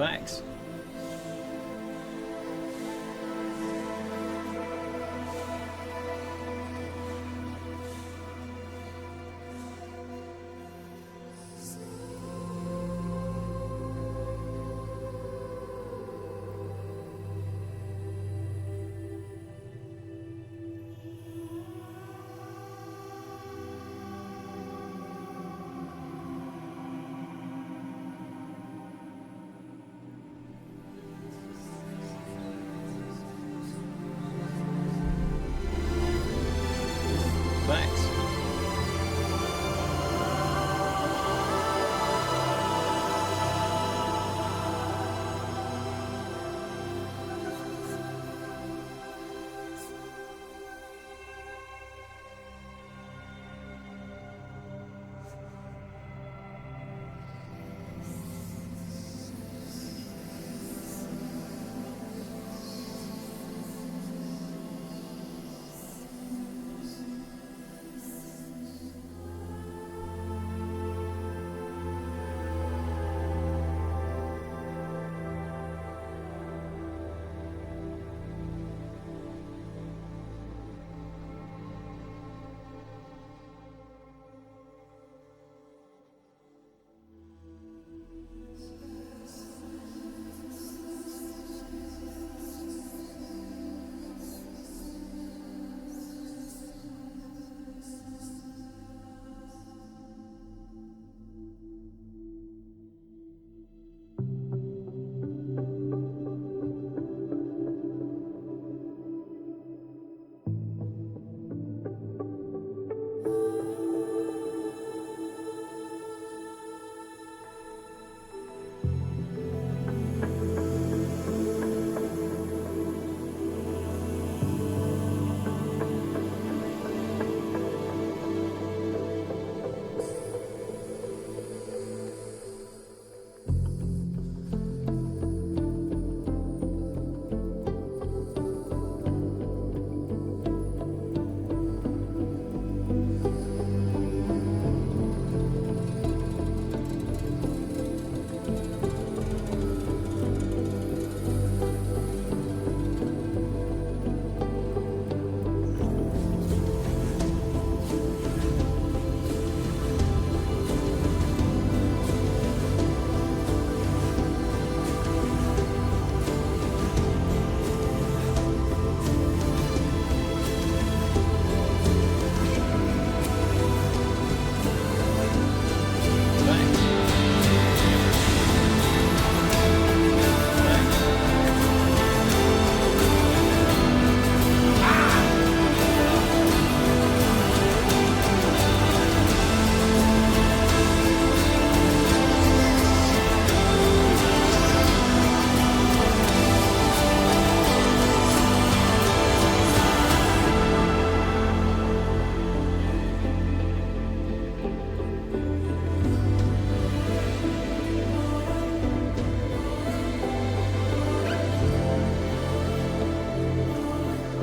Thanks. Thanks.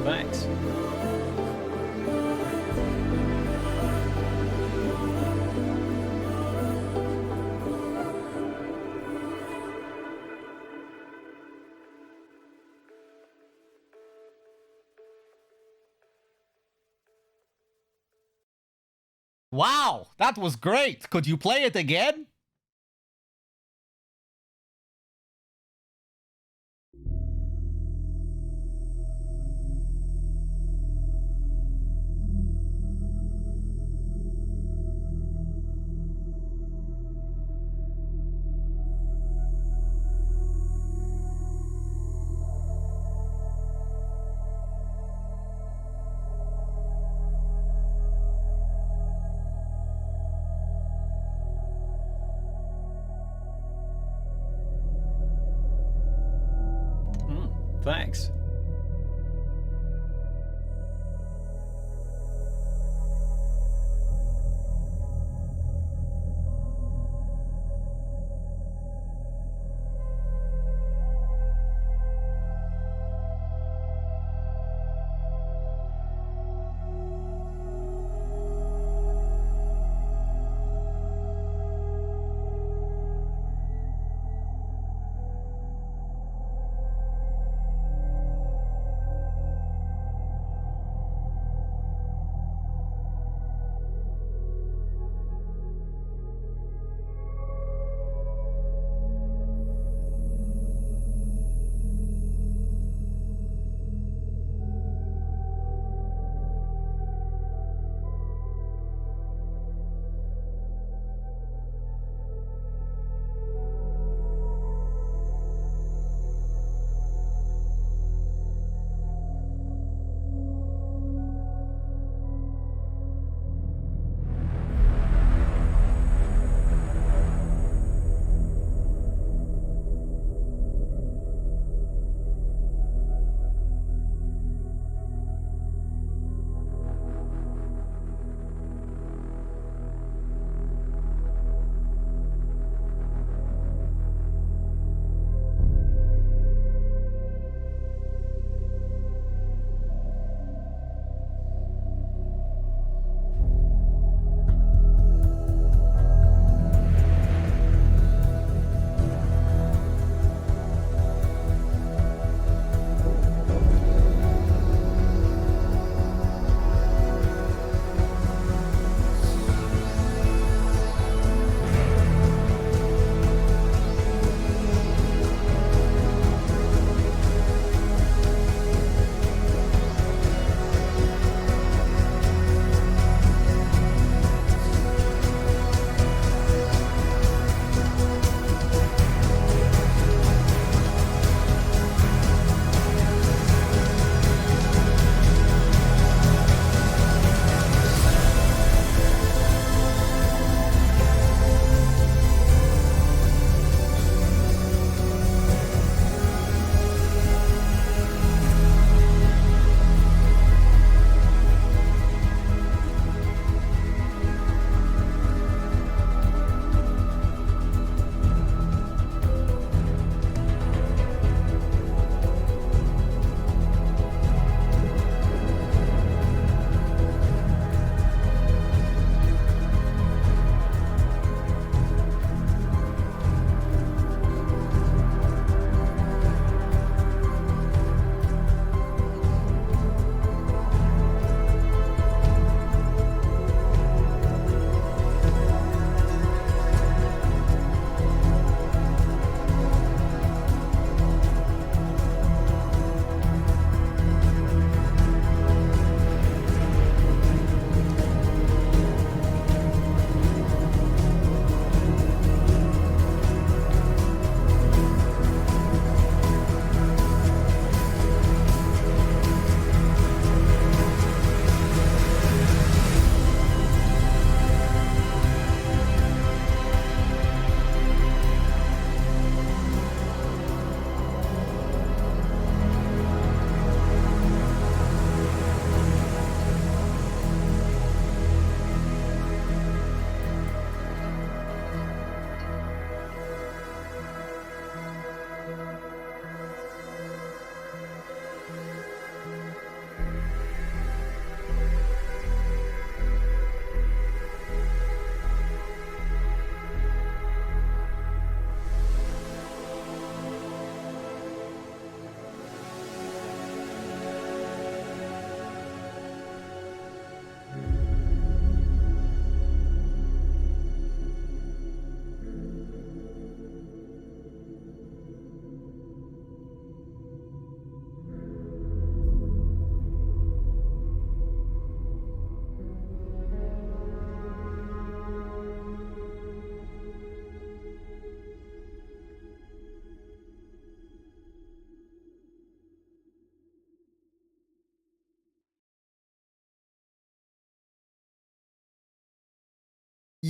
Thanks. Wow, that was great. Could you play it again? Thanks.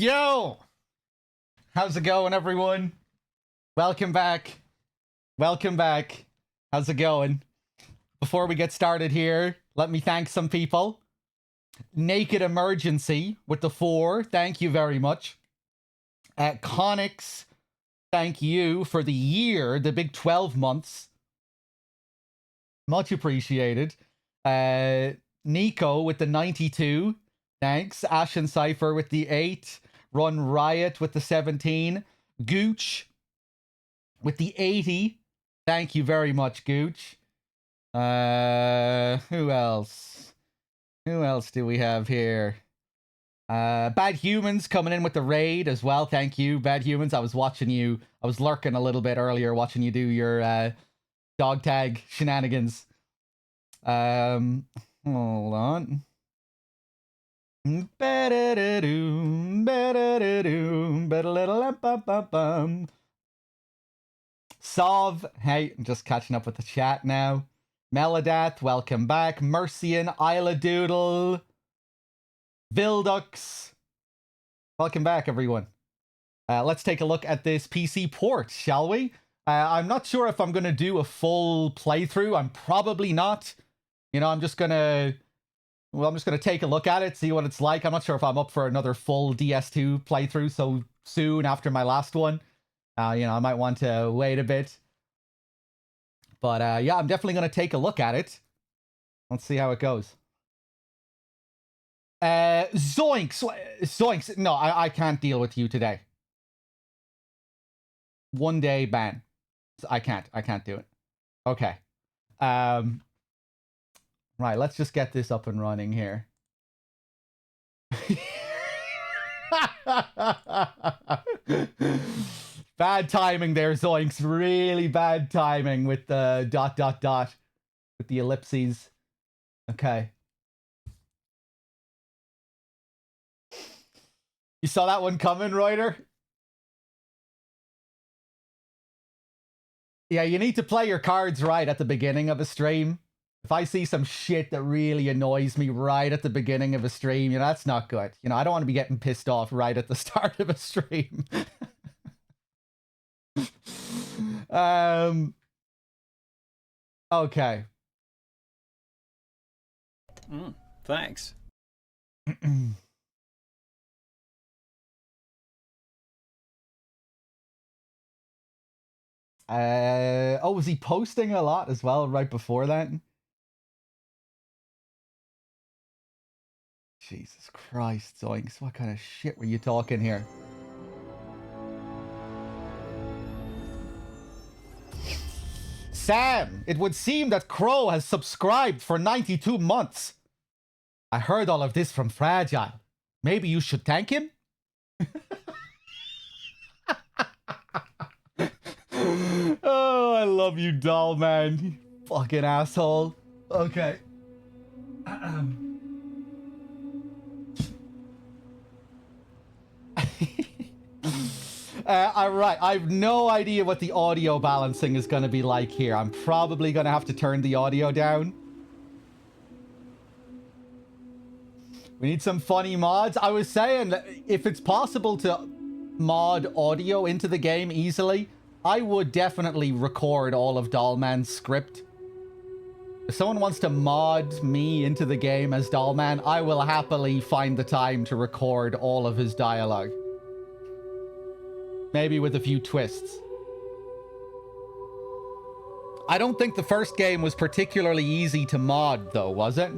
Yo! How's it going, everyone? Welcome back. Welcome back. How's it going? Before we get started here, let me thank some people. Naked Emergency with the 4. Thank you very much. Connix, thank you for the year, the big 12 months. Much appreciated. Nico with the 92. Thanks. Ashen Cypher with the 8. Run Riot with the 17. Gooch with the 80. Thank you very much, Gooch. Who else? Who else do we have here? Bad Humans coming in with the raid as well. Thank you, Bad Humans. I was watching you. I was lurking a little bit earlier watching you do your dog tag shenanigans. Hold on. Sov, hey, I'm just catching up with the chat now. Melodath, welcome back. Mercian, Isla Doodle, Vildux, welcome back, everyone. Let's take a look at this PC port, shall we? I'm not sure if I'm going to do a full playthrough. I'm probably not. You know, I'm just going to take a look at it, see what it's like. I'm not sure if I'm up for another full DS2 playthrough so soon after my last one. You know, I might want to wait a bit. But yeah, I'm definitely going to take a look at it. Let's see how it goes. Zoinks! Zoinks! No, I can't deal with you today. 1 day ban. I can't do it. Okay. Right, let's just get this up and running here. Bad timing there, Zoinks. Really bad timing with the ... with the ellipses. Okay. You saw that one coming, Reuter? Yeah, you need to play your cards right at the beginning of a stream. If I see some shit that really annoys me right at the beginning of a stream, you know, that's not good. You know, I don't want to be getting pissed off right at the start of a stream. Okay. Thanks. Oh, was he posting a lot as well right before that? Jesus Christ, Zoinks, what kind of shit were you talking here? Sam, it would seem that Crow has subscribed for 92 months. I heard all of this from Fragile. Maybe you should thank him? Oh, I love you, doll man. You fucking asshole. Okay. Alright, I have no idea what the audio balancing is going to be like here. I'm probably going to have to turn the audio down. We need some funny mods. I was saying, if it's possible to mod audio into the game easily, I would definitely record all of Dollman's script. If someone wants to mod me into the game as Dollman, I will happily find the time to record all of his dialogue. Maybe with a few twists. I don't think the first game was particularly easy to mod, though, was it?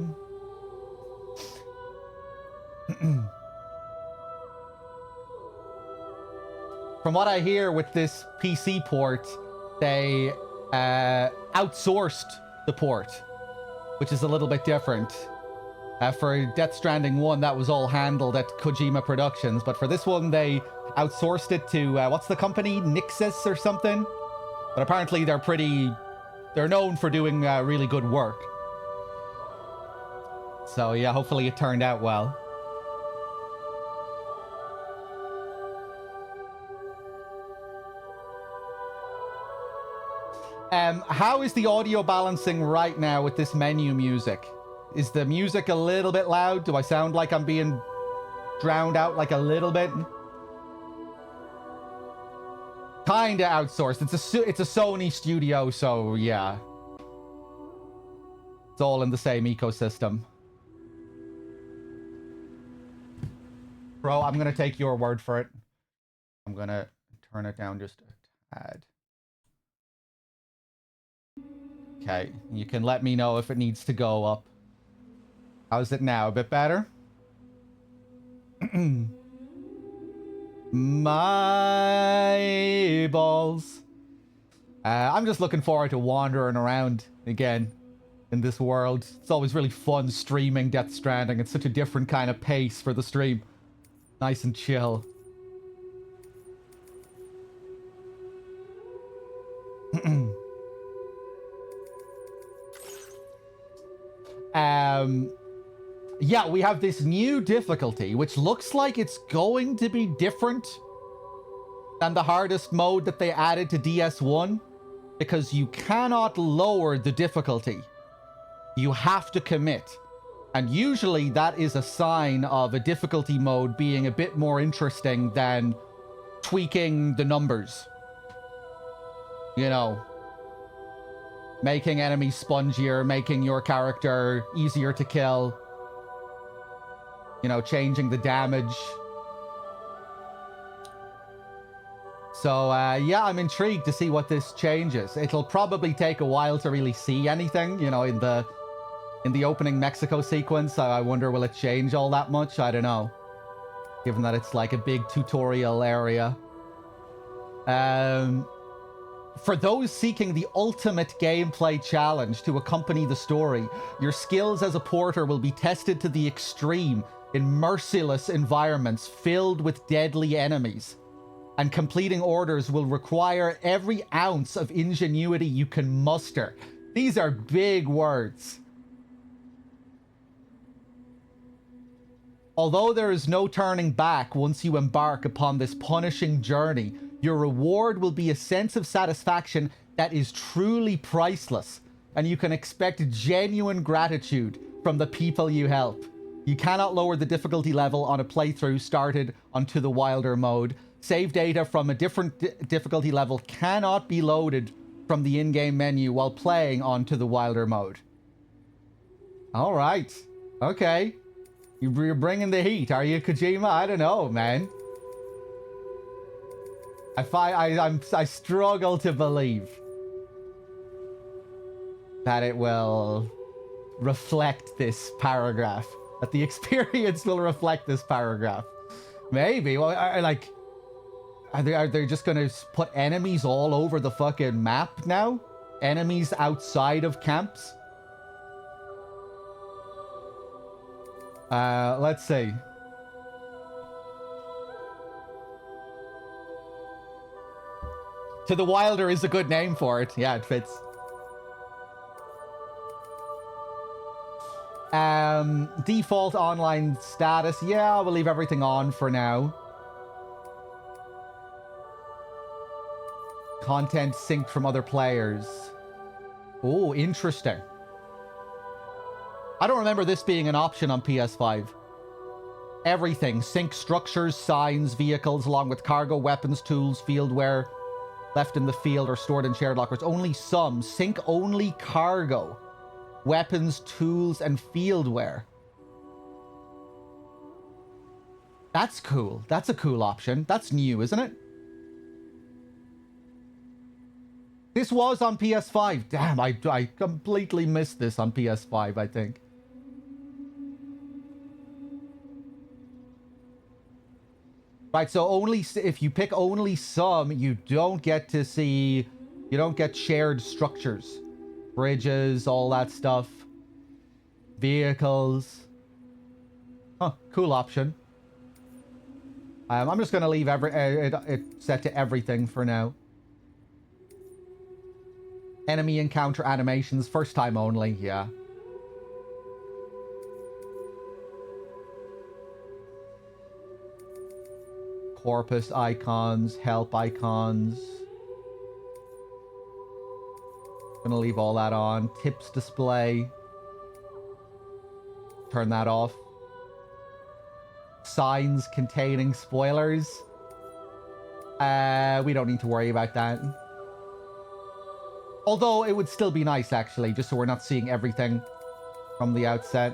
From what I hear with this PC port, they outsourced the port, which is a little bit different. For Death Stranding 1, that was all handled at Kojima Productions, but for this one, they outsourced it to, what's the company? Nixis or something? But apparently they're known for doing really good work. So yeah, hopefully it turned out well. How is the audio balancing right now with this menu music? Is the music a little bit loud? Do I sound like I'm being drowned out like a little bit. Kinda outsourced. It's a Sony studio, so yeah. It's all in the same ecosystem. Bro, I'm gonna take your word for it. I'm gonna turn it down just a tad. Okay, you can let me know if it needs to go up. How's it now? A bit better? My balls. I'm just looking forward to wandering around again in this world. It's always really fun streaming Death Stranding. It's such a different kind of pace for the stream. Nice and chill. Yeah, we have this new difficulty, which looks like it's going to be different than the hardest mode that they added to DS1, because you cannot lower the difficulty. You have to commit. And usually that is a sign of a difficulty mode being a bit more interesting than tweaking the numbers. You know, making enemies spongier, making your character easier to kill. You know, changing the damage. So, yeah, I'm intrigued to see what this changes. It'll probably take a while to really see anything, you know, in the opening Mexico sequence. I wonder, will it change all that much? I don't know. Given that it's like a big tutorial area. For those seeking the ultimate gameplay challenge to accompany the story, your skills as a porter will be tested to the extreme in merciless environments filled with deadly enemies. And completing orders will require every ounce of ingenuity you can muster. These are big words. Although there is no turning back once you embark upon this punishing journey, your reward will be a sense of satisfaction that is truly priceless, and you can expect genuine gratitude from the people you help. You cannot lower the difficulty level on a playthrough started onto the Wilder mode. Save data from a different difficulty level cannot be loaded from the in-game menu while playing onto the Wilder mode. All right. Okay. You're bringing the heat, are you, Kojima? I don't know, man. I struggle to believe that it will reflect this paragraph. That the experience will reflect this paragraph. Maybe. Well, are they just gonna put enemies all over the fucking map now? Enemies outside of camps? Let's see. To the Wilder is a good name for it. Yeah, it fits. Default online status. Yeah, we'll leave everything on for now. Content synced from other players. Oh, interesting. I don't remember this being an option on PS5. Everything. Sync structures, signs, vehicles, along with cargo, weapons, tools, fieldware, left in the field or stored in shared lockers. Only some. Sync only cargo, weapons, tools, and fieldware. That's cool. That's a cool option. That's new, isn't it? This was on PS5. Damn, I completely missed this on PS5, I think. Right, so only if you pick only some, you don't get to see, you don't get shared structures. Bridges, all that stuff. Vehicles. Huh, cool option. I'm just going to leave it set to everything for now. Enemy encounter animations, first time only, yeah. Corpus icons, help icons. Gonna leave all that on. Tips display. Turn that off. signs containing spoilers. We don't need to worry about that. Although it would still be nice, actually, just so we're not seeing everything from the outset.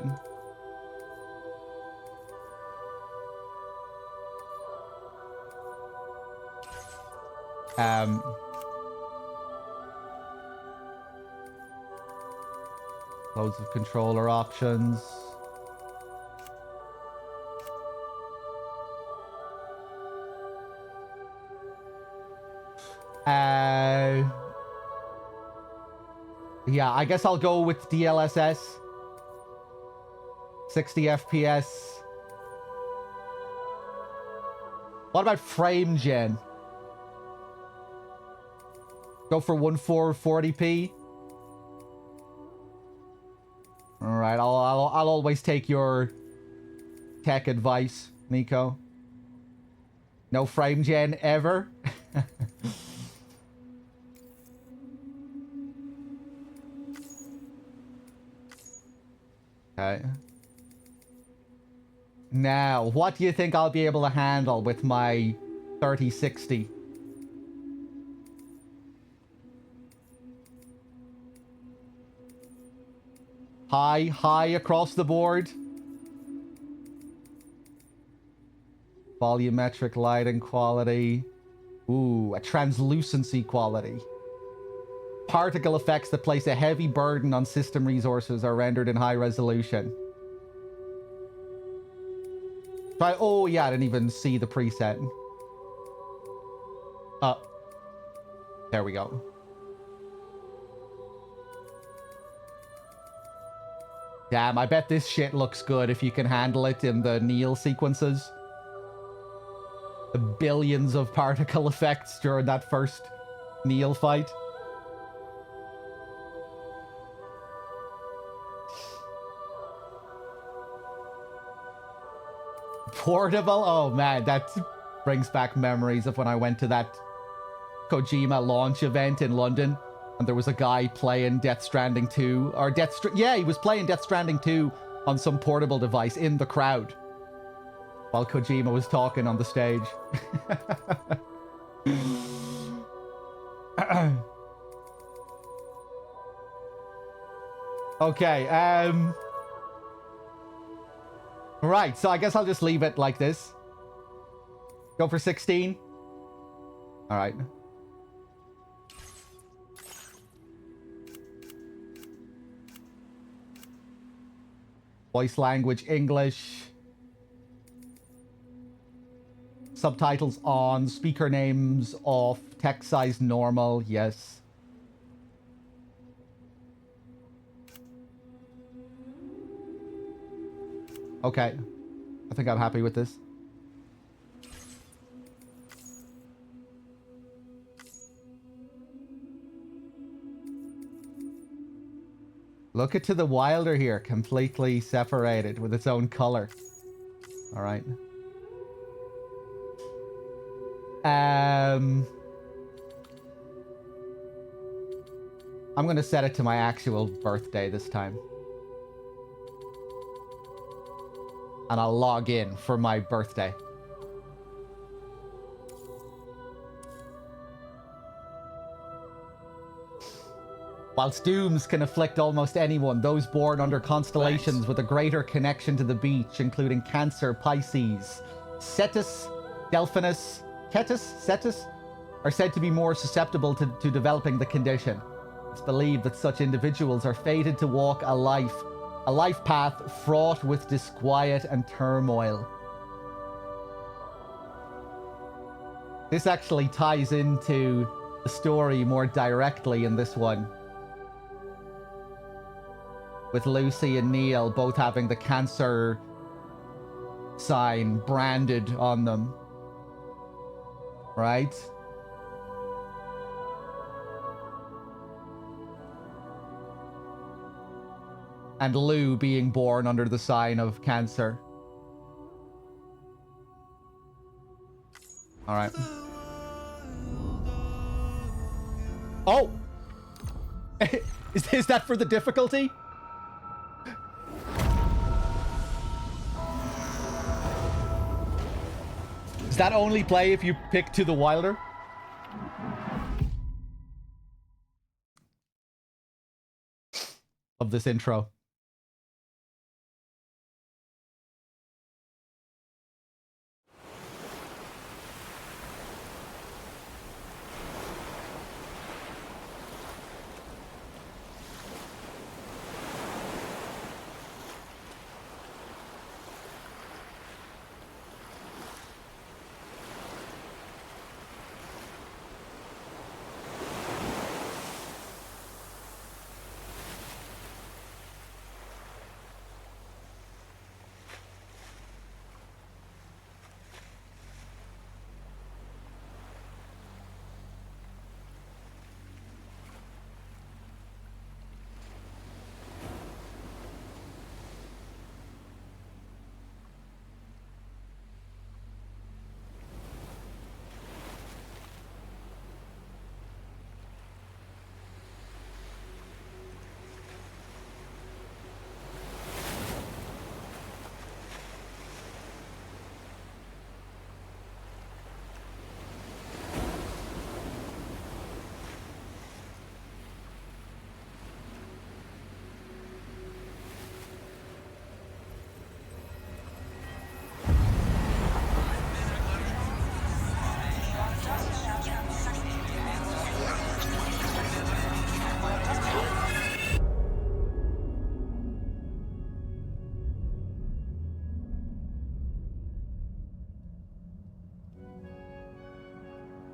Loads of controller options. Yeah, I guess I'll go with DLSS. 60 FPS. What about frame gen? Go for 1440p. All right, I'll always take your tech advice, Nico. No frame gen ever. Okay. Now, what do you think I'll be able to handle with my 3060? High across the board. Volumetric lighting quality. Ooh, a translucency quality. Particle effects that place a heavy burden on system resources are rendered in high resolution. Try. Oh, yeah, I didn't even see the preset. There we go. Damn, I bet this shit looks good if you can handle it in the Neil sequences. The billions of particle effects during that first Neil fight. Portable? Oh man, that brings back memories of when I went to that Kojima launch event in London. And there was a guy playing Death Stranding 2, or yeah, he was playing Death Stranding 2 on some portable device in the crowd while Kojima was talking on the stage. Okay, right, so I guess I'll just leave it like this. Go for 16. All right. Voice language English. Subtitles on. Speaker names off. Text size normal. Yes. Okay. I think I'm happy with this. Look it to the Wilder here, completely separated with its own color. All right. I'm going to set it to my actual birthday this time. And I'll log in for my birthday. Whilst dooms can afflict almost anyone, those born under constellations with a greater connection to the beach, including Cancer, Pisces, Cetus, Delphinus, Cetus, are said to be more susceptible to developing the condition. It's believed that such individuals are fated to walk a life path fraught with disquiet and turmoil. This actually ties into the story more directly in this one, with Lucy and Neil both having the Cancer sign branded on them. Right? And Lou being born under the sign of Cancer. Alright. Oh! Is that for the difficulty? Does that only play if you pick To the Wilder? Of this intro.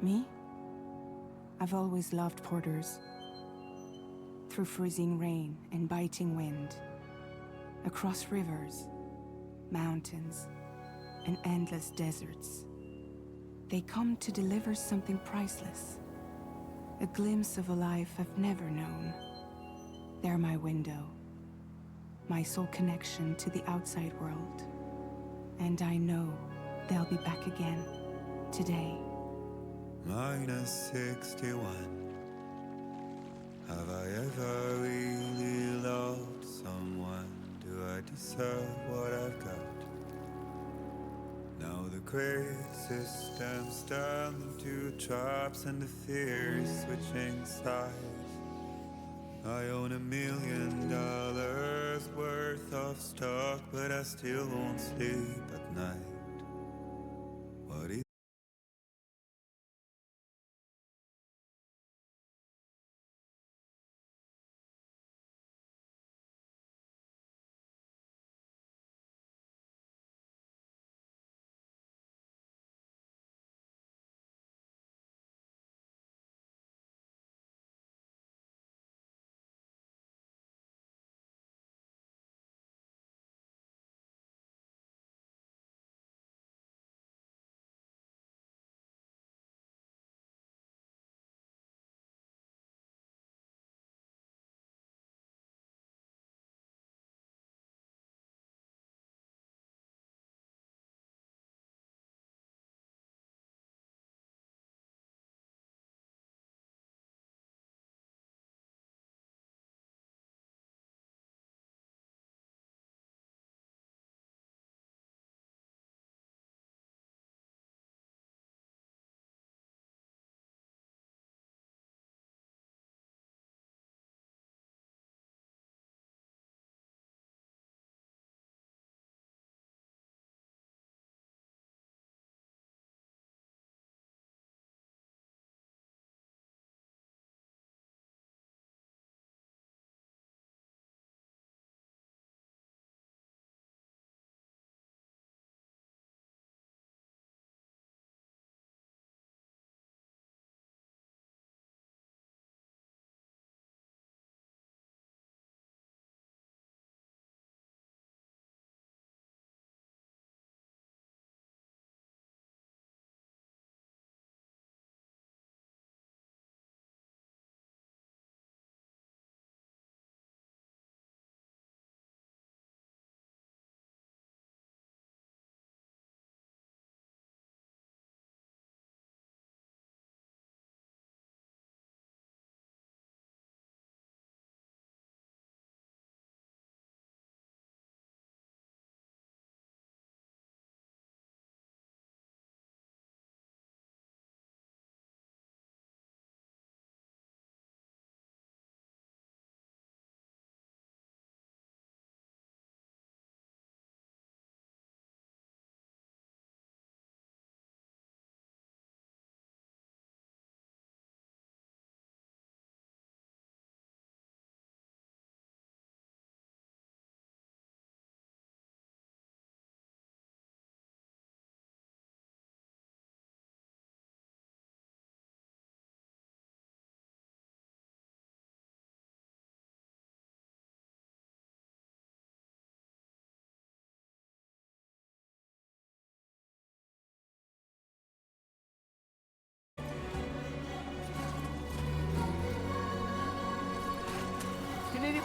Me? I've always loved porters. Through freezing rain and biting wind, across rivers, mountains, and endless deserts, they come to deliver something priceless. A glimpse of a life I've never known. They're my window, my sole connection to the outside world. And I know they'll be back again, today. -61. Have I ever really loved someone? Do I deserve what I've got? Now the grade system's turned into traps and the fear is switching sides. I own $1 million worth of stock, but I still won't sleep at night. What is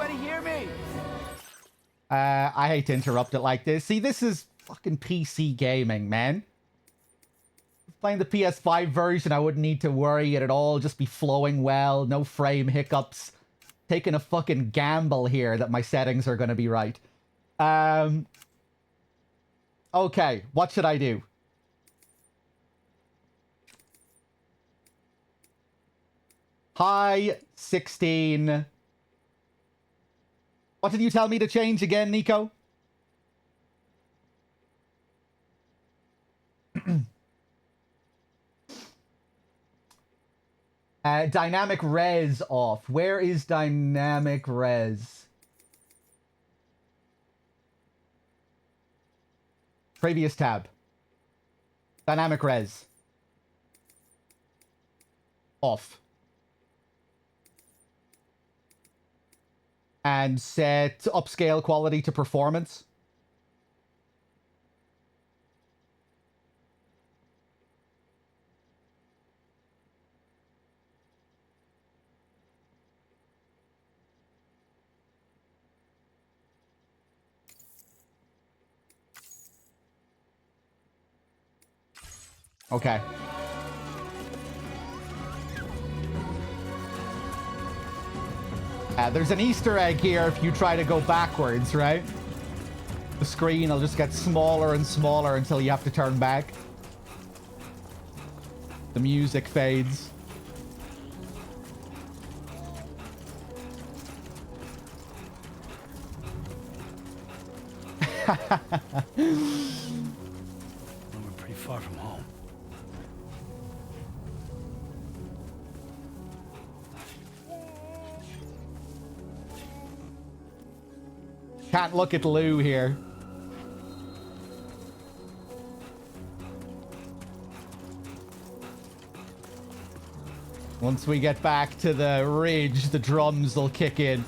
anybody hear me? I hate to interrupt it like this. See, this is fucking PC gaming, man. Playing the PS5 version, I wouldn't need to worry it at all. Just be flowing well, no frame hiccups. Taking a fucking gamble here that my settings are going to be right. Okay, what should I do? High 16. What did you tell me to change again, Nico? Dynamic res off. Where is dynamic res? Previous tab. Dynamic res. Off. And set upscale quality to performance. Okay. There's an Easter egg here if you try to go backwards, right? The screen will just get smaller and smaller until you have to turn back. The music fades. We're pretty far from home. Can't look at Lou here. Once we get back to the ridge, the drums will kick in.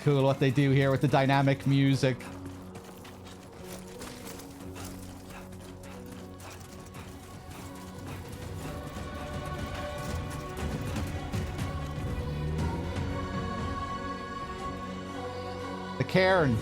Cool what they do here with the dynamic music. The cairn.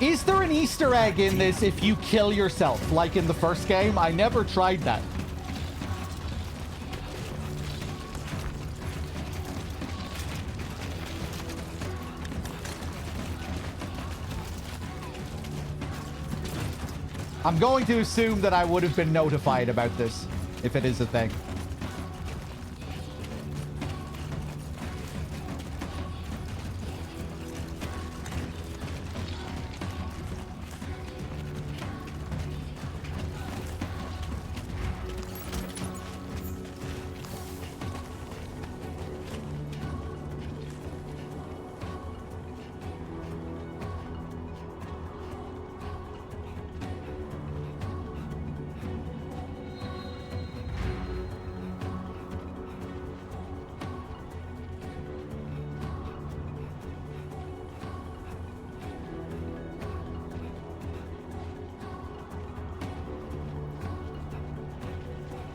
Is there an Easter egg in this if you kill yourself, like in the first game? I never tried that. I'm going to assume that I would have been notified about this, if it is a thing.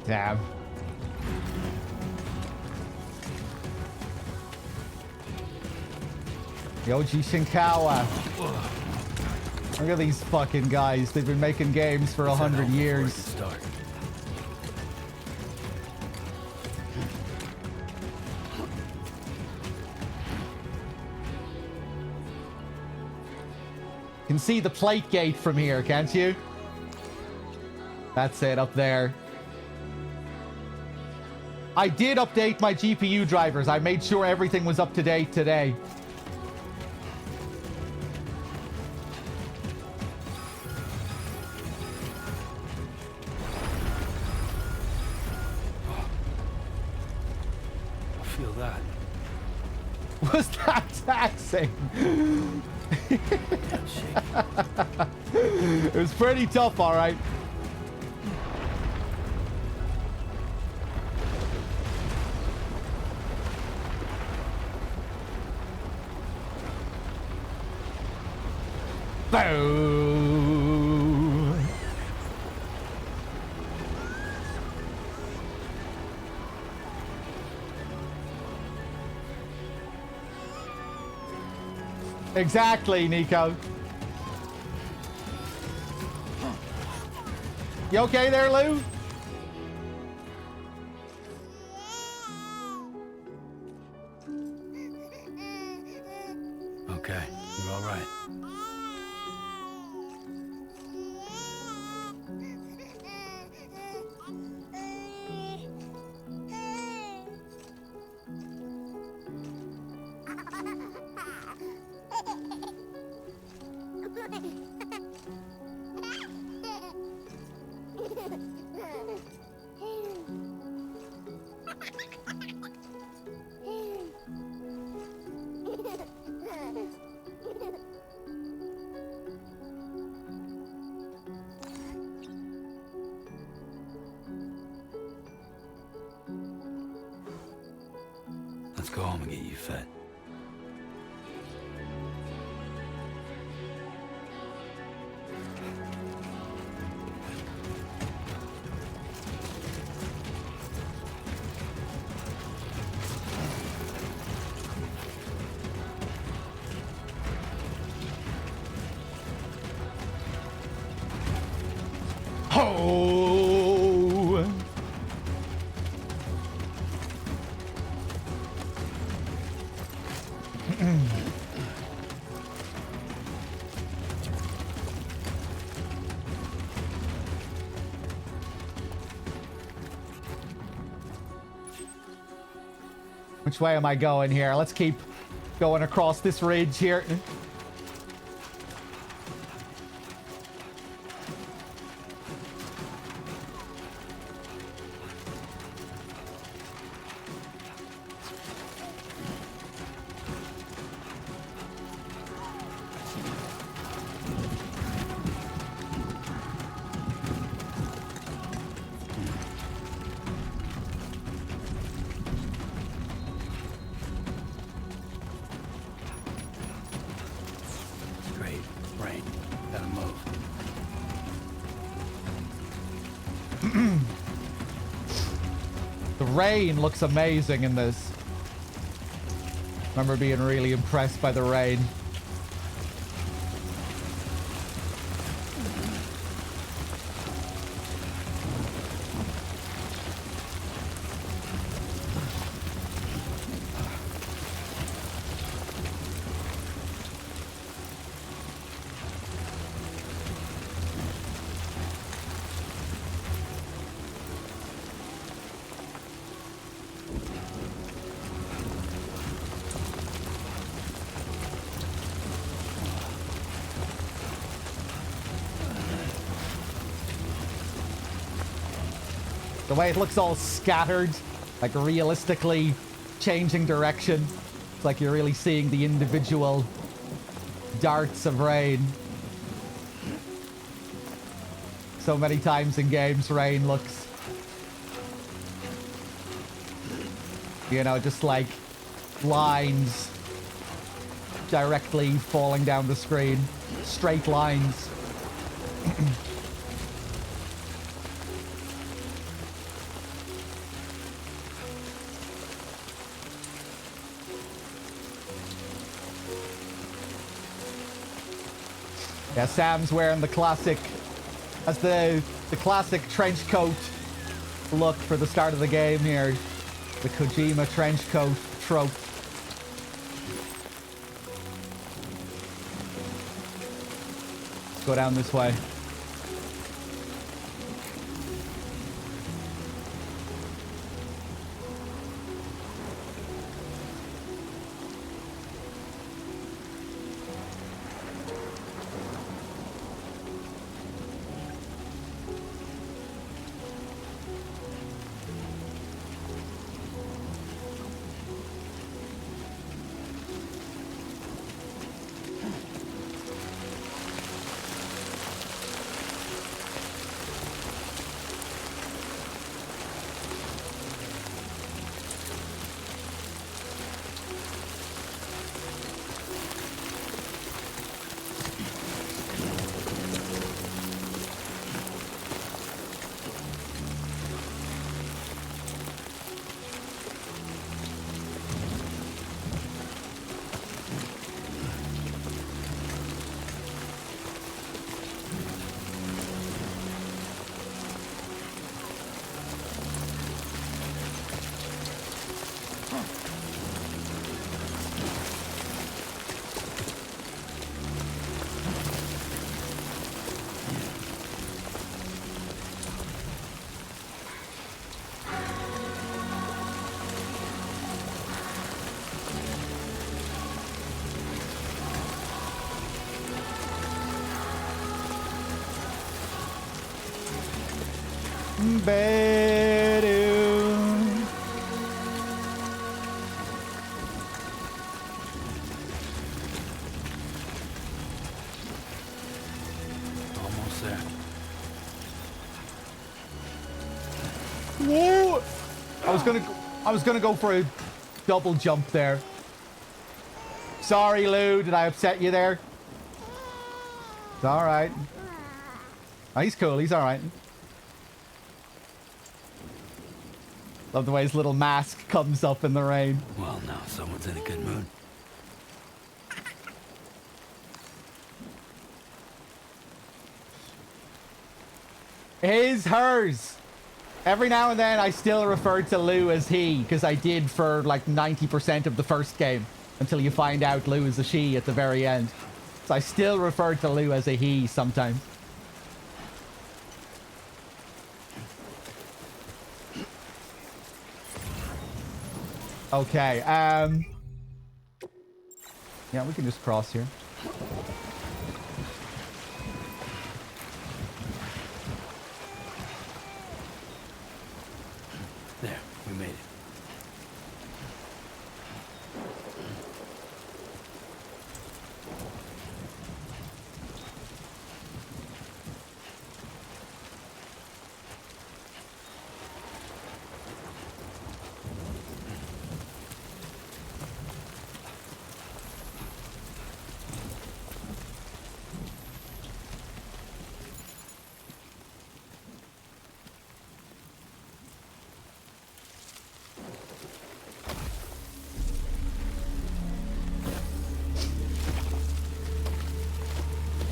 Damn. Yoji Shinkawa. Look at these fucking guys. They've been making games for 100 years. You can see the plate gate from here, can't you? That's it, up there. I did update my GPU drivers. I made sure everything was up to date today. I feel that. Was that taxing? It was pretty tough, all right. Boo! Exactly, Nico. You okay there, Lou? Okay, you're all right. Let's go home and get you fed. Oh! Which way am I going here? Let's keep going across this ridge here. Great. Rain. Gotta move. The rain looks amazing in this. Remember being really impressed by the rain. The way it looks all scattered, like realistically changing direction. It's like you're really seeing the individual darts of rain. So many times in games, rain looks, you know, just like lines directly falling down the screen. Straight lines. Yeah, Sam's wearing the classic, as the classic trench coat look for the start of the game here. The Kojima trench coat trope. Let's go down this way. Bedu. Almost there. Whoa! I was gonna go for a double jump there. Sorry, Lou. Did I upset you there? It's all right. Oh, he's cool. He's all right. Love the way his little mask comes up in the rain. Well, now someone's in a good mood. Hers. Every now and then I still refer to Lou as he, because I did for like 90% of the first game, until you find out Lou is a she at the very end. So I still refer to Lou as a he sometimes. Okay, yeah, we can just cross here. There, we made it.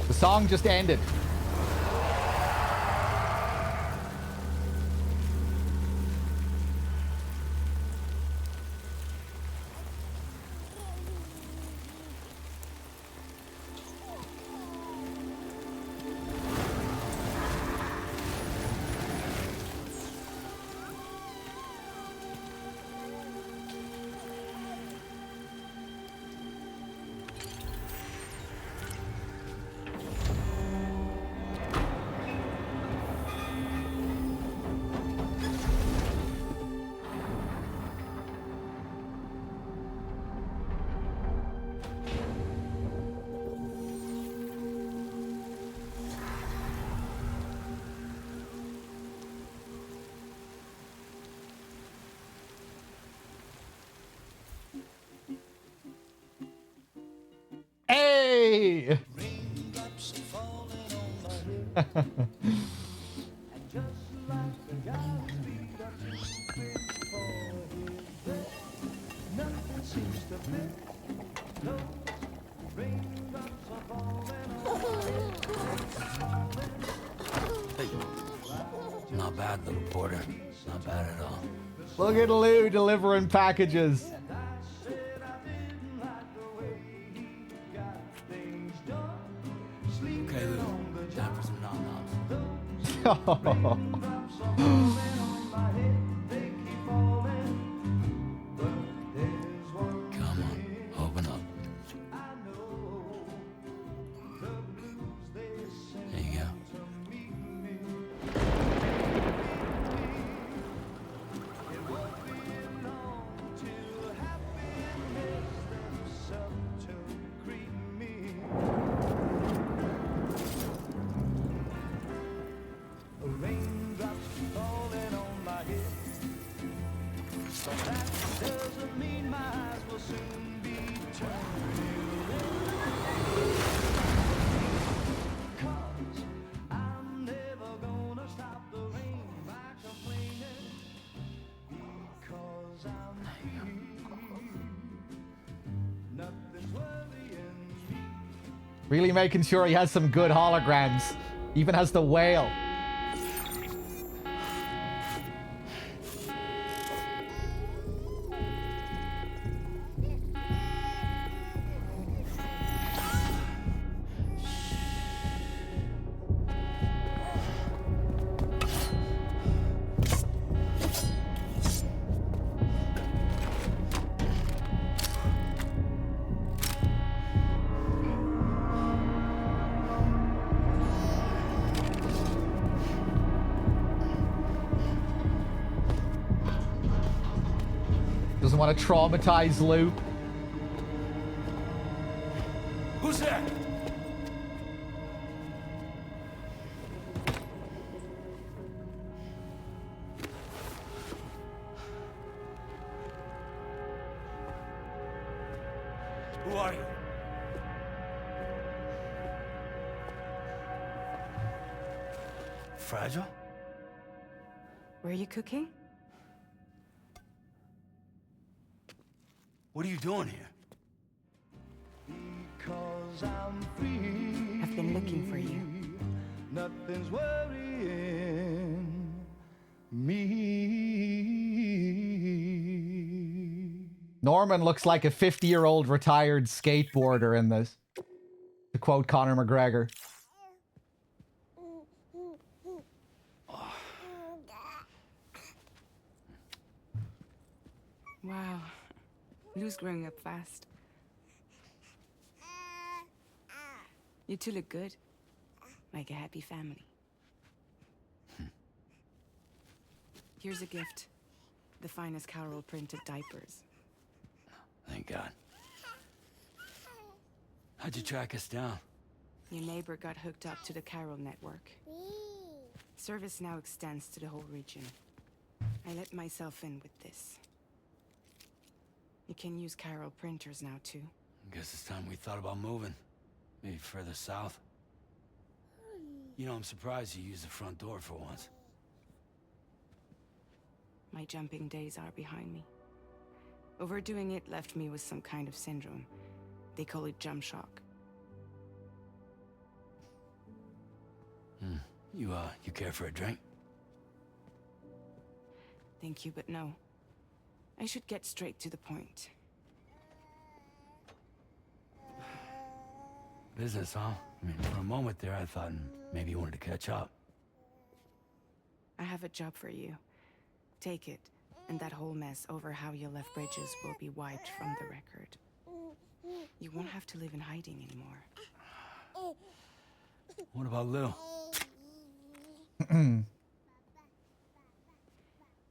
The song just ended. Hey! Not bad, little porter. Not bad at all. Look at Lou delivering packages. Okay, Lou. Time for some nom-noms. Come on, open up. There you go. Really making sure he has some good holograms. Even has the whale. doesn't want to traumatize Lou. Who's there? Who are you? Fragile? Were you cooking? What are you doing here? I've been looking for you. Nothing's worrying me. Norman looks like a 50-year-old retired skateboarder in this. To quote Conor McGregor. Wow. Lou's growing up fast. You two look good. Like a happy family. Here's a gift. The finest Carol printed diapers. Thank God. How'd you track us down? Your neighbor got hooked up to the Carol network. Service now extends to the whole region. I let myself in with this. You can use Carol printers now too. Guess it's time we thought about moving. Maybe further south. You know, I'm surprised you used the front door for once. My jumping days are behind me. Overdoing it left me with some kind of syndrome. They call it jump shock. You care for a drink? Thank you, but no. I should get straight to the point. Business, huh? I mean, for a moment there, I thought maybe you wanted to catch up. I have a job for you. Take it, and that whole mess over how you left bridges will be wiped from the record. You won't have to live in hiding anymore. What about Lou?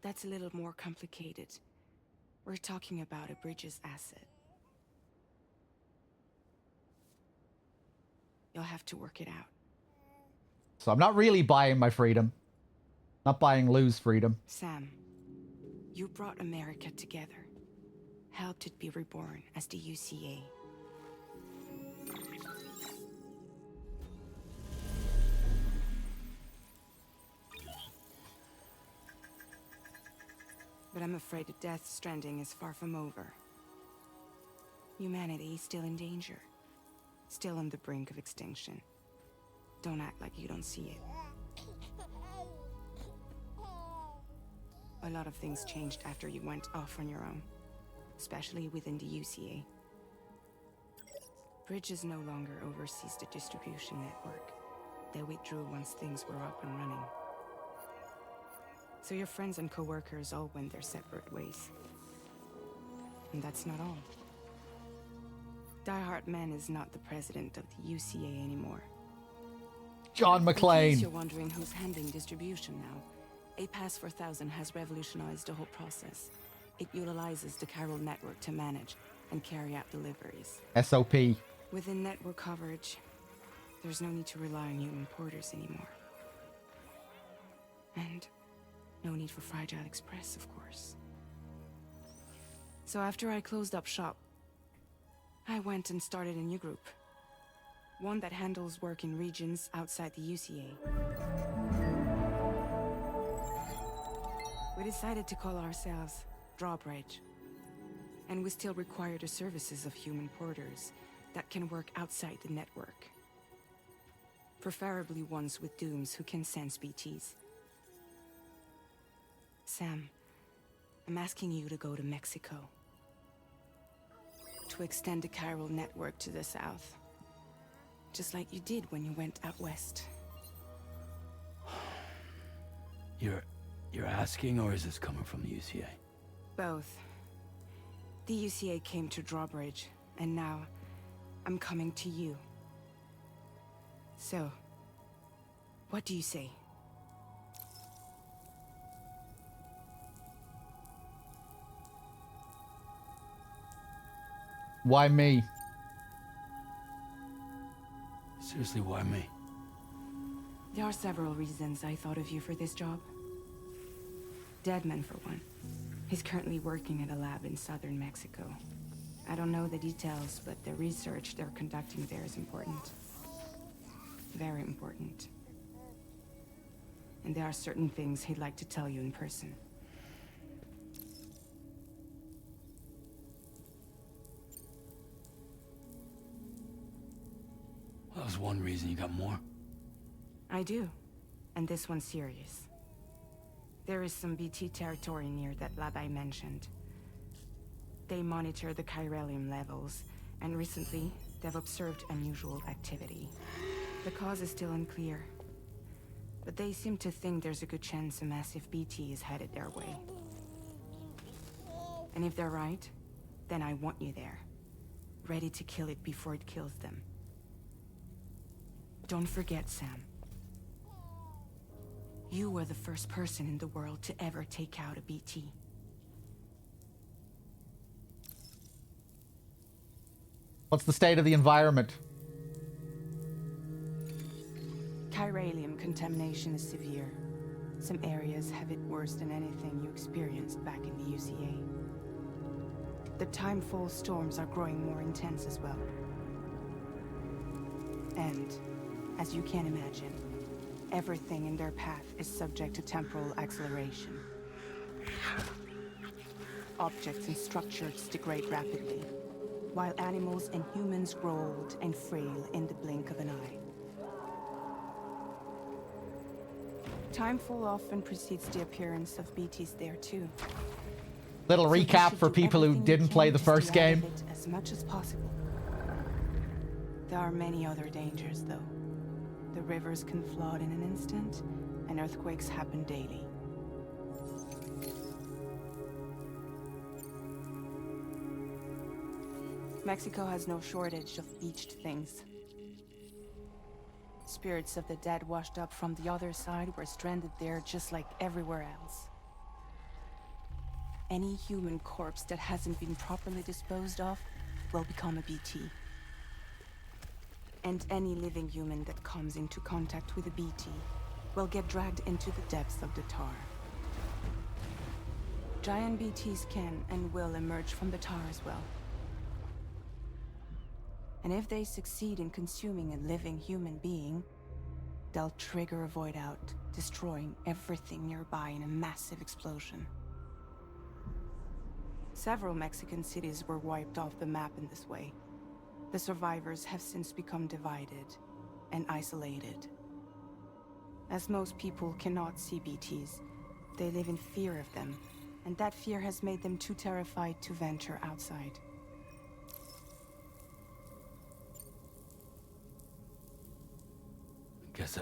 That's a little more complicated. We're talking about a bridges asset. You'll have to work it out. So I'm not really buying my freedom. Not buying Lou's freedom. Sam, you brought America together. Helped it be reborn as the UCA. But I'm afraid the death stranding is far from over. Humanity is still in danger. Still on the brink of extinction. Don't act like you don't see it. A lot of things changed after you went off on your own. Especially within the UCA. Bridges no longer oversees the distribution network. They withdrew once things were up and running. So your friends and co-workers all went their separate ways. And that's not all. Die Hartman is not the president of the UCA anymore. John In case McClane. you're wondering who's handling distribution now, A Pass 4000 has revolutionized the whole process. It utilizes the Carol network to manage and carry out deliveries. SOP. Within network coverage, there's no need to rely on human porters anymore. And no need for Fragile Express, of course. So after I closed up shop, I went and started a new group. One that handles work in regions outside the UCA. We decided to call ourselves Drawbridge. And we still require the services of human porters that can work outside the network. Preferably ones with dooms who can sense BTs. Sam, I'm asking you to go to Mexico. To extend the Carol network to the south. Just like you did when you went out west. You're asking, or is this coming from the UCA? Both. The UCA came to Drawbridge, and now I'm coming to you. So, what do you say? Why me? Seriously, why me? There are several reasons I thought of you for this job. Deadman, for one. He's currently working at a lab in southern Mexico. I don't know the details, but the research they're conducting there is important. Very important. And there are certain things he'd like to tell you in person. Well, that was one reason. You got more? I do. And this one's serious. There is some BT territory near that lab I mentioned. They monitor the chiralium levels, and recently, they've observed unusual activity. The cause is still unclear, but they seem to think there's a good chance a massive BT is headed their way. And if they're right, then I want you there, ready to kill it before it kills them. Don't forget, Sam. You were the first person in the world to ever take out a BT. What's the state of the environment? Chiralium contamination is severe. Some areas have it worse than anything you experienced back in the UCA. The timefall storms are growing more intense as well. And, as you can imagine, everything in their path is subject to temporal acceleration. Objects and structures degrade rapidly, while animals and humans grow old and frail in the blink of an eye. Timefall often precedes the appearance of BTs there too. Little So you recap should for do people who everything you didn't play can the to stay first out game. of it as much as possible. There are many other dangers, though. The rivers can flood in an instant, and earthquakes happen daily. Mexico has no shortage of beached things. Spirits of the dead washed up from the other side were stranded there just like everywhere else. Any human corpse that hasn't been properly disposed of will become a BT. And any living human that comes into contact with a BT will get dragged into the depths of the tar. Giant BTs can and will emerge from the tar as well. And if they succeed in consuming a living human being, they'll trigger a void out, destroying everything nearby in a massive explosion. Several Mexican cities were wiped off the map in this way. The survivors have since become divided and isolated. As most people cannot see BTs, they live in fear of them, and that fear has made them too terrified to venture outside. Guess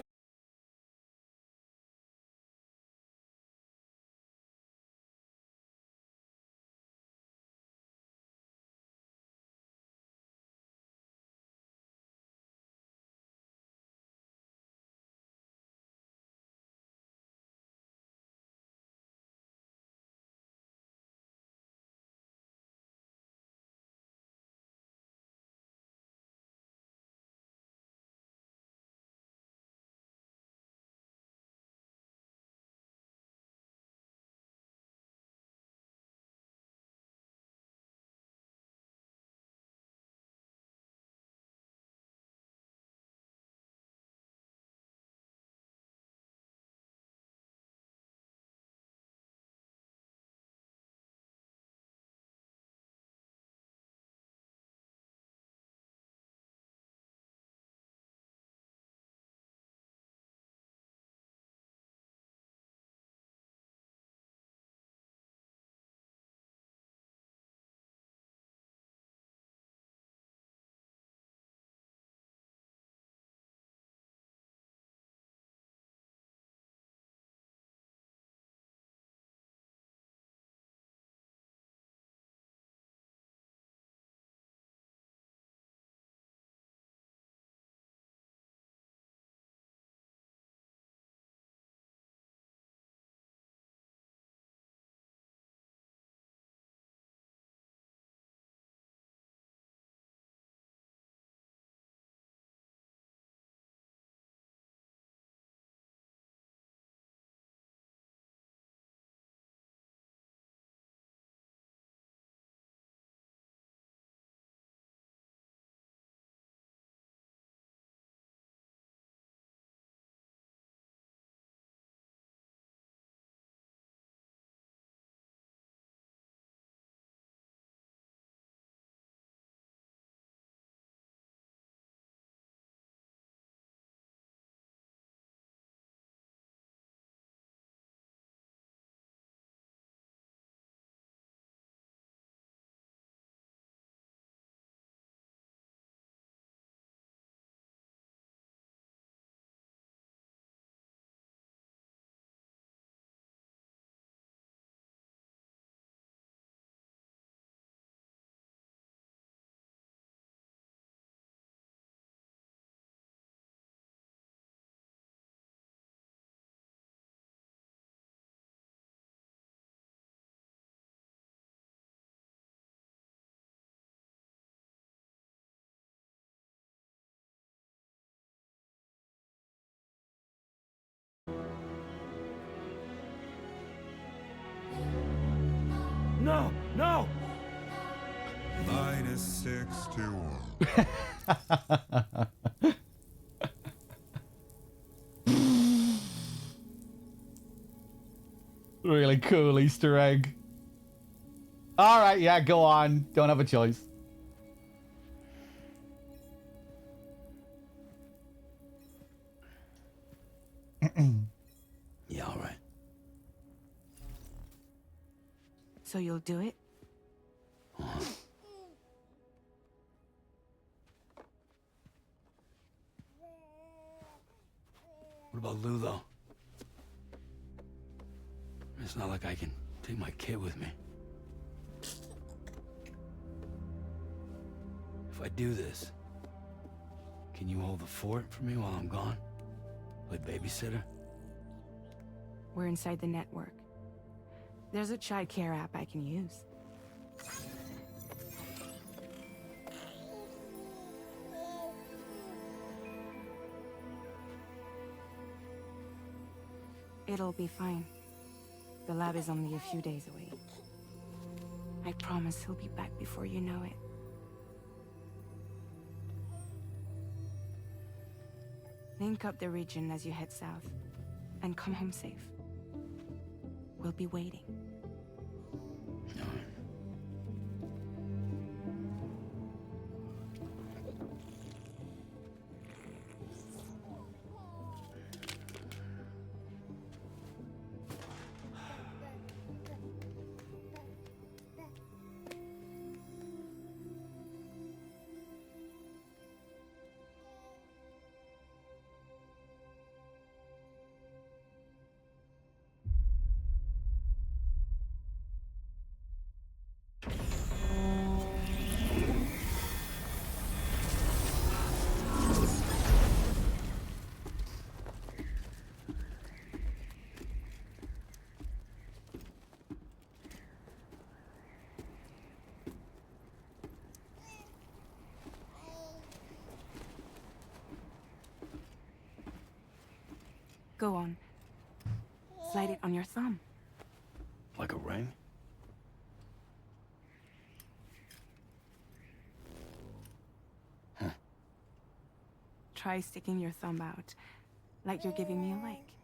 No! No! Minus 61. Really cool Easter egg. All right, yeah, go on. Don't have a choice. Yeah, all right. So you'll do it? What about Lou, though? It's not like I can take my kid with me. If I do this, can you hold the fort for me while I'm gone? Play babysitter? We're inside the network. There's a child care app I can use. It'll be fine. The lab is only a few days away. I promise he'll be back before you know it. Link up the region as you head south, and come home safe. We'll be waiting. Go on. Slide it on your thumb. Like a ring? Try sticking your thumb out, like you're giving me a like.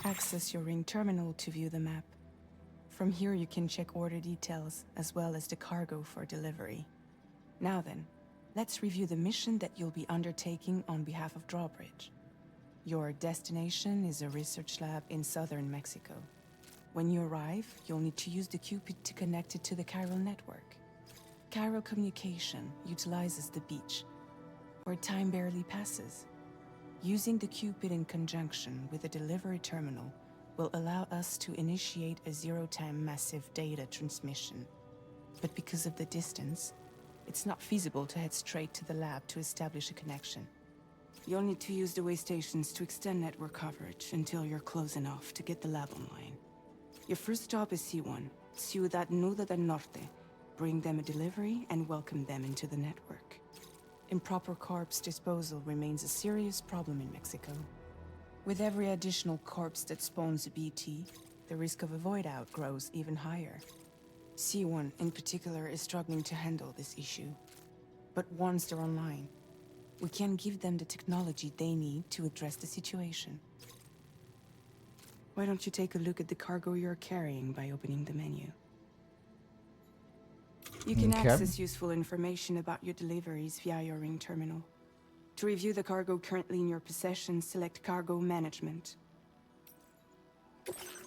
Access your ring terminal to view the map. From here you can check order details, as well as the cargo for delivery. Now then, let's review the mission that you'll be undertaking on behalf of Drawbridge. Your destination is a research lab in southern Mexico. When you arrive, you'll need to use the Cupid to connect it to the chiral network. Chiral communication utilizes the beach, where time barely passes. Using the Cupid in conjunction with a delivery terminal will allow us to initiate a zero-time massive data transmission. But because of the distance, it's not feasible to head straight to the lab to establish a connection. You'll need to use the way stations to extend network coverage until you're close enough to get the lab online. Your first stop is C1, Ciudad Nuda del Norte. Bring them a delivery and welcome them into the network. Improper corpse disposal remains a serious problem in Mexico. With every additional corpse that spawns a BT, the risk of a void out grows even higher. C1 in particular is struggling to handle this issue. But once they're online, we can give them the technology they need to address the situation. Why don't you take a look at the cargo you're carrying by opening the menu? You can access useful information about your deliveries via your ring terminal. To review the cargo currently in your possession, select Cargo Management.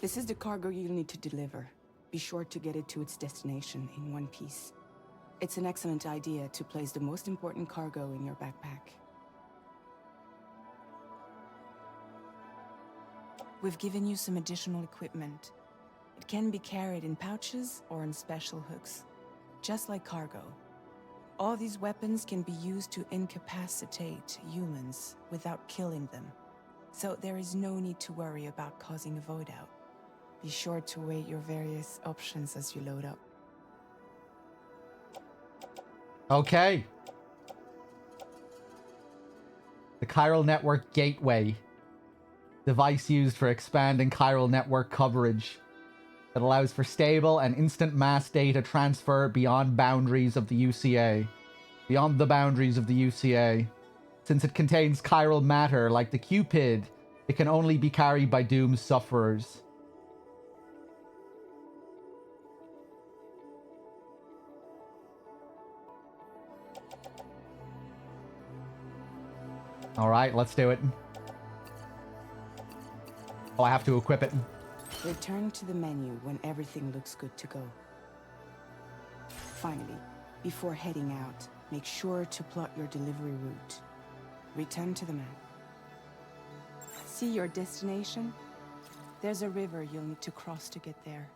This is the cargo you'll need to deliver. Be sure to get it to its destination in one piece. It's an excellent idea to place the most important cargo in your backpack. We've given you some additional equipment. It can be carried in pouches or in special hooks, just like cargo. All these weapons can be used to incapacitate humans without killing them. So there is no need to worry about causing a void out. Be sure to weigh your various options as you load up. Okay. The Chiral Network Gateway. Device used for expanding chiral network coverage. That allows for stable and instant mass data transfer beyond boundaries of the UCA. Beyond the boundaries of the UCA. Since it contains chiral matter like the Cupid, it can only be carried by Doom's sufferers. Alright, let's do it. Oh, I have to equip it. Return to the menu when everything looks good to go. Finally, before heading out, make sure to plot your delivery route. Return to the map. See your destination? There's a river you'll need to cross to get there.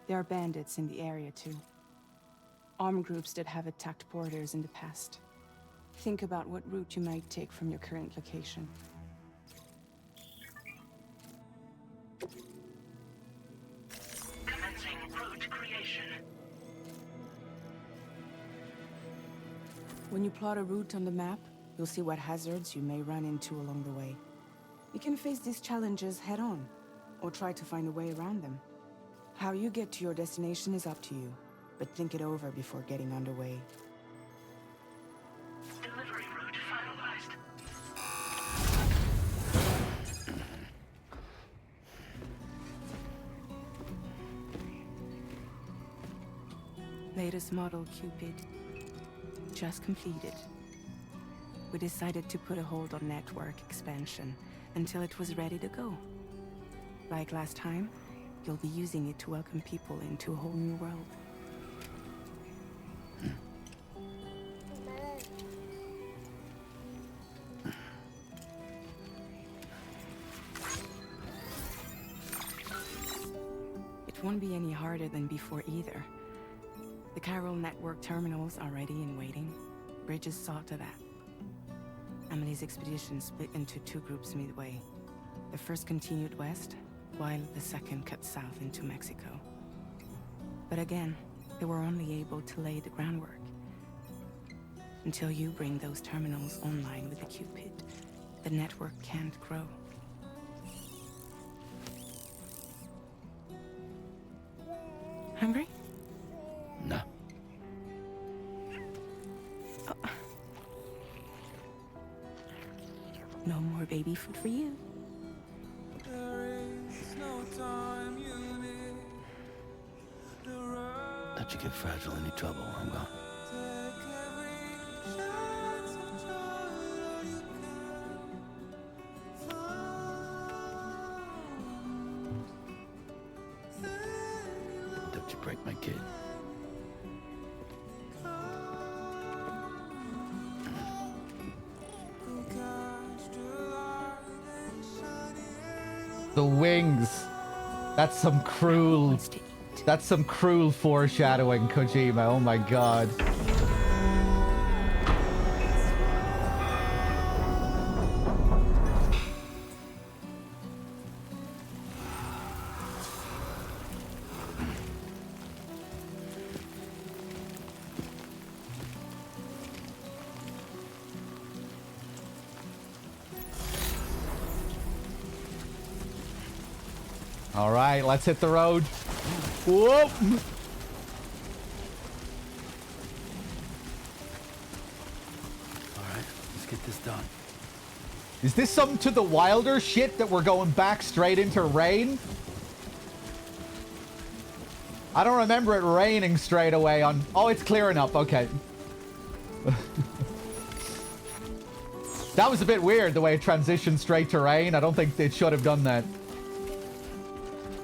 There are bandits in the area too. Armed groups that have attacked porters in the past. Think about what route you might take from your current location. Commencing route creation. When you plot a route on the map, you'll see what hazards you may run into along the way. You can face these challenges head-on, or try to find a way around them. How you get to your destination is up to you, but think it over before getting underway. Delivery route finalized. Latest model Cupid. Just completed. We decided to put a hold on network expansion until it was ready to go. Like last time, you'll be using it to welcome people into a whole new world. It won't be any harder than before either. The chiral network terminals are ready and waiting. Bridges saw to that. Emily's expedition split into two groups midway. The first continued west, while the second cut south into Mexico. But again, they were only able to lay the groundwork. Until you bring those terminals online with the Cupid, the network can't grow. Hungry? No. No more baby food for you. Let you get fragile any trouble, I'm gone. Don't you break my kid. The wings. That's some cruel foreshadowing, Kojima. Oh my god. All right, let's hit the road. Whoop! All right, let's get this done. Is this something to the Wilder shit that we're going back straight into rain? I don't remember it raining straight away on... Oh, it's clearing up. Okay. That was a bit weird, the way it transitioned straight to rain. I don't think it should have done that.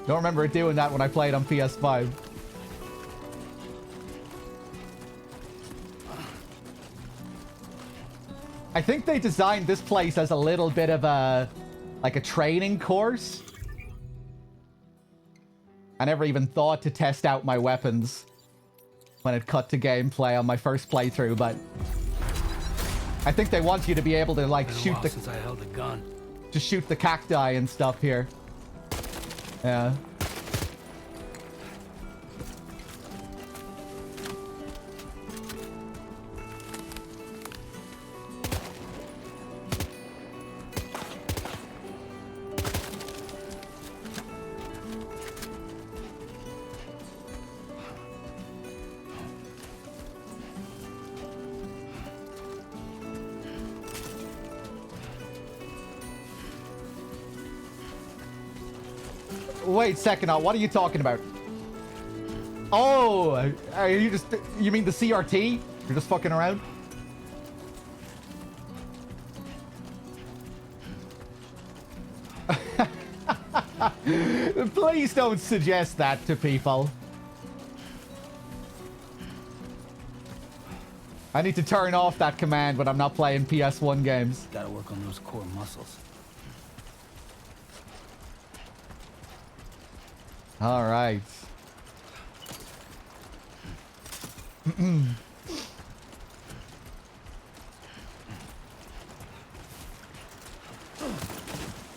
Don't remember it doing that when I played on PS5. I think they designed this place as a little bit of a... like a training course. I never even thought to test out my weapons when it cut to gameplay on my first playthrough, but... I think they want you to be able to, like, shoot the... since I held a gun. To shoot the cacti and stuff here. Yeah. wait a second. What are you talking about? Oh, are you just... You mean the CRT? You're just fucking around? Please don't suggest that to people. I need to turn off that command when I'm not playing PS1 games. Gotta work on those core muscles. All right.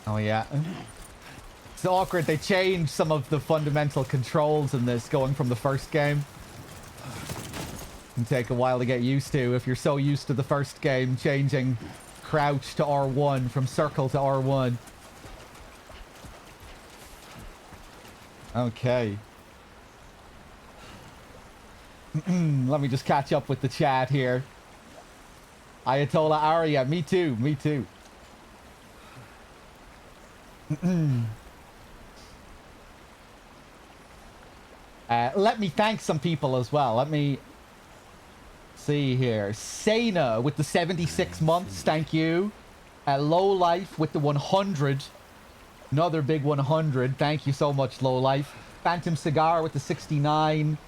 Oh, yeah. It's awkward. They changed some of the fundamental controls in this, going from the first game. Can take a while to get used to if you're so used to the first game, changing crouch to R1 from circle to R1. Okay. Let me just catch up with the chat here. Ayatollah Arya, me too, me too. Let me thank some people as well. Let me see here. Sena with the 76 months, thank you. Low Life with the 100. Another big 100. Thank you so much, Low Life. Phantom Cigar with the 69.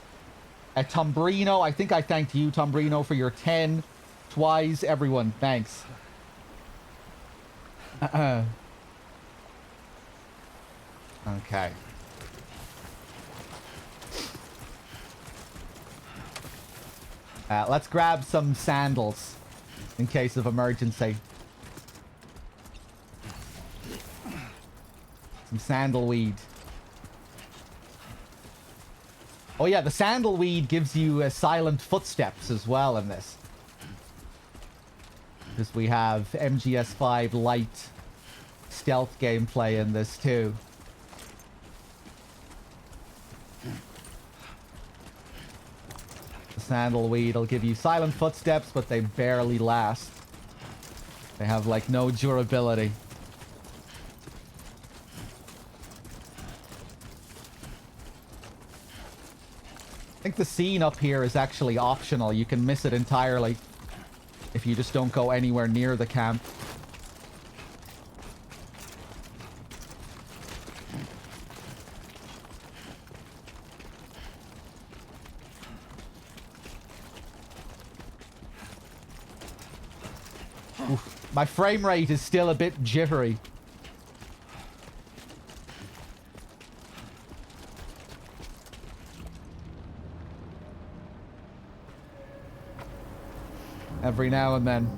Tombrino, I think I thanked you, Tombrino, for your 10. Twice, everyone, thanks. Okay. Let's grab some sandals in case of emergency. Some sandalweed. Oh yeah, the sandalweed gives you silent footsteps as well in this. Because we have MGS5 light stealth gameplay in this too. The sandalweed will give you silent footsteps, but they barely last. They have like no durability. I think the scene up here is actually optional. You can miss it entirely if you just don't go anywhere near the camp. Oof. My frame rate is still a bit jittery. Every now and then.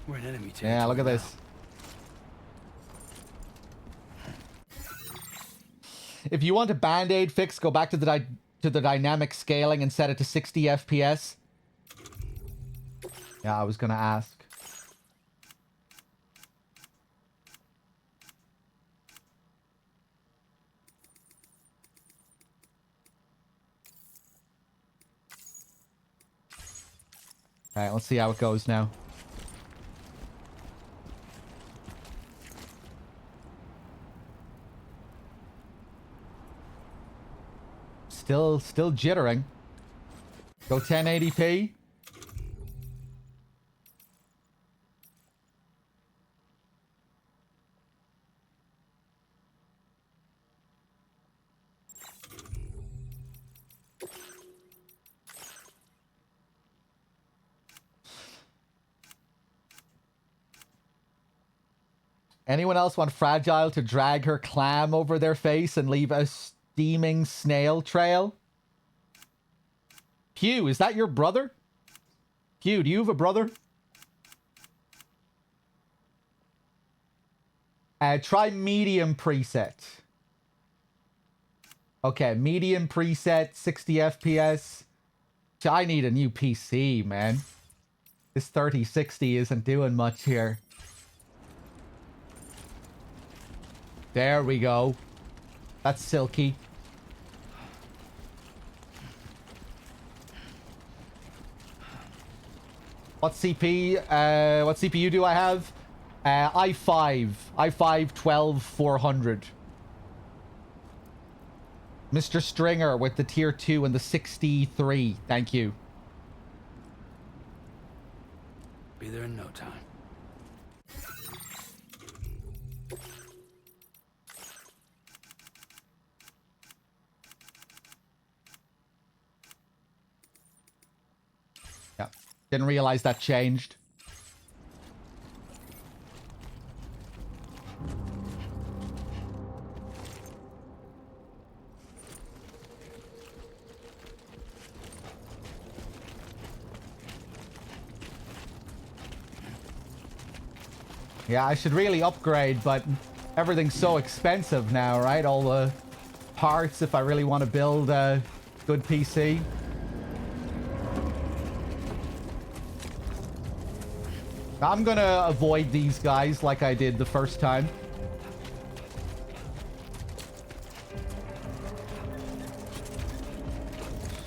We're an enemy territory. Yeah, look at this. If you want a band-aid fix, go back to the dynamic scaling and set it to 60 FPS. Yeah, I was gonna ask. Alright, let's see how it goes now. Still jittering. Go 1080p. Anyone else want Fragile to drag her clam over their face and leave a steaming snail trail? Hugh, is that your brother? Hugh, do you have a brother? Try medium preset. Okay, medium preset, 60 FPS. I need a new PC, man. This 3060 isn't doing much here. There we go. That's silky. What CPU do I have? i5 12400. Mr. Stringer with the tier 2 and the 63. Thank you. Be there in no time. Yeah. Didn't realize that changed. Yeah, I should really upgrade, but everything's so expensive now, right? All the parts if I really want to build a good PC. I'm gonna avoid these guys like I did the first time.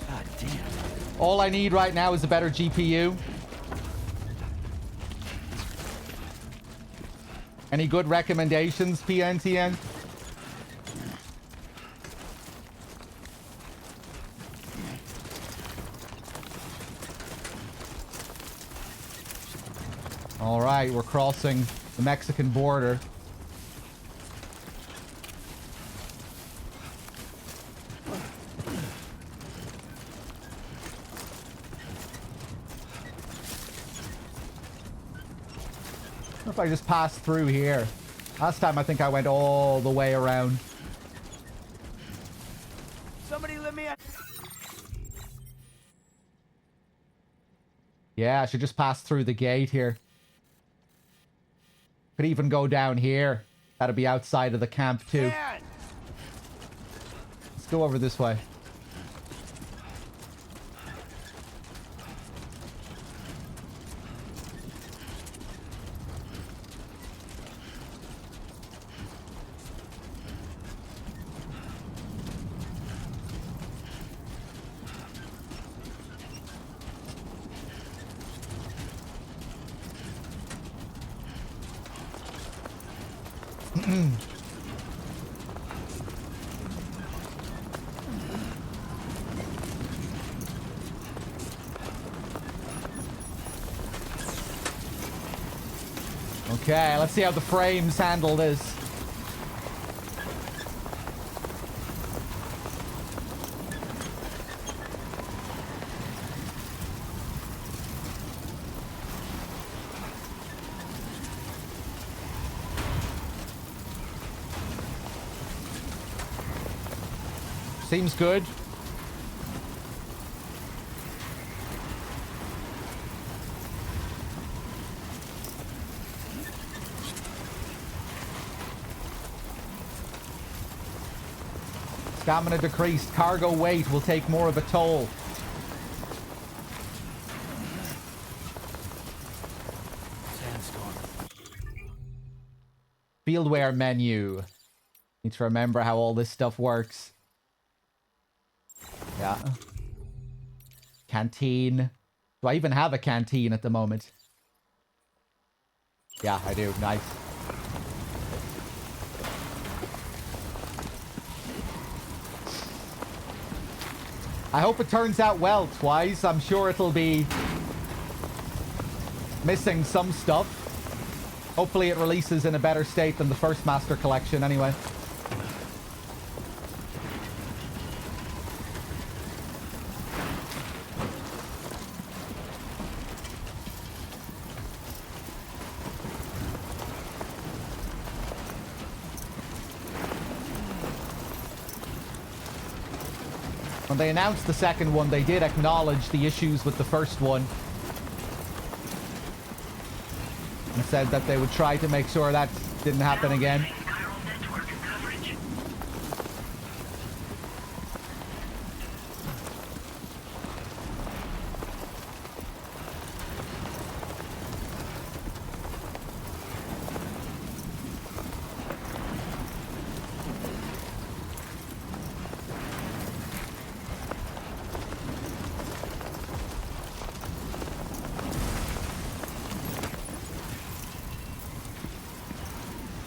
God damn. All I need right now is a better GPU. Any good recommendations, PNTN? All right, we're crossing the Mexican border. What if I just pass through here? Last time I think I went all the way around. Somebody let me out. Yeah, I should just pass through the gate here. Could even go down here. That'd be outside of the camp too. Let's go over this way. Okay, let's see how the frames handle this. Seems good. Stamina decreased. Cargo weight will take more of a toll. Sandstorm. Fieldware menu. Need to remember how all this stuff works. Yeah. Canteen. Do I even have a canteen at the moment? Yeah, I do. Nice. I hope it turns out well, Twice. I'm sure it'll be missing some stuff. Hopefully it releases in a better state than the first Master Collection anyway. When they announced the second one, they did acknowledge the issues with the first one. And said that they would try to make sure that didn't happen again.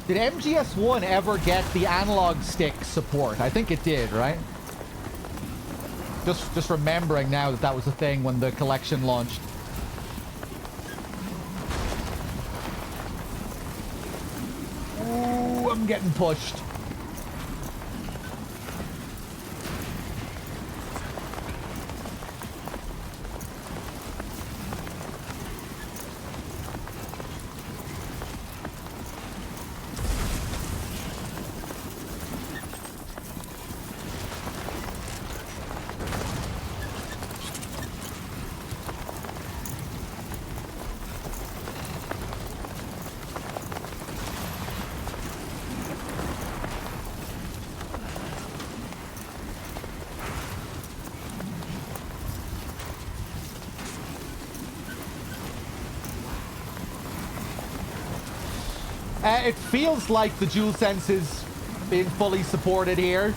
Did MGS1 ever get the analog stick support? I think it did, right? Just remembering now that that was a thing when the collection launched. Ooh, I'm getting pushed. It feels like the DualSense is being fully supported here.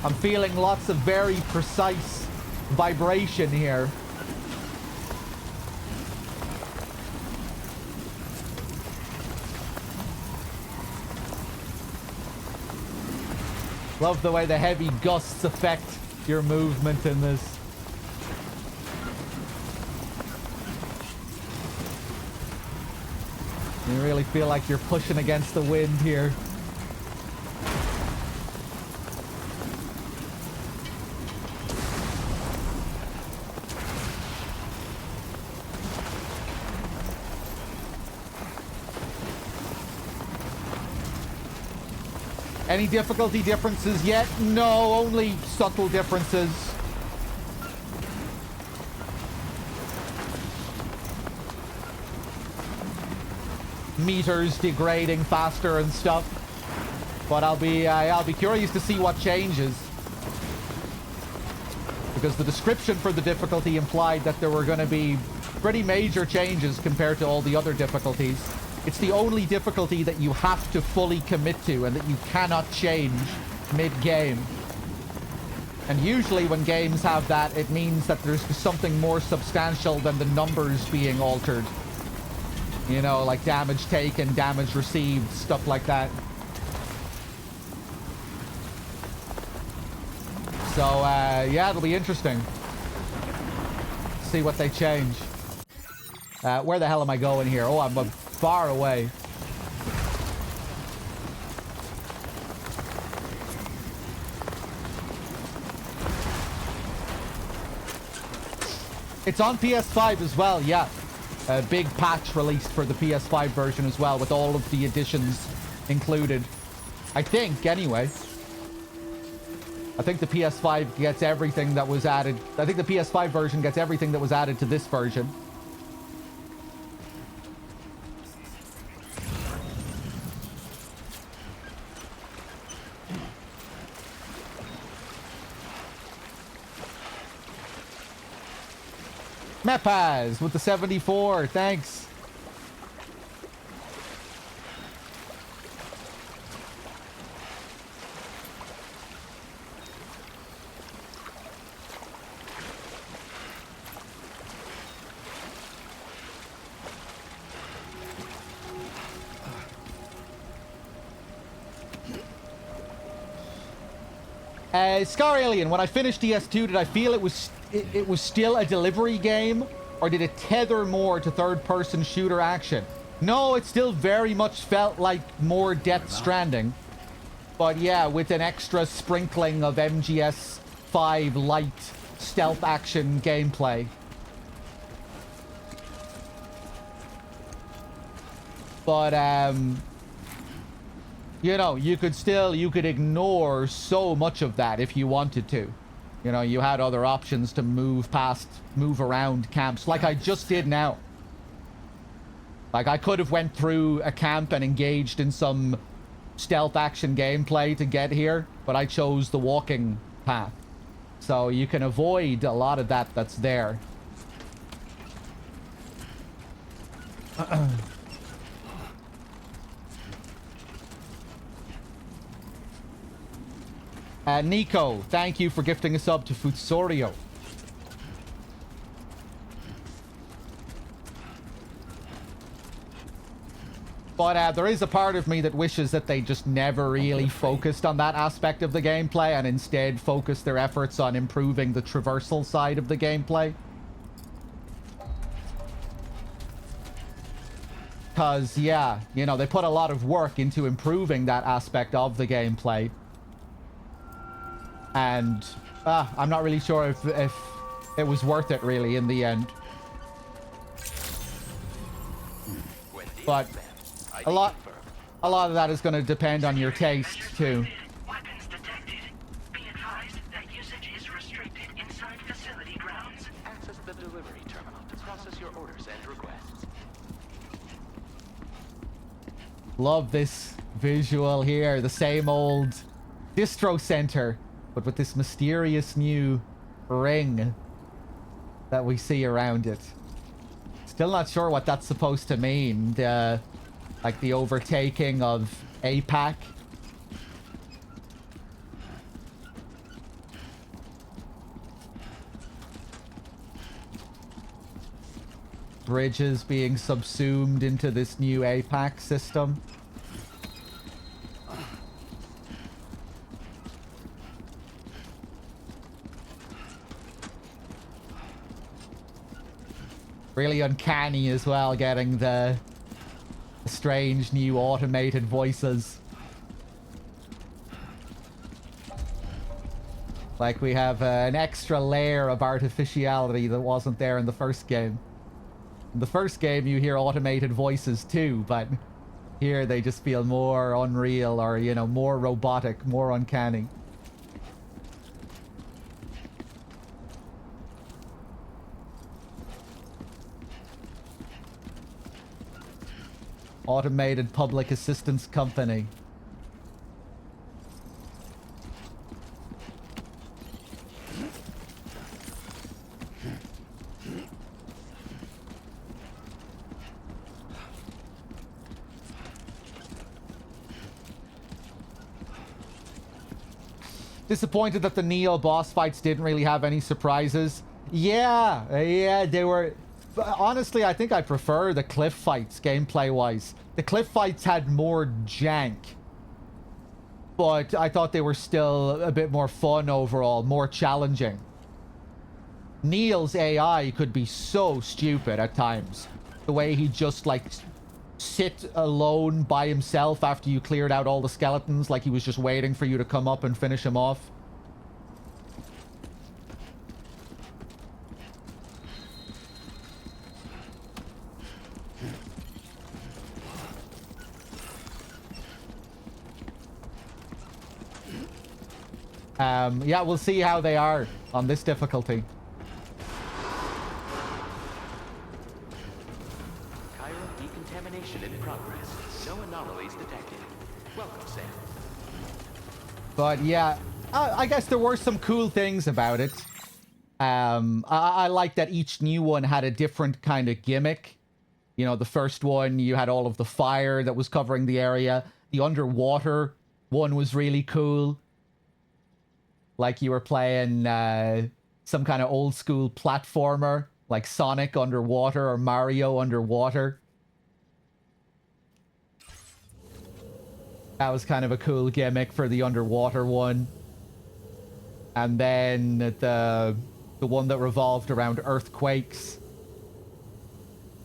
I'm feeling lots of very precise vibration here. Love the way the heavy gusts affect your movement in this. You really feel like you're pushing against the wind here. Any difficulty differences yet? No, only subtle differences. Meters degrading faster and stuff, but I'll be curious to see what changes, because the description for the difficulty implied that there were going to be pretty major changes compared to all the other difficulties. It's the only difficulty that you have to fully commit to and that you cannot change mid-game. And usually when games have that, it means that there's something more substantial than the numbers being altered. You know, like damage taken, damage received, stuff like that. So, yeah, it'll be interesting. See what they change. Where the hell am I going here? Oh, I'm far away. It's on PS5 as well, yeah. A big patch released for the PS5 version as well, with all of the additions included. I think, anyway. I think the PS5 gets everything that was added. I think the PS5 version gets everything that was added to this version. Mepaz with the 74, thanks. Scar Alien, when I finished DS2, did I feel it was still a delivery game, or did it tether more to third-person shooter action? No, it still very much felt like more Death Stranding. But yeah, with an extra sprinkling of MGS5 light stealth action gameplay. But, you know, you could ignore so much of that if you wanted to. You know, you had other options to move around camps, like I just did now. Like, I could have went through a camp and engaged in some stealth action gameplay to get here, but I chose the walking path. So you can avoid a lot of that that's there. Nico, thank you for gifting a sub to Futsorio. But there is a part of me that wishes that they just never really focused on that aspect of the gameplay and instead focused their efforts on improving the traversal side of the gameplay. Because, yeah, you know, they put a lot of work into improving that aspect of the gameplay. And I'm not really sure if it was worth it, really, in the end. But a lot of that is going to depend on your taste, too. Weapons detected. Be advised that usage is restricted inside facility grounds. Access the delivery terminal to process your orders and requests. Love this visual here. The same old distro center, but with this mysterious new ring that we see around it. Still not sure what that's supposed to mean. Like the overtaking of APAC. Bridges being subsumed into this new APAC system. Really uncanny as well, getting the strange new automated voices. Like we have an extra layer of artificiality that wasn't there in the first game. In the first game you hear automated voices too, but here they just feel more unreal, or, you know, more robotic, more uncanny. Automated public assistance company. Disappointed that the Neo boss fights didn't really have any surprises. Yeah, they were... Honestly, I think I prefer the cliff fights gameplay-wise. The cliff fights had more jank. But I thought they were still a bit more fun overall, more challenging. Neil's AI could be so stupid at times. The way he just, like, sit alone by himself after you cleared out all the skeletons, like he was just waiting for you to come up and finish him off. Yeah, we'll see how they are on this difficulty. Chiral decontamination in progress. No anomalies detected. Welcome, Sam. But yeah, I guess there were some cool things about it. I like that each new one had a different kind of gimmick. You know, the first one, you had all of the fire that was covering the area. The underwater one was really cool. Like you were playing some kind of old school platformer, like Sonic underwater or Mario underwater. That was kind of a cool gimmick for the underwater one. And then the one that revolved around earthquakes,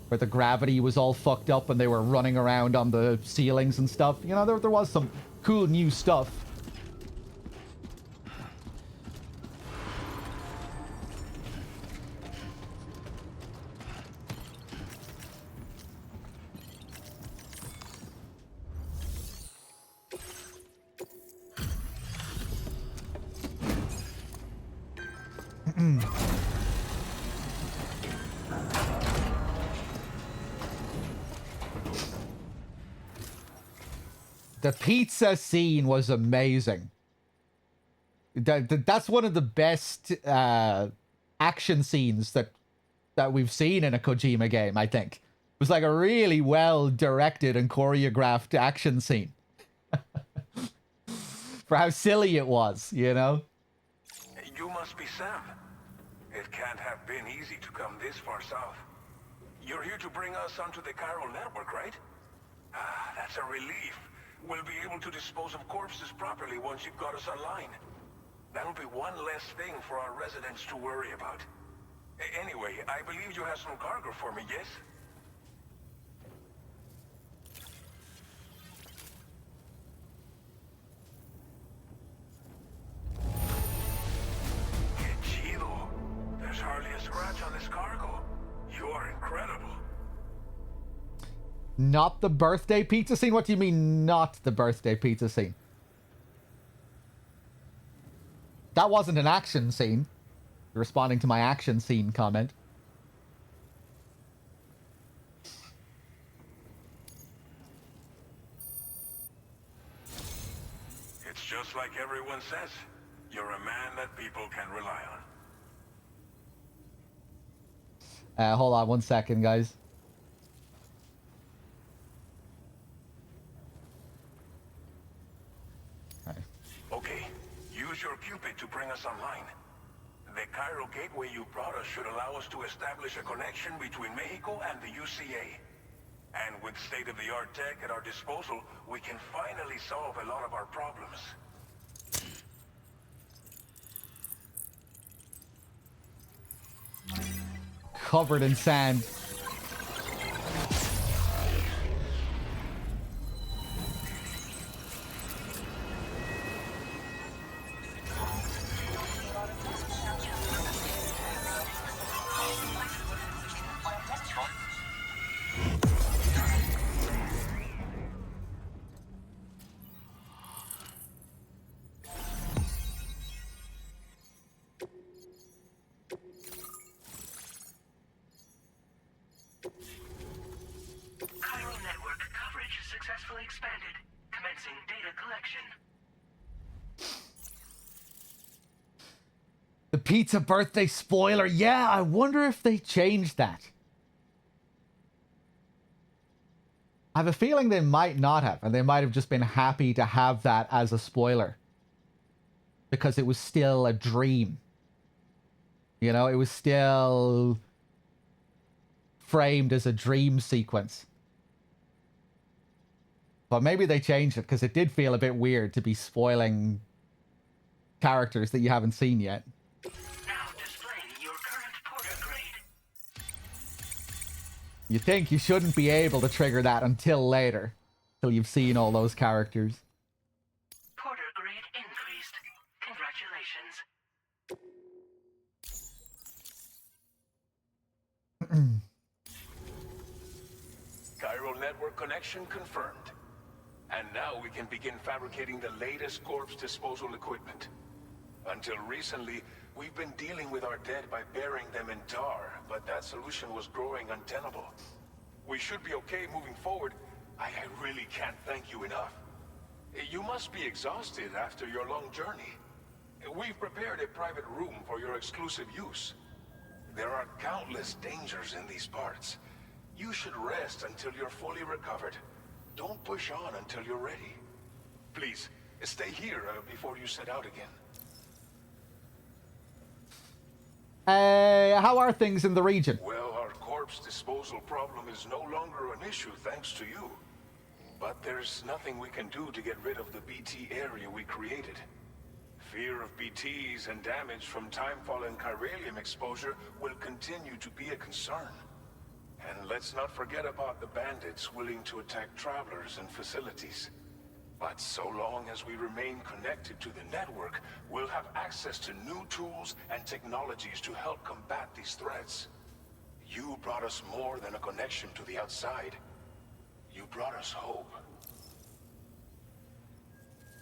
where the gravity was all fucked up and they were running around on the ceilings and stuff. You know, there was some cool new stuff. The pizza scene was amazing. That's one of the best action scenes that we've seen in a Kojima game, I think. It was like a really well directed and choreographed action scene. For how silly it was, you know? You must be Sam. It can't have been easy to come this far south. You're here to bring us onto the Chiral network, right? That's a relief. We'll be able to dispose of corpses properly once you've got us online. That'll be one less thing for our residents to worry about. Anyway, I believe you have some cargo for me, yes? Que chido. There's hardly a scratch on this cargo. You are incredible. Not the birthday pizza scene? What do you mean, not the birthday pizza scene? That wasn't an action scene. You're responding to my action scene comment. It's just like everyone says. You're a man that people can rely on. Hold on one second, guys. Okay, use your Cupid to bring us online. The Cairo gateway you brought us should allow us to establish a connection between Mexico and the UCA. And with state-of-the-art tech at our disposal, we can finally solve a lot of our problems. Covered in sand. Chiral network coverage successfully expanded. Commencing data collection. The pizza birthday spoiler. Yeah, I wonder if they changed that. I have a feeling they might not have, and they might have just been happy to have that as a spoiler. Because it was still a dream. You know, it was still framed as a dream sequence. But maybe they changed it, because it did feel a bit weird to be spoiling characters that you haven't seen yet. Now displaying your current porter grade. You think you shouldn't be able to trigger that until later. Till you've seen all those characters. Porter grade increased. Congratulations. Chiral network connection confirmed. And now we can begin fabricating the latest corpse disposal equipment. Until recently, we've been dealing with our dead by burying them in tar, but that solution was growing untenable. We should be okay moving forward. I really can't thank you enough. You must be exhausted after your long journey. We've prepared a private room for your exclusive use. There are countless dangers in these parts. You should rest until you're fully recovered. Don't push on until you're ready. Please, stay here before you set out again. How are things in the region? Well, our corpse disposal problem is no longer an issue thanks to you. But there's nothing we can do to get rid of the BT area we created. Fear of BTs and damage from timefall and chiralium exposure will continue to be a concern. And let's not forget about the bandits willing to attack travelers and facilities. But so long as we remain connected to the network, we'll have access to new tools and technologies to help combat these threats. You brought us more than a connection to the outside. You brought us hope.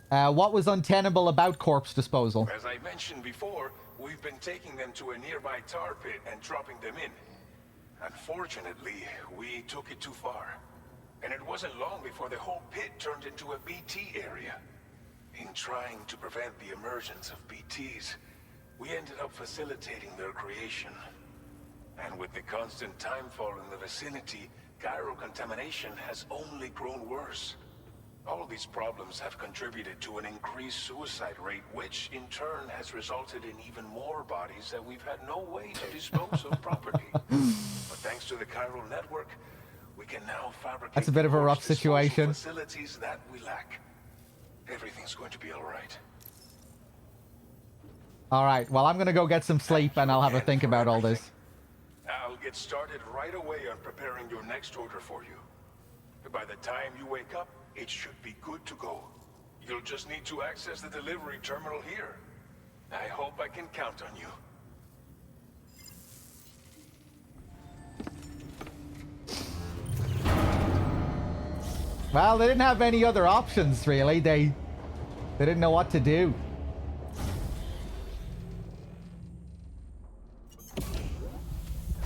What was untenable about corpse disposal? As I mentioned before, we've been taking them to a nearby tar pit and dropping them in. Unfortunately, we took it too far. And it wasn't long before the whole pit turned into a BT area. In trying to prevent the emergence of BTs, we ended up facilitating their creation. And with the constant timefall in the vicinity, gyro contamination has only grown worse. All these problems have contributed to an increased suicide rate, which in turn has resulted in even more bodies that we've had no way to dispose of properly. But thanks to the chiral network, We can now fabricate That's a bit of a the rough corpse disposal situation. facilities that we lack. Everything's going to be all right. All right, well, I'm going to go get some sleep and I'll have a think about all this. I'll get started right away on preparing your next order for you. By the time you wake up, it should be good to go. You'll just need to access the delivery terminal here. I hope I can count on you. Well, they didn't have any other options, really. They didn't know what to do.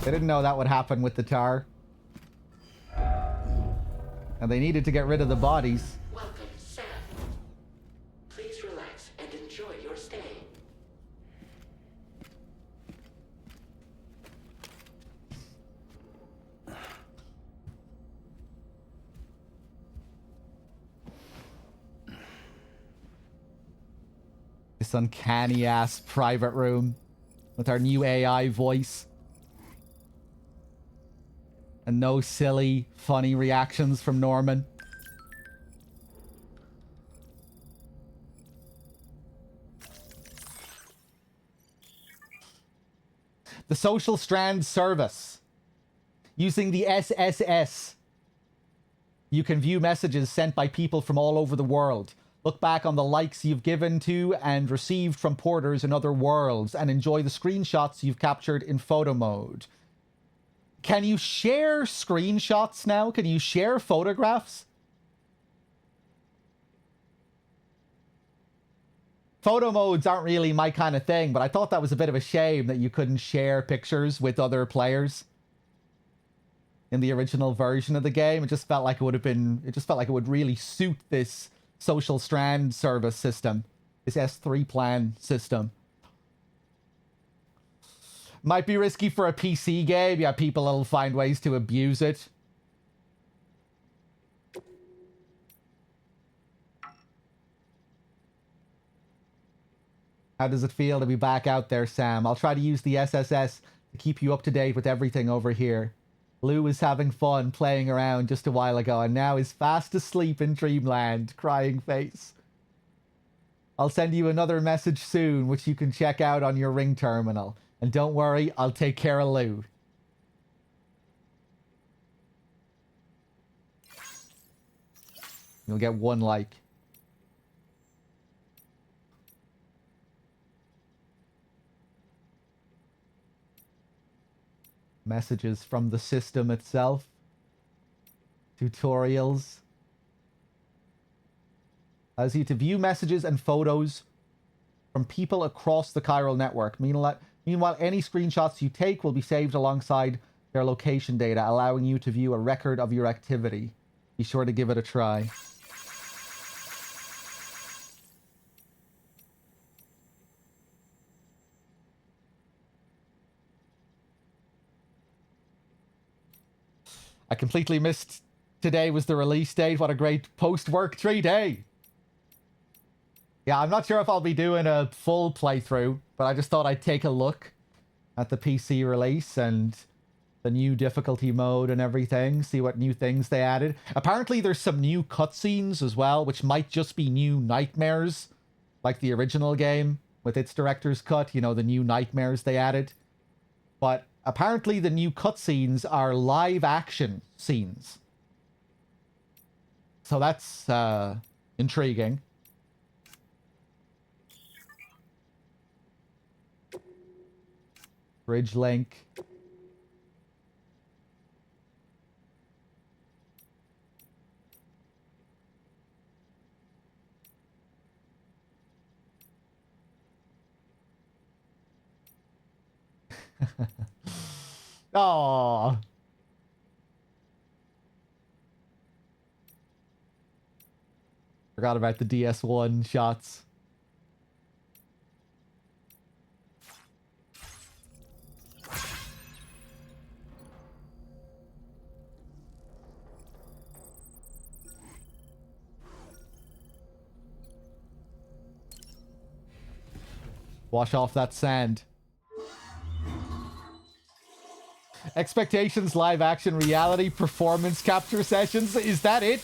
They didn't know that would happen with the tar. And they needed to get rid of the bodies. Welcome, Sam. Please relax and enjoy your stay. This uncanny ass private room with our new AI voice. And no silly, funny reactions from Norman. The Social Strand service. Using the SSS, you can view messages sent by people from all over the world. Look back on the likes you've given to and received from porters in other worlds and enjoy the screenshots you've captured in photo mode. Can you share screenshots now? Can you share photographs? Photo modes aren't really my kind of thing, but I thought that was a bit of a shame that you couldn't share pictures with other players in the original version of the game. It just felt like it would really suit this Social Strand service system, this S3 plan system. Might be risky for a PC game. Yeah, people will find ways to abuse it. How does it feel to be back out there, Sam? I'll try to use the SSS to keep you up to date with everything over here. Lou was having fun playing around just a while ago and now is fast asleep in dreamland, crying face. I'll send you another message soon, which you can check out on your Ring terminal. And don't worry, I'll take care of Lou. You'll get one like. Messages from the system itself. Tutorials. Allows you to view messages and photos from people across the chiral network. Meanwhile, any screenshots you take will be saved alongside their location data, allowing you to view a record of your activity. Be sure to give it a try. I completely missed today was the release date. What a great post-work 3-day. Yeah, I'm not sure if I'll be doing a full playthrough, but I just thought I'd take a look at the PC release and the new difficulty mode and everything, see what new things they added. Apparently there's some new cutscenes as well, which might just be new nightmares, like the original game with its director's cut, you know, the new nightmares they added. But apparently the new cutscenes are live action scenes. So that's intriguing. Bridge link. Oh. Forgot about the DS1 shots. Wash off that sand. Expectations, live action, reality, performance capture sessions. Is that it?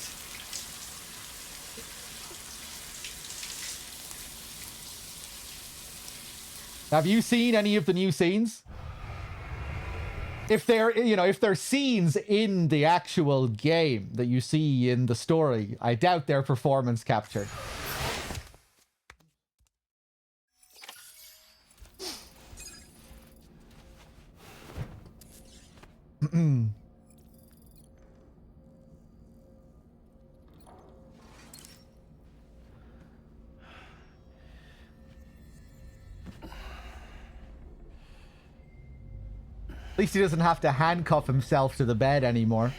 Have you seen any of the new scenes? If they're, you know, if they're scenes in the actual game that you see in the story, I doubt they're performance capture. At least he doesn't have to handcuff himself to the bed anymore.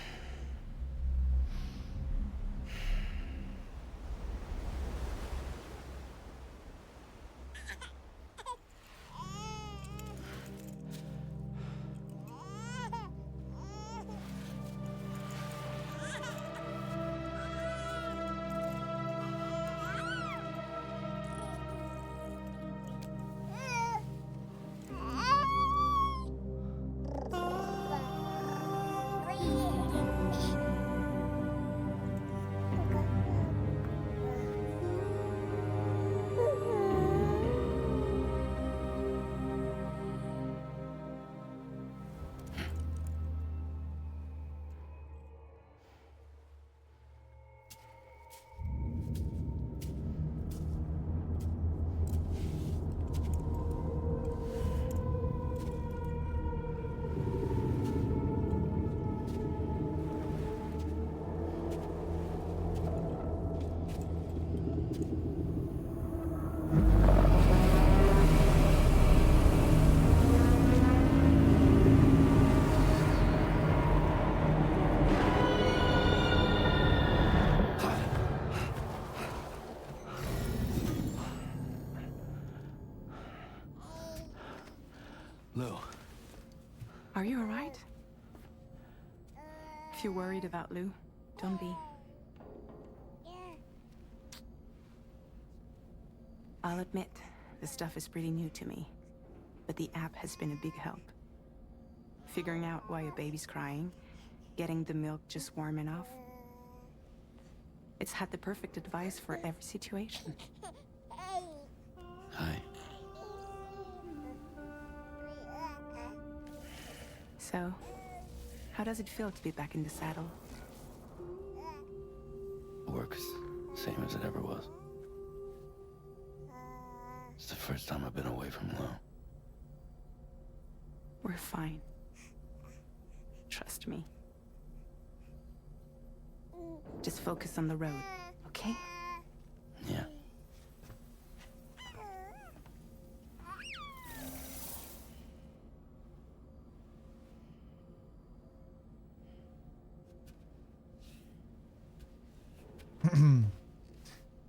Lou. Are you alright? If you're worried about Lou, don't be. I'll admit, this stuff is pretty new to me, but the app has been a big help. Figuring out why a baby's crying, getting the milk just warm enough. It's had the perfect advice for every situation. Hi. So, how does it feel to be back in the saddle? Works same as it ever was. It's the first time I've been away from Lou. We're fine. Trust me. Just focus on the road, okay? Yeah.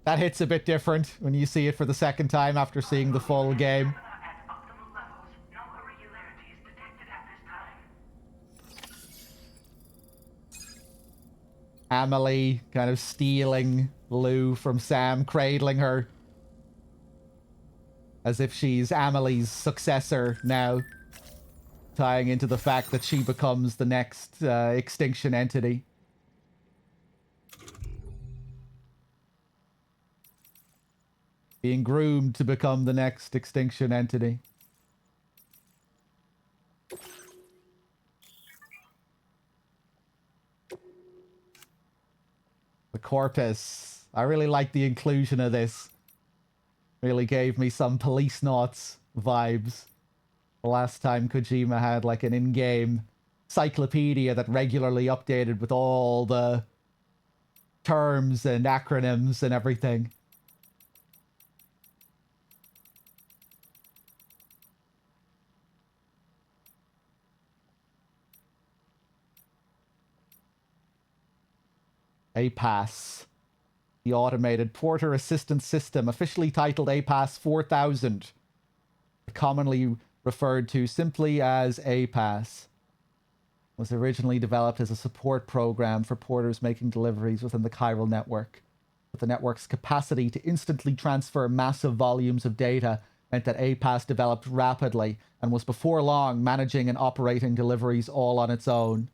That hits a bit different when you see it for the second time after seeing the full game. At optimal levels, no irregularities detected at this time. Amelie kind of stealing Lou from Sam, cradling her. As if she's Amelie's successor now. Tying into the fact that she becomes the next extinction entity. Being groomed to become the next extinction entity. The corpus. I really like the inclusion of this. Really gave me some Police Noughts vibes. The last time Kojima had like an in-game encyclopedia that regularly updated with all the terms and acronyms and everything. APAS. The Automated Porter Assistance System, officially titled APAS 4000. Commonly referred to simply as APAS. Was originally developed as a support program for porters making deliveries within the chiral network. With the network's capacity to instantly transfer massive volumes of data meant that APAS developed rapidly and was before long managing and operating deliveries all on its own.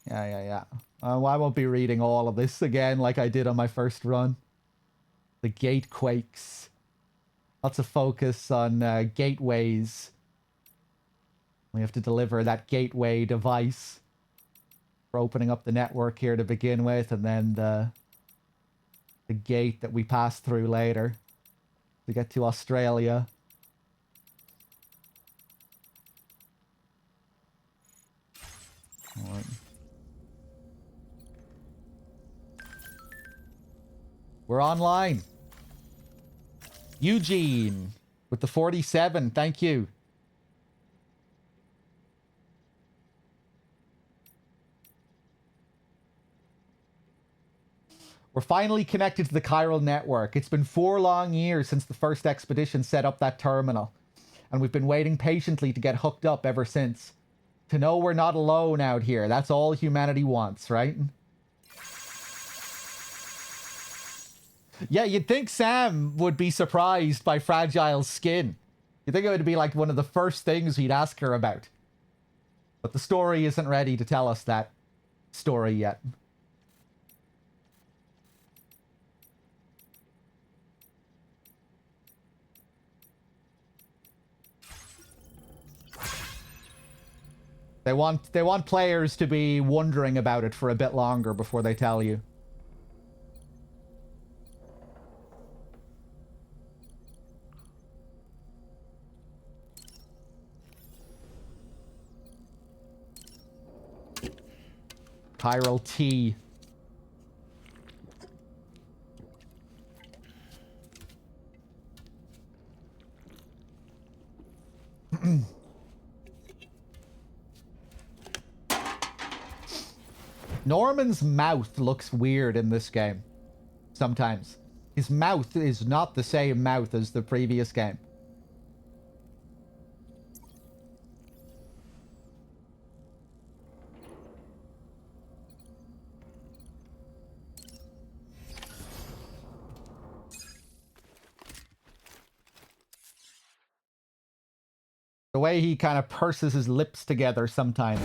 Yeah. I won't be reading all of this again like I did on my first run. The gate quakes. Lots of focus on gateways. We have to deliver that gateway device for opening up the network here to begin with, and then the gate that we pass through later to get to Australia. All right. We're online. Eugene with the 47. Thank you. We're finally connected to the chiral network. It's been 4 long years since the first expedition set up that terminal, and we've been waiting patiently to get hooked up ever since. To know we're not alone out here, that's all humanity wants, right? Yeah, you'd think Sam would be surprised by Fragile's skin. You'd think it would be like one of the first things he'd ask her about. But the story isn't ready to tell us that story yet. They want players to be wondering about it for a bit longer before they tell you. Chiral tea. Norman's mouth looks weird in this game. Sometimes. His mouth is not the same mouth as the previous game. The way he kind of purses his lips together sometimes.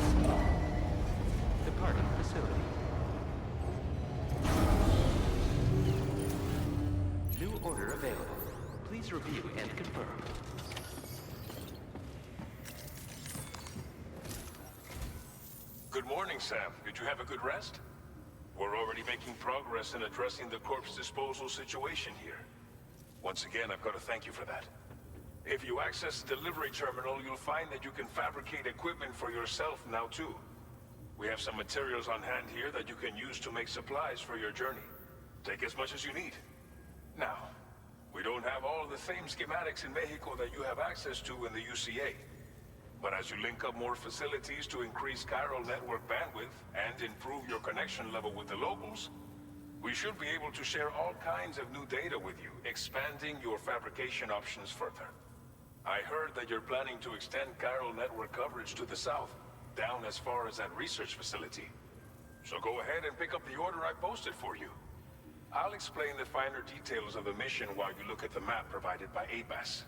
Departing facility. New order available. Please review and confirm. Good morning, Sam. Did you have a good rest? We're already making progress in addressing the corpse disposal situation here. Once again, I've got to thank you for that. If you access the delivery terminal, you'll find that you can fabricate equipment for yourself now too. We have some materials on hand here that you can use to make supplies for your journey. Take as much as you need. Now, we don't have all the same schematics in Mexico that you have access to in the UCA. But as you link up more facilities to increase chiral network bandwidth and improve your connection level with the locals, we should be able to share all kinds of new data with you, expanding your fabrication options further. I heard that you're planning to extend chiral network coverage to the south, down as far as that research facility. So go ahead and pick up the order I posted for you. I'll explain the finer details of the mission while you look at the map provided by ABAS.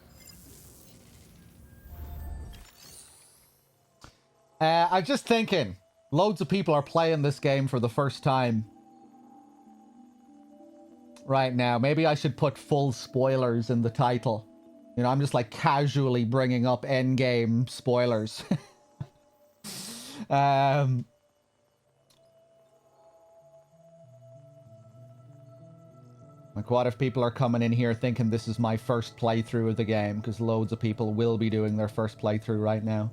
I'm just thinking, loads of people are playing this game for the first time right now. Maybe I should put full spoilers in the title. You know, I'm just like casually bringing up endgame spoilers. Like, what if people are coming in here thinking this is my first playthrough of the game? Because loads of people will be doing their first playthrough right now.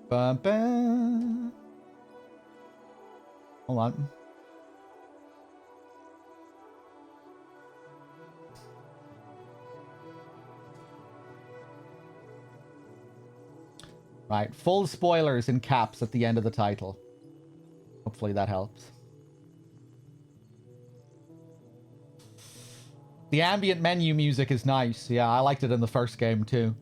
Ba-ba. Hold on. Right, full spoilers in caps at the end of the title. Hopefully that helps. The ambient menu music is nice. Yeah, I liked it in the first game too.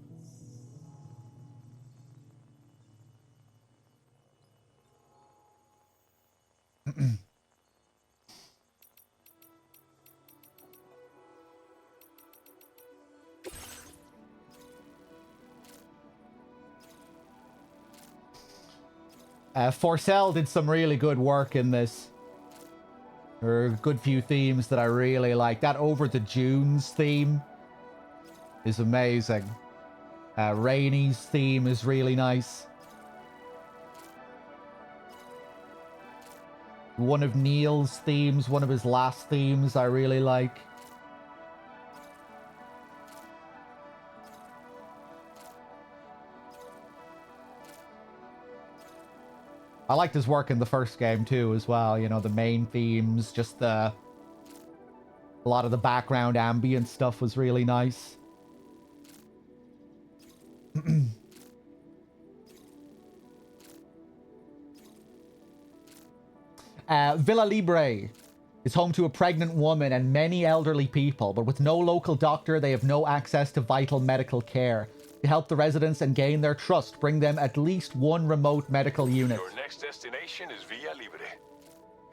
Forcell did some really good work in this. There are a good few themes that I really like. That Over the Dunes theme is amazing. Rainy's theme is really nice. One of Neil's themes, one of his last themes, I really like. I liked his work in the first game too, as well. You know, the main themes, just a lot of the background ambient stuff was really nice. Villa Libre is home to a pregnant woman and many elderly people, but with no local doctor, they have no access to vital medical care. To help the residents and gain their trust, bring them at least one remote medical unit. Your next destination is Villa Libre.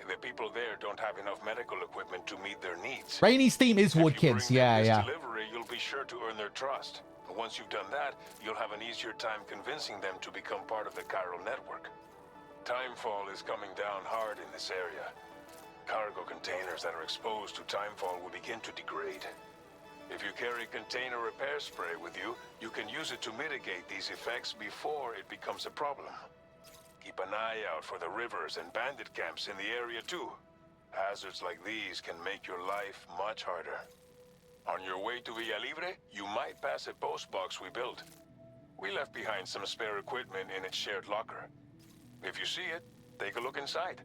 The people there don't have enough medical equipment to meet their needs. Rainy's theme is Wood Kids, yeah. Delivery, you'll be sure to earn their trust. And once you've done that, you'll have an easier time convincing them to become part of the chiral network. Timefall is coming down hard in this area. Cargo containers that are exposed to timefall will begin to degrade. If you carry container repair spray with you, you can use it to mitigate these effects before it becomes a problem. Keep an eye out for the rivers and bandit camps in the area too. Hazards like these can make your life much harder. On your way to Villa Libre, you might pass a post box we built. We left behind some spare equipment in its shared locker. If you see it, take a look inside.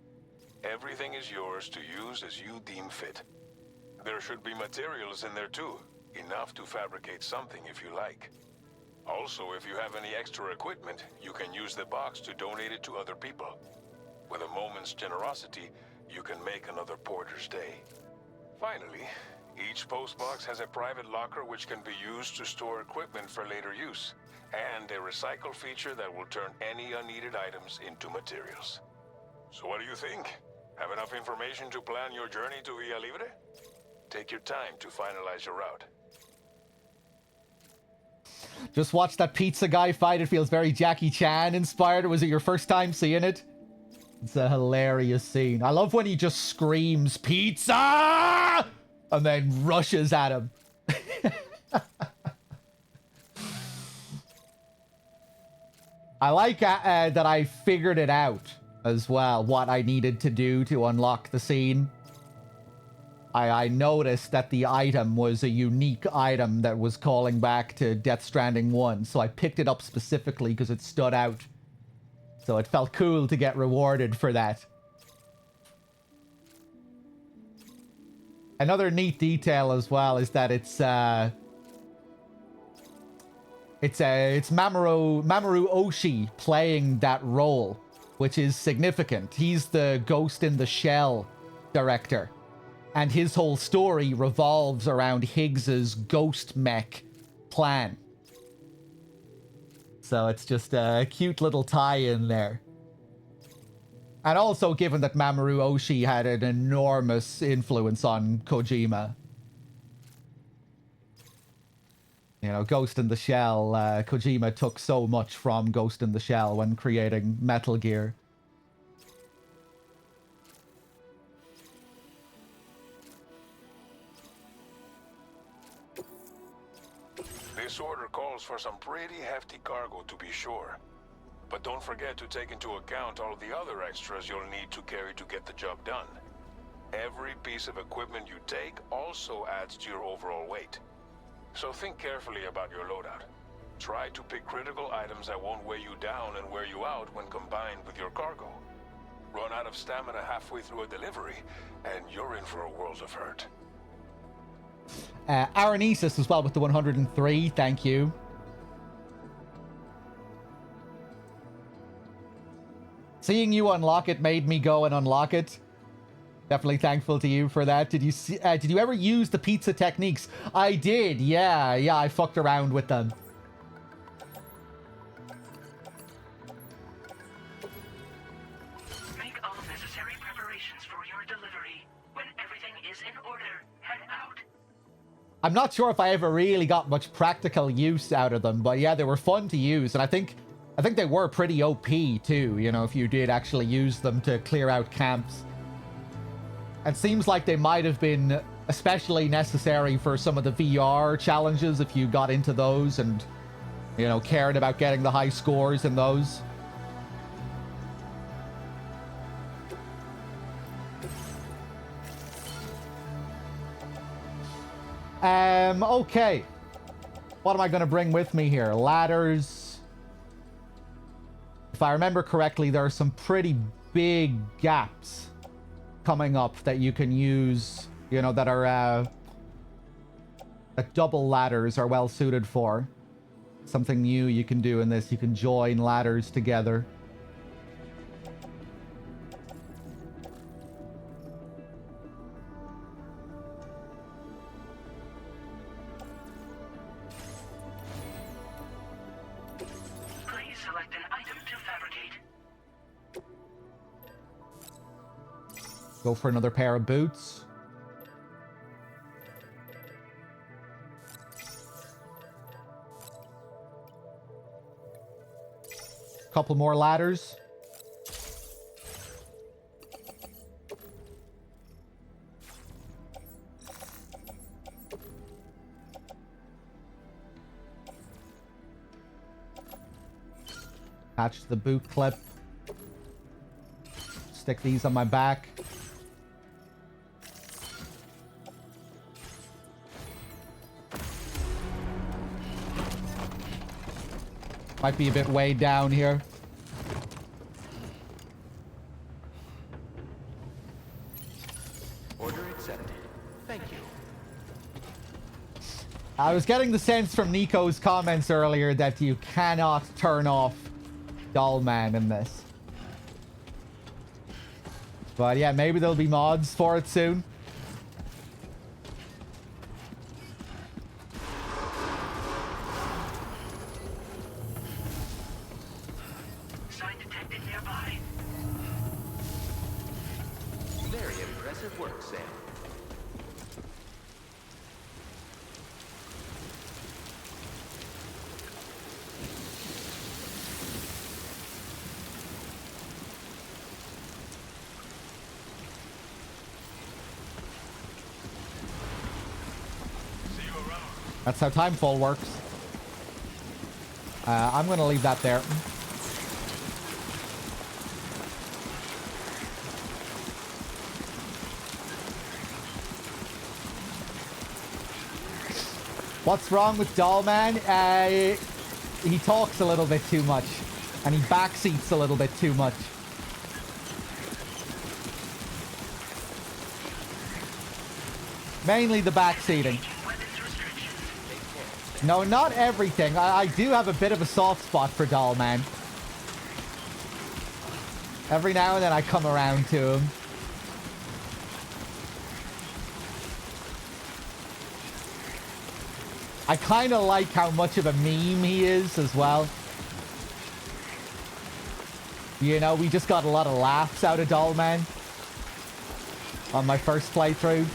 Everything is yours to use as you deem fit. There should be materials in there too, enough to fabricate something if you like. Also, if you have any extra equipment, you can use the box to donate it to other people. With a moment's generosity, you can make another porter's day. Finally, each postbox has a private locker which can be used to store equipment for later use, and a recycle feature that will turn any unneeded items into materials. So what do you think? Have enough information to plan your journey to Villa Libre? Take your time to finalize your route. Just watch that pizza guy fight. It feels very Jackie Chan inspired. Was it your first time seeing it? It's a hilarious scene. I love when he just screams, "Pizza!" and then rushes at him. I like that I figured it out as well, what I needed to do to unlock the scene. I noticed that the item was a unique item that was calling back to Death Stranding 1, so I picked it up specifically because it stood out. So it felt cool to get rewarded for that. Another neat detail as well is that it's Mamoru Oshii playing that role, which is significant. He's the Ghost in the Shell director. And his whole story revolves around Higgs's ghost mech plan. So it's just a cute little tie-in there. And also, given that Mamoru Oshii had an enormous influence on Kojima. You know, Ghost in the Shell, Kojima took so much from Ghost in the Shell when creating Metal Gear. This order calls for some pretty hefty cargo to be sure. But don't forget to take into account all the other extras you'll need to carry to get the job done. Every piece of equipment you take also adds to your overall weight. So think carefully about your loadout. Try to pick critical items that won't weigh you down and wear you out when combined with your cargo. Run out of stamina halfway through a delivery, and you're in for a world of hurt. Aranesis as well with the 103, thank you. Seeing you unlock it made me go and unlock it. Definitely thankful to you for that. Did you see, did you ever use the pizza techniques? I did. Yeah, I fucked around with them. Make all necessary preparations for your delivery. When everything is in order, head out. I'm not sure if I ever really got much practical use out of them, but yeah, they were fun to use, and I think they were pretty OP too, you know, if you did actually use them to clear out camps. It seems like they might have been especially necessary for some of the VR challenges if you got into those and, you know, cared about getting the high scores in those. Okay. What am I going to bring with me here? Ladders. If I remember correctly, there are some pretty big gaps coming up that you can use, you know, that are that double ladders are well suited for. Something new you can do in this, you can join ladders together. Please select an item to fabricate. Go for another pair of boots. Couple more ladders. Attach the boot clip. Stick these on my back. Might be a bit weighed down here. Order accepted. Thank you. I was getting the sense from Nico's comments earlier that you cannot turn off Dollman in this. But yeah, maybe there'll be mods for it soon. Sign detected nearby. Very impressive work, Sam. That's how timefall works. I'm going to leave that there. What's wrong with Dollman? He talks a little bit too much. And he backseats a little bit too much. Mainly the backseating. No, not everything. I do have a bit of a soft spot for Dollman. Every now and then I come around to him. I kind of like how much of a meme he is as well. You know, we just got a lot of laughs out of Dollman on my first playthrough.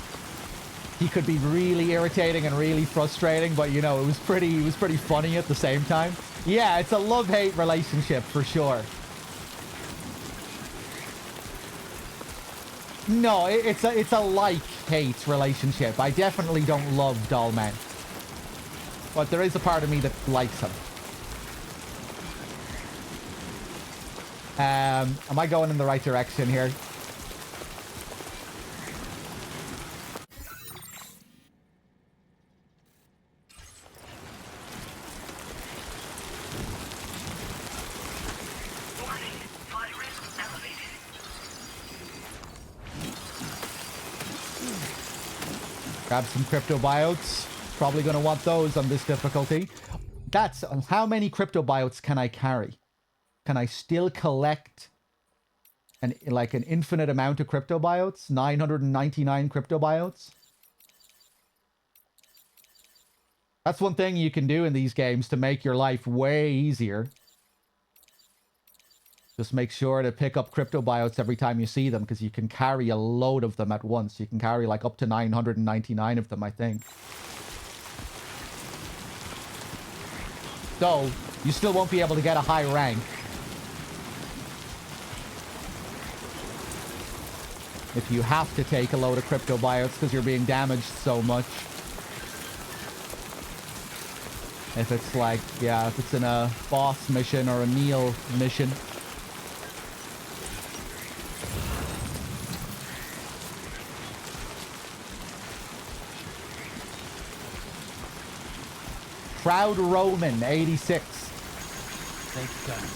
He could be really irritating and really frustrating, but you know, it was pretty funny at the same time. Yeah, it's a love-hate relationship for sure. No, it's a like-hate relationship. I definitely don't love Dollman. But there is a part of me that likes him. Am I going in the right direction here? Grab some cryptobiotes. Probably going to want those on this difficulty. That's how many cryptobiotes can I carry? Can I still collect an infinite amount of crypto biotes, 999 crypto biotes. That's one thing you can do in these games to make your life way easier. Just make sure to pick up crypto biotes every time you see them, because you can carry a load of them at once. You can carry like up to 999 of them, I think. So, you still won't be able to get a high rank. If you have to take a load of crypto biotes because you're being damaged so much. If it's like, yeah, if it's in a boss mission or a meal mission. Proud Roman, 86. Thanks, Gunner.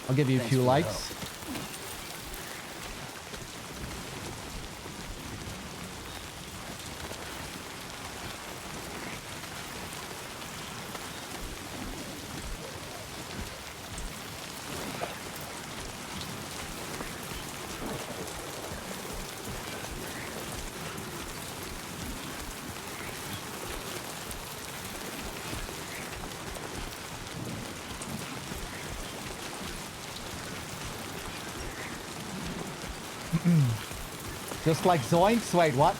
I'll give you a few likes. Just like Zoinks? Wait, what?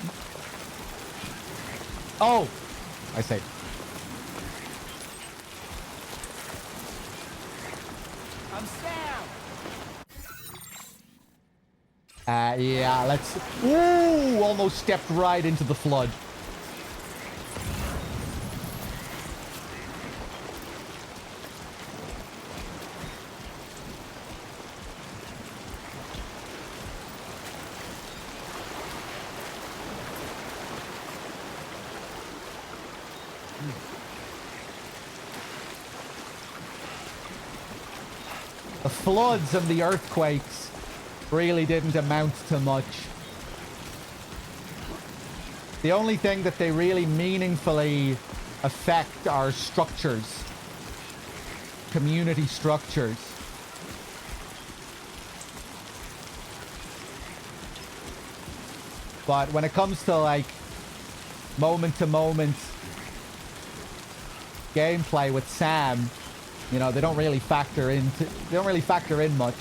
Oh! I see. I'm Sam! Yeah, let's... Ooh! Almost stepped right into the flood. The floods and the earthquakes really didn't amount to much. The only thing that they really meaningfully affect are structures. Community structures. But when it comes to like moment-to-moment gameplay with Sam, you know, they don't really factor in much.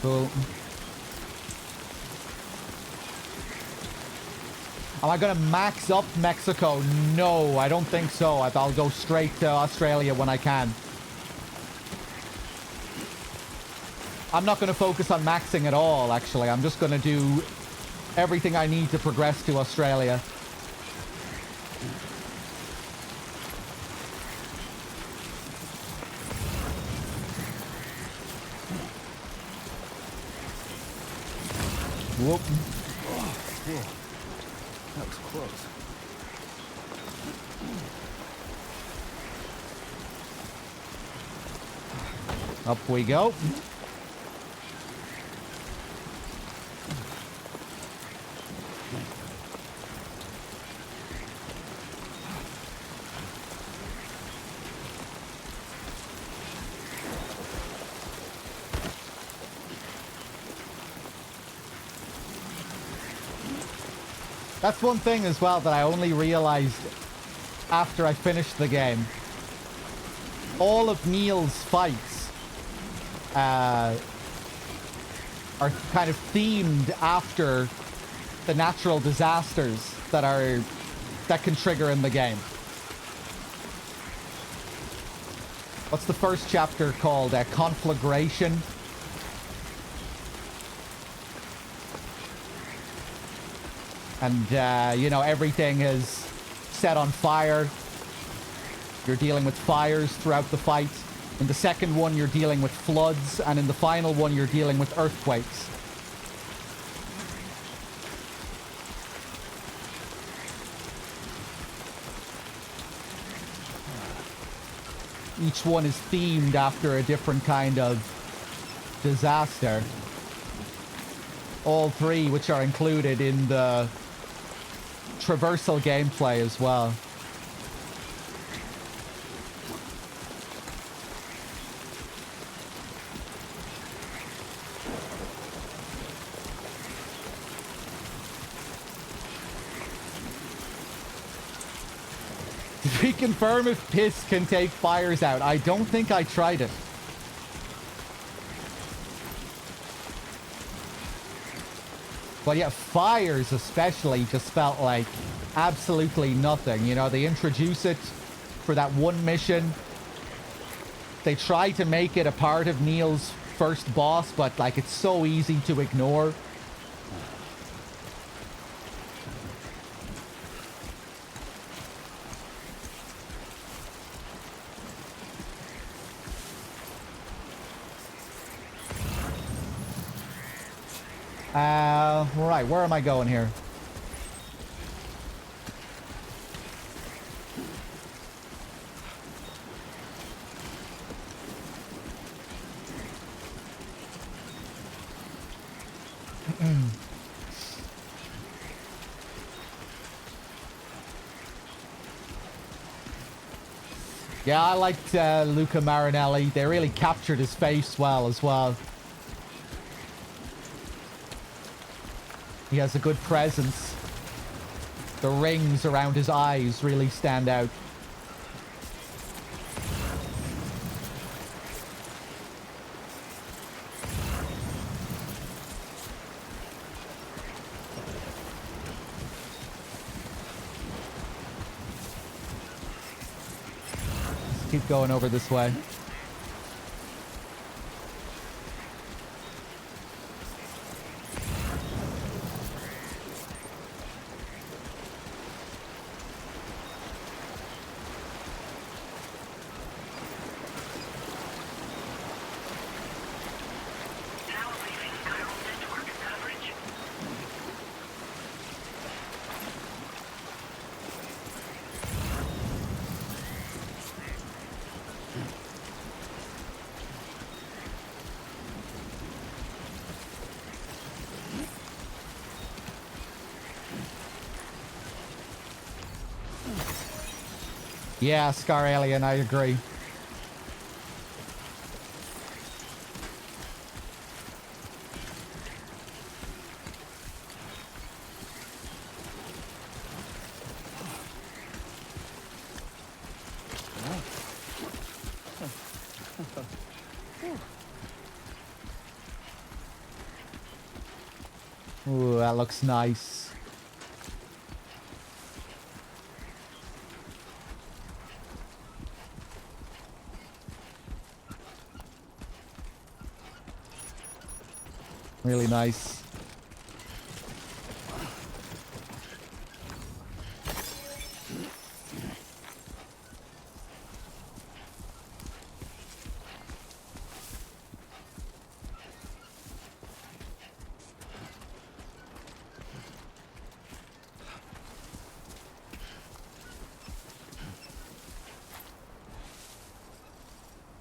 Cool. Am I gonna max up Mexico? No, I don't think so. I'll go straight to Australia when I can. I'm not gonna focus on maxing at all, actually. I'm just gonna do everything I need to progress to Australia. Whoop. Oh, shit. That was close. Up we go. That's one thing as well that I only realized after I finished the game. All of Neil's fights are kind of themed after the natural disasters that can trigger in the game. What's the first chapter called? Conflagration? And, you know, everything is set on fire. You're dealing with fires throughout the fight. In the second one, you're dealing with floods, and in the final one, you're dealing with earthquakes. Each one is themed after a different kind of disaster. All three, which are included in the traversal gameplay as well. Did we confirm if piss can take fires out? I don't think I tried it. But yeah, fires especially just felt like absolutely nothing. You know, they introduce it for that one mission. They try to make it a part of Neil's first boss, but like it's so easy to ignore. Right, where am I going here? Yeah, I liked Luca Marinelli. They really captured his face well as well. He has a good presence. The rings around his eyes really stand out. Let's keep going over this way. Yeah, Scar Alien, I agree. Ooh, that looks nice. Really nice.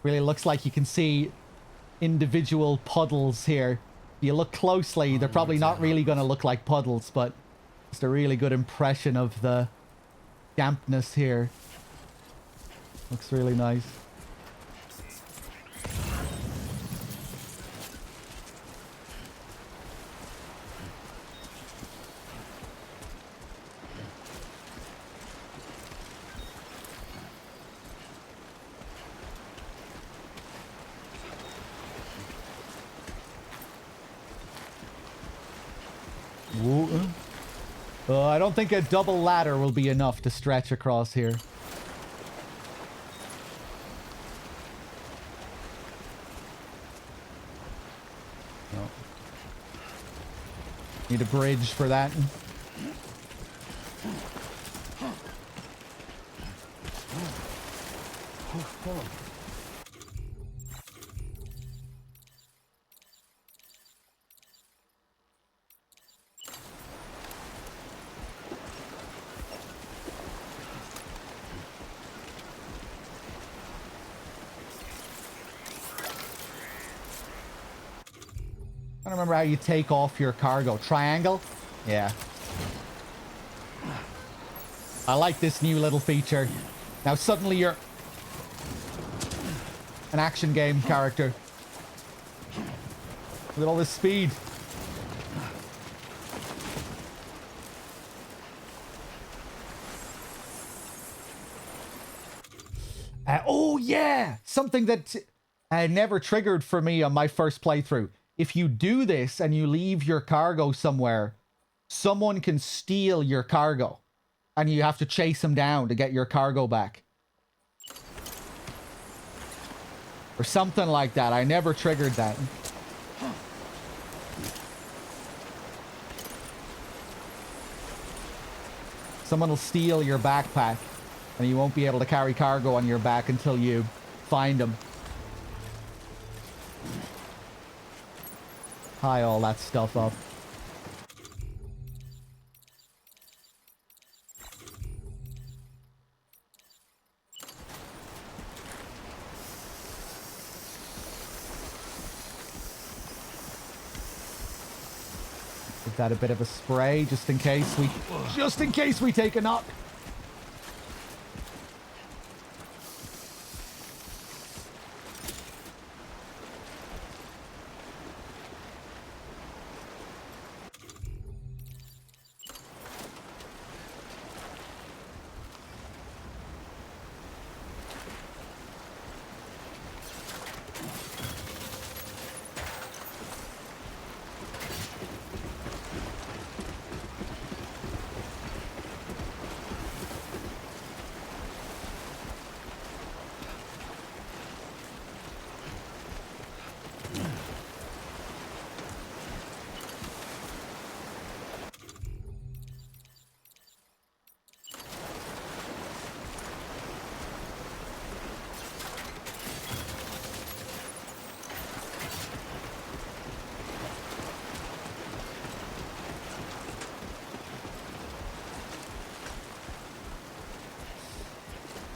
Really looks like you can see individual puddles here. If you look closely, they're probably not really going to look like puddles, but just a really good impression of the dampness here. Looks really nice. I don't think a double ladder will be enough to stretch across here. No. Need a bridge for that. I don't remember how you take off your cargo. Triangle? Yeah. I like this new little feature. Now suddenly you're an action game character. With all this speed. Oh yeah! Something that never triggered for me on my first playthrough. If you do this and you leave your cargo somewhere, someone can steal your cargo. And you have to chase them down to get your cargo back. Or something like that. I never triggered that. Someone will steal your backpack. And you won't be able to carry cargo on your back until you find them. Tie all that stuff up. Give that a bit of a spray just in case we take a knock.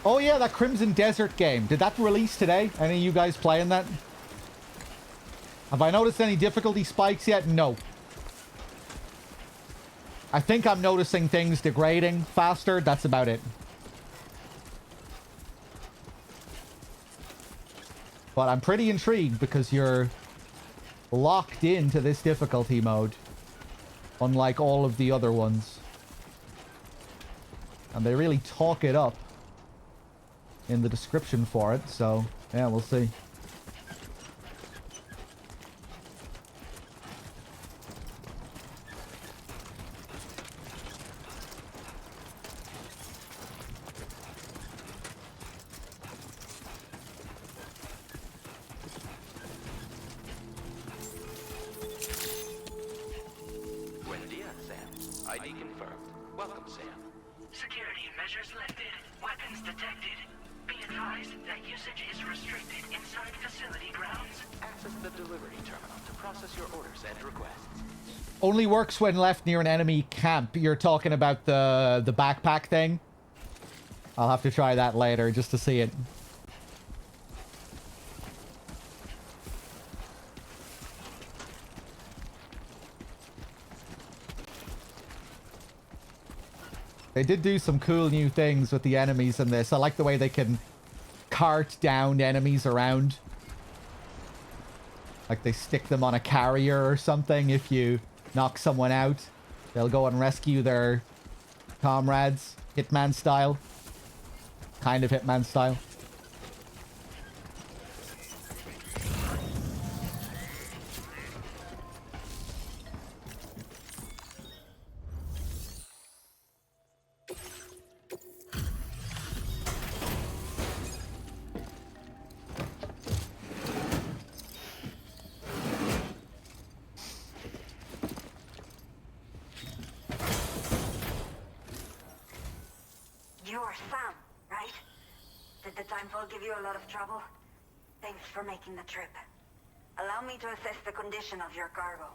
Oh yeah, that Crimson Desert game. Did that release today? Any of you guys playing that? Have I noticed any difficulty spikes yet? No. I think I'm noticing things degrading faster. That's about it. But I'm pretty intrigued because you're locked into this difficulty mode. Unlike all of the other ones. And they really talk it up in the description for it, so yeah, we'll see. Buen dia, Sam. ID confirmed. Welcome, Sam. Security measures lifted. Weapons detected. Be advised that usage is restricted inside facility grounds. Access the delivery terminal to process your orders and requests. Only works when left near an enemy camp. You're talking about the backpack thing? I'll have to try that later just to see it. They did do some cool new things with the enemies in this. I like the way they can cart down enemies around. Like they stick them on a carrier or something. If you knock someone out, they'll go and rescue their comrades. Hitman style. Kind of Hitman style. You're Sam, right? Did the timefall give you a lot of trouble? Thanks for making the trip. Allow me to assess the condition of your cargo.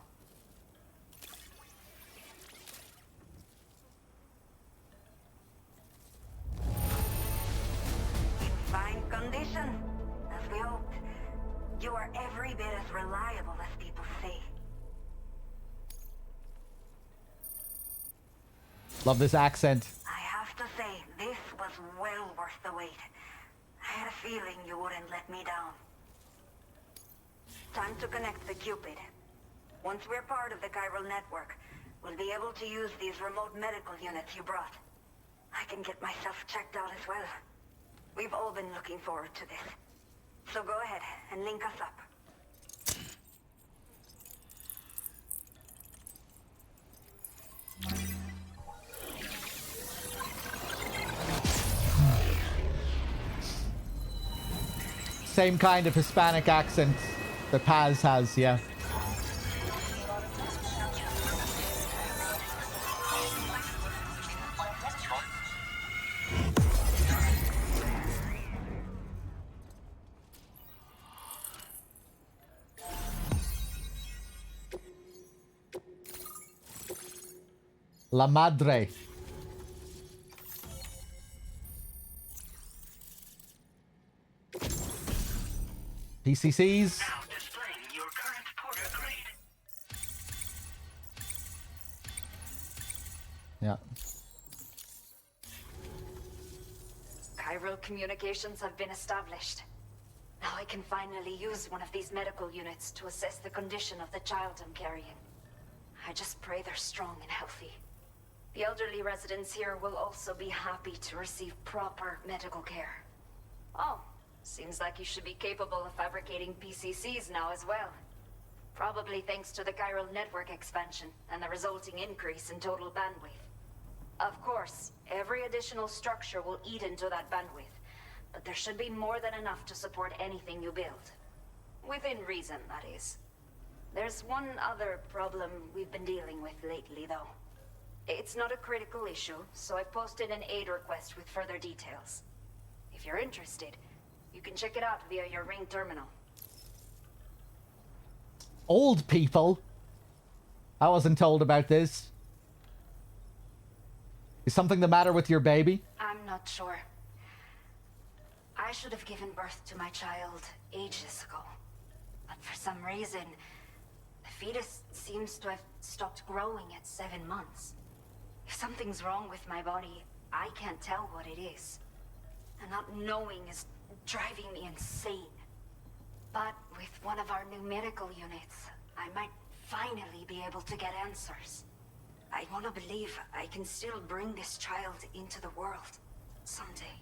In fine condition, as we hoped. You are every bit as reliable as people say. Love this accent. I have to say, this was well worth the wait. I had a feeling you wouldn't let me down. Time to connect the Cupid. Once we're part of the chiral network, we'll be able to use these remote medical units you brought. I can get myself checked out as well. We've all been looking forward to this. So go ahead and link us up. Same kind of Hispanic accent that Paz has, yeah. La Madre. PCCs. Now displaying your current porter grade. Yeah. Chiral communications have been established. Now I can finally use one of these medical units to assess the condition of the child I'm carrying. I just pray they're strong and healthy. The elderly residents here will also be happy to receive proper medical care. Oh, seems like you should be capable of fabricating PCCs now as well. Probably thanks to the chiral network expansion and the resulting increase in total bandwidth. Of course, every additional structure will eat into that bandwidth, but there should be more than enough to support anything you build. Within reason, that is. There's one other problem we've been dealing with lately, though. It's not a critical issue, so I posted an aid request with further details. If you're interested, you can check it out via your ring terminal. Old people? I wasn't told about this. Is something the matter with your baby? I'm not sure. I should have given birth to my child ages ago. But for some reason, the fetus seems to have stopped growing at 7 months. If something's wrong with my body, I can't tell what it is. And not knowing is driving me insane. But with one of our new medical units, I might finally be able to get answers. I want to believe I can still bring this child into the world someday.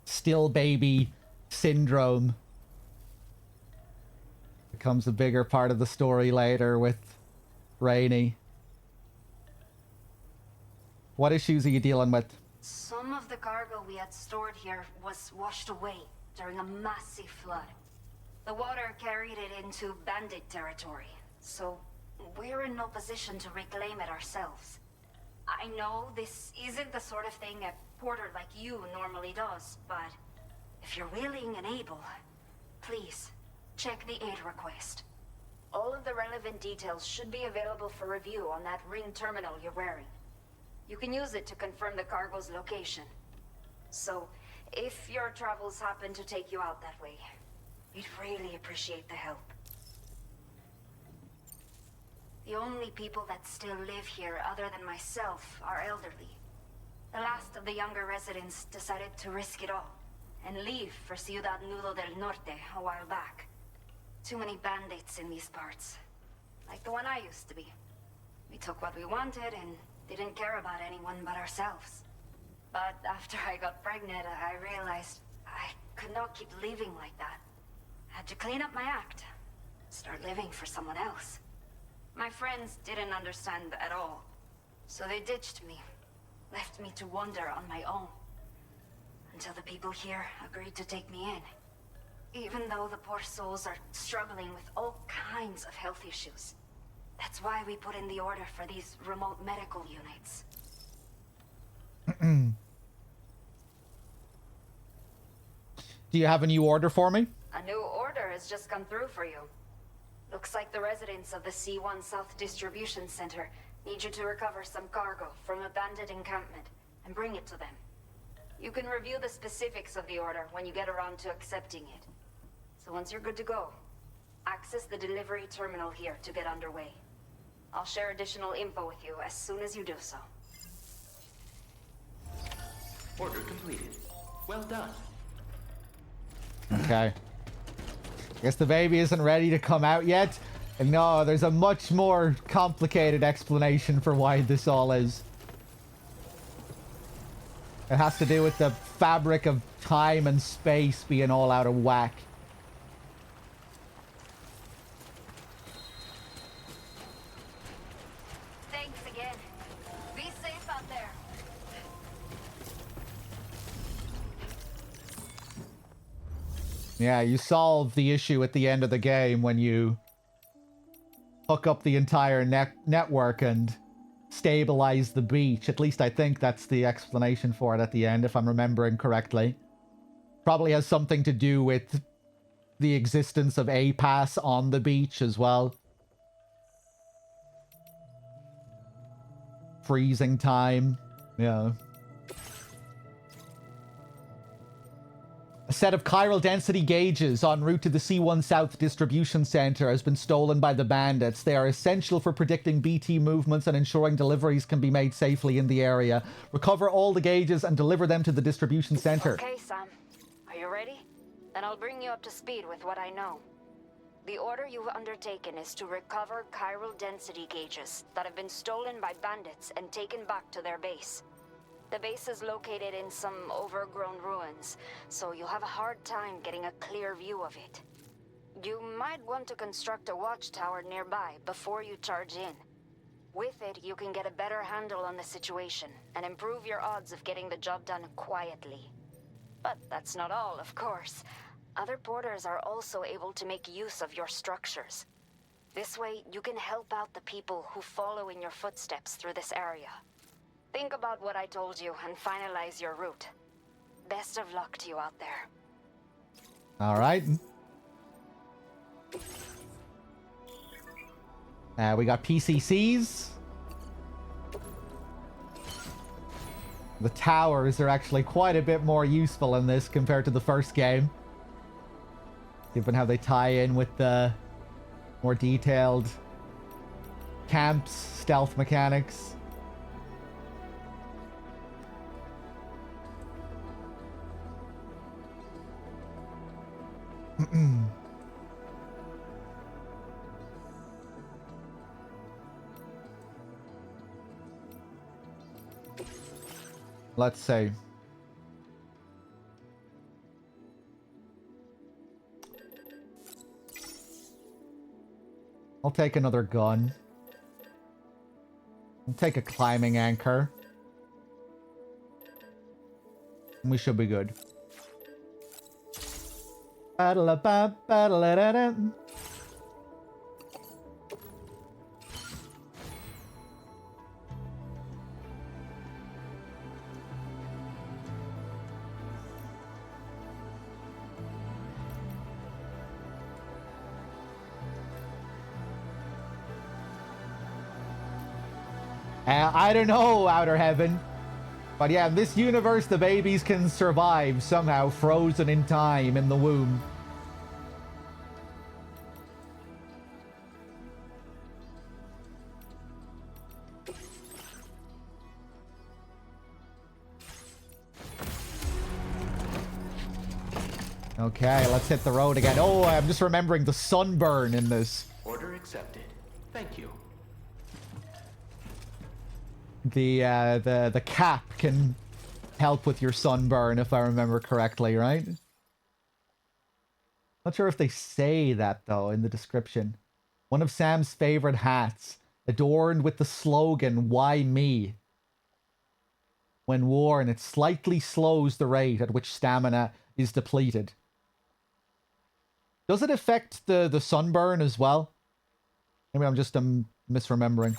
Still baby syndrome becomes a bigger part of the story later with Rainey. What issues are you dealing with? Some of the cargo we had stored here was washed away during a massive flood. The water carried it into bandit territory, so we're in no position to reclaim it ourselves. I know this isn't the sort of thing a porter like you normally does, but if you're willing and able, please check the aid request. All of the relevant details should be available for review on that ring terminal you're wearing. You can use it to confirm the cargo's location. So, if your travels happen to take you out that way, we'd really appreciate the help. The only people that still live here other than myself are elderly. The last of the younger residents decided to risk it all and leave for Ciudad Nudo del Norte a while back. Too many bandits in these parts. Like the one I used to be. We took what we wanted and didn't care about anyone but ourselves. But after I got pregnant, I realized I could not keep living like that. I had to clean up my act. Start living for someone else. My friends didn't understand at all. So they ditched me. Left me to wander on my own. Until the people here agreed to take me in. Even though the poor souls are struggling with all kinds of health issues. That's why we put in the order for these remote medical units. Do you have a new order for me? A new order has just come through for you. Looks like the residents of the C1 South Distribution Center need you to recover some cargo from a bandit encampment and bring it to them. You can review the specifics of the order when you get around to accepting it. So once you're good to go, access the delivery terminal here to get underway. I'll share additional info with you as soon as you do so. Order completed. Well done. Okay. Guess the baby isn't ready to come out yet. And no, there's a much more complicated explanation for why this all is. It has to do with the fabric of time and space being all out of whack. Thanks again. Be safe out there. Yeah, you solve the issue at the end of the game when you hook up the entire network and stabilize the beach. At least I think that's the explanation for it at the end, if I'm remembering correctly. Probably has something to do with the existence of A-Pass on the beach as well. Freezing time. Yeah. A set of chiral density gauges en route to the C1 South distribution center has been stolen by the bandits. They are essential for predicting BT movements and ensuring deliveries can be made safely in the area. Recover all the gauges and deliver them to the distribution center. Okay, Sam. Are you ready? Then I'll bring you up to speed with what I know. The order you've undertaken is to recover chiral density gauges that have been stolen by bandits and taken back to their base. The base is located in some overgrown ruins, so you'll have a hard time getting a clear view of it. You might want to construct a watchtower nearby before you charge in. With it, you can get a better handle on the situation and improve your odds of getting the job done quietly. But that's not all, of course. Other porters are also able to make use of your structures. This way, you can help out the people who follow in your footsteps through this area. Think about what I told you and finalize your route. Best of luck to you out there. All right. We got PCCs. The towers are actually quite a bit more useful in this compared to the first game, given how they tie in with the more detailed camps, stealth mechanics. Let's see. I'll take another gun. I'll take a climbing anchor. We should be good. Ba-da-la-ba-ba-da-la-da-da. I don't know, Outer Heaven. But yeah, in this universe, the babies can survive somehow, frozen in time in the womb. Okay, let's hit the road again. Oh, I'm just remembering the sunburn in this. Order accepted. Thank you. The cap can help with your sunburn, if I remember correctly, right? Not sure if they say that, though, in the description. One of Sam's favorite hats, adorned with the slogan, "Why me?" When worn, it slightly slows the rate at which stamina is depleted. Does it affect the sunburn as well? Maybe I'm just misremembering.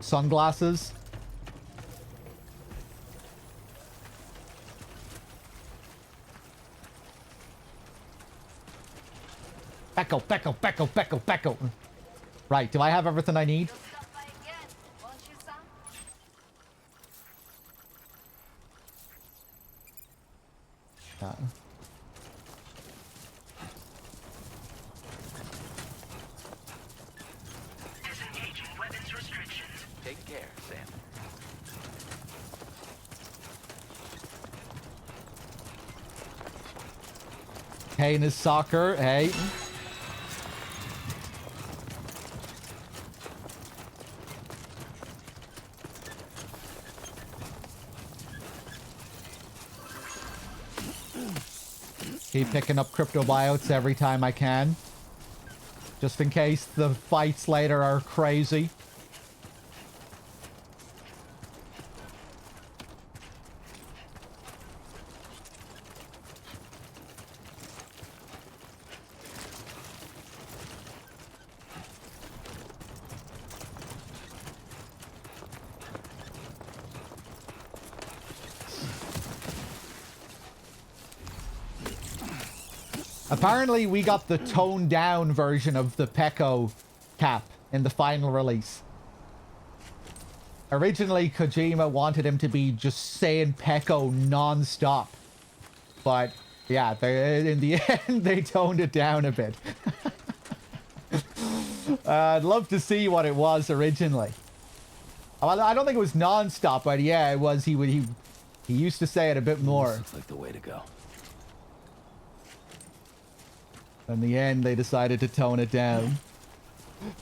Sunglasses. Becco. Right, do I have everything I need? Disengaging weapons restrictions. Take care, Sam. Kane is soccer, hey. Keep picking up cryptobiotes every time I can. Just in case the fights later are crazy. Apparently, we got the toned down version of the Pecco cap in the final release. Originally, Kojima wanted him to be just saying Pecco non-stop. But, yeah, in the end, they toned it down a bit. I'd love to see what it was originally. Well, I don't think it was non-stop, but yeah, it was. He used to say it a bit more. This looks like the way to go. In the end, they decided to tone it down.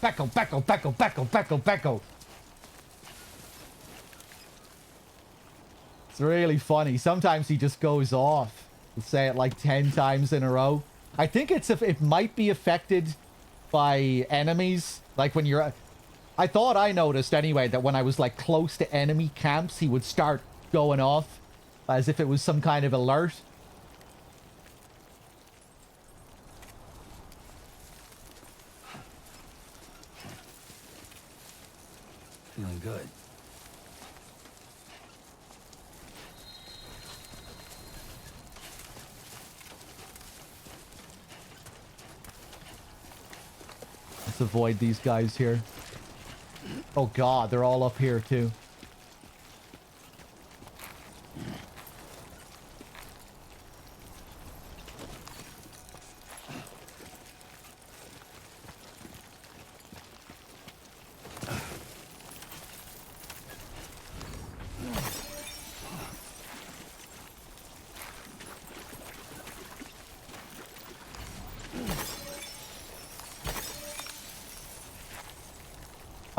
Pecco, Pecco, Pecco, Pecco, Pecco, Pecco. It's really funny. Sometimes he just goes off. He'll say it like 10 times in a row. I think it might be affected by enemies. Like when you're... I thought I noticed anyway that when I was like close to enemy camps, he would start going off as if it was some kind of alert. Feeling good. Let's avoid these guys here. Oh god, they're all up here too.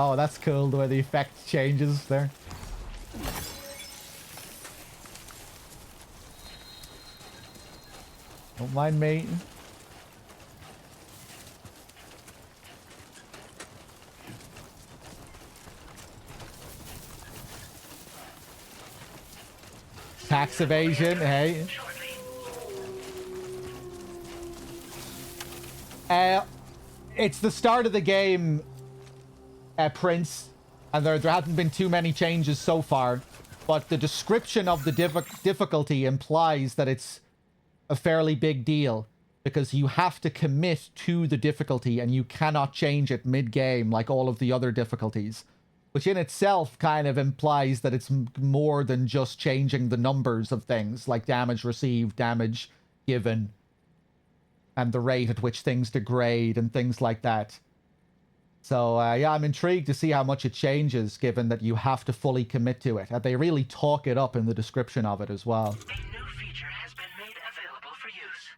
Oh, that's cool, the way the effect changes there. Don't mind me. Tax evasion, hey. It's the start of the game, Prince, and there haven't been too many changes so far, but the description of the difficulty implies that it's a fairly big deal, because you have to commit to the difficulty and you cannot change it mid-game like all of the other difficulties, which in itself kind of implies that it's more than just changing the numbers of things, like damage received, damage given, and the rate at which things degrade and things like that. So, yeah, I'm intrigued to see how much it changes, given that you have to fully commit to it. And they really talk it up in the description of it as well. A new feature has been made available for use.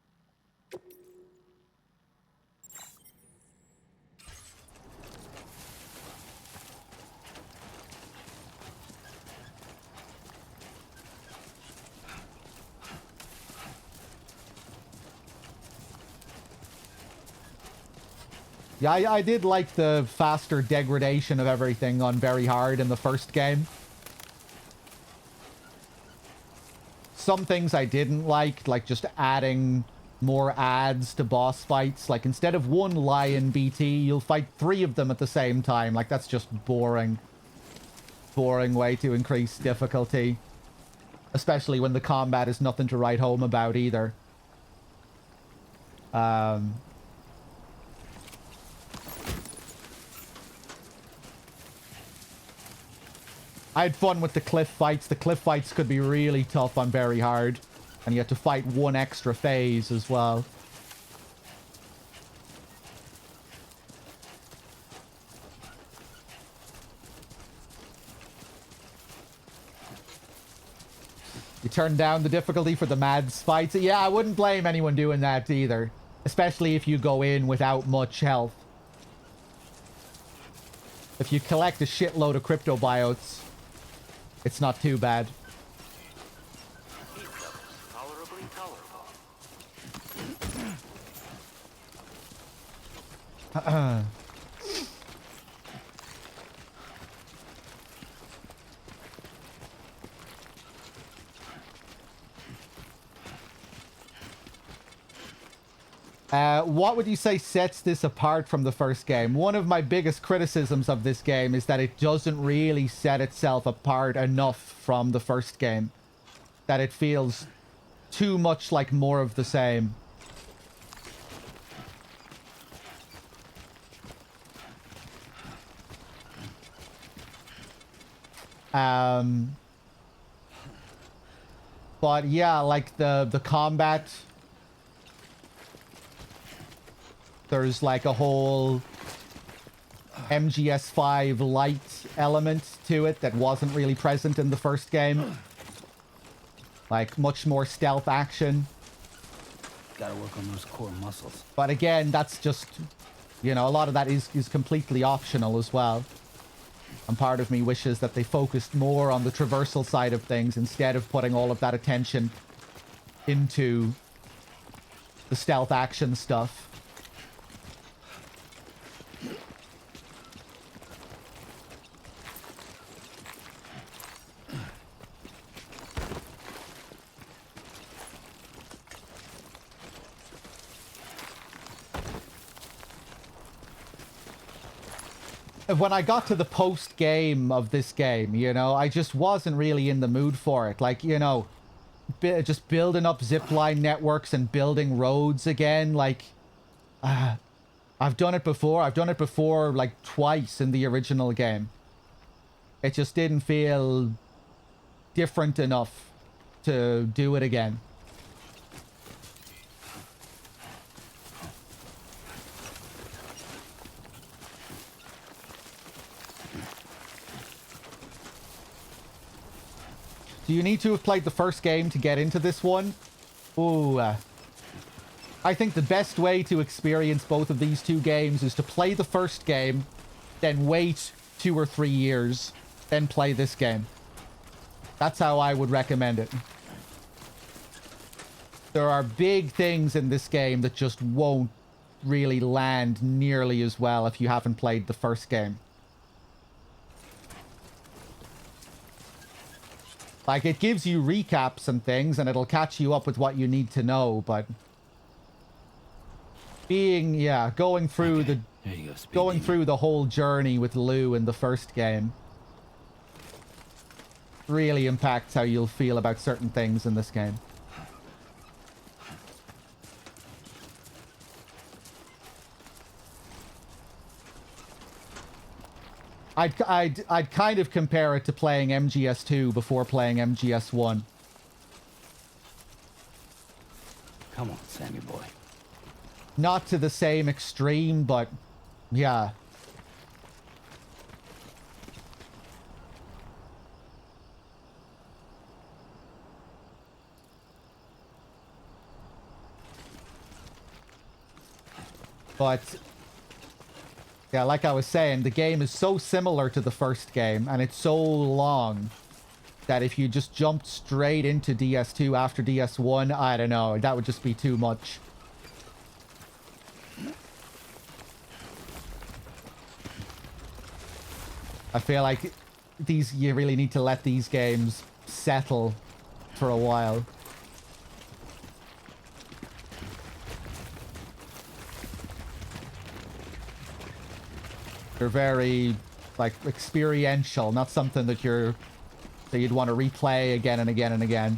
Yeah, I did like the faster degradation of everything on Very Hard in the first game. Some things I didn't like just adding more ads to boss fights. Like, instead of one lion BT, you'll fight 3 of them at the same time. Like, that's just boring. Boring way to increase difficulty. Especially when the combat is nothing to write home about either. I had fun with the cliff fights. The cliff fights could be really tough on Very Hard. And you have to fight one extra phase as well. You turn down the difficulty for the Mads fights. Yeah, I wouldn't blame anyone doing that either. Especially if you go in without much health. If you collect a shitload of crypto biotes, it's not too bad. Tolerably tolerable. What would you say sets this apart from the first game? One of my biggest criticisms of this game is that it doesn't really set itself apart enough from the first game. That it feels too much like more of the same. But yeah, like the combat... There's like a whole MGS5 light element to it that wasn't really present in the first game. Like much more stealth action. Gotta work on those core muscles. But again, that's just, you know, a lot of that is completely optional as well. And part of me wishes that they focused more on the traversal side of things instead of putting all of that attention into the stealth action stuff. When I got to the post game of this game, you know, I just wasn't really in the mood for it. Like, you know, just building up zipline networks and building roads again. Like, I've done it before. I've done it before, like, twice in the original game. It just didn't feel different enough to do it again. Do you need to have played the first game to get into this one? Ooh. I think the best way to experience both of these two games is to play the first game, then wait 2 or 3 years, then play this game. That's how I would recommend it. There are big things in this game that just won't really land nearly as well if you haven't played the first game. Like, it gives you recaps and things, and it'll catch you up with what you need to know, but... going through through the whole journey with Lou in the first game really impacts how you'll feel about certain things in this game. I'd kind of compare it to playing MGS2 before playing MGS1. Come on, Sammy boy. Not to the same extreme, but yeah. But yeah, like I was saying, the game is so similar to the first game, and it's so long that if you just jumped straight into DS2 after DS1, I don't know, that would just be too much. I feel like you really need to let these games settle for a while. They're very, like, experiential, not something that you'd want to replay again and again and again.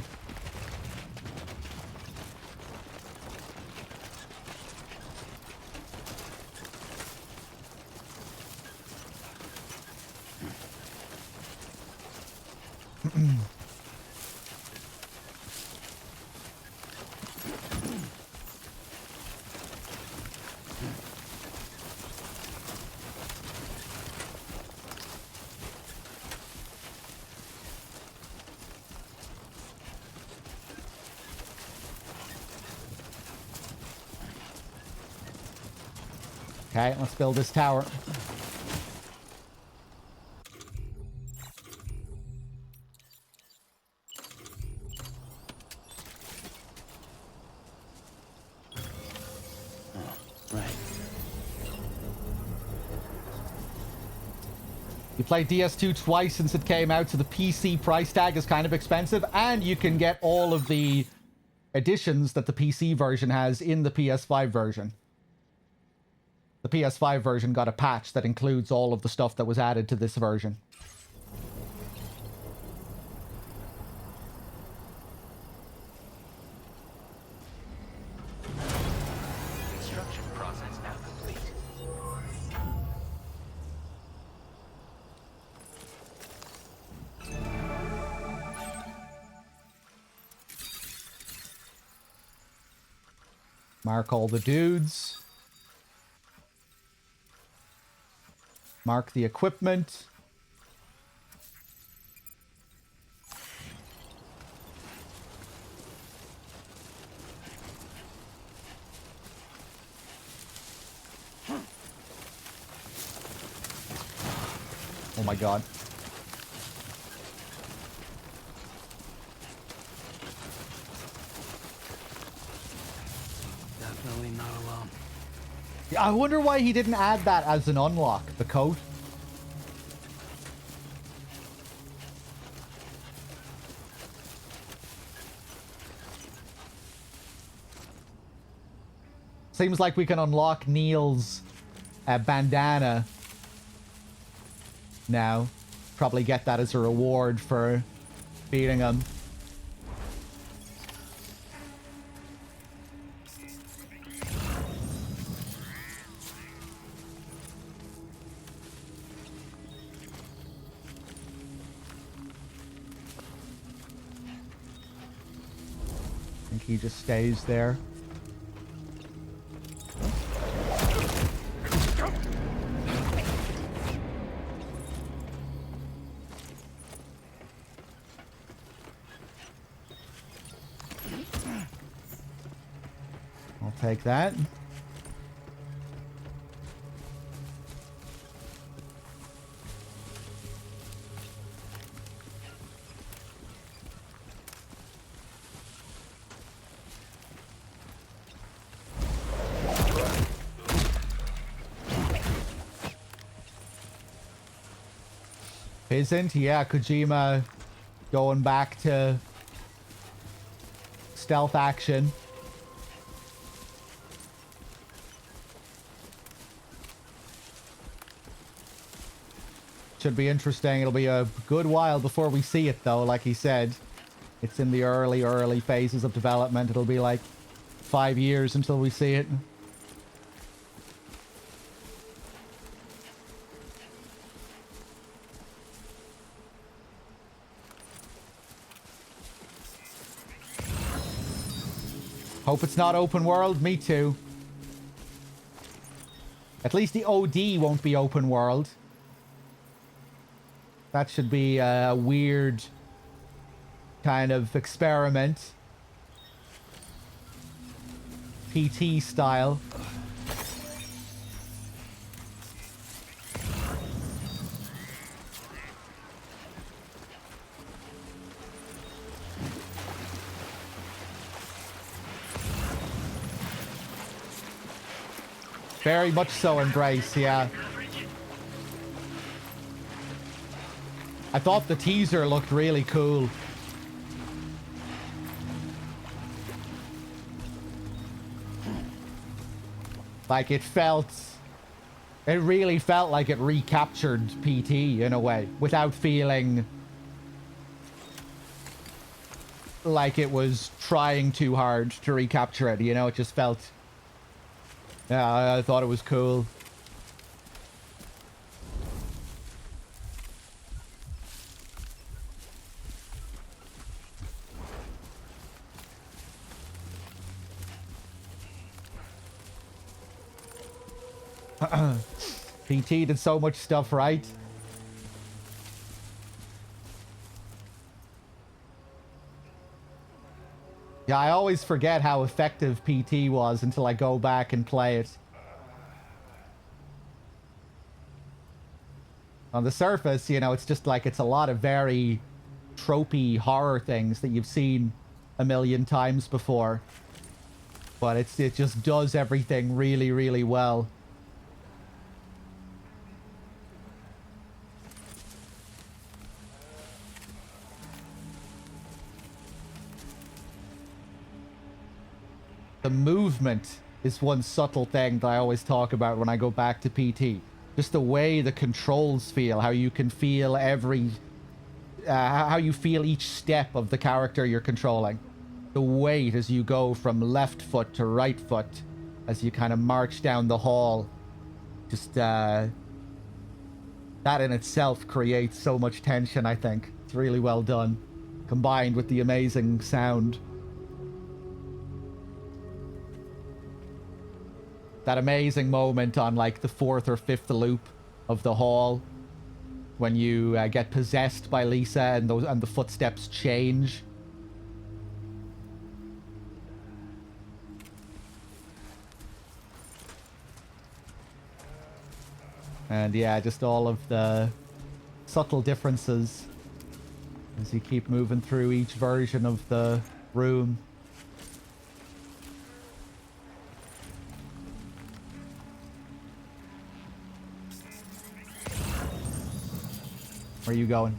Okay, let's build this tower. You played DS2 twice since it came out, so the PC price tag is kind of expensive, and you can get all of the additions that the PC version has in the PS5 version. The PS5 version got a patch that includes all of the stuff that was added to this version. Construction process now complete. Mark all the dudes. Mark the equipment. Oh my god. Definitely not alone. Yeah, I wonder why he didn't add that as an unlock, the coat. Seems like we can unlock Neil's bandana now. Probably get that as a reward for beating him. I think he just stays there. I'll take that. Isn't? Yeah, Kojima going back to stealth action. Should be interesting. It'll be a good while before we see it, though. Like he said, it's in the early phases of development. It'll be like 5 years until we see it. Hope it's not open world. Me too. At least the OD won't be open world. That should be a weird kind of experiment. PT style. Very much so embrace, yeah. I thought the teaser looked really cool. Like it really felt like it recaptured PT in a way, without feeling like it was trying too hard to recapture it, you know, it just felt... Yeah, I thought it was cool. PT did so much stuff right. Yeah, I always forget how effective PT was until I go back and play it. On the surface, you know, it's just like it's a lot of very tropey horror things that you've seen a million times before. But it just does everything really, really well. The movement is one subtle thing that I always talk about when I go back to PT. Just the way the controls feel, how you can feel every... how you feel each step of the character you're controlling. The weight as you go from left foot to right foot, as you kind of march down the hall. Just, that in itself creates so much tension, I think. It's really well done, combined with the amazing sound. That amazing moment on, like, the 4th or 5th loop of the hall, when you get possessed by Lisa and the footsteps change. And yeah, just all of the subtle differences as you keep moving through each version of the room. Where are you going?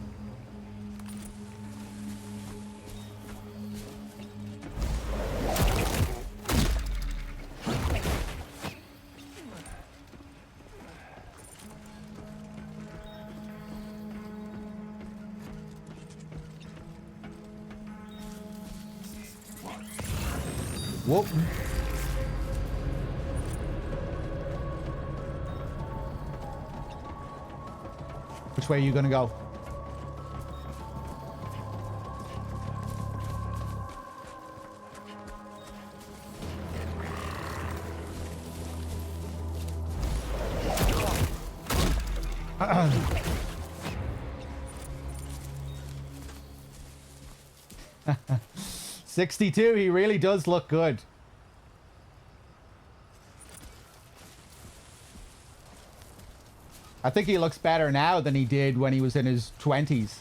Whoop. Which way are you gonna go? $62, he really does look good. I think he looks better now than he did when he was in his 20s.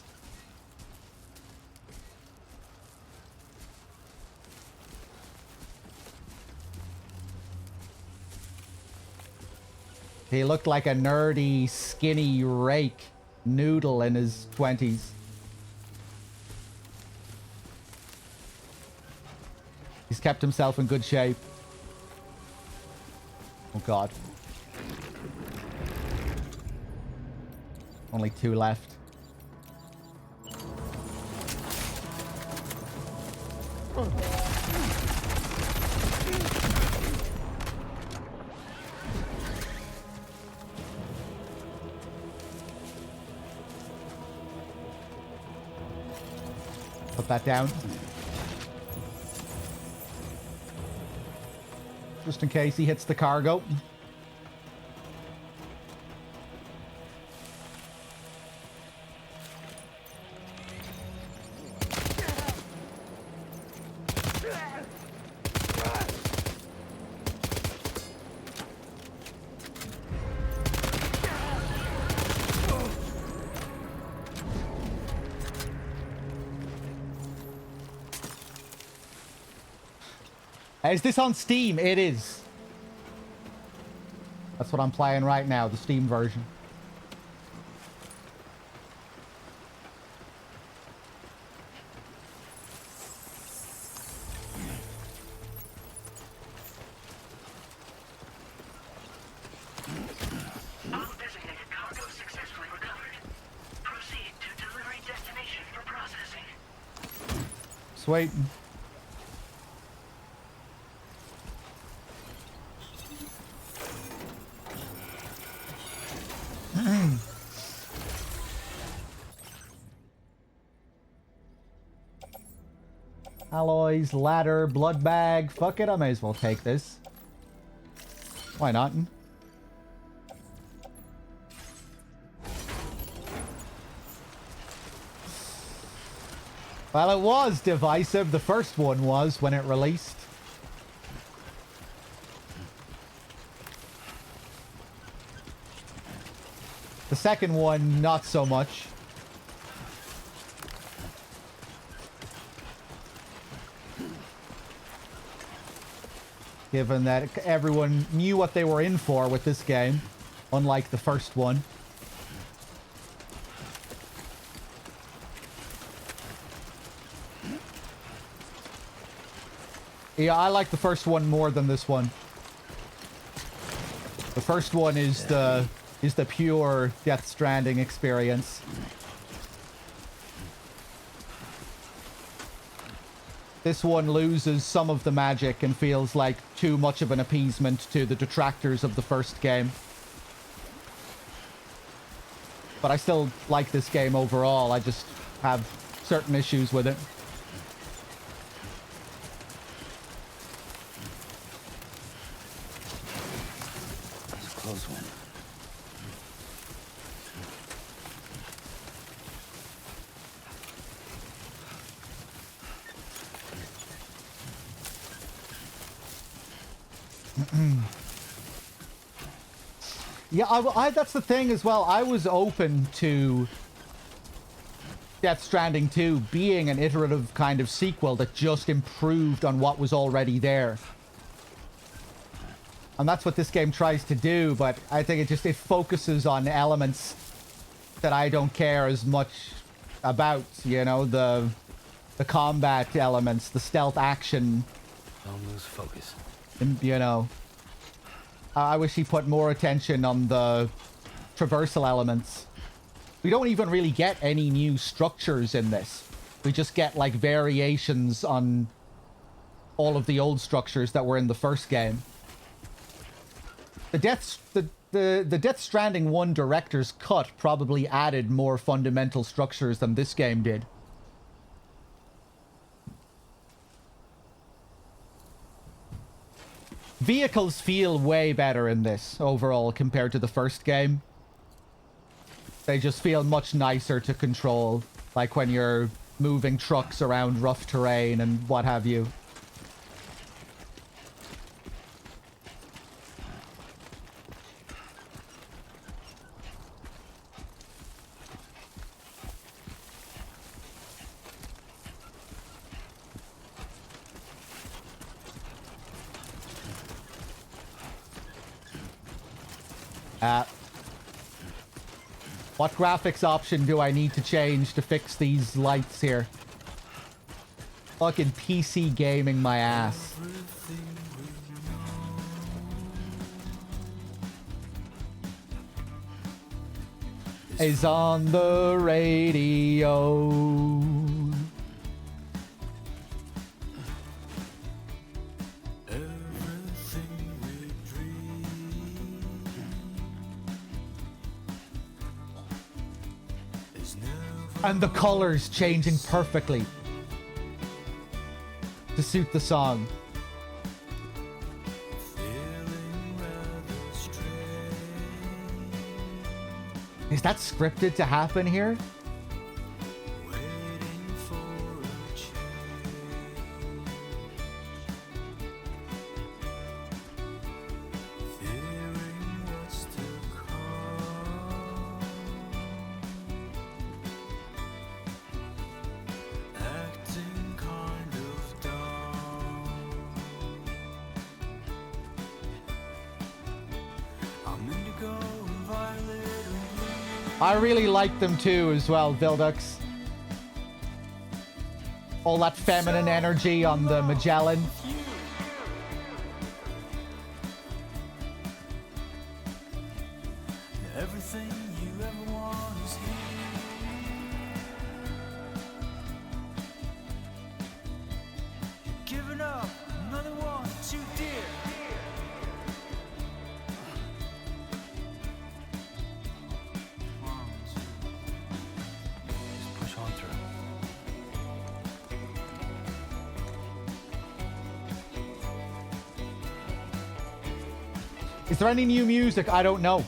He looked like a nerdy, skinny rake noodle in his 20s. He's kept himself in good shape. Oh god. Only 2 left. Put that down. Just in case he hits the cargo. Is this on Steam? It is. That's what I'm playing right now, the Steam version. All designated cargo successfully recovered. Proceed to delivery destination for processing. Sweet. Alloys, ladder, blood bag. Fuck it, I may as well take this. Why not? Well, it was divisive. The first one was when it released. The second one, not so much. Given that everyone knew what they were in for with this game, unlike the first one. Yeah, I like the first one more than this one. The first one is the pure Death Stranding experience. This one loses some of the magic and feels like too much of an appeasement to the detractors of the first game. But I still like this game overall. I just have certain issues with it. That's a close one. Yeah, that's the thing as well. I was open to Death Stranding 2 being an iterative kind of sequel that just improved on what was already there. And that's what this game tries to do, but I think it focuses on elements that I don't care as much about, you know, the combat elements, the stealth action. Don't lose focus. And, you know, I wish he put more attention on the traversal elements. We don't even really get any new structures in this. We just get, like, variations on all of the old structures that were in the first game. The Death Stranding 1 director's cut probably added more fundamental structures than this game did. Vehicles feel way better in this overall compared to the first game. They just feel much nicer to control, like when you're moving trucks around rough terrain and what have you. What graphics option do I need to change to fix these lights here? Fucking PC gaming my ass. Is on the radio. And the colors changing perfectly to suit the song. Is that scripted to happen here? I really like them too as well, Vildux. All that feminine energy on the Magellan. Everything you ever want is here. Giving up, another one too dear. Is there any new music? I don't know.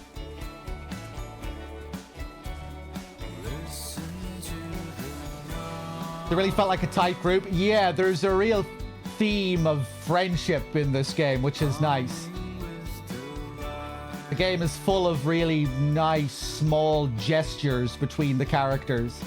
It really felt like a tight group. Yeah, there's a real theme of friendship in this game, which is nice. game is full of really nice, small gestures between the characters.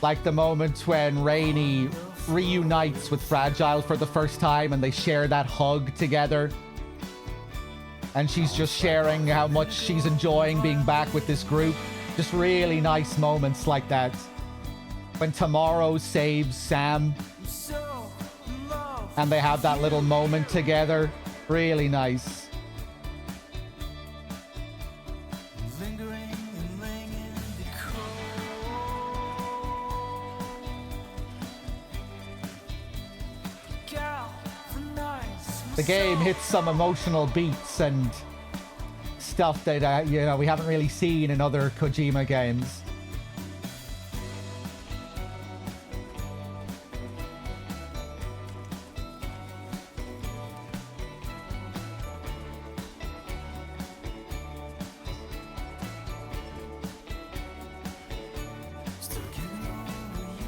Like the moment when Rainey reunites with Fragile for the first time and they share that hug together. And she's just sharing how much she's enjoying being back with this group. Just really nice moments like that. When Tomorrow saves Sam and they have that little moment together. Really nice. The game hits some emotional beats and stuff that, you know, we haven't really seen in other Kojima games.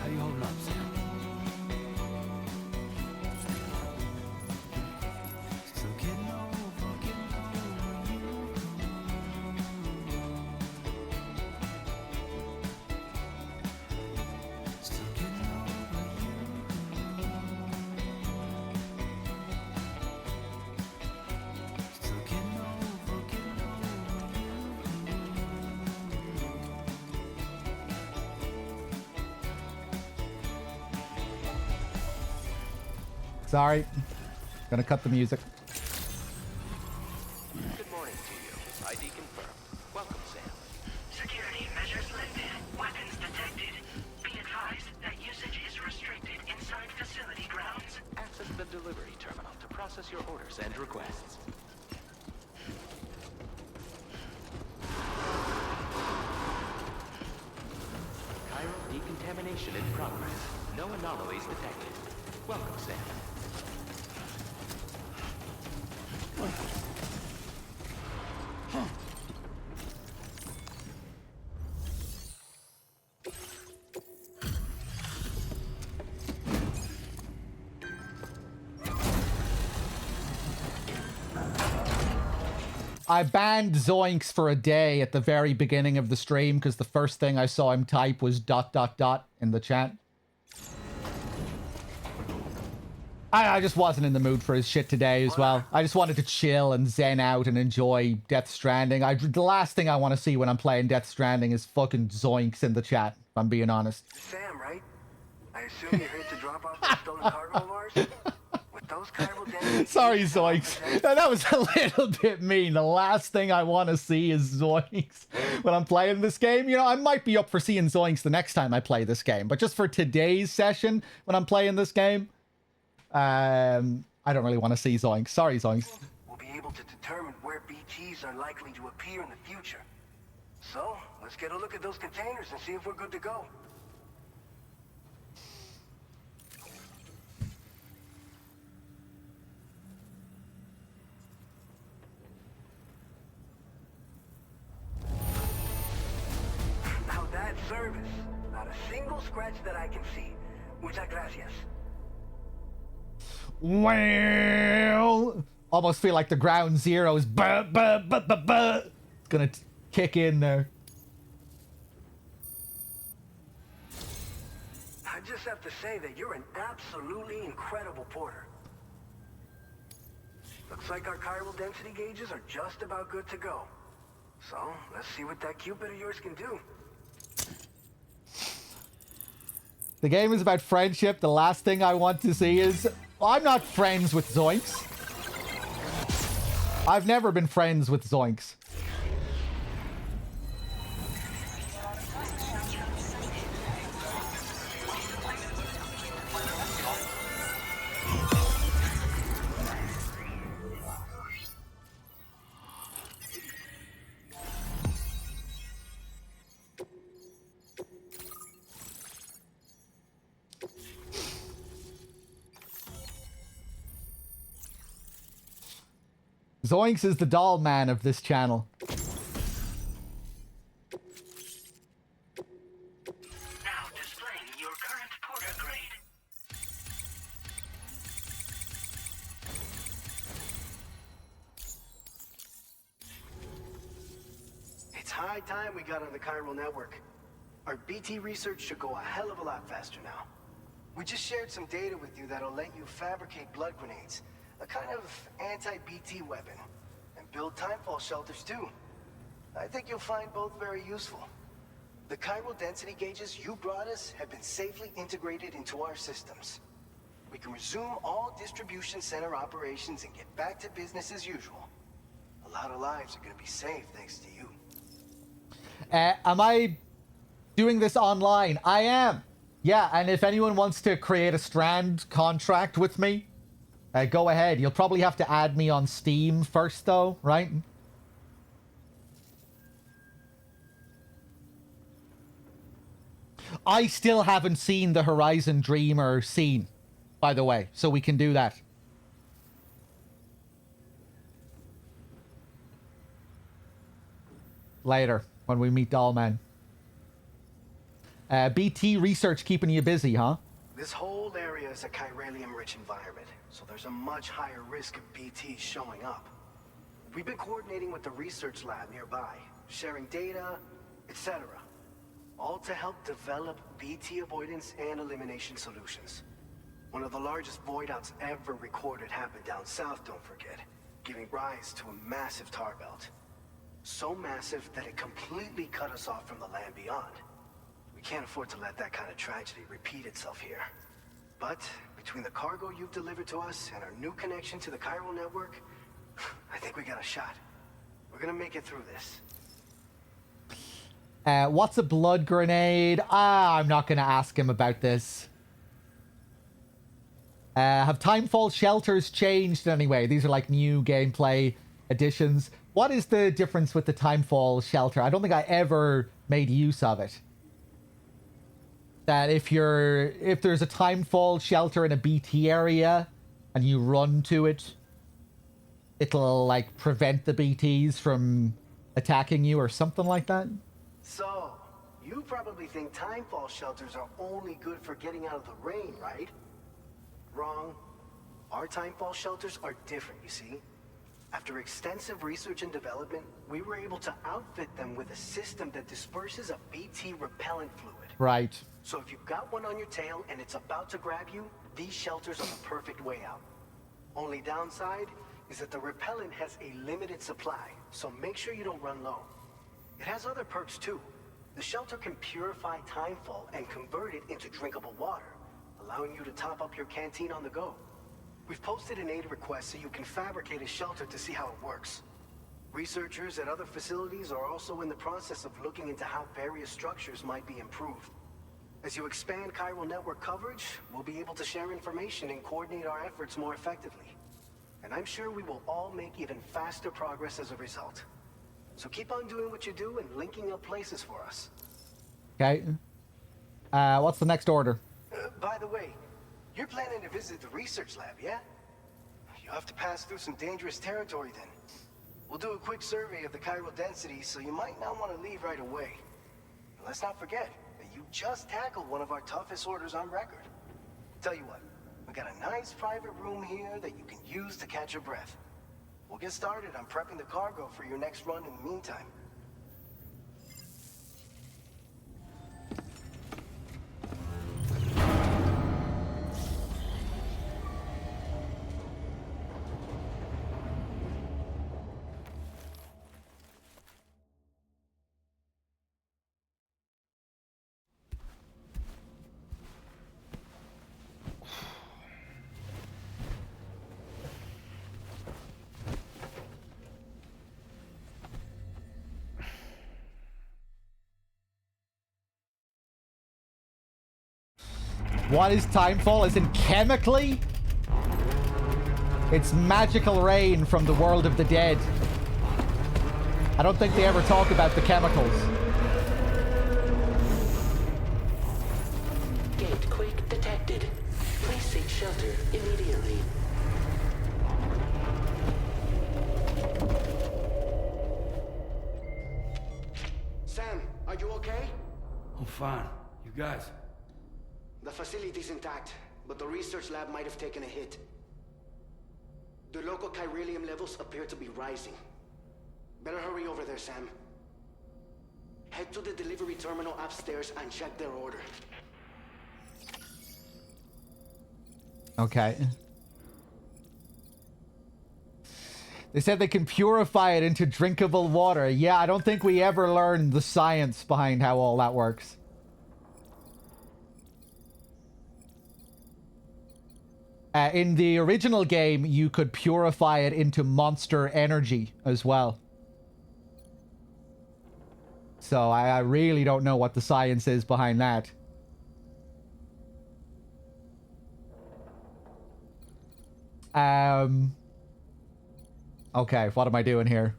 How you holding up, Sam? Sorry. Gonna cut the music. Good morning to you. ID confirmed. Welcome, Sam. Security measures lifted. Weapons detected. Be advised that usage is restricted inside facility grounds. Access the delivery terminal to process your orders and requests. Chiral decontamination in progress. No anomalies detected. Welcome, Sam. I banned Zoinks for a day at the very beginning of the stream because the first thing I saw him type was ... in the chat. I just wasn't in the mood for his shit today as well. I just wanted to chill and zen out and enjoy Death Stranding. The last thing I want to see when I'm playing Death Stranding is fucking Zoinks in the chat, if I'm being honest. Sam, right? I assume you're here to drop off the stolen cargo of ours? With those chiral density... Sorry, Zoinks. That was a little bit mean. The last thing I want to see is Zoinks when I'm playing this game. You know, I might be up for seeing Zoinks the next time I play this game. But just for today's session, when I'm playing this game, I don't really want to see Zoinks. Sorry, Zoinks. We'll be able to determine where BTs are likely to appear in the future. So, let's get a look at those containers and see if we're good to go. Now that service, not a single scratch that I can see. Muchas gracias. Well, almost feel like the ground zero is gonna kick in there. I just have to say that you're an absolutely incredible porter. Looks like our chiral density gauges are just about good to go. So, let's see what that Cupid of yours can do. The game is about friendship. The last thing I want to see is... I'm not friends with Zoinks. I've never been friends with Zoinks. Zoinks is the doll man of this channel. Now displaying your current porter grade. high time we got on the chiral network. Our BT research should go a hell of a lot faster now. We just shared some data with you that'll let you fabricate blood grenades, a kind of anti-BT weapon, and build timefall shelters too. I think you'll find both very useful. The chiral density gauges you brought us have been safely integrated into our systems. We can resume all distribution center operations and get back to business as usual. A lot of lives are going to be saved thanks to you. Am I doing this online? I am. Yeah, and if anyone wants to create a Strand contract with me, go ahead. You'll probably have to add me on Steam first, though, right? I still haven't seen the Horizon Dreamer scene, by the way, so we can do that. Later, when we meet Dollman. BT research keeping you busy, huh? This whole area is a chiralium-rich environment, so there's a much higher risk of BTs showing up. We've been coordinating with the research lab nearby, sharing data, etc. All to help develop BT avoidance and elimination solutions. One of the largest void outs ever recorded happened down south, don't forget, giving rise to a massive tar belt. So massive that it completely cut us off from the land beyond. We can't afford to let that kind of tragedy repeat itself here. But between the cargo you've delivered to us and our new connection to the chiral network, I think we got a shot. We're gonna make it through this. What's a blood grenade? I'm not going to ask him about this. Have Timefall shelters changed anyway? These are like new gameplay additions. What is the difference with the Timefall shelter? I don't think I ever made use of it. That if there's a Timefall shelter in a BT area and you run to it, it'll like prevent the BTs from attacking you or something like that. So, you probably think timefall shelters are only good for getting out of the rain, right? Wrong. Our timefall shelters are different, you see. After extensive research and development, we were able to outfit them with a system that disperses a BT repellent fluid. Right. So if you've got one on your tail and it's about to grab you, these shelters are the perfect way out. Only downside is that the repellent has a limited supply, so make sure you don't run low. It has other perks too. The shelter can purify timefall and convert it into drinkable water, allowing you to top up your canteen on the go. We've posted an aid request so you can fabricate a shelter to see how it works. Researchers at other facilities are also in the process of looking into how various structures might be improved. As you expand chiral network coverage, we'll be able to share information and coordinate our efforts more effectively. And I'm sure we will all make even faster progress as a result. So keep on doing what you do and linking up places for us. Okay. What's the next order? By the way, you're planning to visit the research lab, yeah? You'll have to pass through some dangerous territory then. We'll do a quick survey of the chiral density, so you might not want to leave right away. And let's not forget that you just tackled one of our toughest orders on record. Tell you what, we got a nice private room here that you can use to catch your breath. We'll get started on prepping the cargo for your next run in the meantime. What is Timefall? As in chemically? It's magical rain from the world of the dead. I don't think they ever talk about the chemicals. Gate quake detected. Please seek shelter immediately. Sam, are you okay? I'm fine. You guys? The facility's intact, but the research lab might have taken a hit. The local chiralium levels appear to be rising. Better hurry over there, Sam. Head to the delivery terminal upstairs and check their order. Okay. They said they can purify it into drinkable water. Yeah, I don't think we ever learned the science behind how all that works. In the original game, you could purify it into monster energy as well. So I really don't know what the science is behind that. Okay, what am I doing here?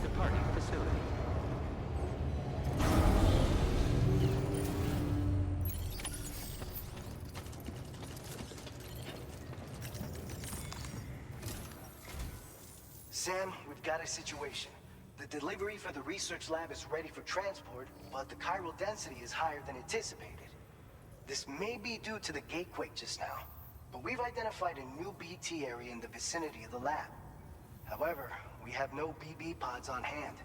Departing facility. Sam, we've got a situation. The delivery for the research lab is ready for transport, but the chiral density is higher than anticipated. This may be due to the gatequake just now, but we've identified a new BT area in the vicinity of the lab. However, we have no BB pods on hand.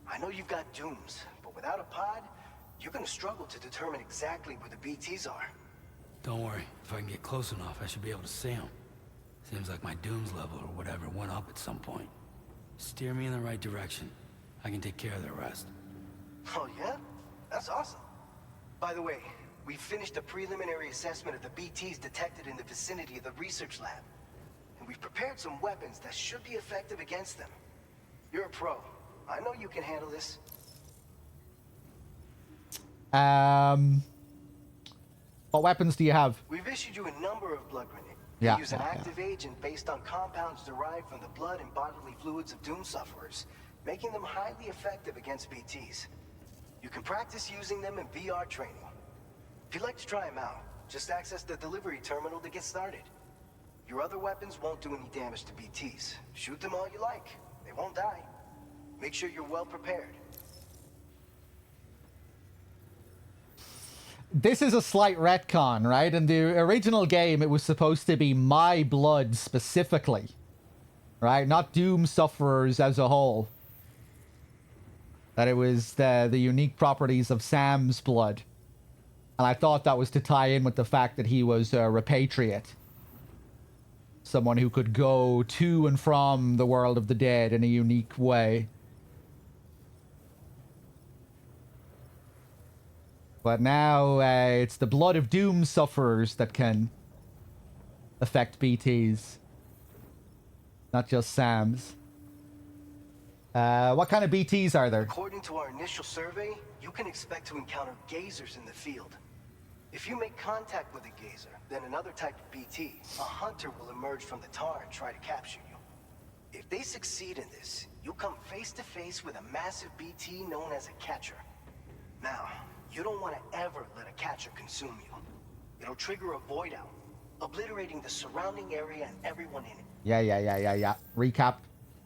I know you've got dooms, but without a pod, you're gonna struggle to determine exactly where the BTs are. Don't worry. If I can get close enough, I should be able to see them. Seems like my dooms level or whatever went up at some point. Steer me in the right direction. I can take care of the rest. Oh yeah? That's awesome. By the way, we finished a preliminary assessment of the BTs detected in the vicinity of the research lab. And we've prepared some weapons that should be effective against them. You're a pro. I know you can handle this. What weapons do you have? We've issued you a number of blood grenades. Yeah. We use an active agent based on compounds derived from the blood and bodily fluids of doom sufferers, making them highly effective against BTs. You can practice using them in VR training. If you'd like to try them out, just access the delivery terminal to get started. Your other weapons won't do any damage to BTs. Shoot them all you like. They won't die. Make sure you're well prepared. This is a slight retcon, right? In the original game, it was supposed to be my blood specifically, right? Not Doom sufferers as a whole. That it was the unique properties of Sam's blood. And I thought that was to tie in with the fact that he was a repatriate. Someone who could go to and from the world of the dead in a unique way. But now it's the blood of Doom sufferers that can affect BTs. Not just Sam's. What kind of BTs are there? According to our initial survey, you can expect to encounter gazers in the field. If you make contact with a gazer, then another type of BT, a hunter will emerge from the tar and try to capture you. If they succeed in this, you'll come face to face with a massive BT known as a catcher. Now, you don't want to ever let a catcher consume you. It'll trigger a void out, obliterating the surrounding area and everyone in it. Yeah. Recap,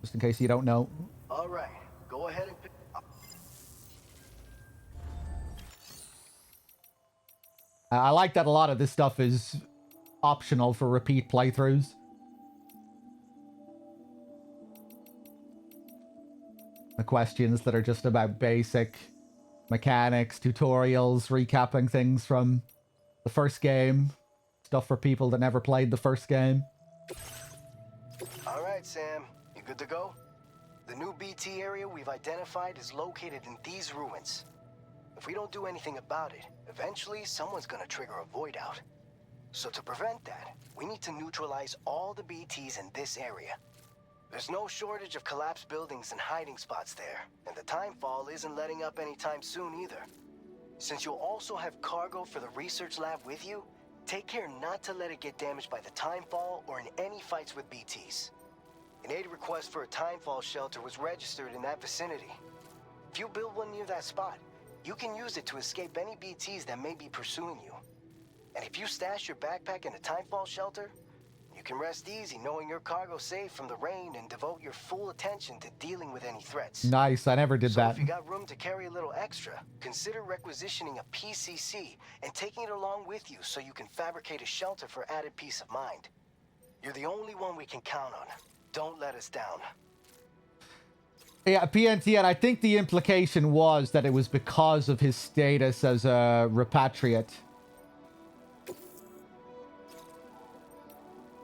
just in case you don't know. All right, go ahead and pick up. I like that a lot of this stuff is optional for repeat playthroughs. The questions that are just about basic mechanics, tutorials, recapping things from the first game. Stuff for people that never played the first game. All right, Sam. You good to go? The new BT area we've identified is located in these ruins. If we don't do anything about it, eventually someone's gonna trigger a void out. So to prevent that, we need to neutralize all the BTs in this area. There's no shortage of collapsed buildings and hiding spots there, and the timefall isn't letting up anytime soon either. Since you'll also have cargo for the research lab with you, take care not to let it get damaged by the timefall or in any fights with BTs. An aid request for a timefall shelter was registered in that vicinity. If you build one near that spot, you can use it to escape any BTs that may be pursuing you. And if you stash your backpack in a timefall shelter, you can rest easy knowing your cargo's safe from the rain and devote your full attention to dealing with any threats. Nice, I never did that. If you got room to carry a little extra, consider requisitioning a PCC and taking it along with you so you can fabricate a shelter for added peace of mind. You're the only one we can count on. Don't let us down. Yeah, PNT, and I think the implication was that it was because of his status as a repatriate.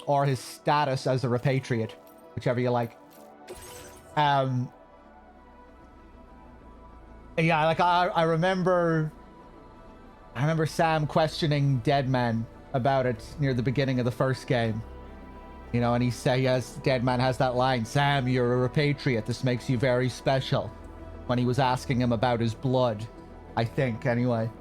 Or his status as a repatriate, whichever you like. Yeah, like I remember Sam questioning Deadman about it near the beginning of the first game. You know, and he said, yes, Deadman has that line, Sam, you're a repatriate, this makes you very special. When he was asking him about his blood, I think, anyway.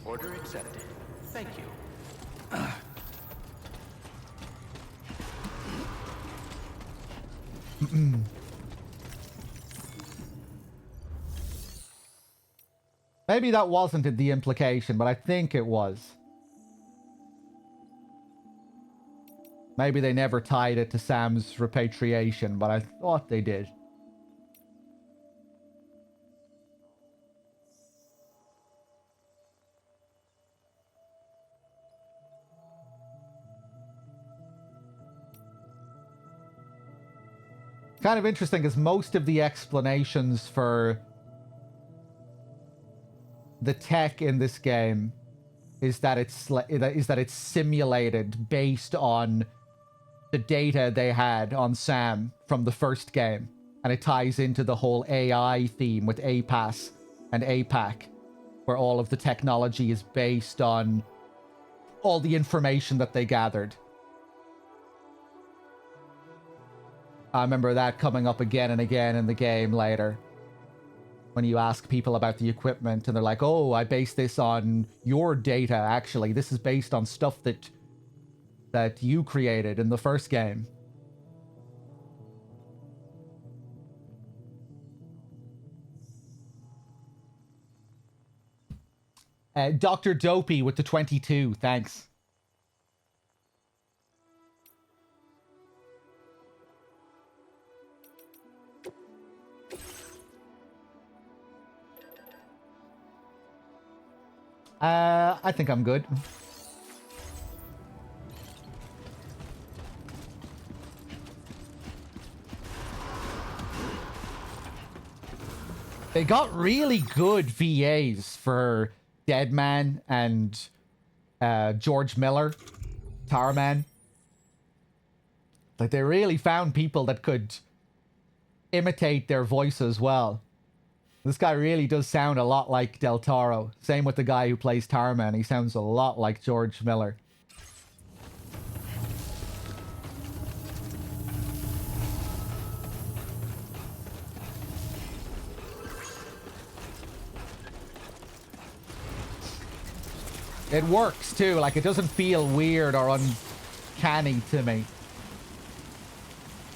Order accepted. Thank you. Maybe that wasn't the implication, but I think it was. Maybe they never tied it to Sam's repatriation, but I thought they did. Kind of interesting because most of the explanations for the tech in this game is that it's simulated based on the data they had on Sam from the first game, and it ties into the whole AI theme with APAS and APAC, where all of the technology is based on all the information that they gathered. I remember that coming up again and again in the game later. When you ask people about the equipment and they're like, oh, I base this on your data, actually. This is based on stuff that you created in the first game. Dr. Dopey with the 22, thanks. I think I'm good. They got really good VAs for Deadman and George Miller, Tarman. Like, they really found people that could imitate their voices well. This guy really does sound a lot like Del Toro. Same with the guy who plays Tarman. He sounds a lot like George Miller. It works too. Like, it doesn't feel weird or uncanny to me.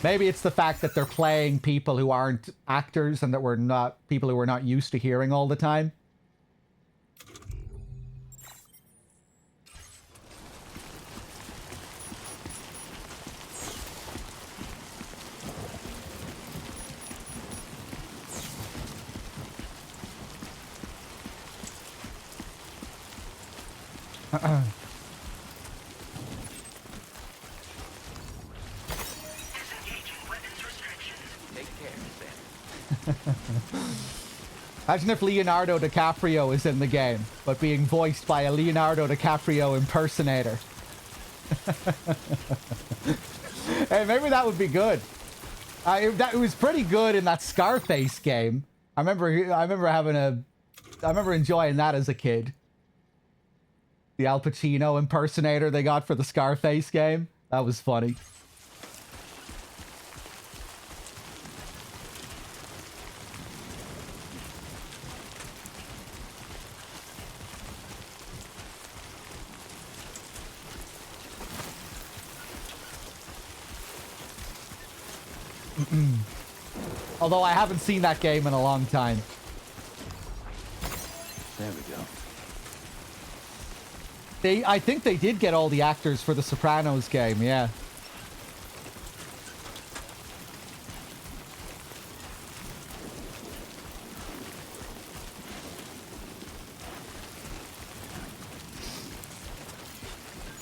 Maybe it's the fact that they're playing people who aren't actors and that we're not people who we're not used to hearing all the time. Imagine if Leonardo DiCaprio is in the game, but being voiced by a Leonardo DiCaprio impersonator. Hey, maybe that would be good. It was pretty good in that Scarface game. I remember enjoying that as a kid. The Al Pacino impersonator they got for the Scarface game. That was funny. Although I haven't seen that game in a long time. There we go. I think they did get all the actors for the Sopranos game, yeah.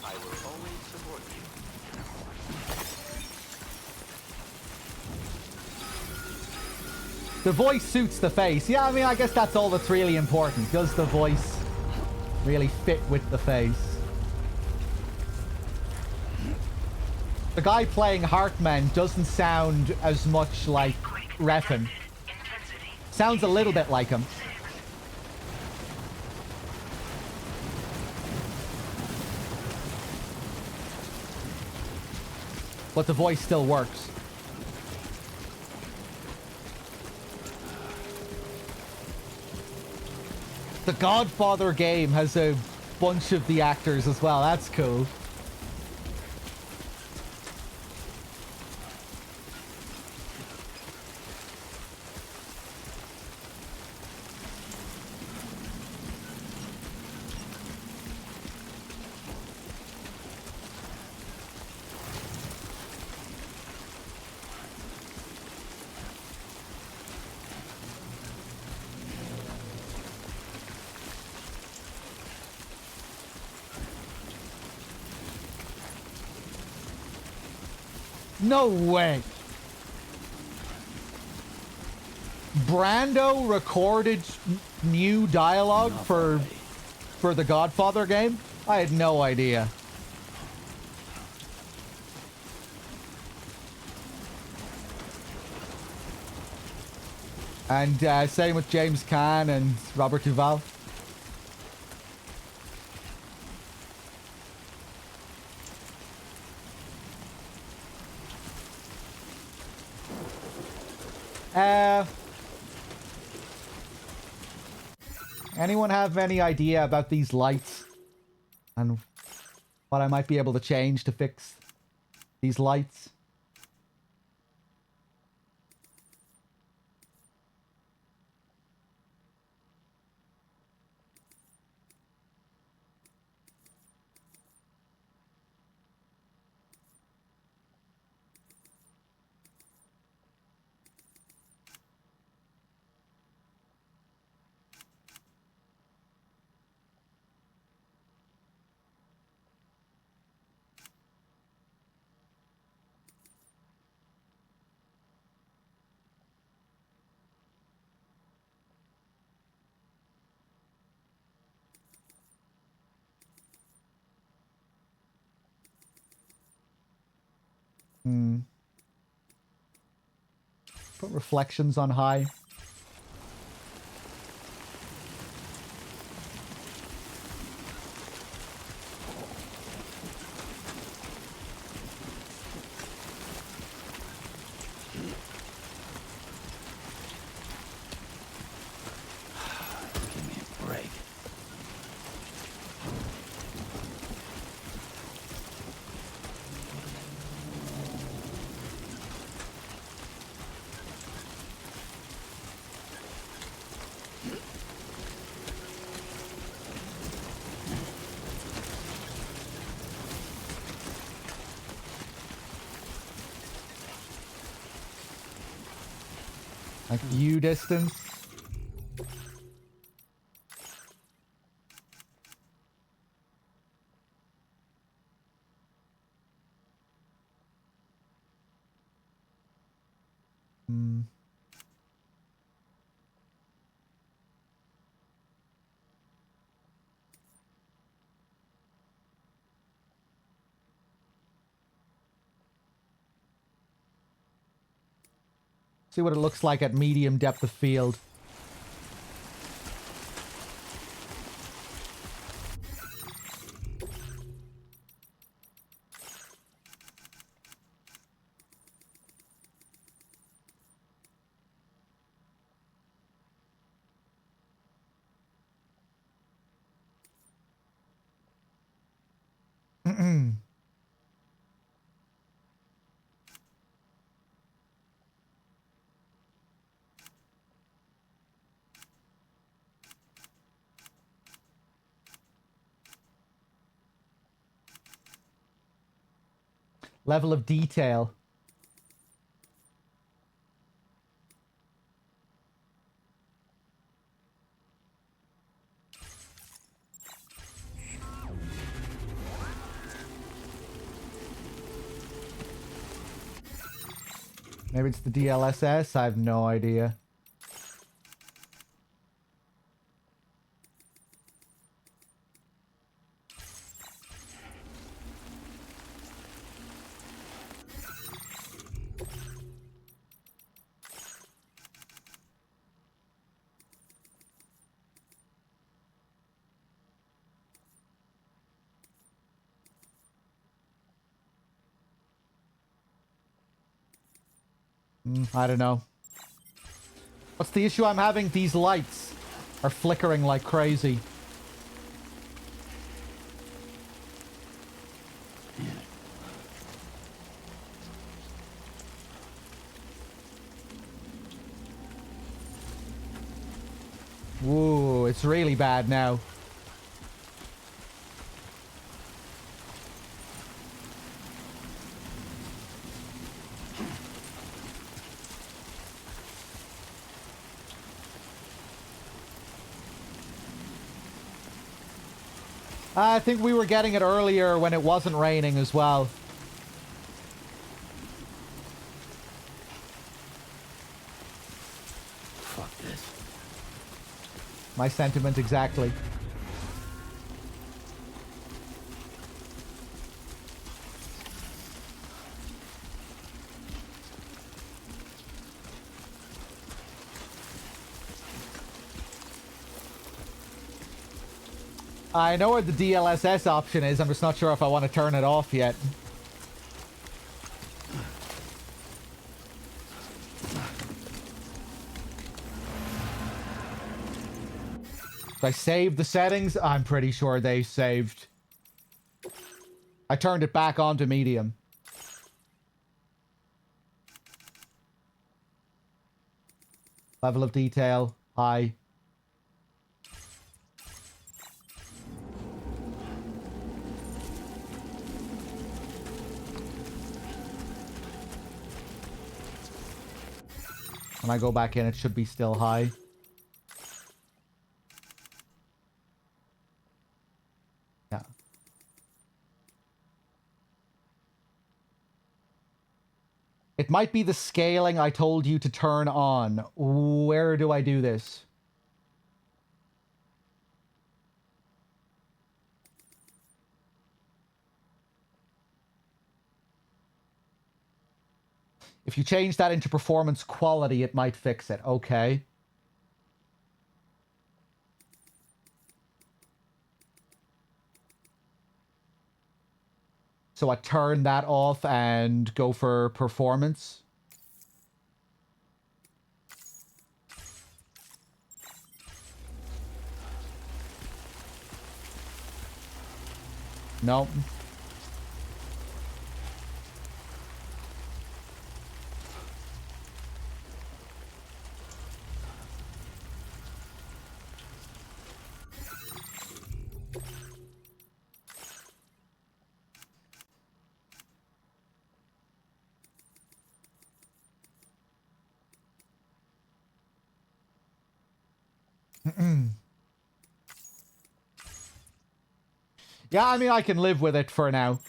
I will always support you. The voice suits the face. Yeah, I mean, I guess that's all that's really important. Does the voice really fit with the face? The guy playing Heartman doesn't sound as much like Refn. Sounds a little bit like him. But the voice still works. The Godfather game has a bunch of the actors as well. That's cool. No way. Brando recorded new dialogue for the Godfather game? I had no idea. And same with James Caan and Robert Duvall. Anyone have any idea about these lights and what I might be able to change to fix these lights? Put reflections on high. Give me a break. Like view distance. See what it looks like at medium depth of field. Level of detail. Maybe it's the DLSS? I have no idea. I don't know. What's the issue I'm having? These lights are flickering like crazy. Whoa, it's really bad now. I think we were getting it earlier when it wasn't raining as well. Fuck this. My sentiment exactly. I know where the DLSS option is. I'm just not sure if I want to turn it off yet. Did I save the settings? I'm pretty sure they saved. I turned it back on to medium. Level of detail, high. When I go back in, it should be still high. Yeah. It might be the scaling I told you to turn on. Where do I do this? If you change that into performance quality, it might fix it. Okay. So I turn that off and go for performance. Nope. Yeah, I mean, I can live with it for now.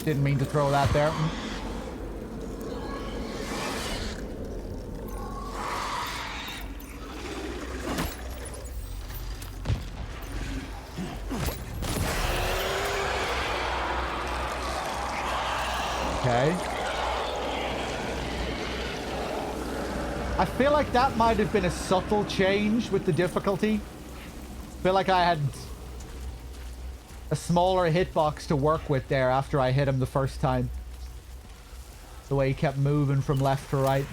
Didn't mean to throw that there. Okay. I feel like that might have been a subtle change with the difficulty. I feel like I had a smaller hitbox to work with there after I hit him the first time. The way he kept moving from left to right.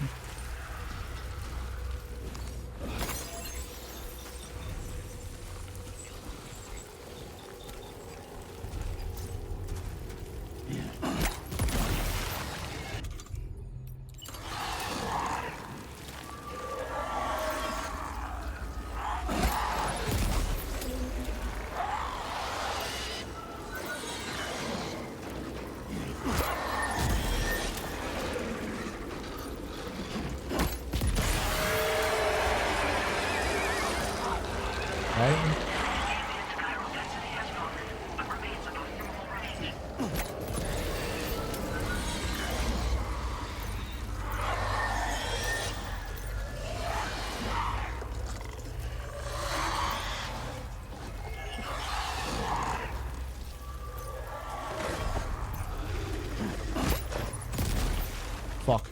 Fuck.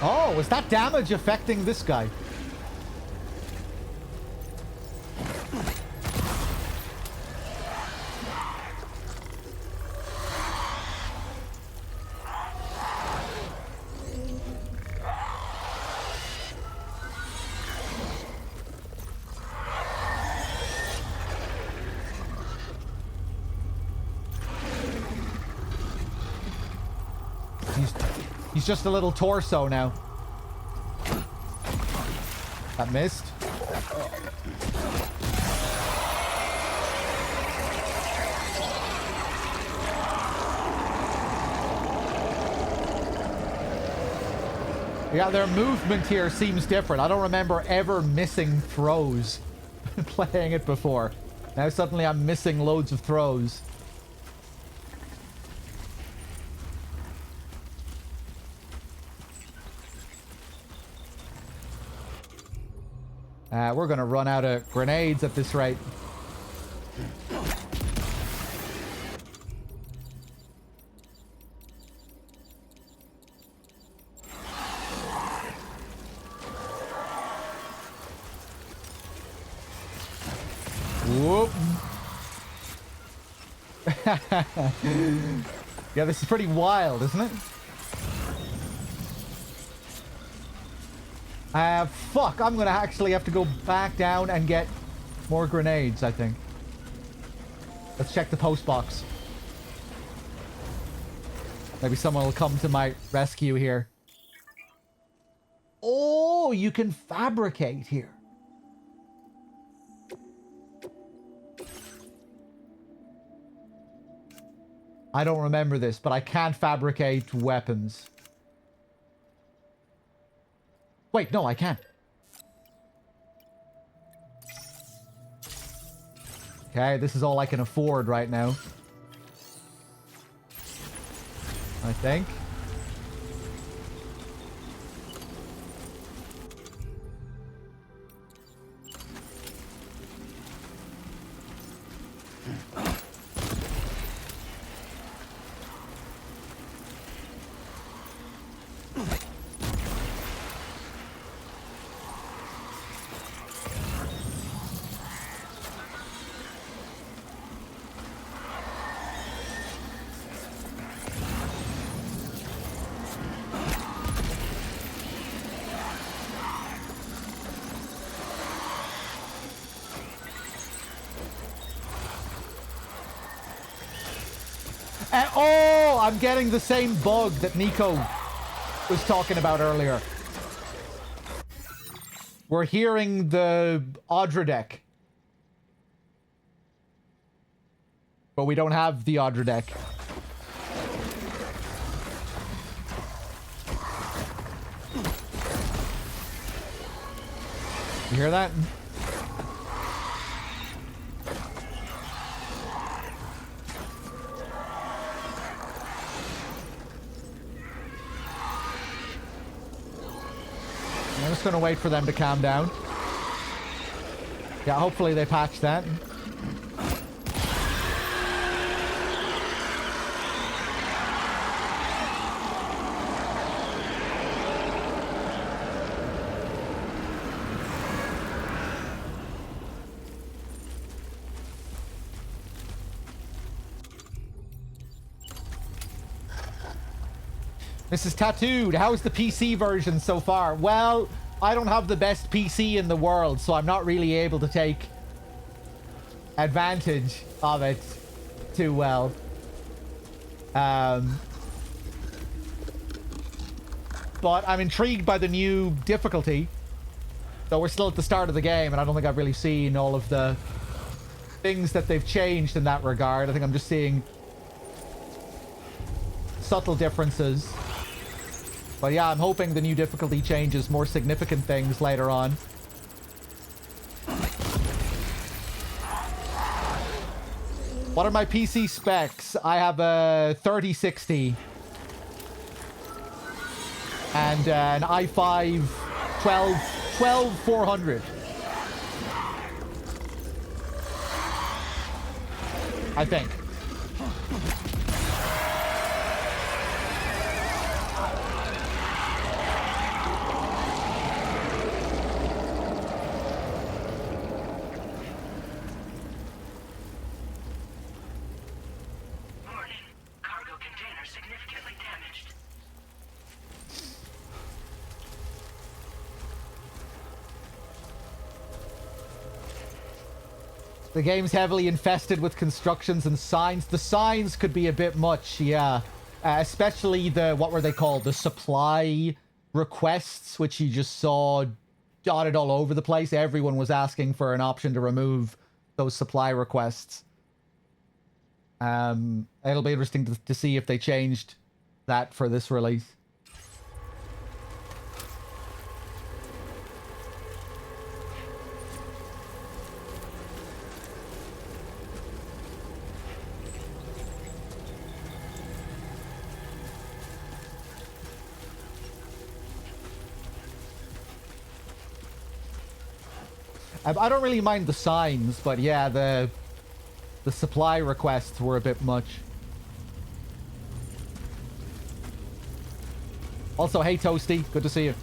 Oh, is that damage affecting this guy? He's just a little torso now. That missed. Yeah, their movement here seems different. I don't remember ever missing throws playing it before. Now suddenly I'm missing loads of throws. We're gonna run out of grenades at this rate. Whoop. Yeah, this is pretty wild, isn't it? Fuck, I'm gonna actually have to go back down and get more grenades, I think. Let's check the post box. Maybe someone will come to my rescue here. Oh, you can fabricate here. I don't remember this, but I can't fabricate weapons. Wait, no, I can't. Okay, this is all I can afford right now. I think. Oh, I'm getting the same bug that Nico was talking about earlier. We're hearing the Audra deck. But we don't have the Audra deck. You hear that? I'm just gonna wait for them to calm down. Yeah, hopefully they patch that. Mrs. Tattooed, how's the PC version so far? Well, I don't have the best PC in the world, so I'm not really able to take advantage of it too well. But I'm intrigued by the new difficulty. So we're still at the start of the game, and I don't think I've really seen all of the things that they've changed in that regard. I think I'm just seeing subtle differences. But yeah, I'm hoping the new difficulty changes more significant things later on. What are my PC specs? I have a 3060 and an i5 12400. I think. The game's heavily infested with constructions and signs. The signs could be a bit much, yeah. Especially the, what were they called? The supply requests, which you just saw dotted all over the place. Everyone was asking for an option to remove those supply requests. It'll be interesting to see if they changed that for this release. I don't really mind the signs, but yeah, the supply requests were a bit much. Also, hey Toasty, good to see you.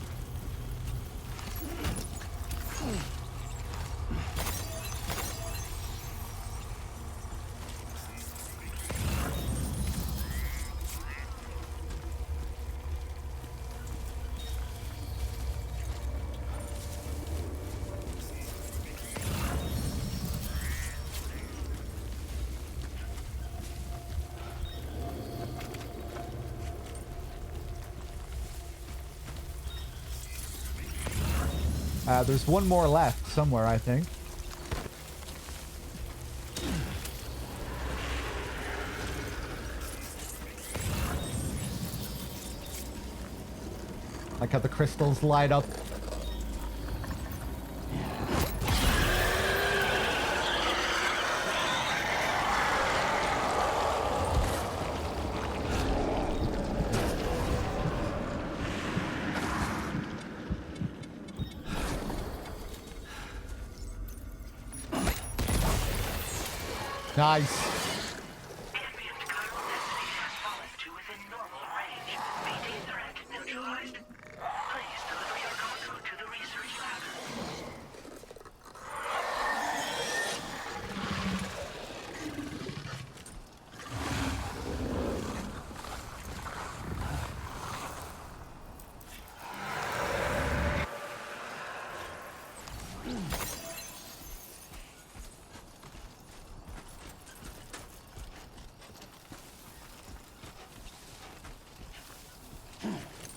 There's one more left somewhere, I think. Like how the crystals light up. Nice.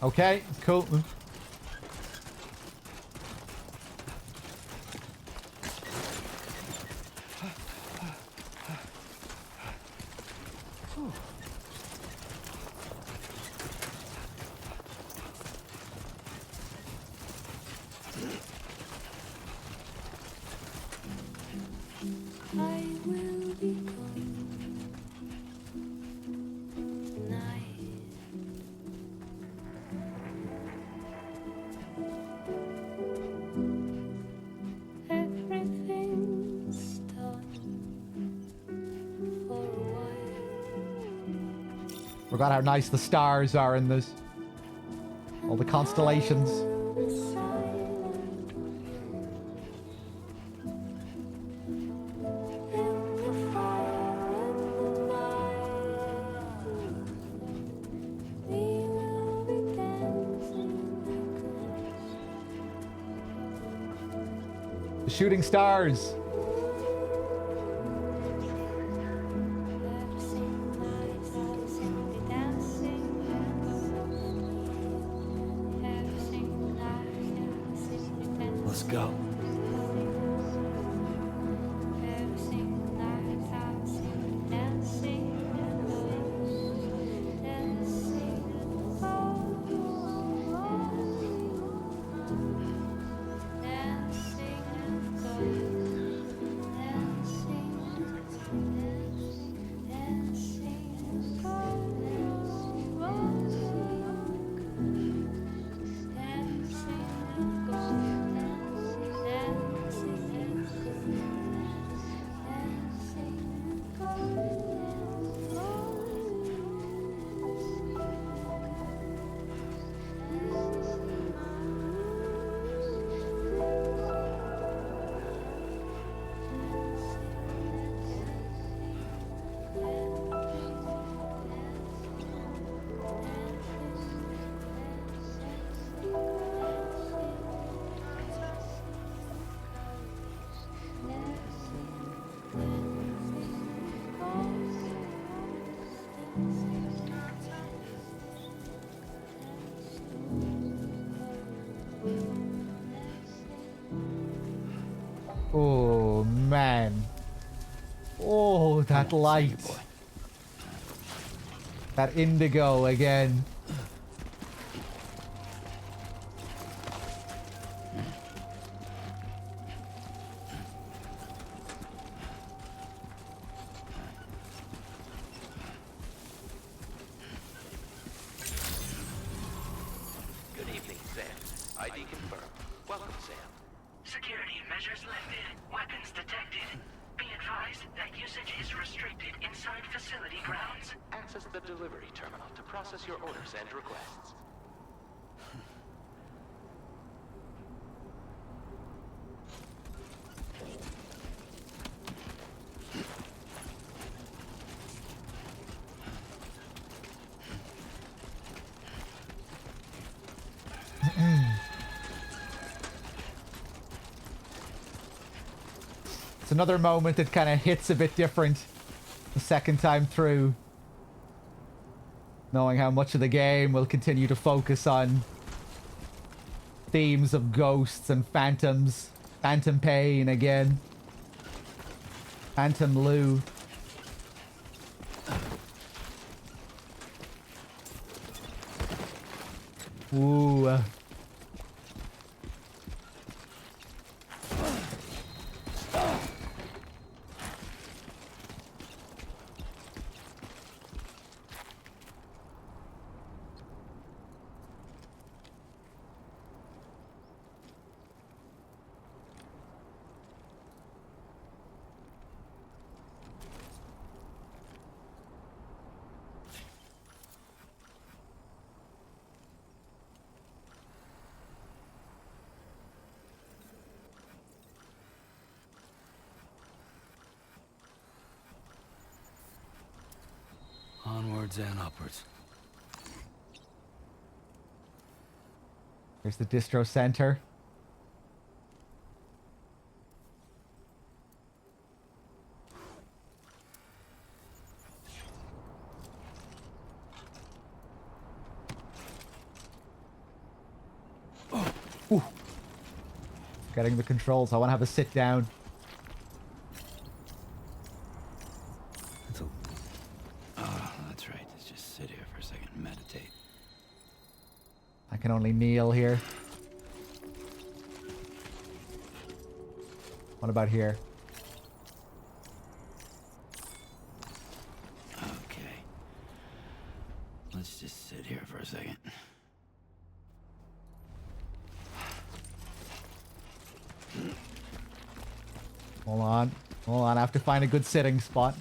Okay, cool. Forgot how nice the stars are in this. All the constellations. The shooting stars. Let's go. Oh, man. Oh, that light. That indigo again. Good evening, Sam. ID confirmed. Welcome, Sam. Security measures lifted. Weapons detected. Be advised that usage is restricted inside facility grounds. Access the delivery terminal to process your orders and requests. It's another moment that kind of hits a bit different the second time through. Knowing how much of the game will continue to focus on themes of ghosts and phantoms. Phantom pain again. Phantom Lou. Ooh. Onwards and upwards. There's the distro center. Ooh. Getting the controls. I want to have a sit down. That's right. Let's just sit here for a second and meditate. I can only kneel here. What about here? Okay. Let's just sit here for a second. Hold on. Hold on. I have to find a good sitting spot.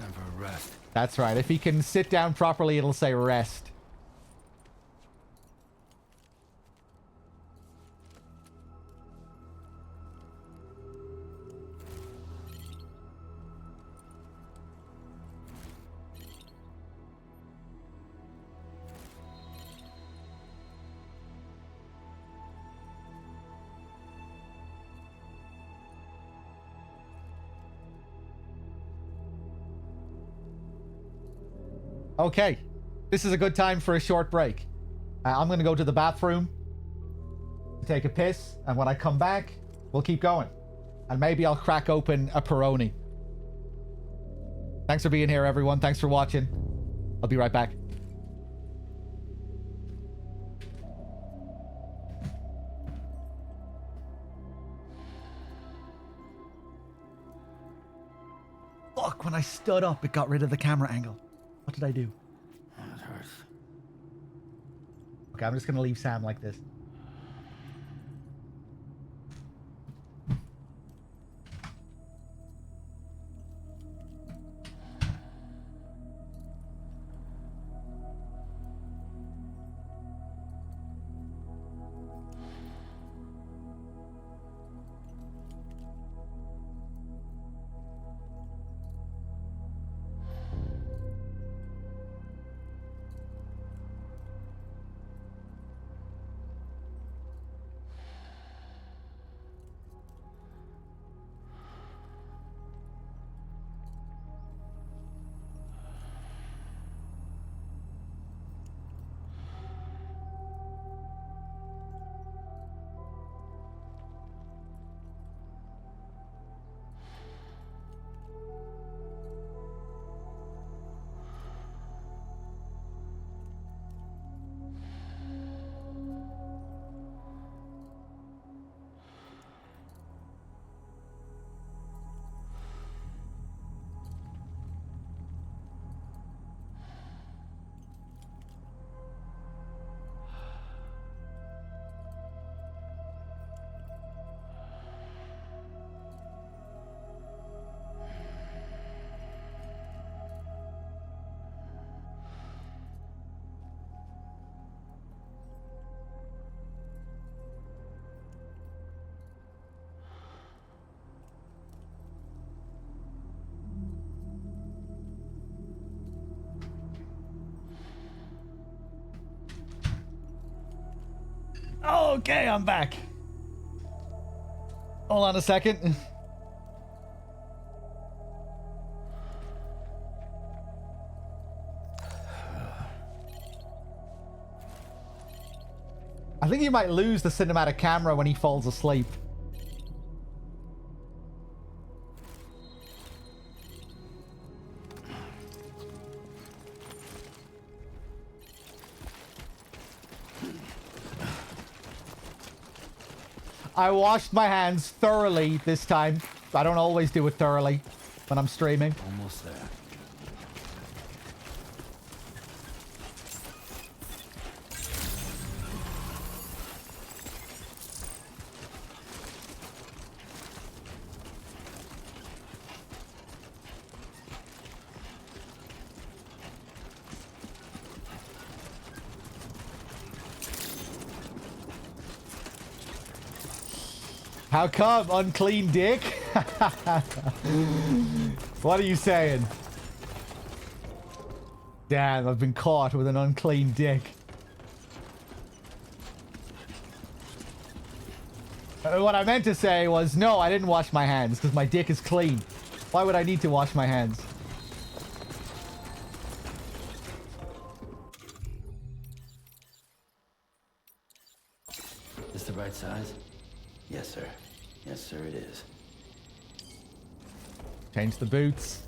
Time for a rest. That's right. If he can sit down properly, it'll say rest. Okay. This is a good time for a short break. I'm going to go to the bathroom, take a piss, and when I come back, we'll keep going. And maybe I'll crack open a Peroni. Thanks for being here, everyone. Thanks for watching. I'll be right back. Fuck, when I stood up, it got rid of the camera angle. What did I do? That hurts. Okay, I'm just going to leave Sam like this. Okay, I'm back. Hold on a second. I think you might lose the cinematic camera when he falls asleep. I washed my hands thoroughly this time. I don't always do it thoroughly when I'm streaming. Almost there. How come? Unclean dick? What are you saying? Damn, I've been caught with an unclean dick. What I meant to say was, no, I didn't wash my hands because my dick is clean. Why would I need to wash my hands? Is this the right size? Yes, sir. Yes, sir, it is. Change the boots.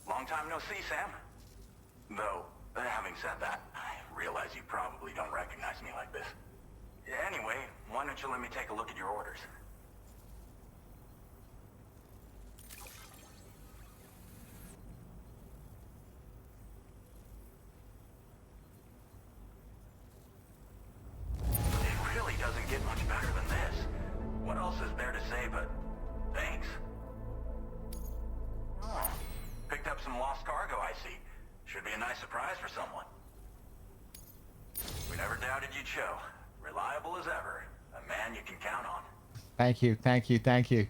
Long time no see, Sam. Though, having said that, I realize you probably don't recognize me like this. Anyway, why don't you let me take a look at your orders? It really doesn't get much better than this. What else is there to say but thanks? Oh, picked up some lost cargo, I see. Should be a nice surprise for someone. We never doubted you'd show. Reliable as ever. A man you can count on. Thank you, thank you, thank you.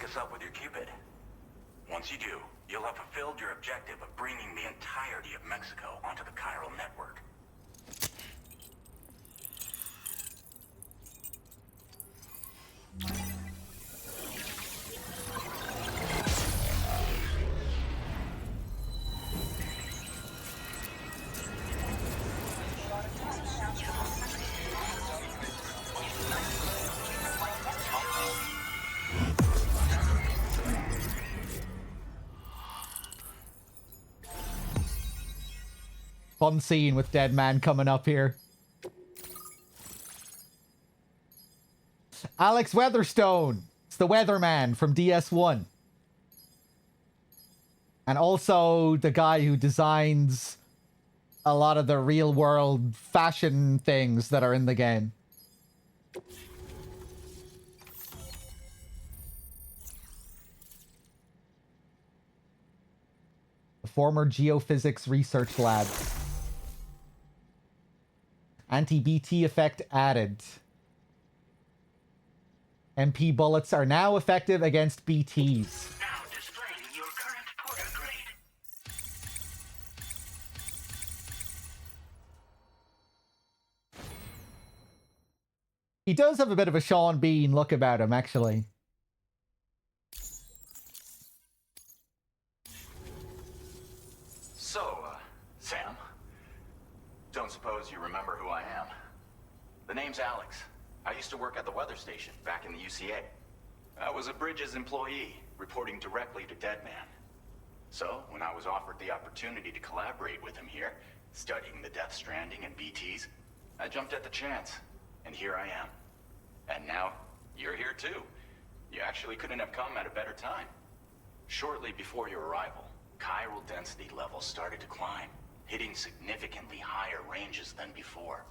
us up with your Cupid. Once you do, you'll have fulfilled your objective of bringing the entirety of Mexico onto the chiral network. Fun scene with Dead Man coming up here. Alex Weatherstone. It's the Weatherman from DS1. And also the guy who designs a lot of the real world fashion things that are in the game. The former geophysics research lab. Anti-BT effect added. MP bullets are now effective against BTs. Now displaying your current porter grade. He does have a bit of a Sean Bean look about him, actually. So, Sam, don't suppose you remember who I am? The name's Alex. I used to work at the weather station back in the UCA. I was a Bridges employee, reporting directly to Deadman. So, when I was offered the opportunity to collaborate with him here, studying the Death Stranding and BTs, I jumped at the chance, and here I am. And now, you're here too. You actually couldn't have come at a better time. Shortly before your arrival, chiral density levels started to climb, hitting significantly higher ranges than before.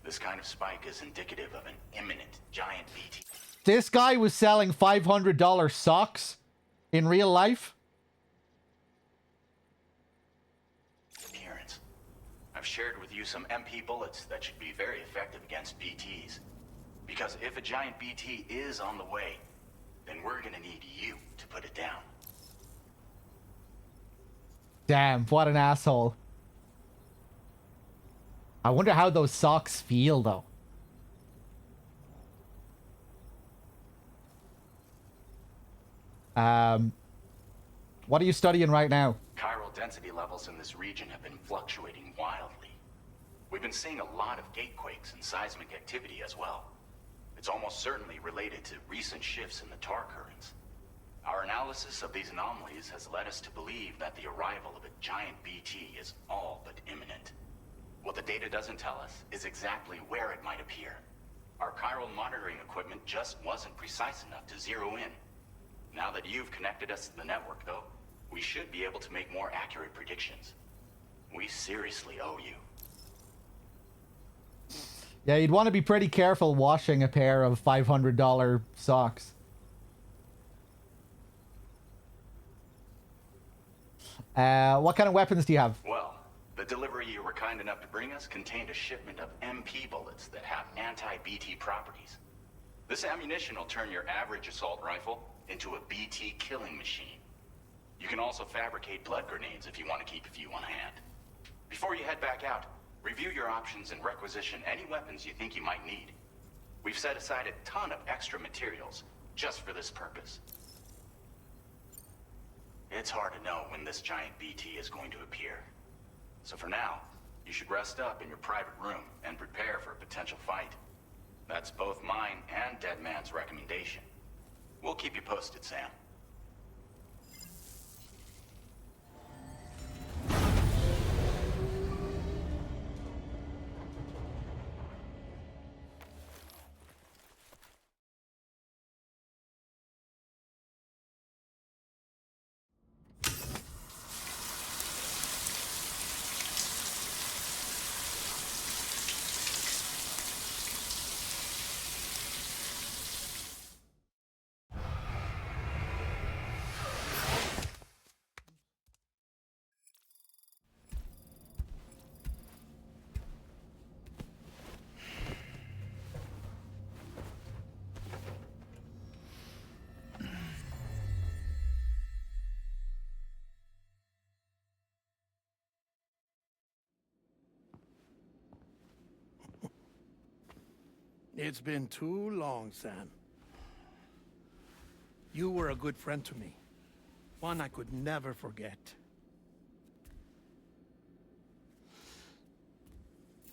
This kind of spike is indicative of an imminent giant BT. This guy was selling $500 socks in real life? Appearance. I've shared with you some MP bullets that should be very effective against BTs. Because if a giant BT is on the way, then we're gonna need you to put it down. Damn, what an asshole. I wonder how those socks feel, though. What are you studying right now? Chiral density levels in this region have been fluctuating wildly. We've been seeing a lot of gatequakes and seismic activity as well. It's almost certainly related to recent shifts in the tar currents. Our analysis of these anomalies has led us to believe that the arrival of a giant BT is all but imminent. What the data doesn't tell us is exactly where it might appear. Our chiral monitoring equipment just wasn't precise enough to zero in. Now that you've connected us to the network, though, we should be able to make more accurate predictions. We seriously owe you. Yeah, you'd want to be pretty careful washing a pair of $500 socks. What kind of weapons do you have? Well, the delivery you were kind enough to bring us contained a shipment of MP bullets that have anti-BT properties. This ammunition will turn your average assault rifle into a BT killing machine. You can also fabricate blood grenades if you want to keep a few on hand. Before you head back out, review your options and requisition any weapons you think you might need. We've set aside a ton of extra materials just for this purpose. It's hard to know when this giant BT is going to appear. So for now, you should rest up in your private room and prepare for a potential fight. That's both mine and Deadman's recommendation. We'll keep you posted, Sam. It's been too long, Sam. You were a good friend to me. One I could never forget.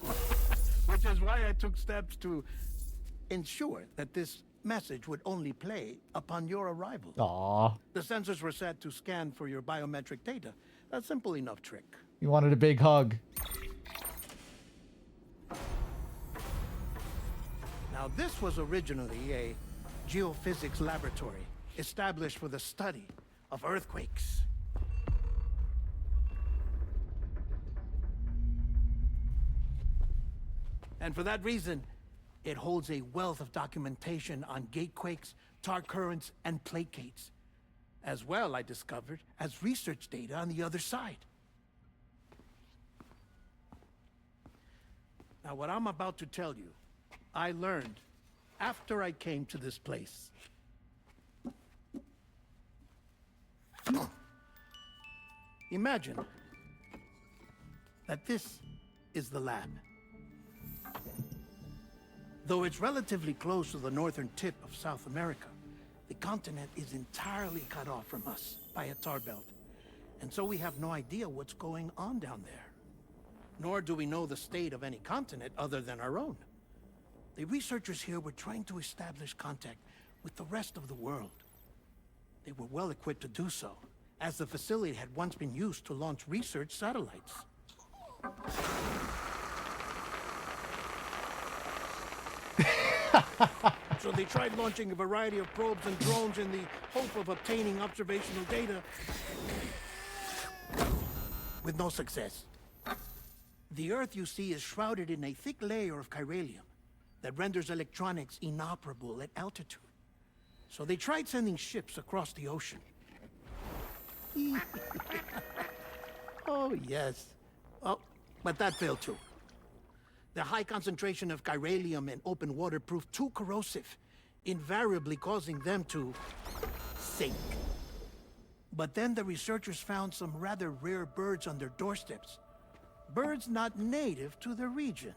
Which is why I took steps to ensure that this message would only play upon your arrival. Aww. The sensors were set to scan for your biometric data. A simple enough trick. You wanted a big hug. Now, this was originally a geophysics laboratory established for the study of earthquakes. And for that reason, it holds a wealth of documentation on gatequakes, tar currents, and plate gates. As well, I discovered, as research data on the other side. Now, what I'm about to tell you, I learned after I came to this place. Imagine that this is the lab. Though it's relatively close to the northern tip of South America, the continent is entirely cut off from us by a tar belt. And so we have no idea what's going on down there. Nor do we know the state of any continent other than our own. The researchers here were trying to establish contact with the rest of the world. They were well equipped to do so, as the facility had once been used to launch research satellites. So they tried launching a variety of probes and drones in the hope of obtaining observational data, with no success. The Earth, you see, is shrouded in a thick layer of chiralium that renders electronics inoperable at altitude. So they tried sending ships across the ocean. Oh, yes. Oh, but that failed too. The high concentration of chiralium in open water proved too corrosive, invariably causing them to sink. But then the researchers found some rather rare birds on their doorsteps. Birds not native to the region.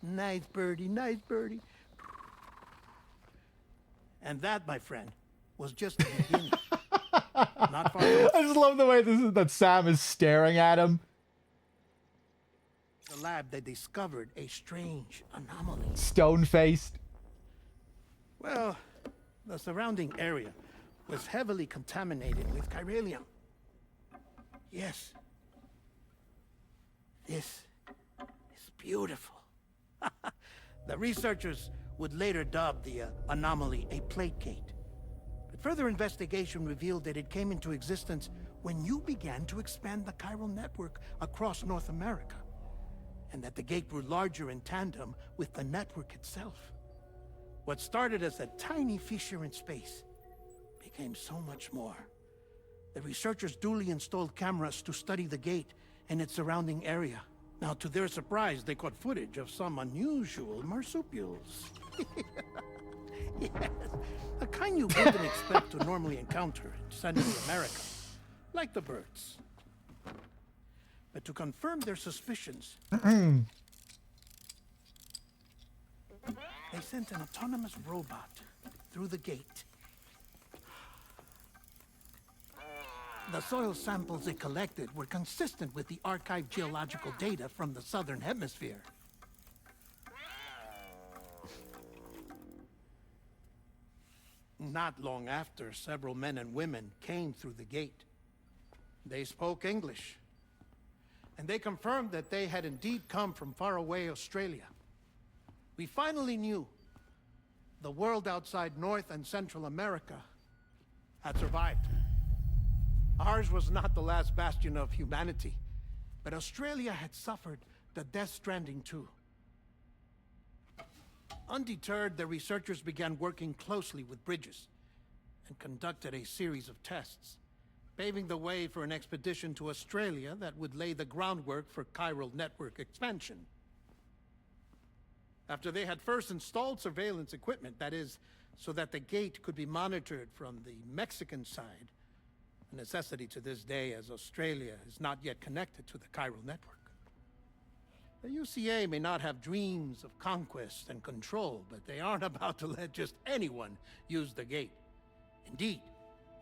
Nice birdie, nice birdie. And that, my friend, was just the beginning. Not far from I just love the way that Sam is staring at him. the lab, they discovered a strange anomaly. Stone-faced. Well, the surrounding area was heavily contaminated with chiralium. Yes. This is beautiful. The researchers would later dub the anomaly a plate gate. But further investigation revealed that it came into existence when you began to expand the chiral network across North America, and that the gate grew larger in tandem with the network itself. What started as a tiny fissure in space became so much more. The researchers duly installed cameras to study the gate and its surrounding area. Now, to their surprise, they caught footage of some unusual marsupials. Yes, the kind you wouldn't expect to normally encounter in Central America, like the birds. But to confirm their suspicions, they sent an autonomous robot through the gate. The soil samples it collected were consistent with the archived geological data from the southern hemisphere. Not long after, several men and women came through the gate. They spoke English, and they confirmed that they had indeed come from faraway Australia. We finally knew the world outside North and Central America had survived. Ours was not the last bastion of humanity, but Australia had suffered the death stranding too. Undeterred, the researchers began working closely with Bridges and conducted a series of tests, paving the way for an expedition to Australia that would lay the groundwork for chiral network expansion. After they had first installed surveillance equipment, that is, so that the gate could be monitored from the Mexican side, a necessity to this day as Australia is not yet connected to the chiral network. The UCA may not have dreams of conquest and control, but they aren't about to let just anyone use the gate. Indeed,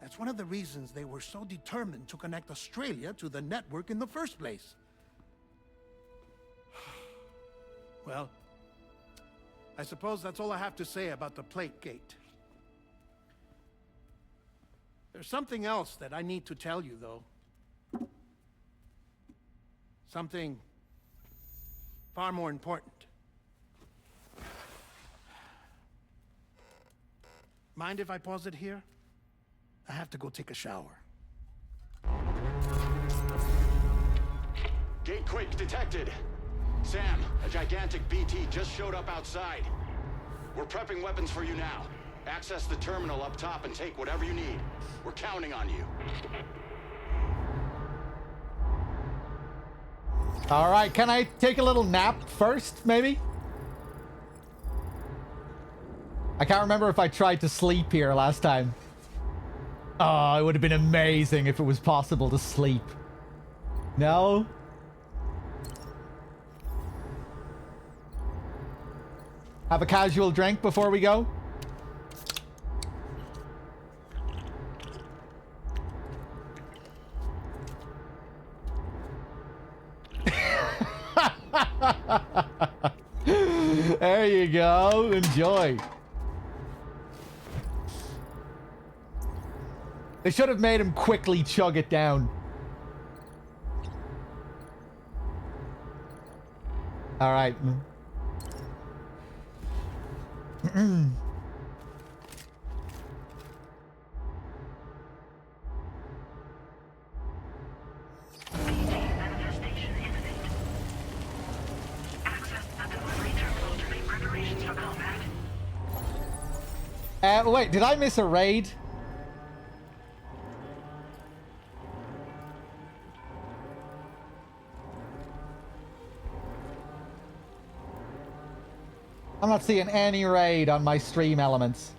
that's one of the reasons they were so determined to connect Australia to the network in the first place. Well, I suppose that's all I have to say about the plate gate. There's something else that I need to tell you, though. Something far more important. Mind if I pause it here? I have to go take a shower. Gate quake detected. Sam, a gigantic BT just showed up outside. We're prepping weapons for you now. Access the terminal up top and take whatever you need. We're counting on you. All right, can I take a little nap first, maybe? I can't remember if I tried to sleep here last time. Oh, it would have been amazing if it was possible to sleep. No? Have a casual drink before we go? There you go. Enjoy. They should have made him quickly chug it down. All right. Manifestation imminent. Access the delivery terminal to make preparations for combat. Wait, did I miss a raid? I'm not seeing any raid on my stream elements.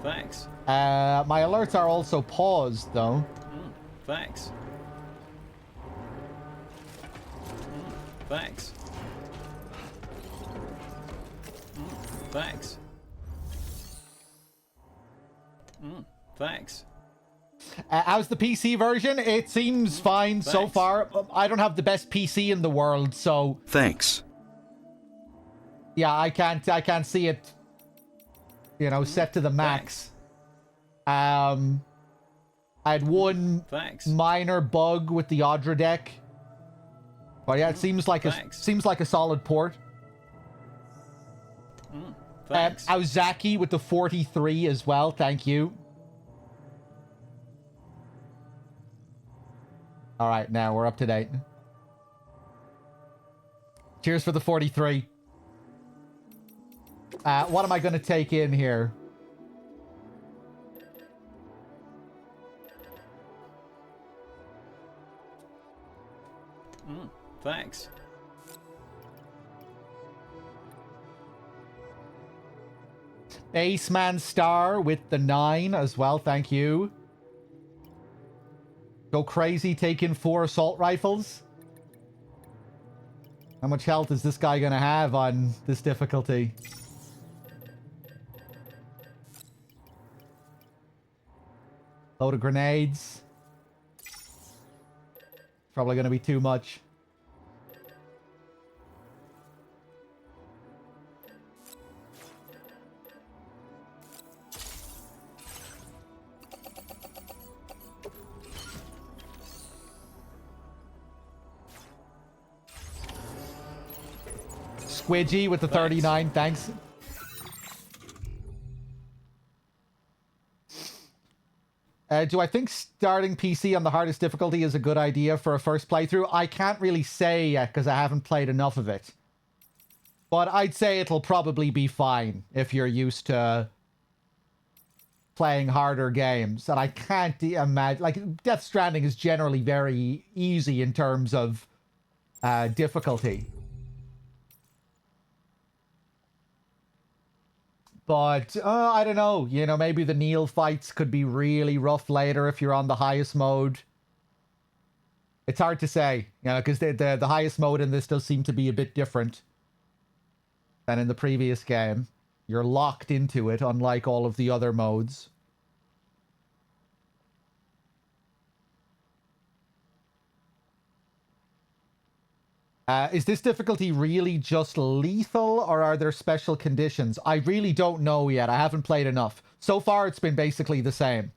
Thanks. My alerts are also paused, though. Thanks. Thanks. Thanks. Thanks. How's the PC version? It seems fine so far. I don't have the best PC in the world, so... Thanks. Yeah, I can't see it, you know, set to the max. I had one minor bug with the Audra deck. But yeah, it seems like a solid port. Aozaki with the 43 as well, thank you. All right, now we're up to date. Cheers for the 43. What am I going to take in here? Thanks. Aceman Star with the 9 as well, thank you. Go crazy, take in 4 assault rifles. How much health is this guy going to have on this difficulty? Load of grenades. Probably going to be too much. Squidgy with the 39, thanks. Do I think starting PC on the hardest difficulty is a good idea for a first playthrough? I can't really say yet because I haven't played enough of it. But I'd say it'll probably be fine if you're used to playing harder games. And I can't imagine... Like, Death Stranding is generally very easy in terms of difficulty. But, I don't know. You know, maybe the Neil fights could be really rough later if you're on the highest mode. It's hard to say, you know, because the highest mode in this does seem to be a bit different than in the previous game. You're locked into it, unlike all of the other modes. Is this difficulty really just lethal, or are there special conditions? I really don't know yet. I haven't played enough. So far, it's been basically the same.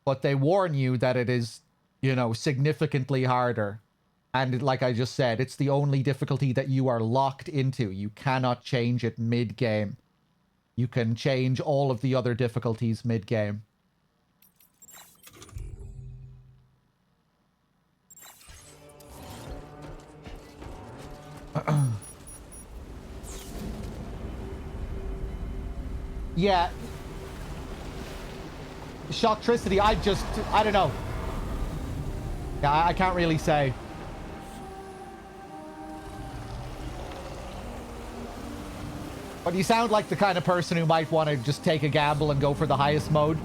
But they warn you that it is, you know, significantly harder. And like I just said, it's the only difficulty that you are locked into. You cannot change it mid-game. You can change all of the other difficulties mid-game. Yeah. Shocktricity, I don't know. Yeah, I can't really say. But you sound like the kind of person who might want to just take a gamble and go for the highest mode.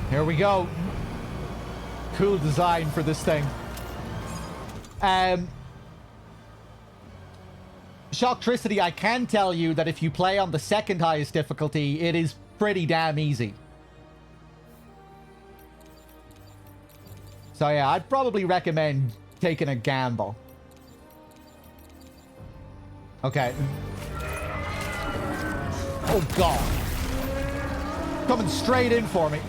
Here we go. Cool design for this thing. Shocktricity, I can tell you that if you play on the second highest difficulty, it is pretty damn easy. So yeah, I'd probably recommend taking a gamble. Okay. Oh god. Coming straight in for me.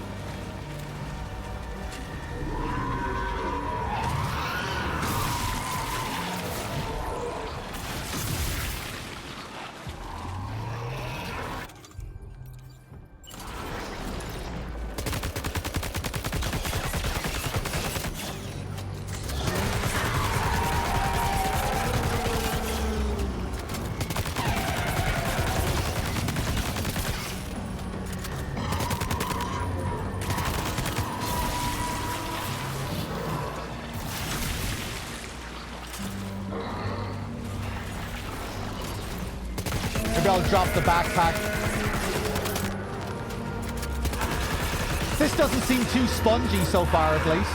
Maybe I'll drop the backpack. This doesn't seem too spongy so far, at least.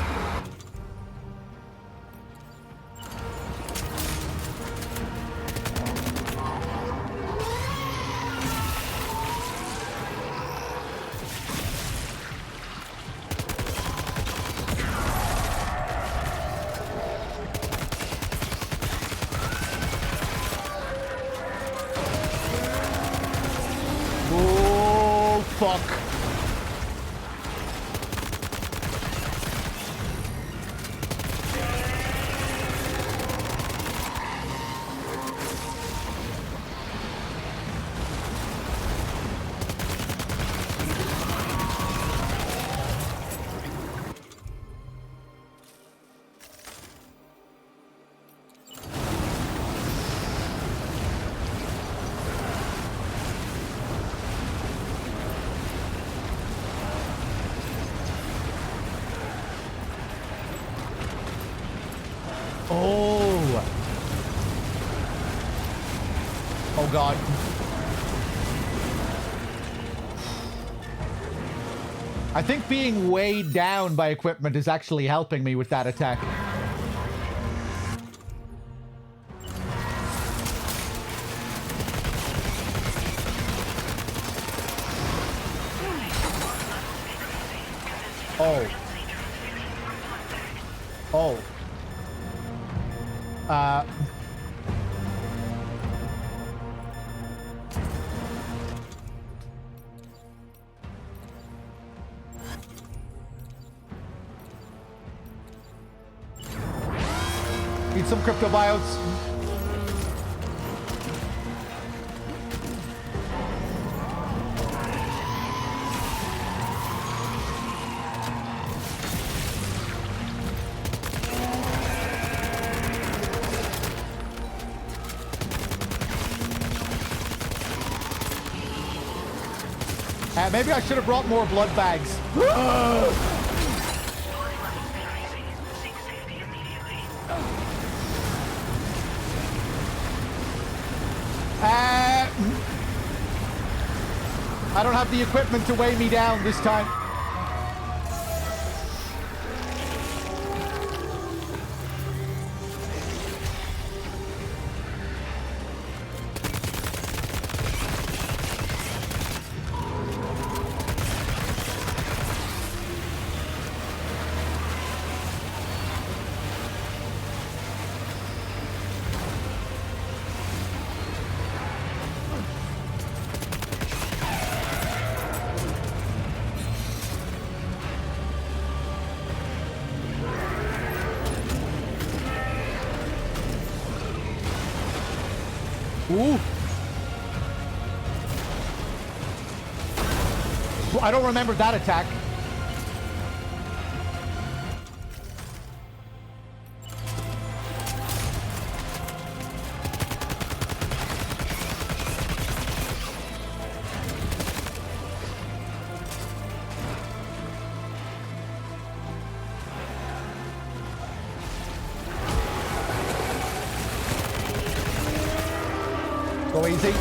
Oh god. I think being weighed down by equipment is actually helping me with that attack. Oh. Oh. Need some cryptobiotes. Maybe I should have brought more blood bags. I don't have the equipment to weigh me down this time. Ooh. I don't remember that attack. Go easy.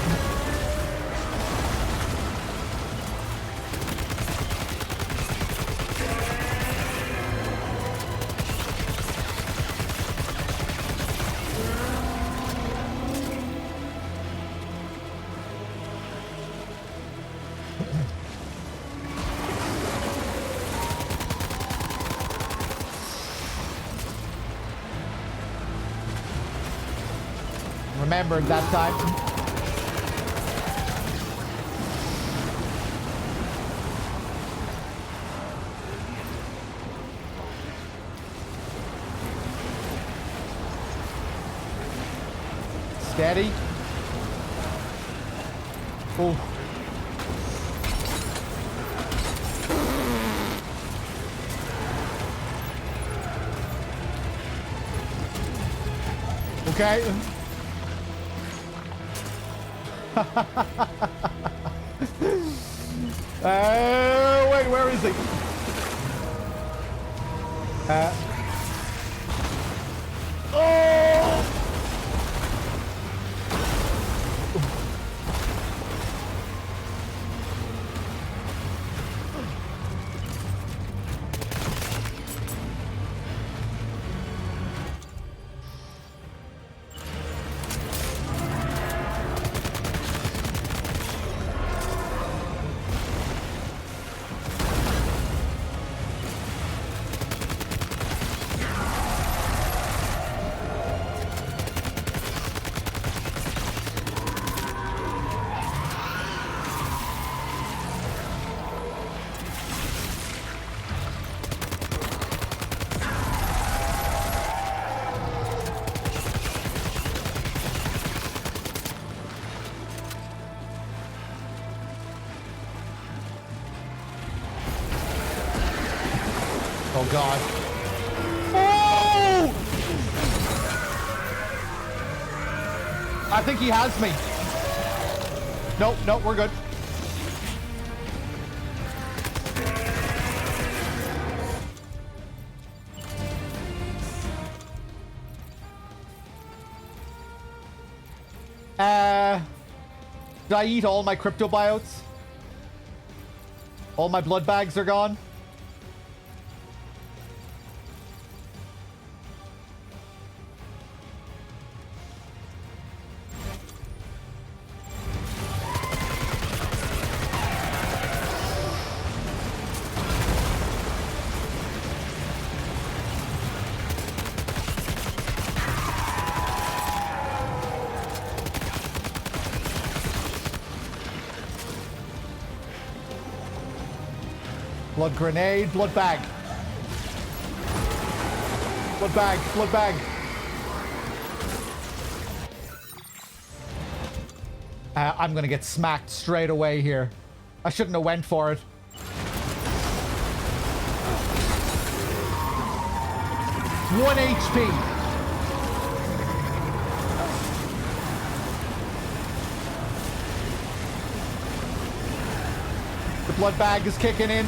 Remembered that time. Steady. Oh. Okay. Wait, where is he? Oh! Oh God. Oh! I think he has me. Nope, nope, we're good. Did I eat all my cryptobiotes? All my blood bags are gone. Blood grenade, blood bag. Blood bag, blood bag. I'm gonna get smacked straight away here. I shouldn't have went for it. One HP. The blood bag is kicking in.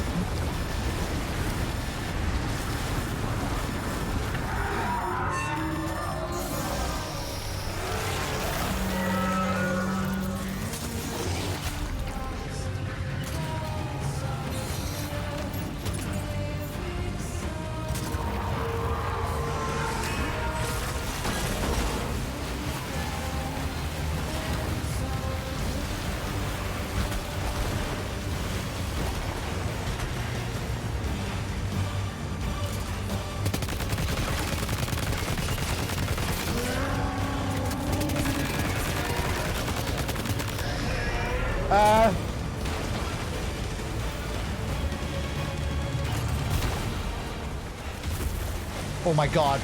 Oh my god.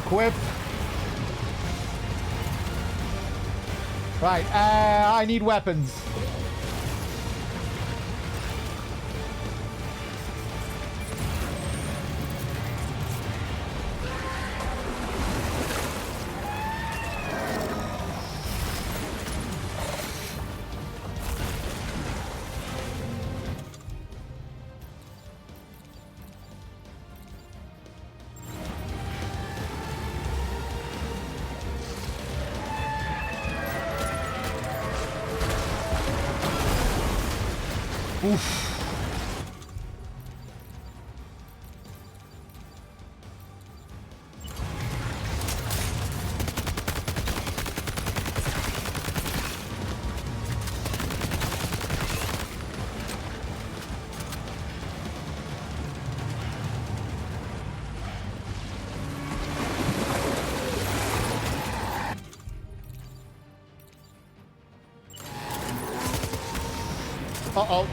Equip. Right, I need weapons. Oof. Uh-oh.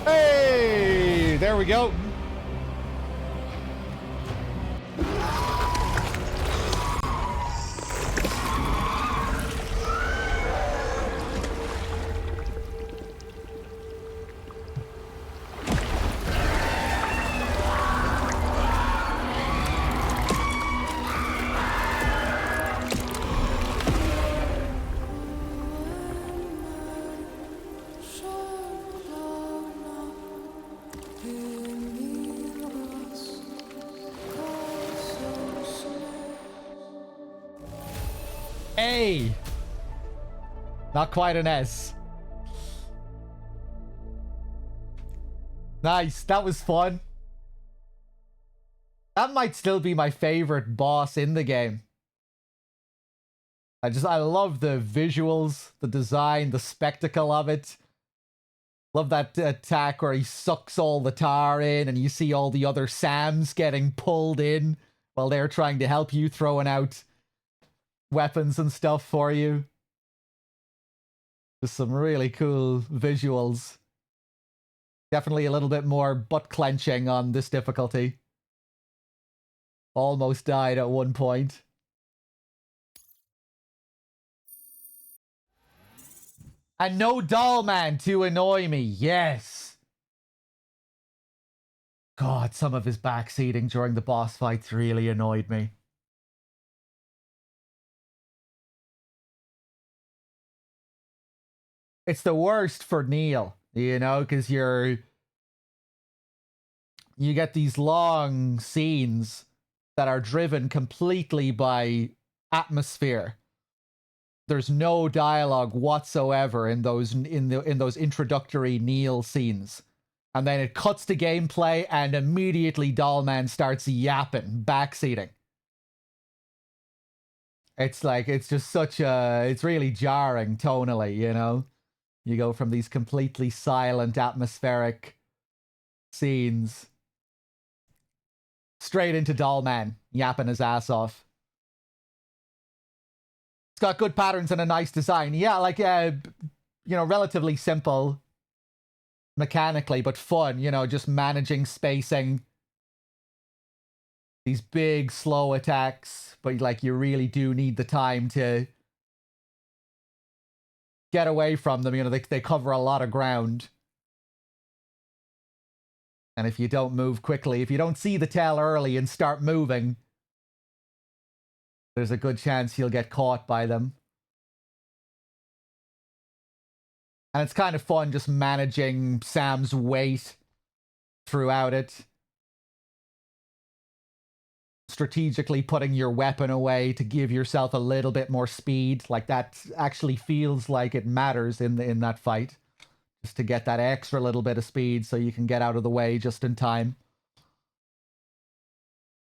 Hey, there we go. A. Not quite an S. Nice. That was fun. That might still be my favorite boss in the game. I love the visuals, the design, the spectacle of it. Love that attack where he sucks all the tar in and you see all the other Sams getting pulled in while they're trying to help you, throwing out weapons and stuff for you. Just some really cool visuals. Definitely a little bit more butt clenching on this difficulty. Almost died at one point. And no doll man to annoy me. Yes. God, some of his backseating during the boss fights really annoyed me. It's the worst for Neil, you know, because you get these long scenes that are driven completely by atmosphere. There's no dialogue whatsoever in those introductory Neil scenes. And then it cuts to gameplay and immediately Dollman starts yapping, backseating. It's like, it's just such a, it's really jarring tonally, you know? You go from these completely silent, atmospheric scenes straight into Dollman yapping his ass off. It's got good patterns and a nice design. Yeah, like, you know, relatively simple mechanically, but fun, you know, just managing spacing. These big, slow attacks, but like you really do need the time to get away from them. You know, they cover a lot of ground. And if you don't move quickly, if you don't see the tail early and start moving, there's a good chance you'll get caught by them. And it's kind of fun just managing Sam's weight throughout it. Strategically putting your weapon away to give yourself a little bit more speed. Like that actually feels like it matters in that fight. Just to get that extra little bit of speed so you can get out of the way just in time.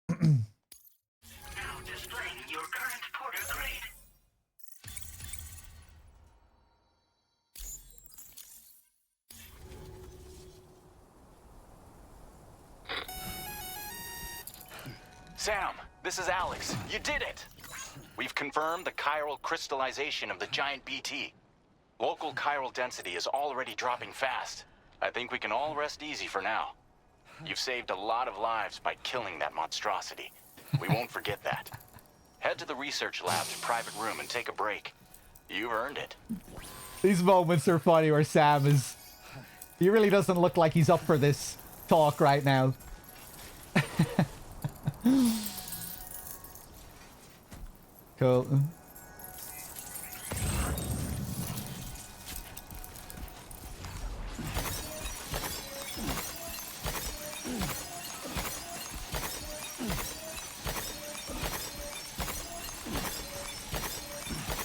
Now displaying your current porter grade. Sam, this is Alex. You did it! We've confirmed the chiral crystallization of the giant BT. Local chiral density is already dropping fast. I think we can all rest easy for now. You've saved a lot of lives by killing that monstrosity. We won't forget that. Head to the research lab's private room and take a break. You've earned it. These moments are funny where Sam is... He really doesn't look like he's up for this talk right now. Cool.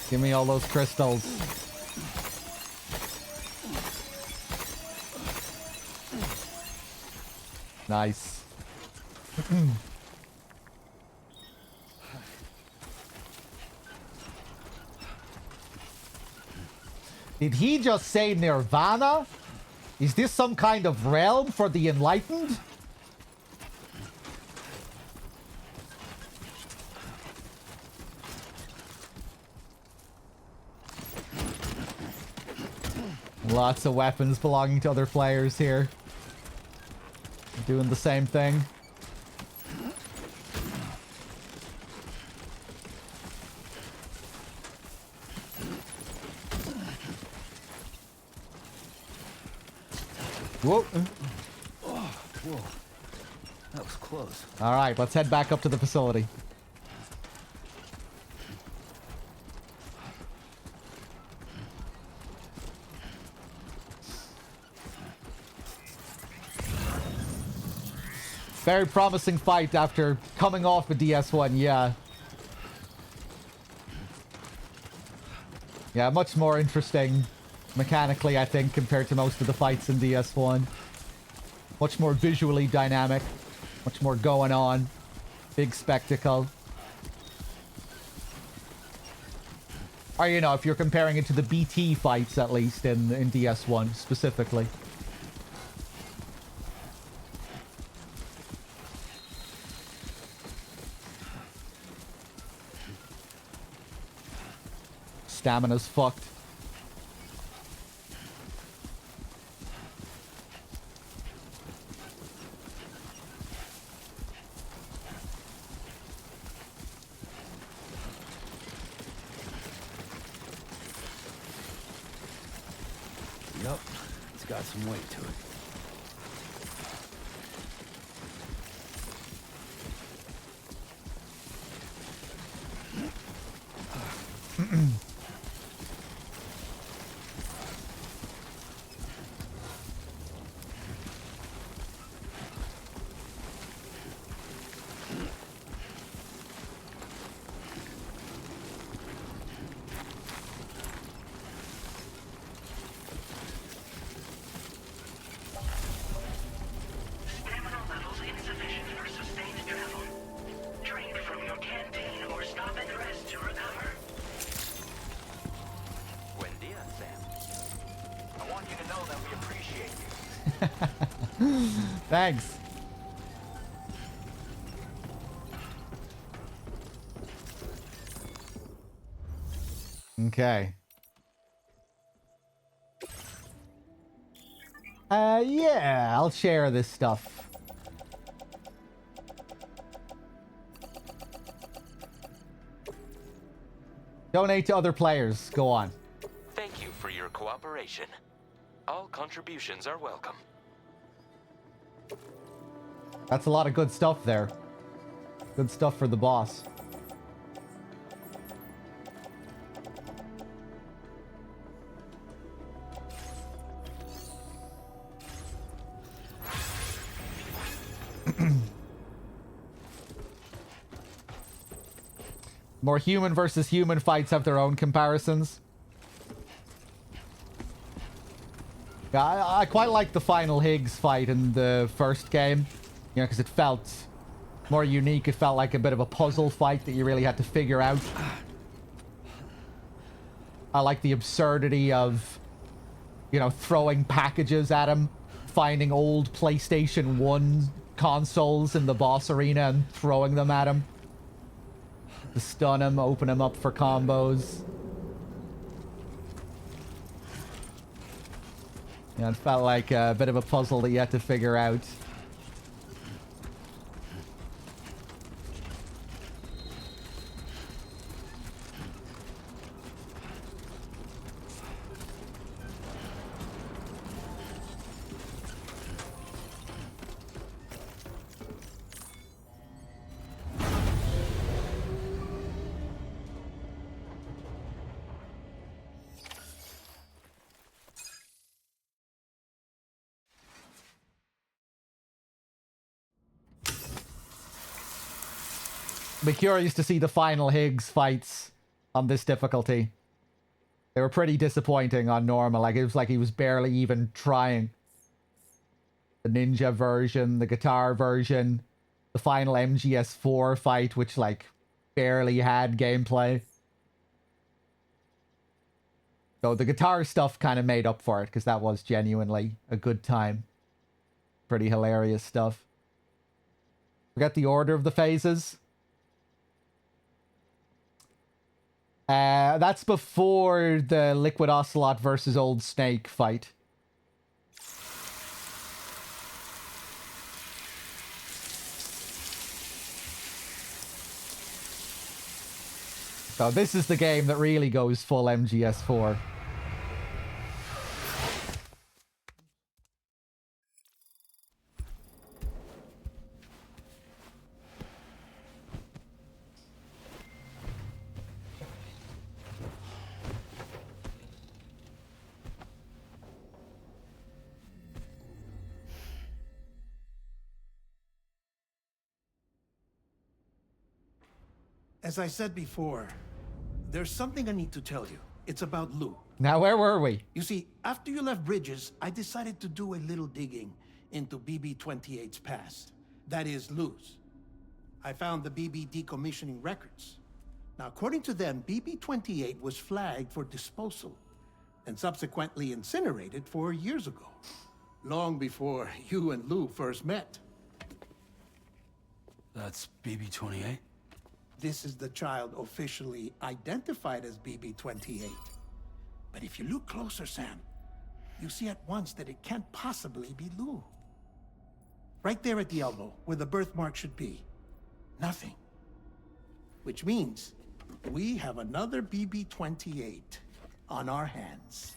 Give me all those crystals. Nice. Did he just say Nirvana? Is this some kind of realm for the enlightened? Lots of weapons belonging to other players here. Doing the same thing. Whoa. Oh, whoa. That was close. All right, let's head back up to the facility. Very promising fight after coming off a DS1, yeah. Yeah, much more interesting mechanically, I think, compared to most of the fights in DS1. Much more visually dynamic. Much more going on. Big spectacle. Or, you know, if you're comparing it to the BT fights, at least, in DS1, specifically. Stamina's fucked. Yup, it's got some weight to it. Thanks. Okay. Yeah, I'll share this stuff. Donate to other players. Go on. Thank you for your cooperation. All contributions are welcome. That's a lot of good stuff there. Good stuff for the boss. More human versus human fights have their own comparisons. Yeah, I quite like the final Higgs fight in the first game. You know, because it felt more unique. It felt like a bit of a puzzle fight that you really had to figure out. I like the absurdity of, you know, throwing packages at him, finding old PlayStation 1 consoles in the boss arena and throwing them at him. To stun him, open him up for combos. Yeah, it felt like a bit of a puzzle that you had to figure out. Be curious to see the final Higgs fights on this difficulty. They were pretty disappointing on normal. Like, it was like he was barely even trying. The ninja version, the guitar version, the final MGS4 fight, which, like, barely had gameplay. So the guitar stuff kind of made up for it, because that was genuinely a good time. Pretty hilarious stuff. Forget the order of the phases. That's before the Liquid Ocelot versus Old Snake fight. So this is the game that really goes full MGS4. As I said before, there's something I need to tell you. It's about Lou. Now, where were we? You see, after you left Bridges, I decided to do a little digging into BB-28's past. That is, Lou's. I found the BB decommissioning records. Now, according to them, BB-28 was flagged for disposal and subsequently incinerated 4 years ago, long before you and Lou first met. That's BB-28? This is the child officially identified as BB-28. But if you look closer, Sam, you see at once that it can't possibly be Lou. Right there at the elbow, where the birthmark should be. Nothing. Which means we have another BB-28 on our hands.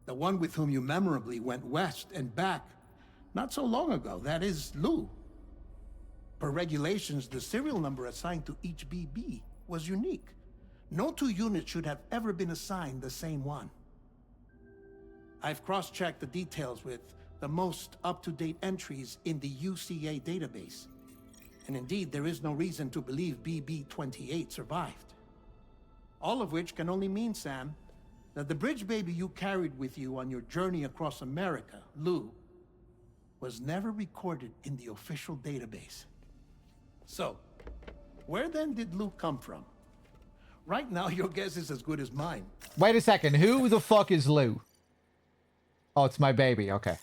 The one with whom you memorably went west and back not so long ago. That is Lou. Per regulations, the serial number assigned to each BB was unique. No two units should have ever been assigned the same one. I've cross-checked the details with the most up-to-date entries in the UCA database. And indeed, there is no reason to believe BB-28 survived. All of which can only mean, Sam, that the bridge baby you carried with you on your journey across America, Lou, was never recorded in the official database. So, where then did Lou come from? Right now, your guess is as good as mine. Wait a second. Who the fuck is Lou? Oh, it's my baby. Okay.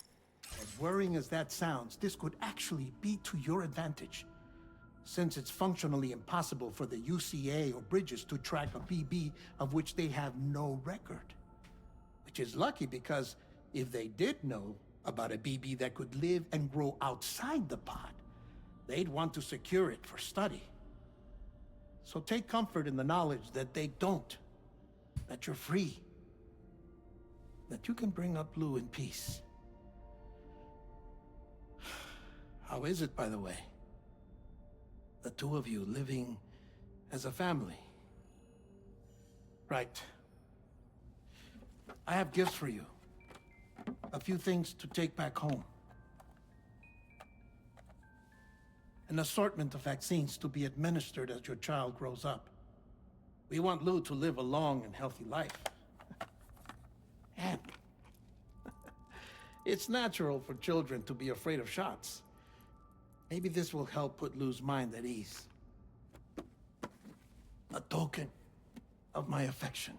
worrying as that sounds, this could actually be to your advantage, since it's functionally impossible for the UCA or Bridges to track a BB of which they have no record. Which is lucky, because if they did know about a BB that could live and grow outside the pod, they'd want to secure it for study. So take comfort in the knowledge that they don't, that you're free, that you can bring up Lou in peace. How is it, by the way? The two of you living as a family. Right. I have gifts for you. A few things to take back home. An assortment of vaccines to be administered as your child grows up. We want Lou to live a long and healthy life. And it's natural for children to be afraid of shots. Maybe this will help put Lou's mind at ease. A token of my affection.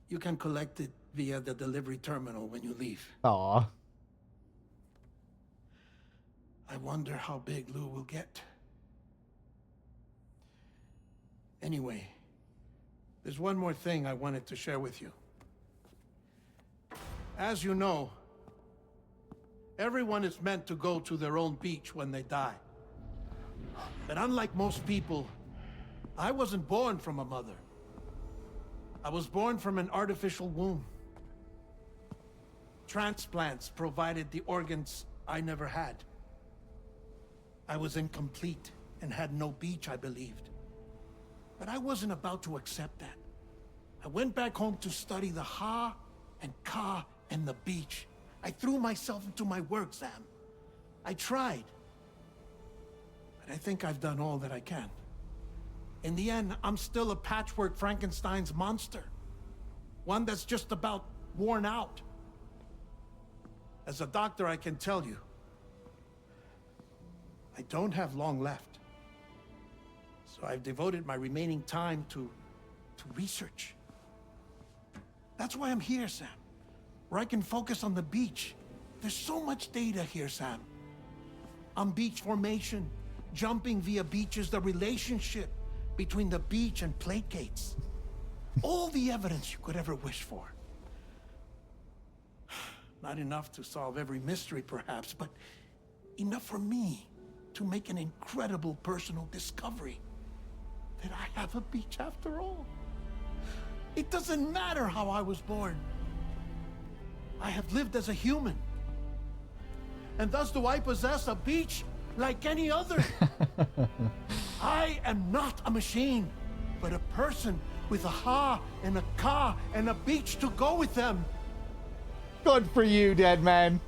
You can collect it via the delivery terminal when you leave. Aw. I wonder how big Lou will get. Anyway, there's one more thing I wanted to share with you. As you know, everyone is meant to go to their own beach when they die. But unlike most people, I wasn't born from a mother. I was born from an artificial womb. Transplants provided the organs I never had. I was incomplete and had no beach, I believed. But I wasn't about to accept that. I went back home to study the Ha and Ka and the beach. I threw myself into my work, Sam. I tried. But I think I've done all that I can. In the end, I'm still a patchwork Frankenstein's monster. One that's just about worn out. As a doctor, I can tell you, I don't have long left. So I've devoted my remaining time to research. That's why I'm here, Sam. Where I can focus on the beach. There's so much data here, Sam. On beach formation, jumping via beaches, the relationship between the beach and plate gates. All the evidence you could ever wish for. Not enough to solve every mystery, perhaps, but enough for me to make an incredible personal discovery. That I have a beach after all. It doesn't matter how I was born. I have lived as a human. And thus do I possess a beach like any other. I am not a machine, but a person with a Ha and a Ka and a beach to go with them. Good for you, dead man.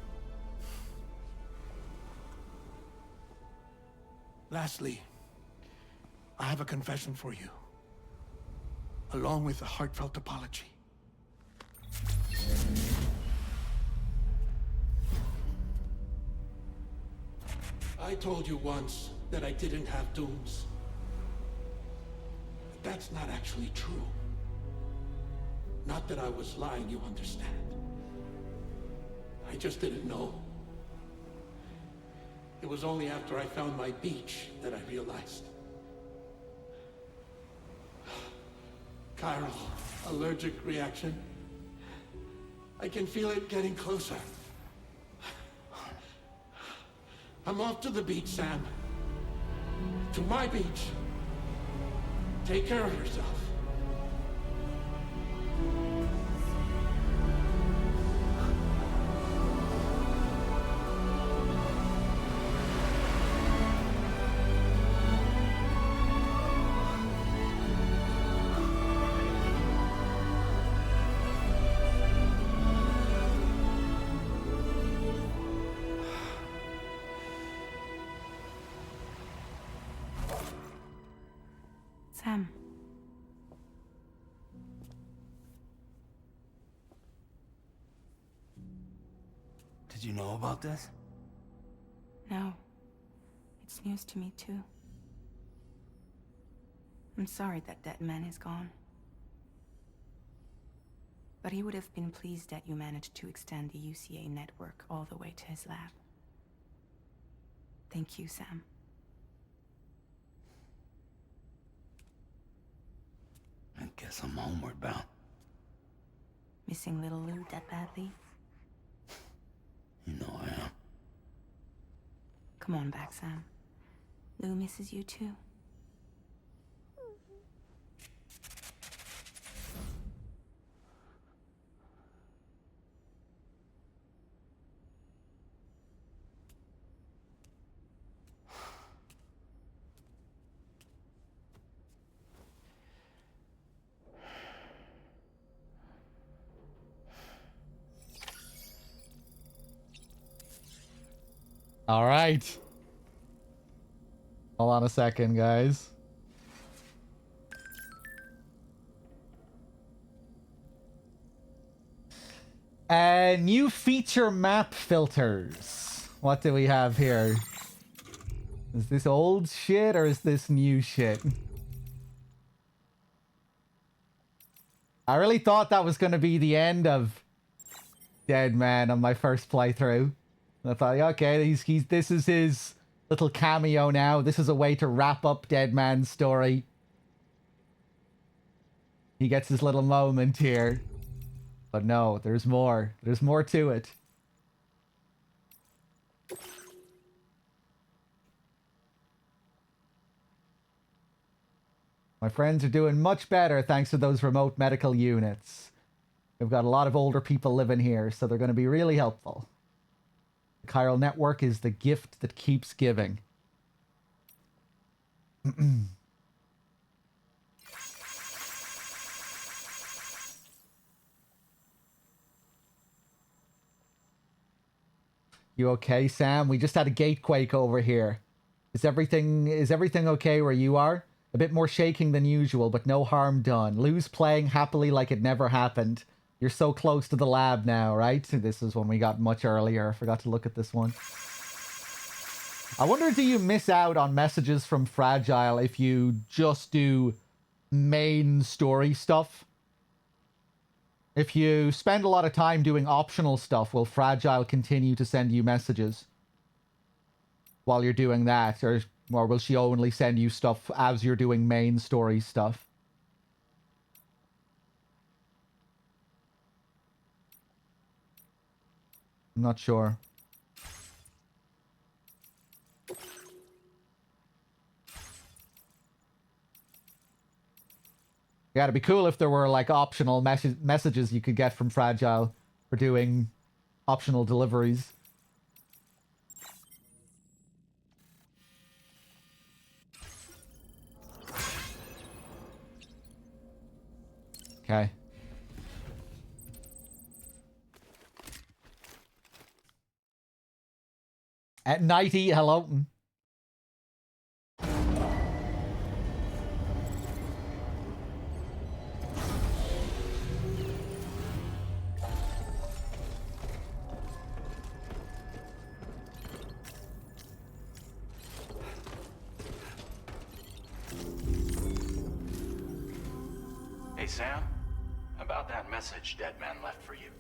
Lastly, I have a confession for you, along with a heartfelt apology. I told you once that I didn't have dooms. But that's not actually true. Not that I was lying, you understand. I just didn't know. It was only after I found my beach that I realized. Chiral allergic reaction. I can feel it getting closer. I'm off to the beach, Sam. To my beach. Take care of yourself. Sam. Did you know about this? No. It's news to me, too. I'm sorry that that man is gone. But he would have been pleased that you managed to extend the UCA network all the way to his lab. Thank you, Sam. I guess I'm homeward bound. Missing little Lou that badly? You know I am. Come on back, Sam. Lou misses you too. All right. Hold on a second, guys. New feature map filters. What do we have here? Is this old shit or is this new shit? I really thought that was going to be the end of Dead Man on my first playthrough. I thought, okay, this is his little cameo now. This is a way to wrap up Dead Man's story. He gets his little moment here. But no, there's more. There's more to it. My friends are doing much better thanks to those remote medical units. We've got a lot of older people living here, so they're going to be really helpful. The chiral network is the gift that keeps giving. You okay, Sam? We just had a gatequake over here. Is everything okay where you are? A bit more shaking than usual, but no harm done. Lou's playing happily like it never happened. You're so close to the lab now, right? This is when we got much earlier. I forgot to look at this one. I wonder, do you miss out on messages from Fragile if you just do main story stuff? If you spend a lot of time doing optional stuff, will Fragile continue to send you messages while you're doing that? Or will she only send you stuff as you're doing main story stuff? I'm not sure. Yeah, it'd be cool if there were like optional messages you could get from Fragile for doing optional deliveries. Okay. At nighty, hello. Hey, Sam. About that message Dead Man left for you.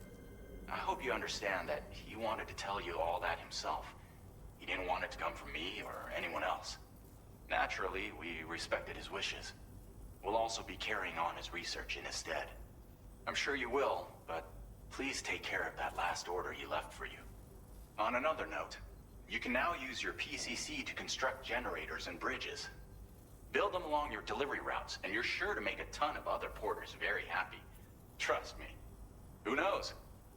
I hope you understand that he wanted to tell you all that himself. He didn't want it to come from me or anyone else. Naturally, we respected his wishes. We'll also be carrying on his research in his stead. I'm sure you will, but please take care of that last order he left for you. On another note, you can now use your PCC to construct generators and bridges. Build them along your delivery routes, and you're sure to make a ton of other porters very happy. Trust me. Who knows?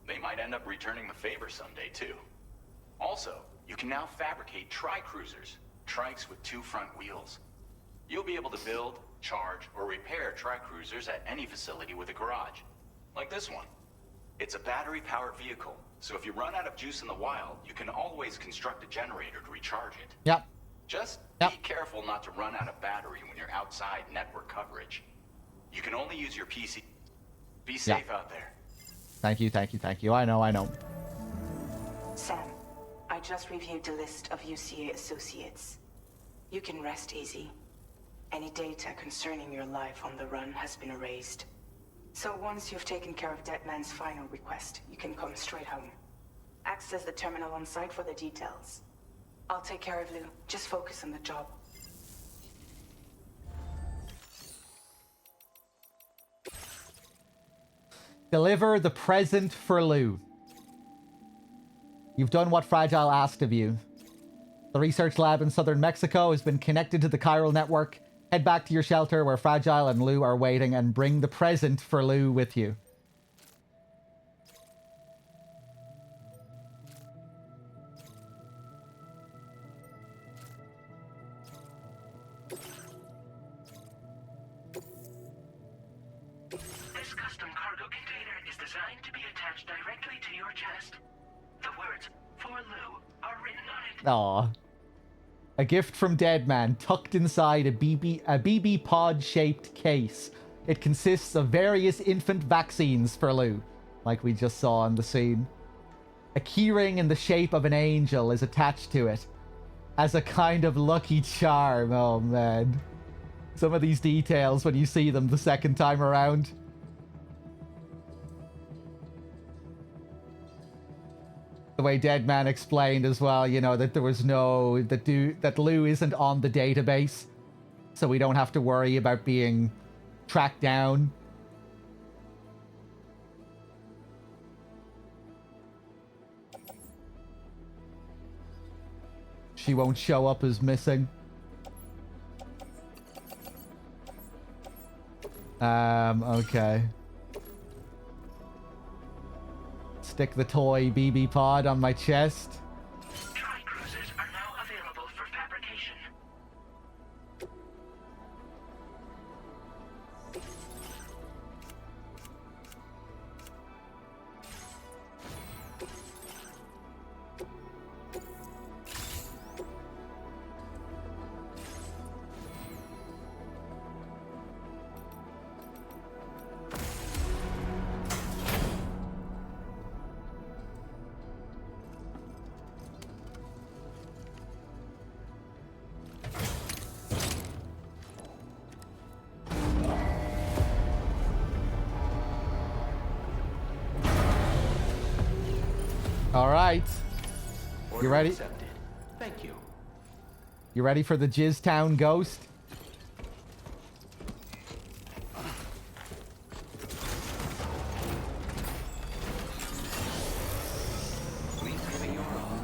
They might end up returning the favor someday, too. Also, you can now fabricate tri-cruisers, trikes with 2 front wheels. You'll be able to build, charge, or repair tri-cruisers at any facility with a garage. Like this one. It's a battery-powered vehicle, so if you run out of juice in the wild, you can always construct a generator to recharge it. Yep. Just be careful not to run out of battery when you're outside network coverage. You can only use your PC. Be safe out there. Thank you, thank you, thank you. I know. Sam, I just reviewed the list of UCA associates. You can rest easy. Any data concerning your life on the run has been erased. So once you've taken care of Dead Man's final request, you can come straight home. Access the terminal on site for the details. I'll take care of Lou. Just focus on the job. Deliver the present for Lou. You've done what Fragile asked of you. The research lab in southern Mexico has been connected to the chiral network. Head back to your shelter where Fragile and Lou are waiting and bring the present for Lou with you. This custom cargo container is designed to be attached directly to your chest. The words, "For Lou," are written on it. Aww. A gift from Deadman, tucked inside a BB pod-shaped case. It consists of various infant vaccines for Lou, like we just saw in the scene. A keyring in the shape of an angel is attached to it, as a kind of lucky charm. Oh, man. Some of these details when you see them the second time around. The way Deadman explained as well, you know, that there was no... that Lou isn't on the database, so we don't have to worry about being tracked down. She won't show up as missing. Okay. Stick the toy BB pod on my chest. Tri-cruisers are now available for fabrication. All right. You ready? Accepted. Thank you. You ready for the Jizztown ghost? Please give me your all.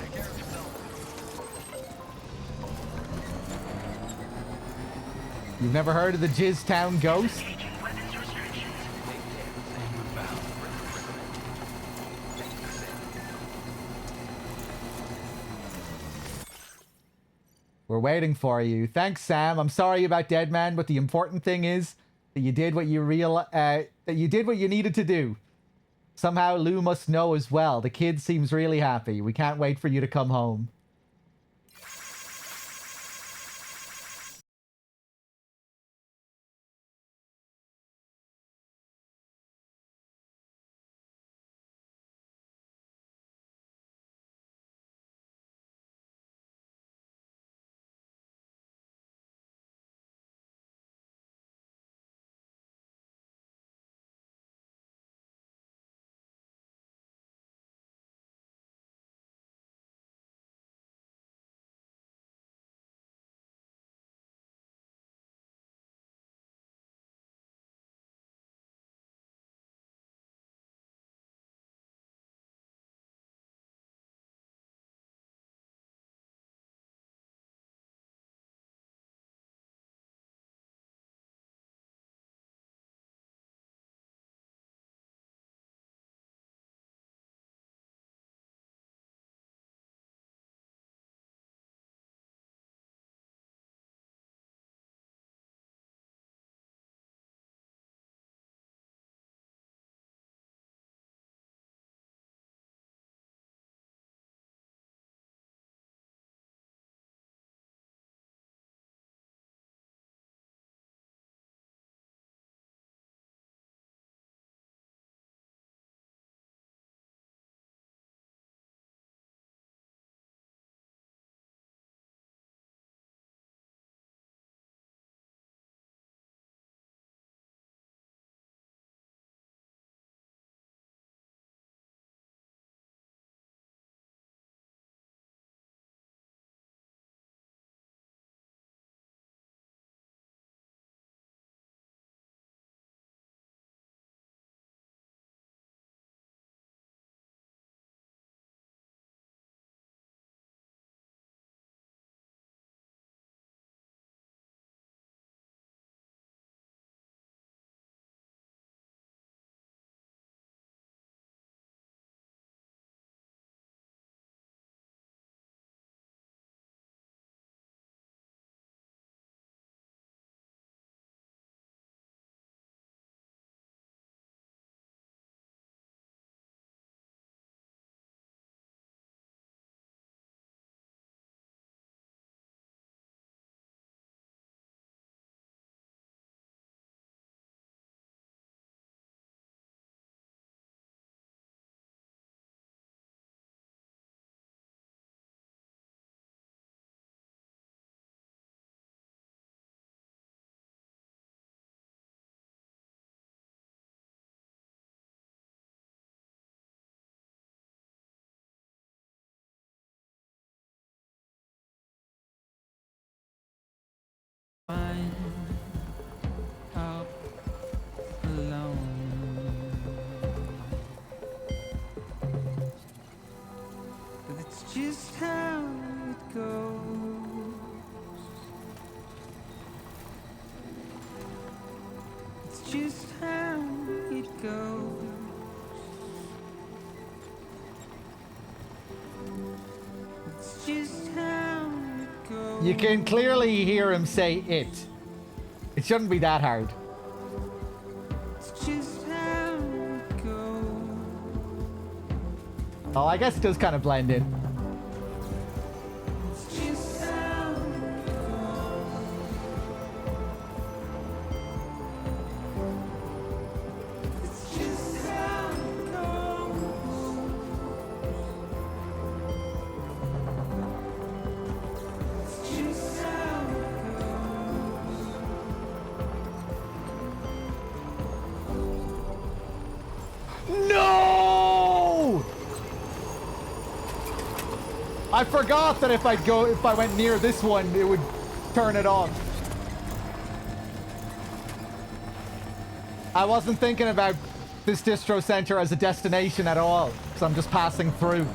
Take care of yourself. You've never heard of the Jizztown ghost? We're waiting for you. Thanks, Sam. I'm sorry about Deadman, but the important thing is that you did what you needed to do. Somehow Lou must know as well. The kid seems really happy. We can't wait for you to come home. You can clearly hear him say it. It shouldn't be that hard. Oh, I guess it does kind of blend in. No! I forgot that if I went near this one, it would turn it off. I wasn't thinking about this distro center as a destination at all, because I'm just passing through.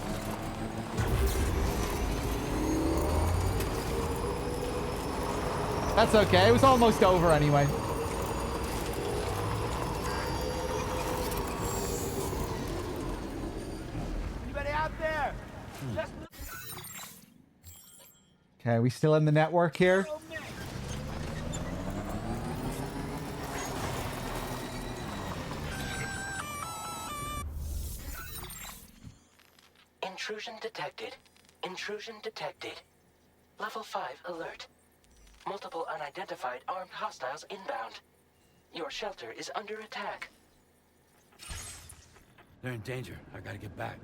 That's okay, it was almost over anyway. Anybody out there? Just Okay, we still in the network here? Intrusion detected. Intrusion detected. Level 5 alert. Multiple unidentified armed hostiles inbound. Your shelter is under attack. They're in danger. I gotta get back.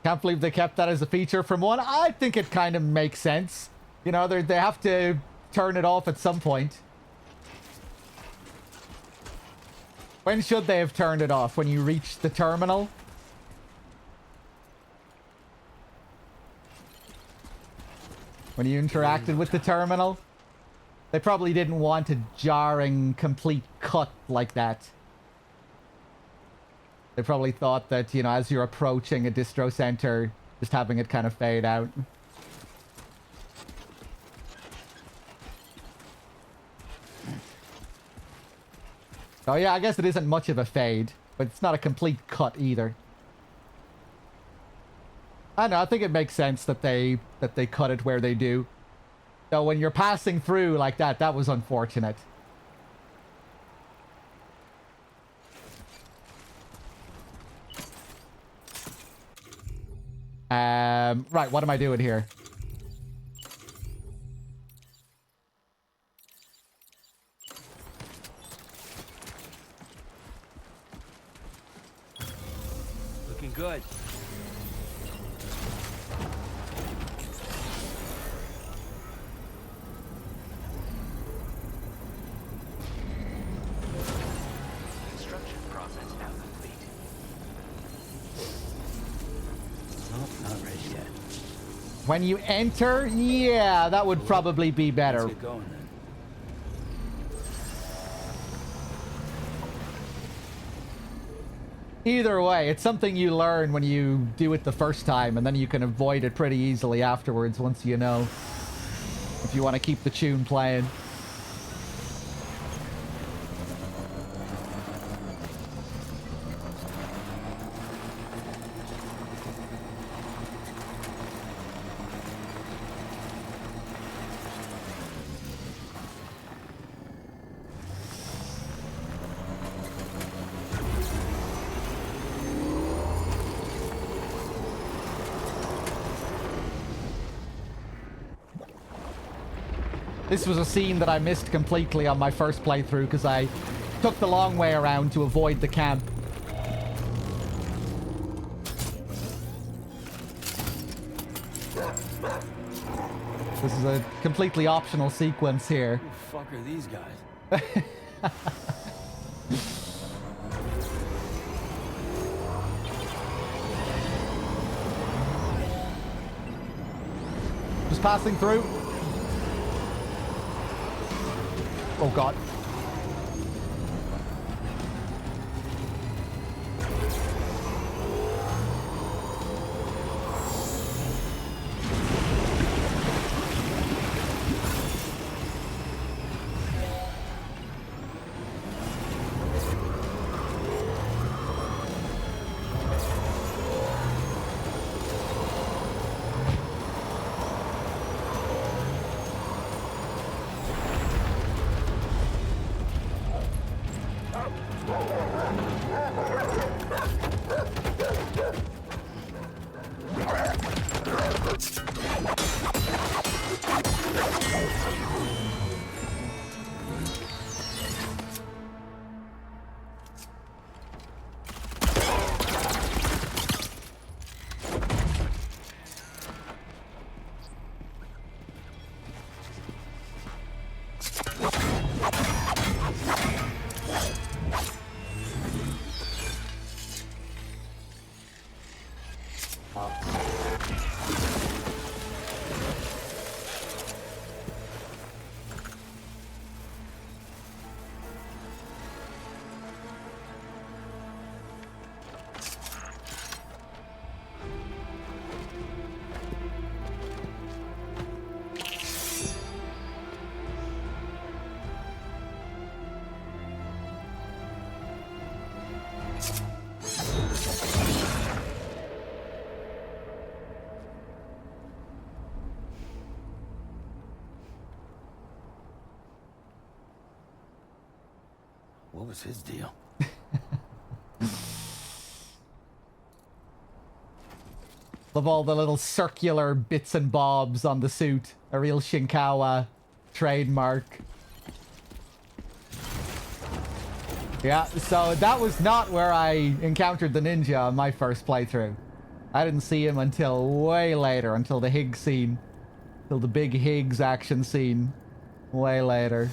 Can't believe they kept that as a feature from one. I think it kind of makes sense. You know, they have to turn it off at some point. When should they have turned it off? When you reach the terminal? When you interacted with the terminal? They probably didn't want a jarring, complete cut like that. They probably thought that, you know, as you're approaching a distro center, just having it kind of fade out. Oh yeah, I guess it isn't much of a fade, but it's not a complete cut either. I don't know, I think it makes sense that they cut it where they do. So when you're passing through like that, that was unfortunate. Right, what am I doing here? Looking good. Construction process now complete. Oh, not ready yet. When you enter, yeah, that would probably be better. Let's get going then. Either way, it's something you learn when you do it the first time, and then you can avoid it pretty easily afterwards once you know. If you want to keep the tune playing. This was a scene that I missed completely on my first playthrough because I took the long way around to avoid the camp. This is a completely optional sequence here. Who the fuck are these guys? Just passing through. Oh god. What was his deal? Love all the little circular bits and bobs on the suit. A real Shinkawa trademark. Yeah, so that was not where I encountered the ninja on my first playthrough. I didn't see him until way later, until the Higgs scene. Till the big Higgs action scene. Way later.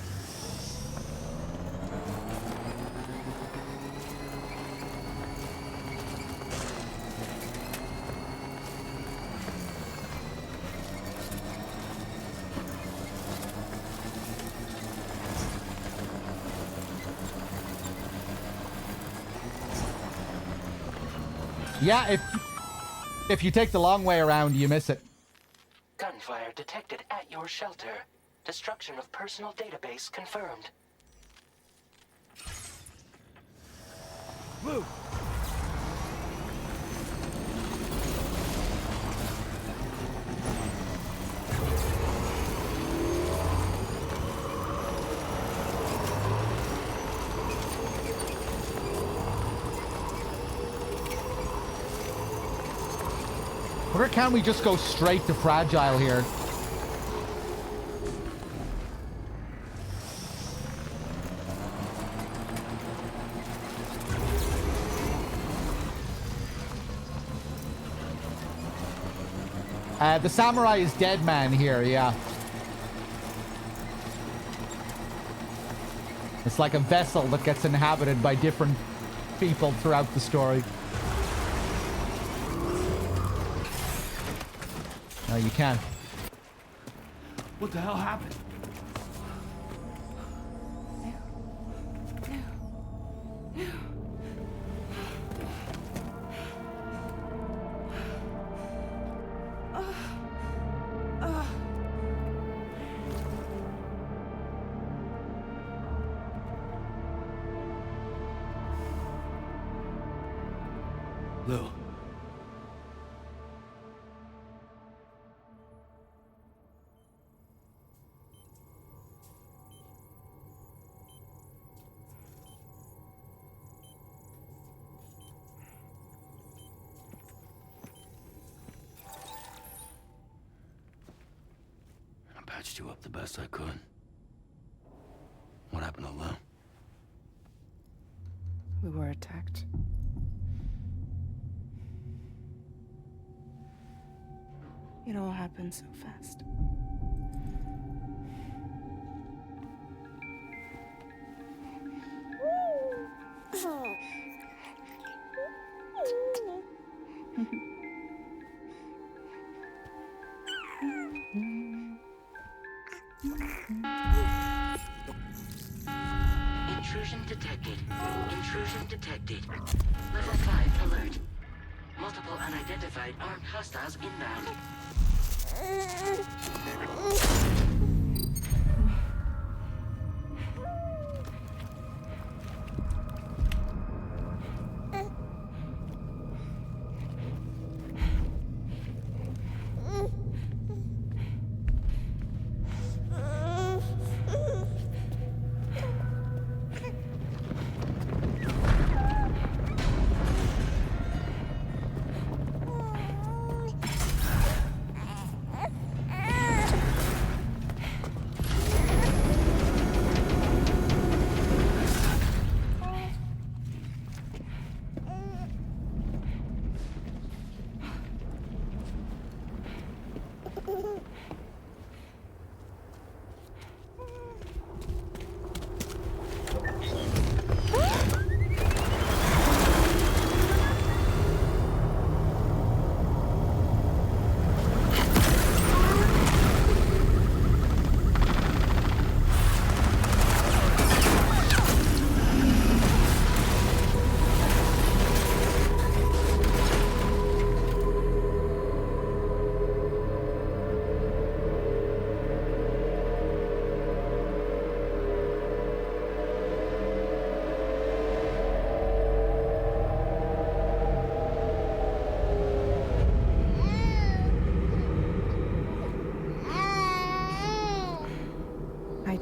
Yeah, if you take the long way around, you miss it. Gunfire detected at your shelter. Destruction of personal database confirmed. Move! Or can we just go straight to Fragile here? The samurai is dead man here, yeah. It's like a vessel that gets inhabited by different people throughout the story. No, you can't. What the hell happened? Lou. I patched you up the best I could. What happened to Lou? We were attacked. It all happened so fast. Intrusion detected. Intrusion detected. Level 5 alert. Multiple unidentified armed hostiles inbound.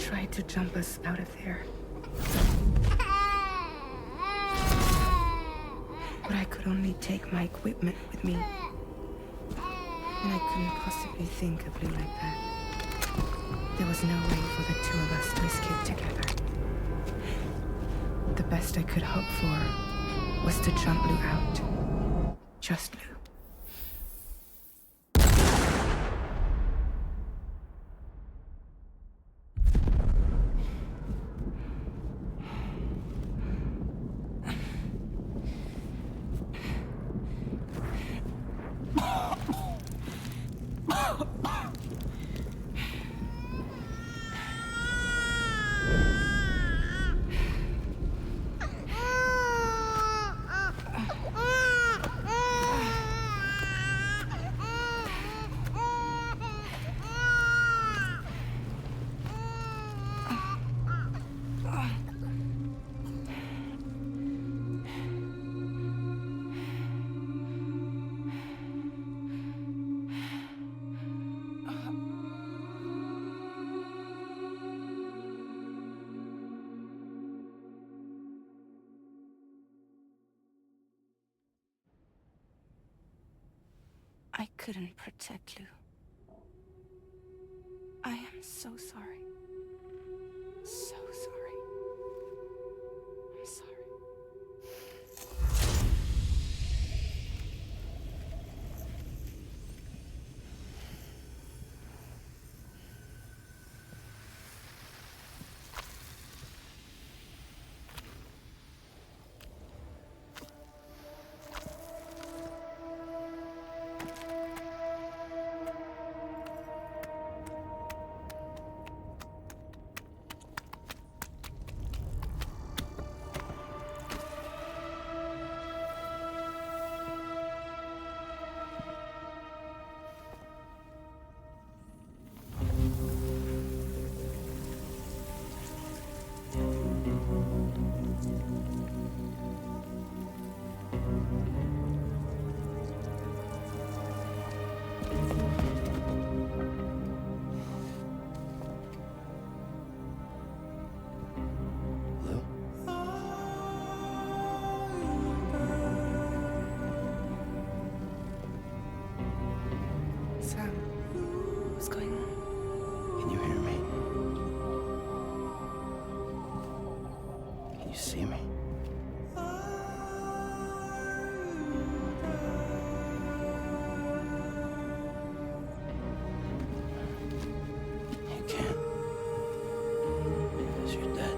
tried to jump us out of there. But I could only take my equipment with me. And I couldn't possibly think of Lou like that. There was no way for the two of us to escape together. The best I could hope for was to jump Lou out. Just Lou. I couldn't protect Lou. I am so sorry. So sorry. I'm sorry. Sam, what's going on? Can you hear me? Can you see me? You can't. Because you're dead.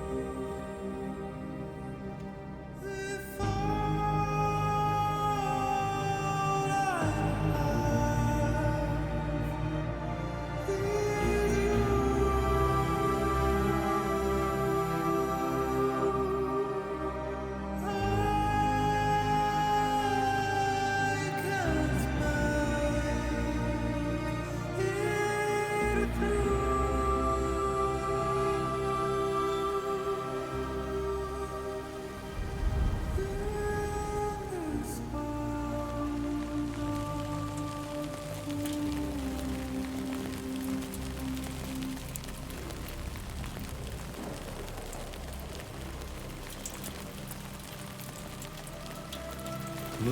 Lou?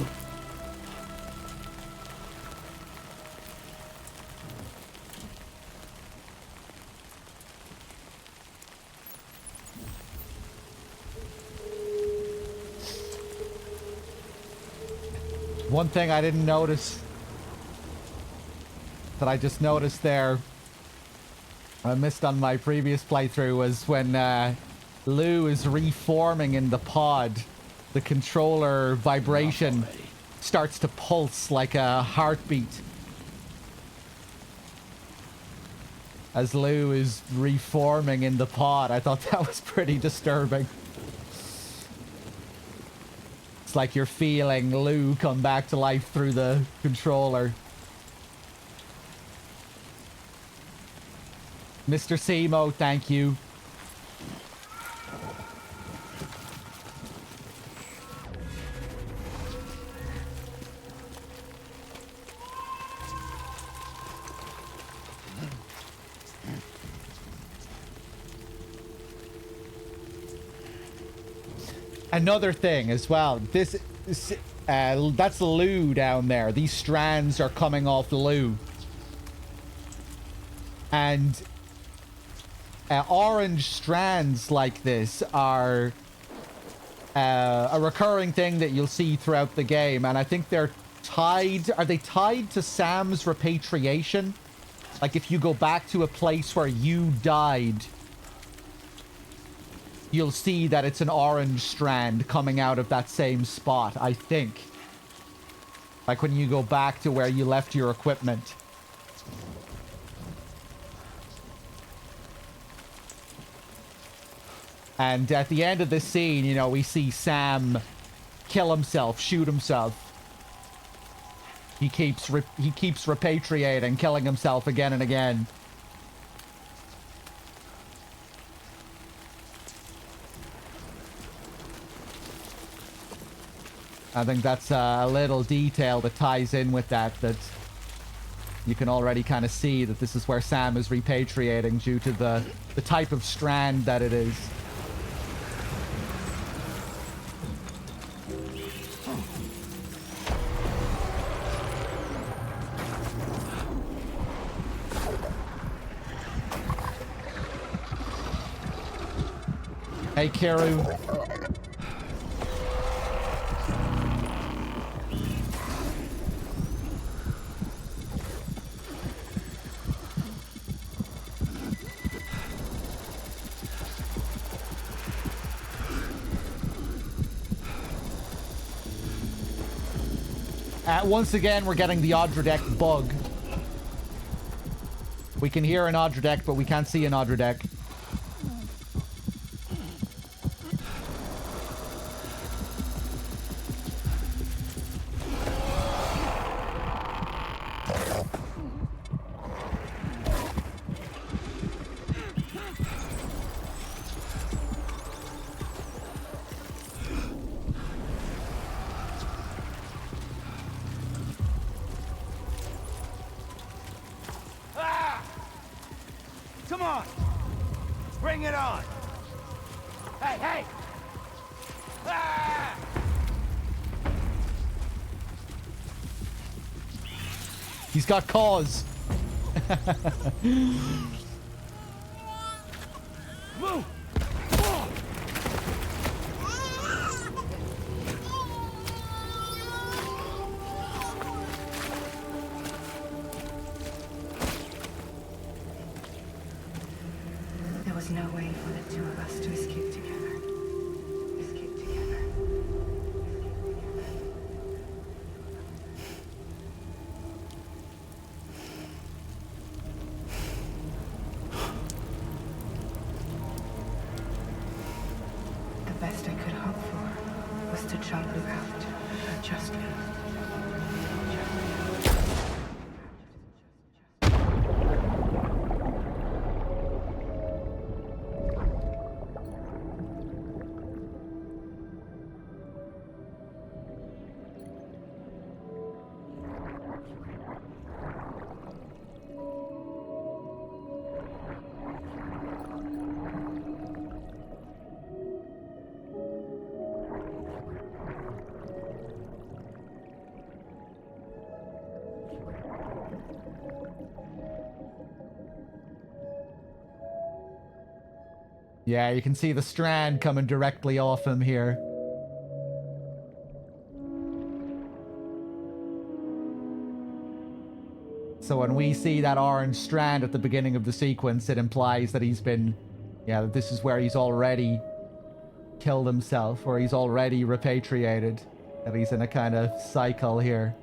One thing I didn't notice that I just noticed there, I missed on my previous playthrough, was when Lou is reforming in the pod, the controller vibration starts to pulse like a heartbeat as Lou is reforming in the pod. I thought that was pretty disturbing. It's like you're feeling Lou come back to life through the controller. Mr. Simo, thank you. another thing as well. That's Lou down there. These strands are coming off Lou. And orange strands like this are a recurring thing that you'll see throughout the game. And I think they're tied... Are they tied to Sam's repatriation? Like if you go back to a place where you died, you'll see that it's an orange strand coming out of that same spot, I think. Like when you go back to where you left your equipment. And at the end of this scene, you know, we see Sam kill himself, shoot himself. He keeps repatriating, killing himself again and again. I think that's a little detail that ties in with that you can already kind of see that this is where Sam is repatriating due to the type of strand that it is. Hey, Kiru. Once again, we're getting the Odradek bug. We can hear an Odradek, but we can't see an Odradek. Come on! Bring it on! Hey, hey! Ah! He's got cause. Move! There was no way for the two of us to escape together. Escape together. The best I could hope for was to jump Lou out. Just Lou. Yeah, you can see the strand coming directly off him here. So when we see that orange strand at the beginning of the sequence, it implies that he's been... Yeah, that this is where he's already killed himself, or he's already repatriated. That he's in a kind of cycle here.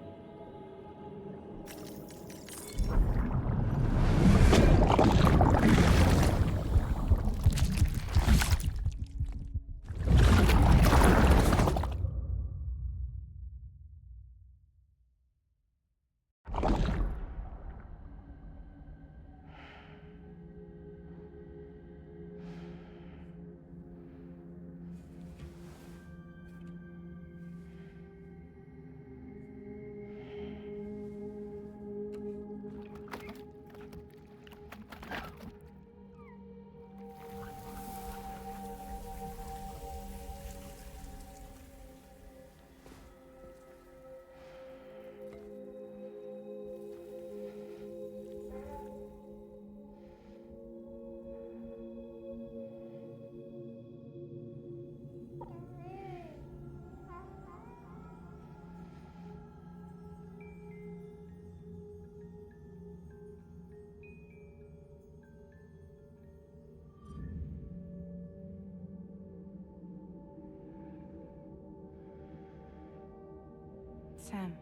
Sam,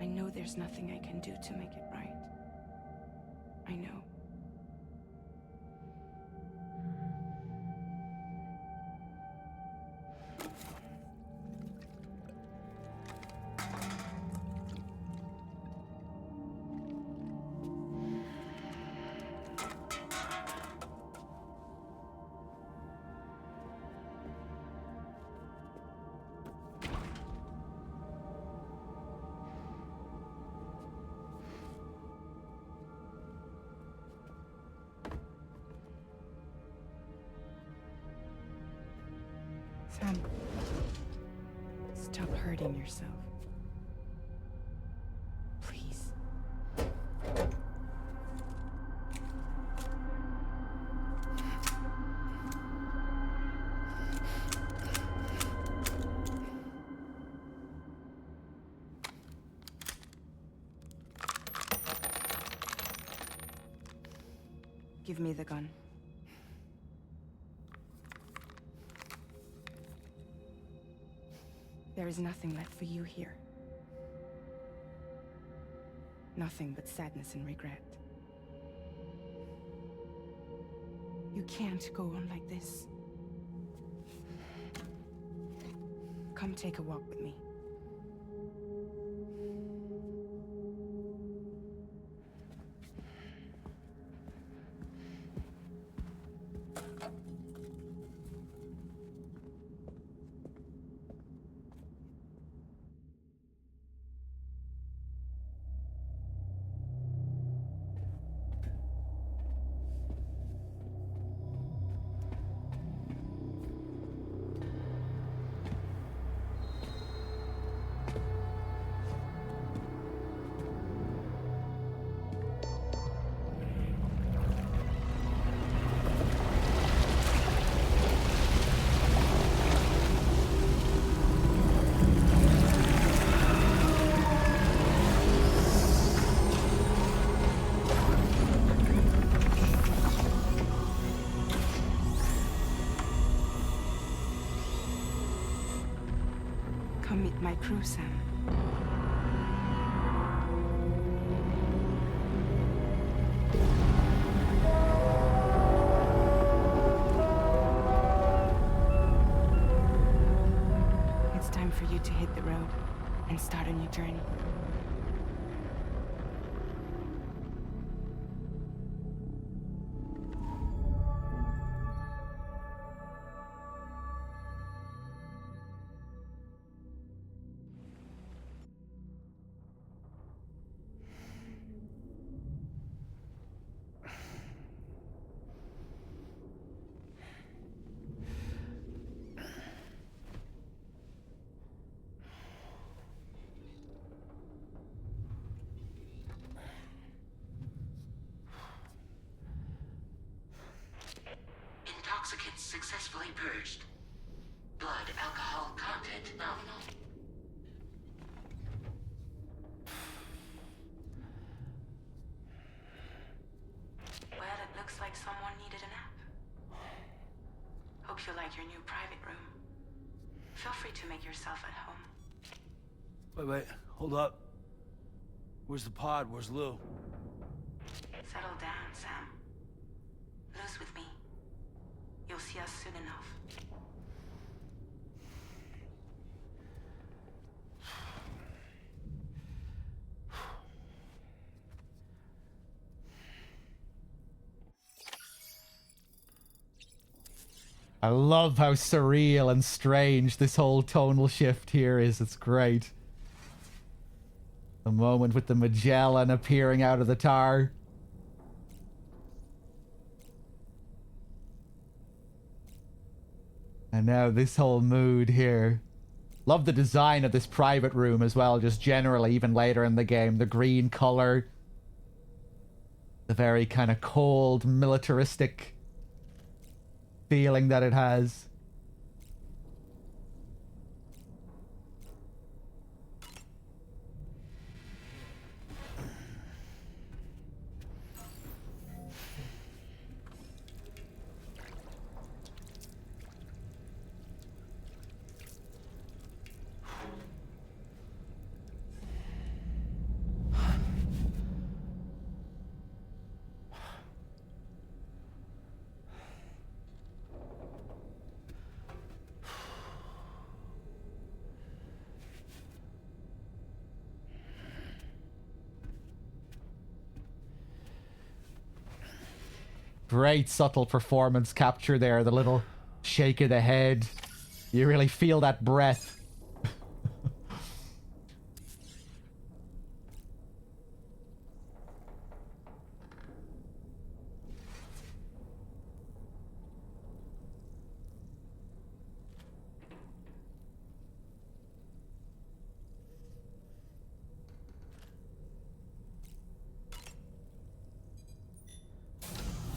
I know there's nothing I can do to make it right. I know. Sam, stop hurting yourself. Please. Give me the gun. There is nothing left for you here. Nothing but sadness and regret. You can't go on like this. Come take a walk with me. Come meet my crew, Sam. It's time for you to hit the road and start a new journey. Intoxicants successfully purged. Blood alcohol content nominal. Well, it looks like someone needed a nap. Hope you like your new private room. Feel free to make yourself at home. Wait, hold up. Where's the pod? Where's Lou? Settle down, Sam. Lou's with me. You'll see us soon enough. I love how surreal and strange this whole tonal shift here is. It's great. The moment with the Magellan appearing out of the tar. And now this whole mood here. Love the design of this private room as well, just generally, even later in the game. The green color. The very kind of cold, militaristic feeling that it has. Great subtle performance capture there. The little shake of the head. You really feel that breath.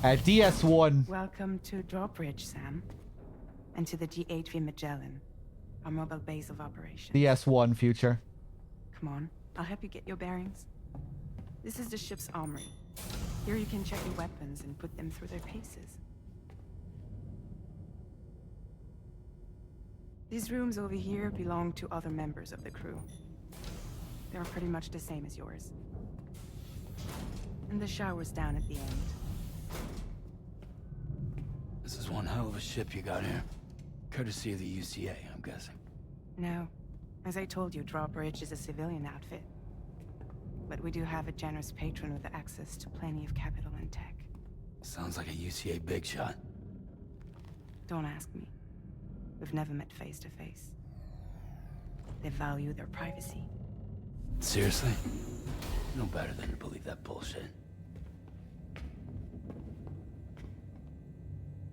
DS1. Welcome to Drawbridge, Sam. And to the GHV Magellan, our mobile base of operations. DS1 future. Come on, I'll help you get your bearings. This is the ship's armory. Here you can check your weapons and put them through their paces. These rooms over here belong to other members of the crew. They're pretty much the same as yours. And the shower's down at the end. This is one hell of a ship you got here. Courtesy of the UCA, I'm guessing. No. As I told you, Drawbridge is a civilian outfit. But we do have a generous patron with access to plenty of capital and tech. Sounds like a UCA big shot. Don't ask me. We've never met face to face. They value their privacy. Seriously? No better than to believe that bullshit.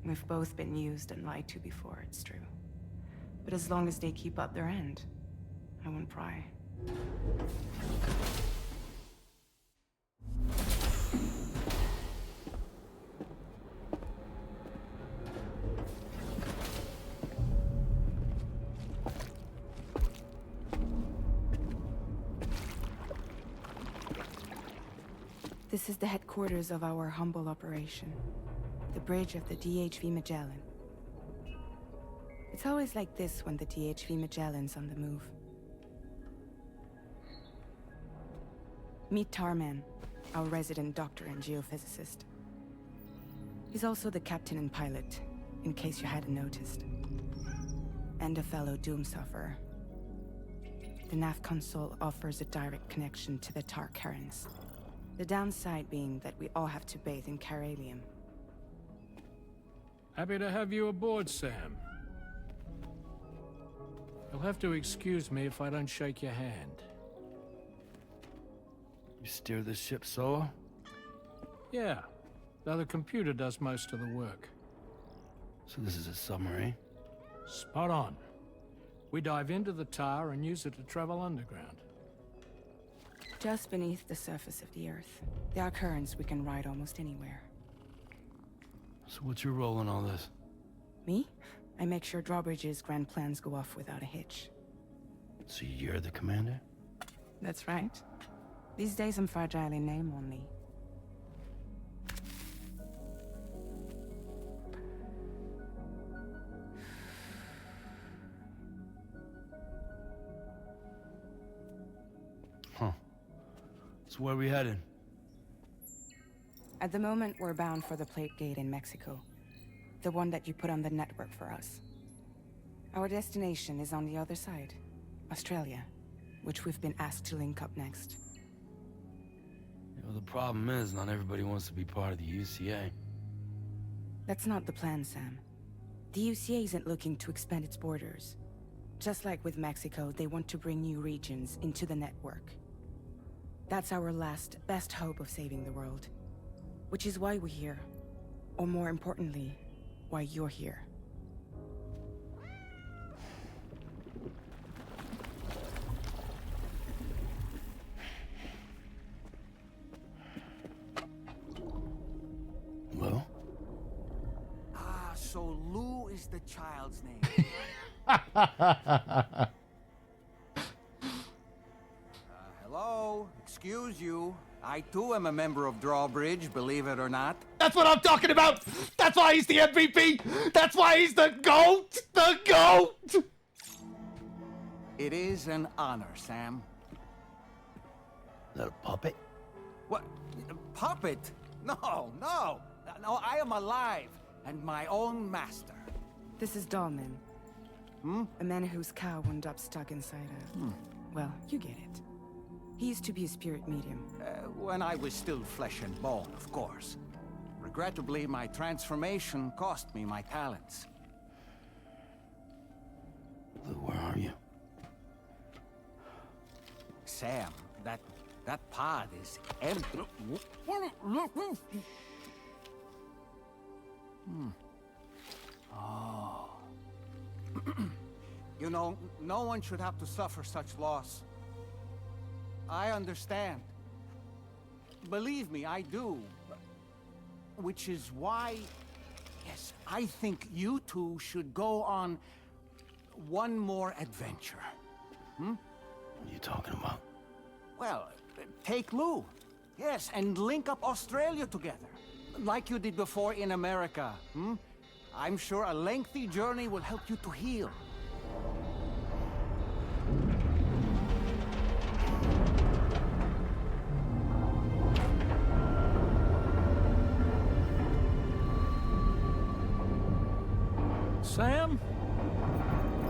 We've both been used and lied to before, it's true. But as long as they keep up their end, I won't pry. This is the headquarters of our humble operation. The bridge of the DHV Magellan. It's always like this when the DHV Magellan's on the move. Meet Tarman, our resident doctor and geophysicist. He's also the captain and pilot, in case you hadn't noticed. And a fellow doom sufferer. The nav console offers a direct connection to the Tar currents. The downside being that we all have to bathe in Caralium. Happy to have you aboard, Sam. You'll have to excuse me if I don't shake your hand. You steer this ship solo? Yeah, though the computer does most of the work. So this is a submarine? Spot on. We dive into the Tar and use it to travel underground. Just beneath the surface of the Earth, there are currents we can ride almost anywhere. So what's your role in all this? Me? I make sure Drawbridge's grand plans go off without a hitch. So you're the commander? That's right. These days I'm fragile in name only. Huh. So where are we headed? At the moment, we're bound for the Plate Gate in Mexico. The one that you put on the network for us. Our destination is on the other side, Australia, which we've been asked to link up next. Well, the problem is, not everybody wants to be part of the UCA. That's not the plan, Sam. The UCA isn't looking to expand its borders. Just like with Mexico, they want to bring new regions into the network. That's our last, best hope of saving the world. Which is why we're here. Or more importantly, why you're here. Well? Ah, so Lou is the child's name. Hello? Excuse you. I too am a member of Drawbridge, believe it or not. That's what I'm talking about! That's why he's the MVP! That's why he's the GOAT! The GOAT! It is an honor, Sam. Is that a puppet? What? Puppet? No, no. No, I am alive and my own master. This is Dahlman. Hmm? A man whose cow wound up stuck inside a... Well, you get it. He used to be a spirit medium. When I was still flesh and bone, of course. Regrettably, my transformation cost me my talents. Lou, where are you? Sam, that pod is empty. Oh. You know, no one should have to suffer such loss. I understand. Believe me, I do. Which is why, yes, I think you two should go on one more adventure. Hmm? What are you talking about? Well, take Lou. Yes, and link up Australia together. Like you did before in America. Hmm? I'm sure a lengthy journey will help you to heal. Sam,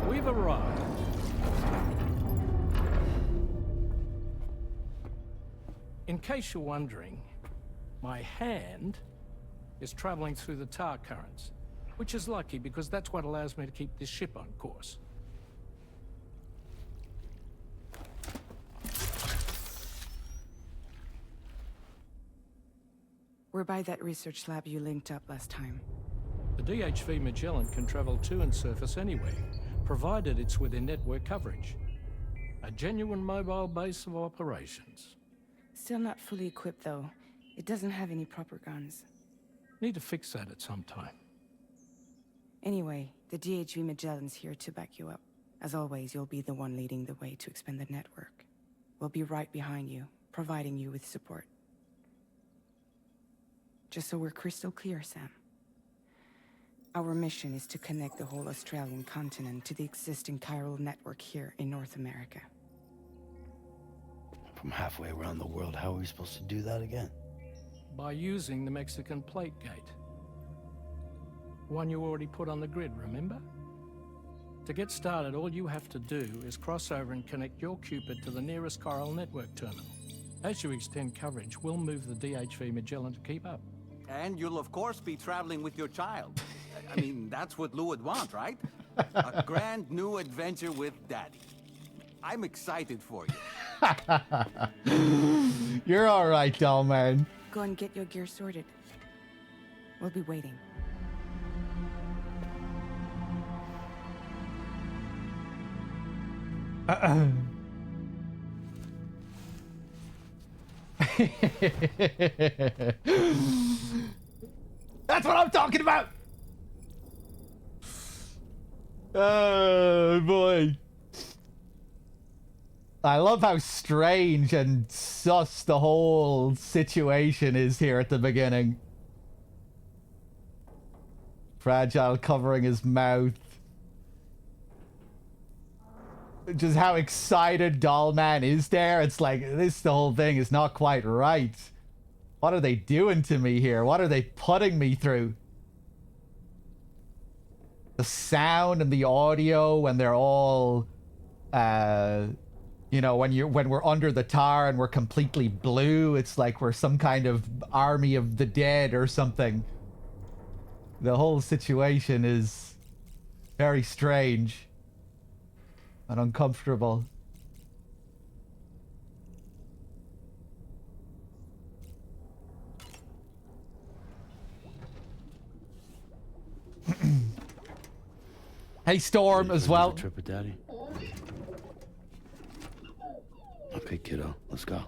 we've arrived. In case you're wondering, my hand is traveling through the tar currents, which is lucky because that's what allows me to keep this ship on course. We're by that research lab you linked up last time. The DHV Magellan can travel to and surface anywhere, provided it's within network coverage. A genuine mobile base of operations. Still not fully equipped, though. It doesn't have any proper guns. Need to fix that at some time. Anyway, the DHV Magellan's here to back you up. As always, you'll be the one leading the way to expand the network. We'll be right behind you, providing you with support. Just so we're crystal clear, Sam. Our mission is to connect the whole Australian continent to the existing chiral network here in North America. From halfway around the world, how are we supposed to do that again? By using the Mexican plate gate. One you already put on the grid, remember? To get started, all you have to do is cross over and connect your Cupid to the nearest chiral network terminal. As you extend coverage, we'll move the DHV Magellan to keep up. And you'll of course be traveling with your child. I mean, that's what Lou would want, right? A grand new adventure with Daddy. I'm excited for you. You're all right, doll man. Go and get your gear sorted. We'll be waiting. That's what I'm talking about! Oh boy. I love how strange and sus the whole situation is here at the beginning. Fragile covering his mouth. Just how excited Dollman is there. It's like, the whole thing is not quite right. What are they doing to me here? What are they putting me through? The sound and the audio when they're all, you know, when we're under the tar and we're completely blue, it's like we're some kind of army of the dead or something. The whole situation is very strange and uncomfortable. Hey, Storm, as well. Trip with Daddy. Okay, kiddo, let's go.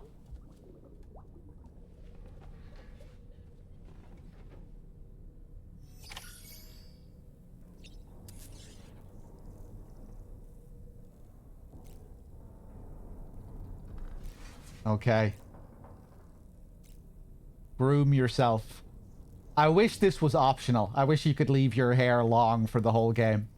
Okay. Groom yourself. I wish this was optional. I wish you could leave your hair long for the whole game.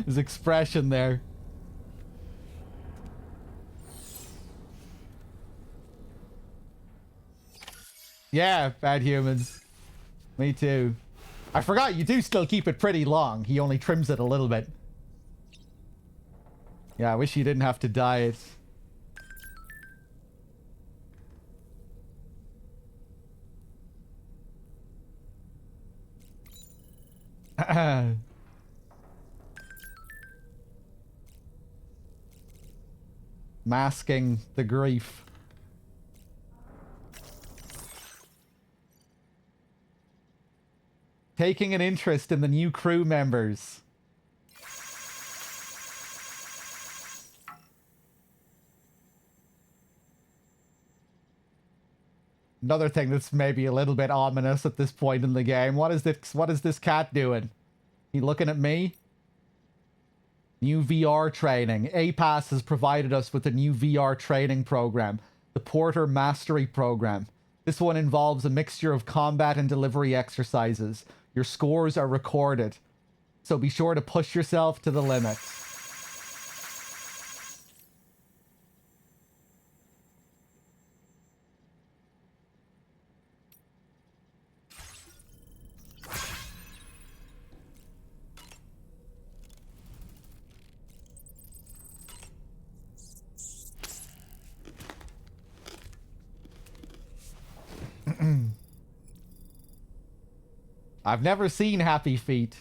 His expression there. Yeah, bad humans. Me too. I forgot you do still keep it pretty long. He only trims it a little bit. Yeah, I wish you didn't have to dye it. Masking the grief. Taking an interest in the new crew members. Another thing that's maybe a little bit ominous at this point in the game. What is this cat doing? He looking at me? New VR training. APAS has provided us with a new VR training program. The Porter Mastery Program. This one involves a mixture of combat and delivery exercises. Your scores are recorded. So be sure to push yourself to the limit. I've never seen Happy Feet.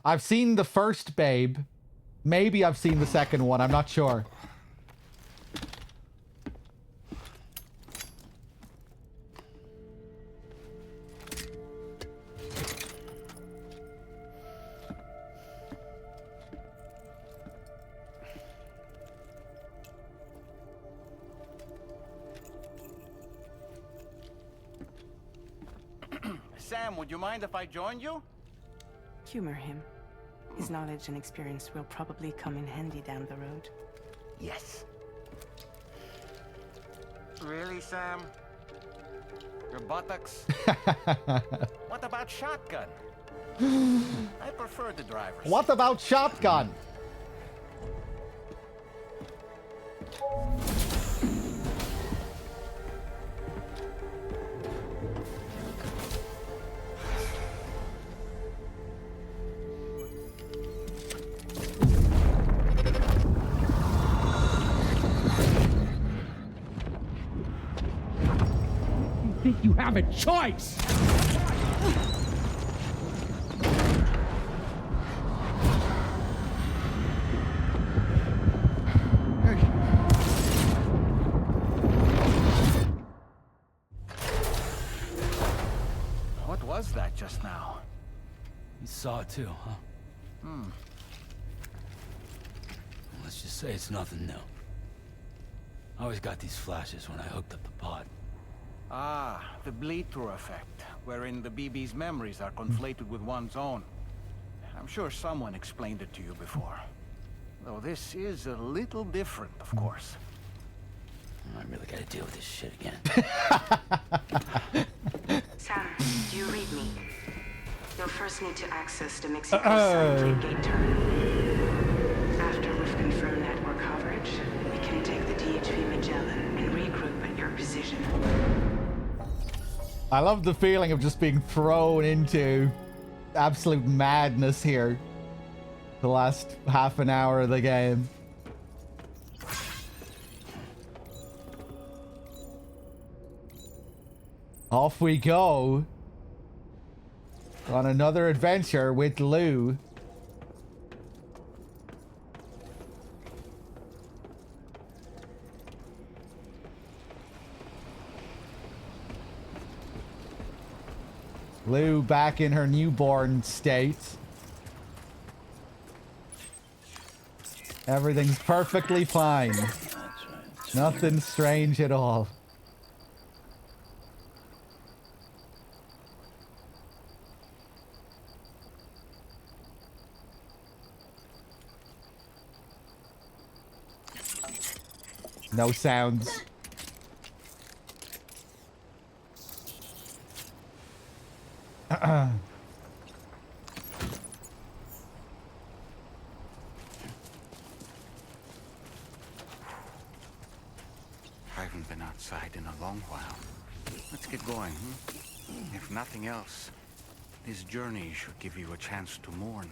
I've seen the first Babe. Maybe I've seen the second one. I'm not sure. Sam, would you mind if I joined you? Humor him. His knowledge and experience will probably come in handy down the road. Yes. Really, Sam? Your buttocks? What about shotgun? I prefer the driver's. What about shotgun? You have a choice. What was that just now? You saw it too, huh? Let's just say it's nothing new. I always got these flashes when I hooked up the pod. Ah, the bleed-through effect, wherein the BB's memories are conflated with one's own. I'm sure someone explained it to you before. Though this is a little different, of course. I really gotta deal with this shit again. Sam, do you read me? You'll first need to access the Mexico gate terminal. After we've confirmed network coverage, we can take the DHV Magellan and regroup at your position. I love the feeling of just being thrown into absolute madness here. The last half an hour of the game. Off we go on another adventure with Lou. Lou back in her newborn state. Everything's perfectly fine. That's right. Nothing strange at all. No sounds. I haven't been outside in a long while. Let's get going, If nothing else, this journey should give you a chance to mourn.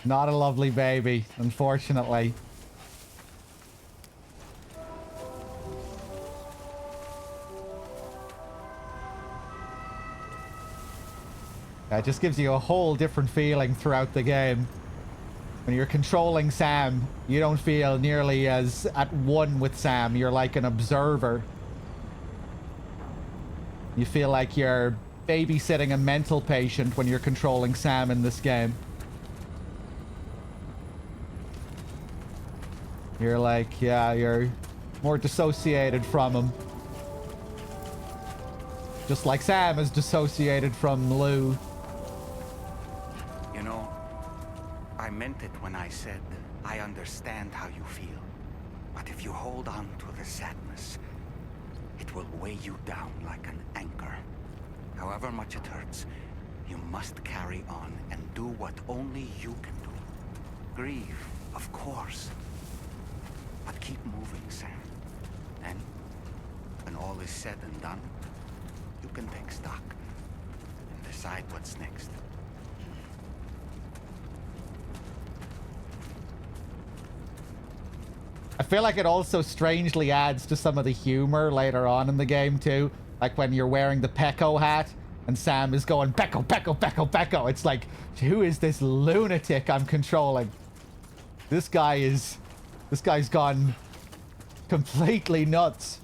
Not a lovely baby, unfortunately. It just gives you a whole different feeling throughout the game. When you're controlling Sam, you don't feel nearly as at one with Sam. You're like an observer. You feel like you're babysitting a mental patient when you're controlling Sam in this game. You're like, yeah, you're more dissociated from him. Just like Sam is dissociated from Lou. You know, I meant it when I said I understand how you feel. But if you hold on to the sadness, it will weigh you down like an anchor. However much it hurts, you must carry on and do what only you can do. Grieve, of course. But keep moving, Sam. And when all is said and done, you can take stock and decide what's next. I feel like it also strangely adds to some of the humor later on in the game too. Like when you're wearing the Pecco hat and Sam is going, Pecco, Pecco, Pecco, Pecco. It's like, who is this lunatic I'm controlling? This guy's gone completely nuts.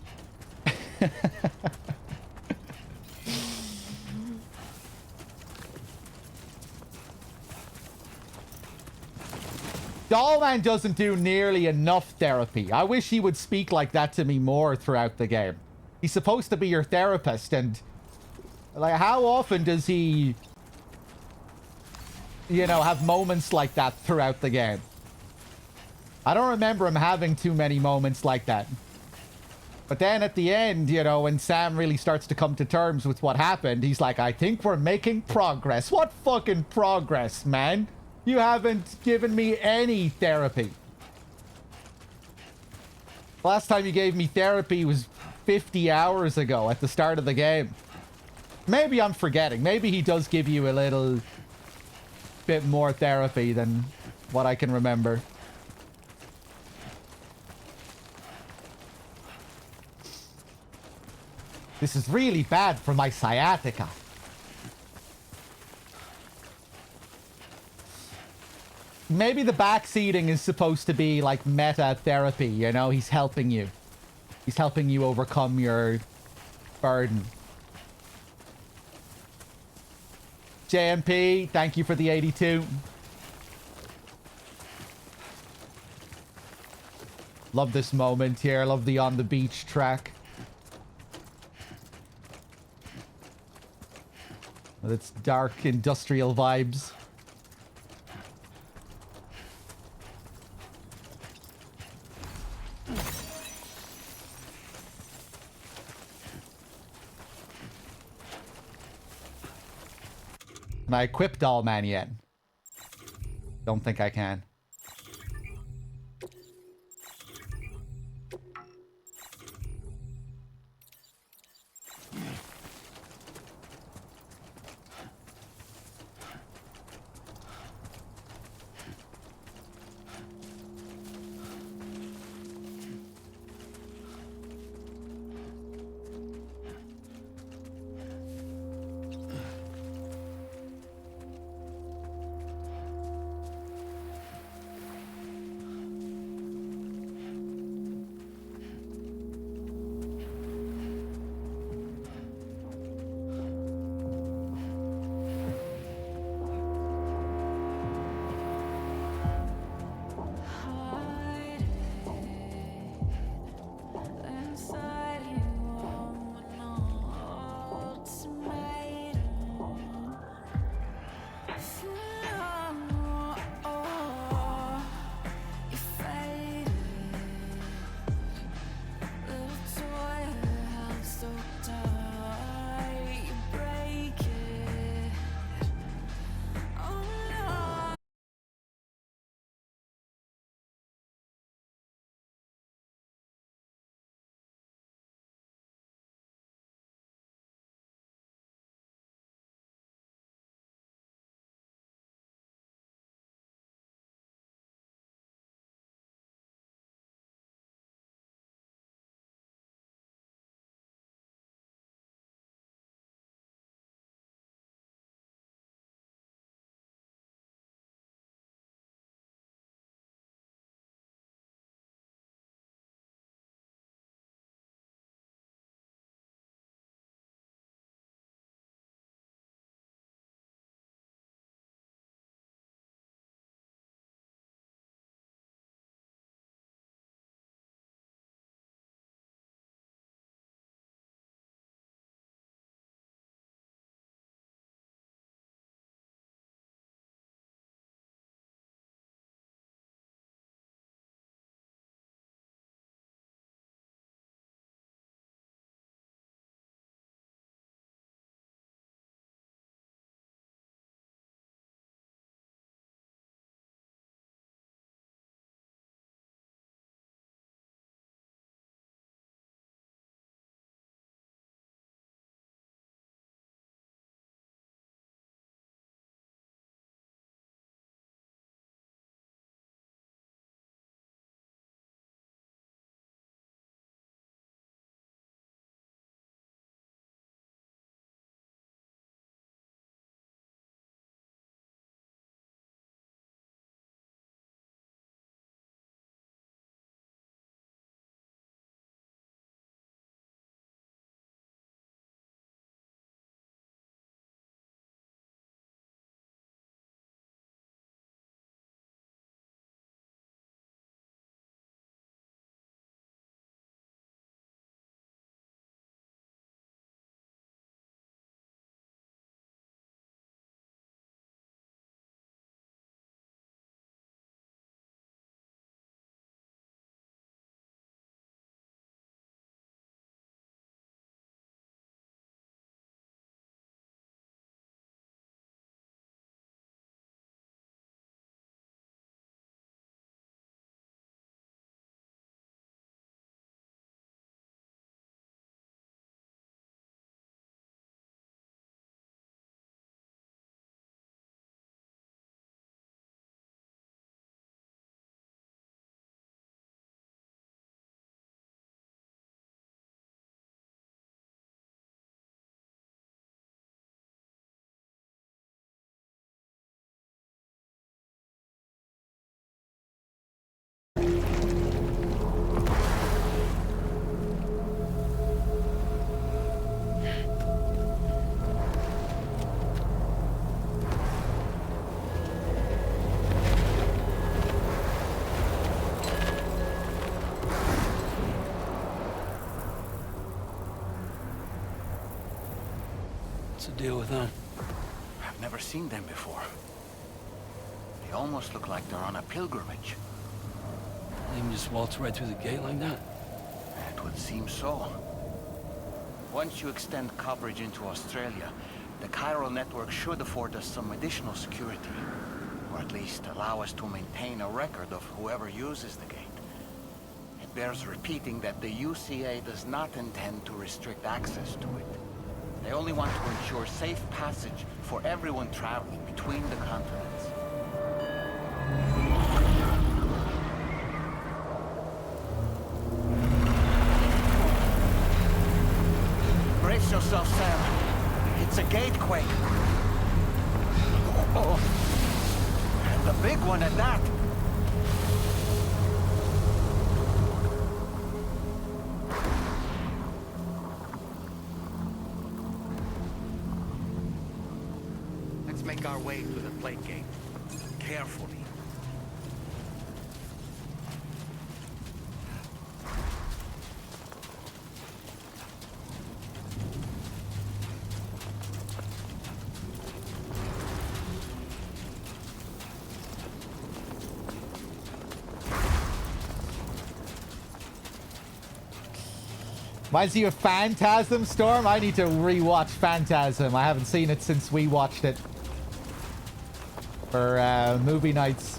Dollman doesn't do nearly enough therapy. I wish he would speak like that to me more throughout the game. He's supposed to be your therapist, and like, how often does he, you know, have moments like that throughout the game? I don't remember him having too many moments like that. But then at the end, you know, when Sam really starts to come to terms with what happened, he's like, I think we're making progress. What fucking progress, man? You haven't given me any therapy. Last time you gave me therapy was 50 hours ago at the start of the game. Maybe I'm forgetting. Maybe he does give you a little bit more therapy than what I can remember. This is really bad for my sciatica. Maybe the backseating is supposed to be like meta therapy, you know? He's helping you. He's helping you overcome your burden. JMP, thank you for the 82. Love this moment here. Love the on the beach track. With its dark industrial vibes. Can I equip Dollman yet? Don't think I can. What's the deal with them? I've never seen them before. They almost look like they're on a pilgrimage. They can just waltz right through the gate like that? It would seem so. Once you extend coverage into Australia, the chiral network should afford us some additional security. Or at least allow us to maintain a record of whoever uses the gate. It bears repeating that the UCA does not intend to restrict access to it. They only want to ensure safe passage for everyone traveling between the continents. Brace yourself, Sam. It's a gatequake. Oh. And a big one at that. Let's make our way to the plate gate. Carefully. Reminds you of Phantasm, Storm? I need to rewatch Phantasm. I haven't seen it since we watched it for movie nights.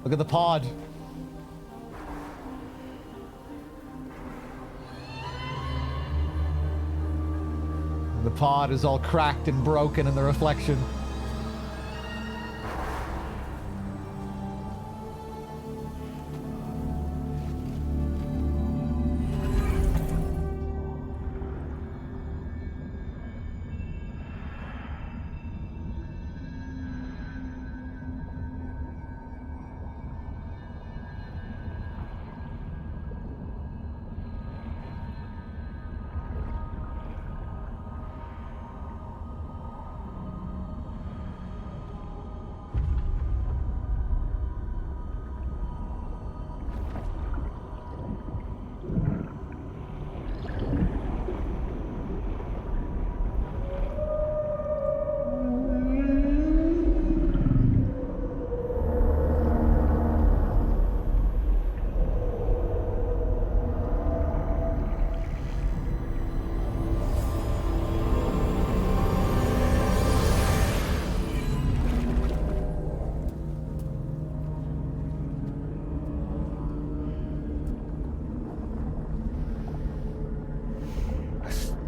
Look at the pod. The pod is all cracked and broken in the reflection.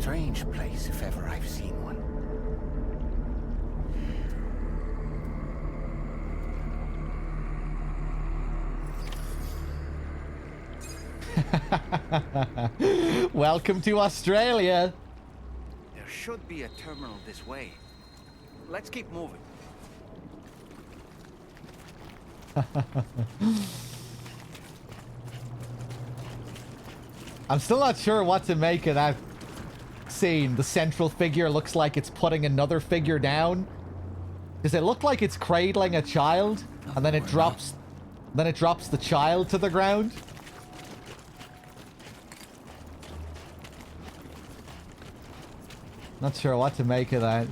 Strange place, if ever I've seen one. Welcome to Australia. There should be a terminal this way. Let's keep moving. I'm still not sure what to make of that scene. The central figure looks like it's putting another figure down. Does it look like it's cradling a child? And then it drops the child to the ground? Not sure what to make of that.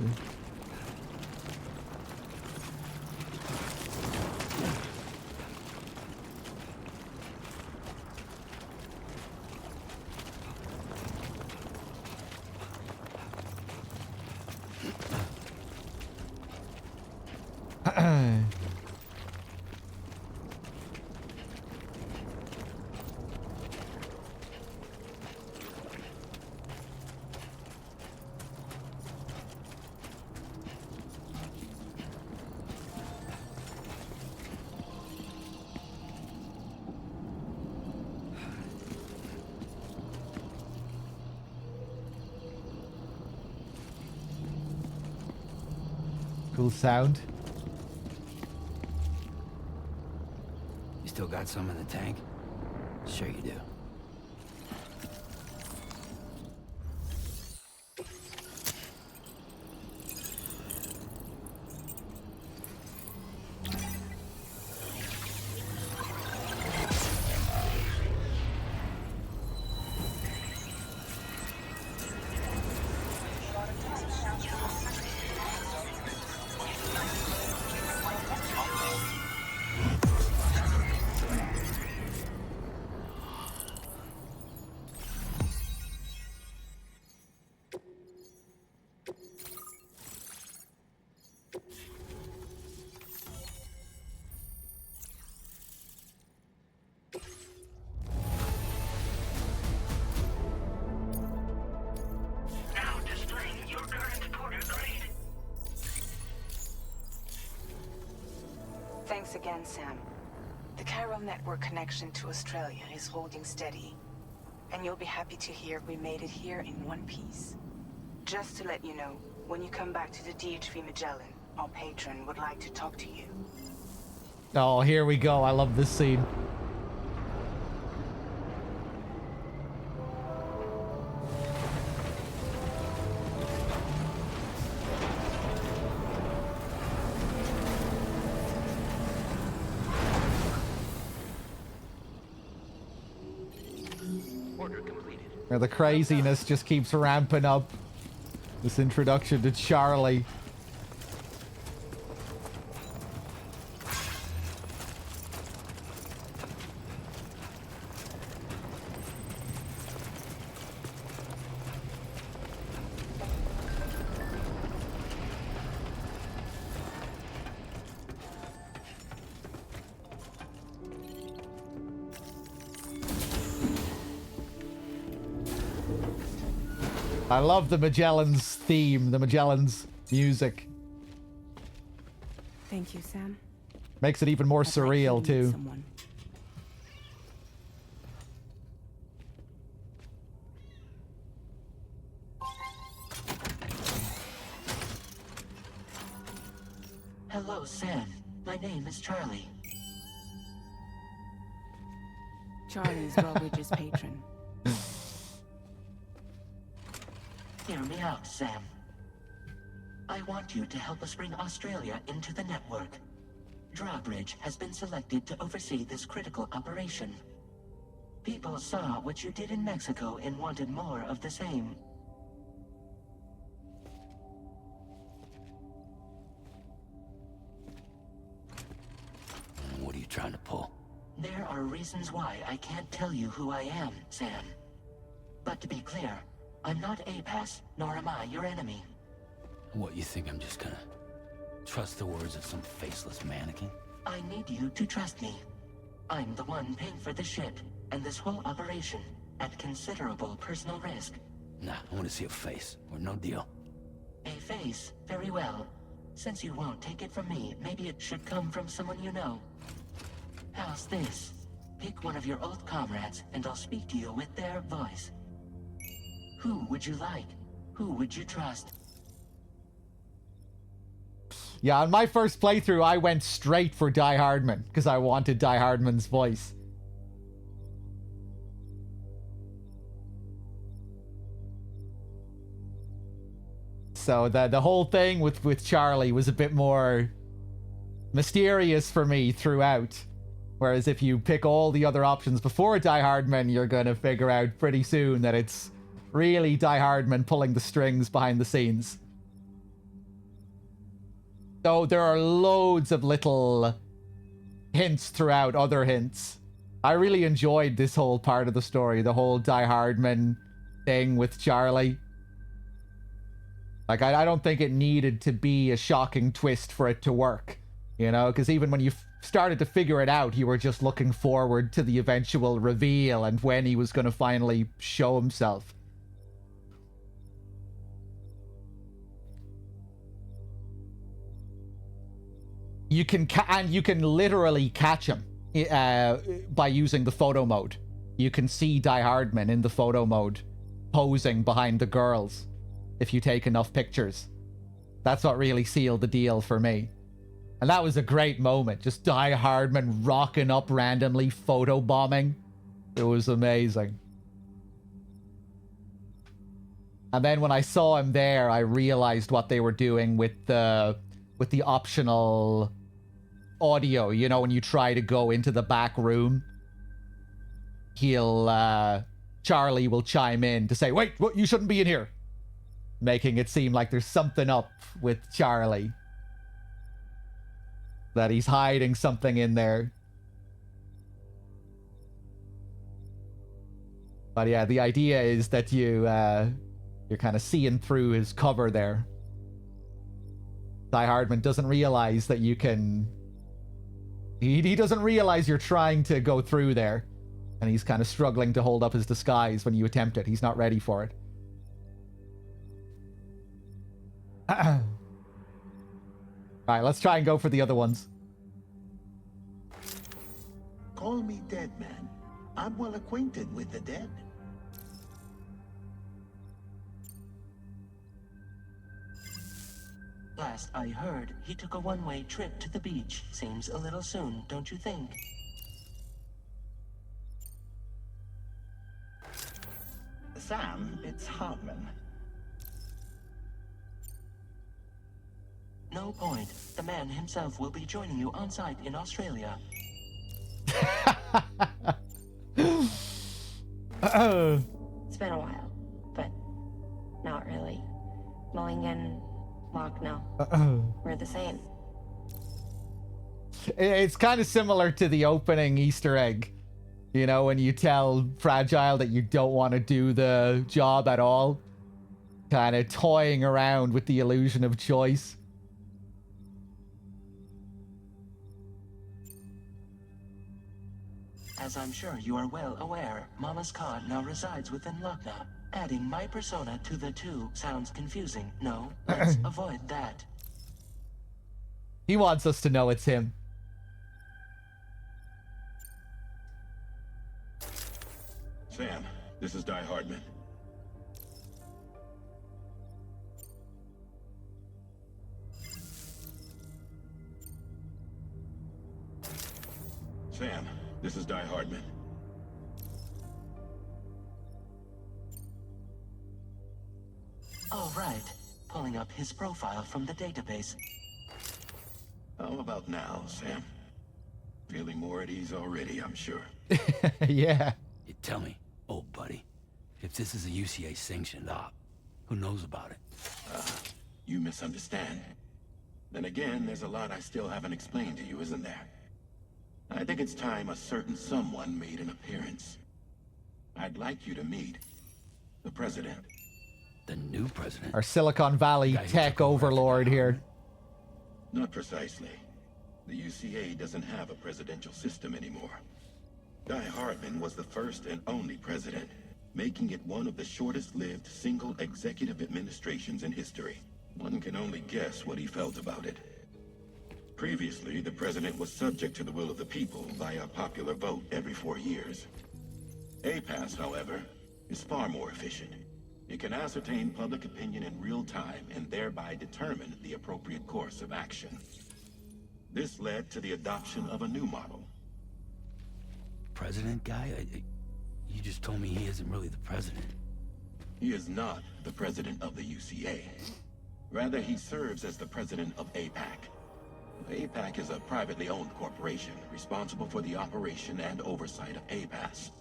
Cool sound. You still got some in the tank? Sure you do. Thanks again, Sam. The chiral network connection to Australia is holding steady. And you'll be happy to hear we made it here in one piece. Just to let you know, when you come back to the DHV Magellan, our patron would like to talk to you. Oh, here we go. I love this scene. Where the craziness just keeps ramping up. This introduction to Charlie. I love the Magellan's theme, the Magellan's music. Thank you, Sam. Makes it even more surreal, too. Someone. Hello, Sam. My name is Charlie. Charlie is Drawbridge's patron. Hear me out, Sam. I want you to help us bring Australia into the network. Drawbridge has been selected to oversee this critical operation. People saw what you did in Mexico and wanted more of the same. What are you trying to pull? There are reasons why I can't tell you who I am, Sam. But to be clear, I'm not APAS, nor am I your enemy. What, you think I'm just gonna trust the words of some faceless mannequin? I need you to trust me. I'm the one paying for the ship, and this whole operation, at considerable personal risk. Nah, I want to see a face, or no deal. A face? Very well. Since you won't take it from me, maybe it should come from someone you know. How's this? Pick one of your old comrades, and I'll speak to you with their voice. Who would you like? Who would you trust? Yeah, on my first playthrough, I went straight for Die Hardman, because I wanted Die Hardman's voice. So the whole thing with Charlie was a bit more mysterious for me throughout. Whereas if you pick all the other options before Die Hardman, you're going to figure out pretty soon that it's really Die Hardman pulling the strings behind the scenes. So there are loads of little hints throughout, other hints. I really enjoyed this whole part of the story, the whole Die Hardman thing with Charlie. Like, I don't think it needed to be a shocking twist for it to work, you know? Because even when you started to figure it out, you were just looking forward to the eventual reveal and when he was going to finally show himself. You can literally catch him by using the photo mode. You can see Die Hardman in the photo mode posing behind the girls if you take enough pictures. That's what really sealed the deal for me. And that was a great moment. Just Die Hardman rocking up randomly, photobombing. It was amazing. And then when I saw him there, I realized what they were doing with the optional audio. You know, when you try to go into the back room, Charlie will chime in to say, wait, what, you shouldn't be in here. Making it seem like there's something up with Charlie. That he's hiding something in there. But yeah, the idea is that you're kind of seeing through his cover there. Die Hardman doesn't realize that you can... He doesn't realize you're trying to go through there. And he's kind of struggling to hold up his disguise when you attempt it. He's not ready for it. Alright, let's try and go for the other ones. Call me dead, man. I'm well acquainted with the dead. Last I heard, he took a one-way trip to the beach. Seems a little soon, don't you think? Sam, it's Hartman. No point. The man himself will be joining you on site in Australia. It's been a while, but not really. Mulligan, Locke, no. We're the same. It's kind of similar to the opening Easter egg. You know, when you tell Fragile that you don't want to do the job at all. Kind of toying around with the illusion of choice. As I'm sure you are well aware, Mama's car now resides within Lochna. Adding my persona to the two sounds confusing. No, let's avoid that. He wants us to know it's him. Sam, this is Die Hardman. Sam, this is Die Hardman. All right. Pulling up his profile from the database. How about now, Sam? Feeling more at ease already, I'm sure. Yeah. You tell me, old buddy, if this is a UCA sanctioned op, who knows about it? You misunderstand. Then again, there's a lot I still haven't explained to you, isn't there? I think it's time a certain someone made an appearance. I'd like you to meet the president. The new president? Our Silicon Valley tech overlord here. Not precisely. The UCA doesn't have a presidential system anymore. Die Hardman was the first and only president, making it one of the shortest-lived single executive administrations in history. One can only guess what he felt about it. Previously, the president was subject to the will of the people via a popular vote every 4 years. APAS, however, is far more efficient. It can ascertain public opinion in real time and thereby determine the appropriate course of action. This led to the adoption of a new model. President guy? You just told me he isn't really the president. He is not the president of the UCA. Rather, he serves as the president of APAC. APAC is a privately owned corporation responsible for the operation and oversight of APAS,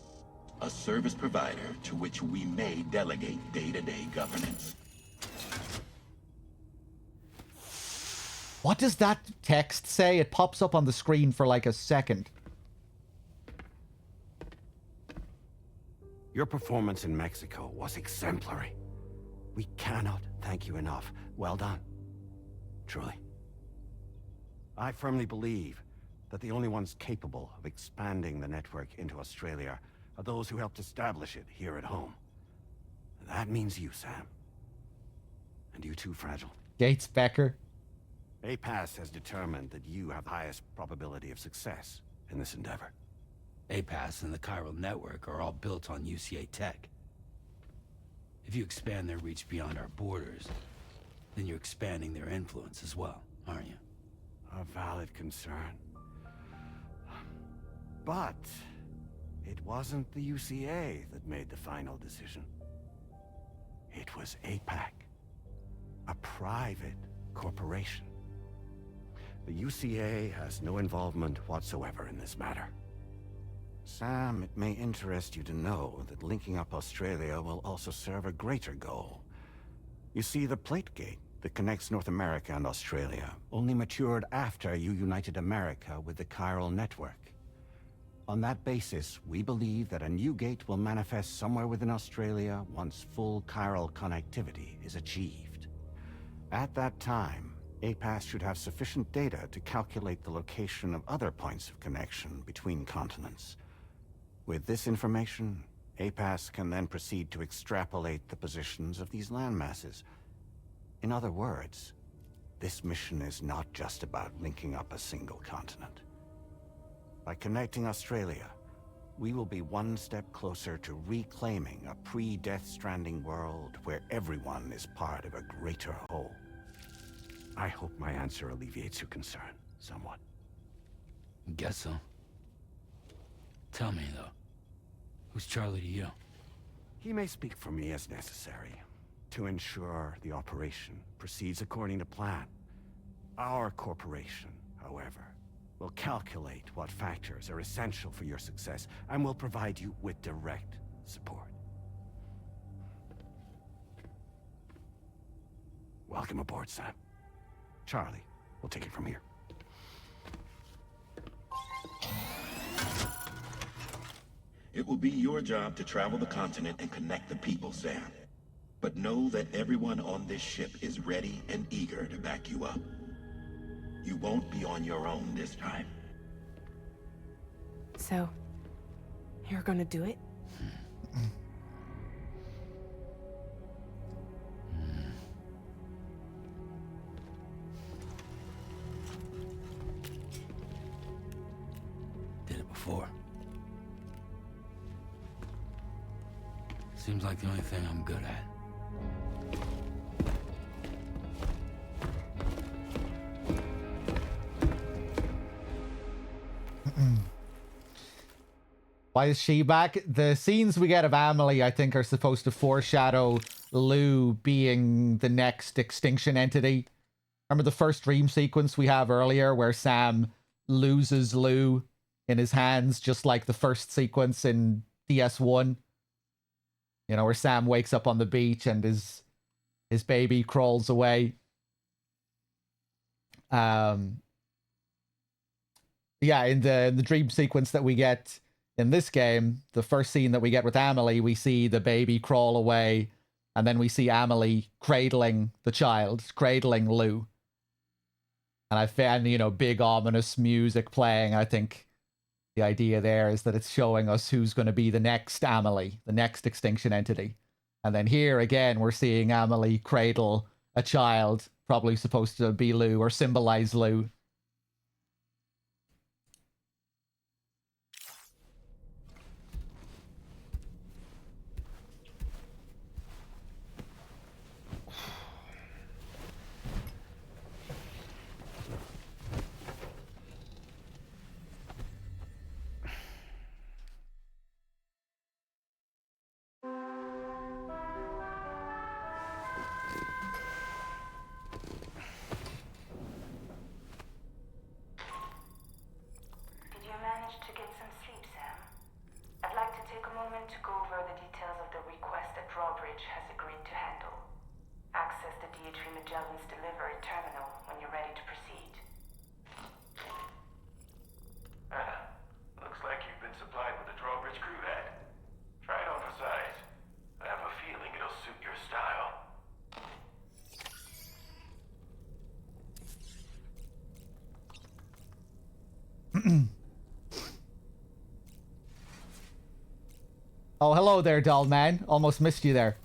a service provider to which we may delegate day-to-day governance. What does that text say? It pops up on the screen for like a second. Your performance in Mexico was exemplary. We cannot thank you enough. Well done. Truly. I firmly believe that the only ones capable of expanding the network into Australia are those who helped establish it here at home. That means you, Sam. And you too, Fragile. Gates Becker. APAS has determined that you have the highest probability of success in this endeavor. APAS and the chiral network are all built on UCA tech. If you expand their reach beyond our borders, then you're expanding their influence as well, aren't you? A valid concern. But it wasn't the UCA that made the final decision. It was APAC, a private corporation. The UCA has no involvement whatsoever in this matter. Sam, it may interest you to know that linking up Australia will also serve a greater goal. You see, the plate gate that connects North America and Australia only matured after you united America with the chiral network. On that basis, we believe that a new gate will manifest somewhere within Australia once full chiral connectivity is achieved. At that time, APAS should have sufficient data to calculate the location of other points of connection between continents. With this information, APAS can then proceed to extrapolate the positions of these landmasses. In other words, this mission is not just about linking up a single continent. By connecting Australia, we will be one step closer to reclaiming a pre-Death Stranding world where everyone is part of a greater whole. I hope my answer alleviates your concern somewhat. Guess so. Tell me, though, who's Charlie to you? He may speak for me as necessary to ensure the operation proceeds according to plan. Our corporation, however, will calculate what factors are essential for your success and will provide you with direct support. Welcome aboard, Sam. Charlie, we'll take it from here. It will be your job to travel the continent and connect the people, Sam. But know that everyone on this ship is ready and eager to back you up. You won't be on your own this time. So, you're gonna do it? Did it before. Seems like the only thing I'm good at. Why is she back? The scenes we get of Amelie, I think, are supposed to foreshadow Lou being the next extinction entity. Remember the first dream sequence we have earlier where Sam loses Lou in his hands, just like the first sequence in DS1? You know, where Sam wakes up on the beach and his baby crawls away. Yeah, in the dream sequence that we get in this game, the first scene that we get with Amelie, we see the baby crawl away, and then we see Amelie cradling the child, cradling Lou. And I found, you know, big ominous music playing. I think the idea there is that it's showing us who's going to be the next Amelie, the next extinction entity. And then here again, we're seeing Amelie cradle a child, probably supposed to be Lou or symbolize Lou. Did you manage to get some sleep, Sam? I'd like to take a moment to go over the details of the request that Drawbridge has agreed to handle. Access the D3 Magellan's delivery terminal when you're ready to proceed. Looks like you've been supplied with a Drawbridge crew head. Try it on for size. I have a feeling it'll suit your style. Oh, hello there, doll man. Almost missed you there.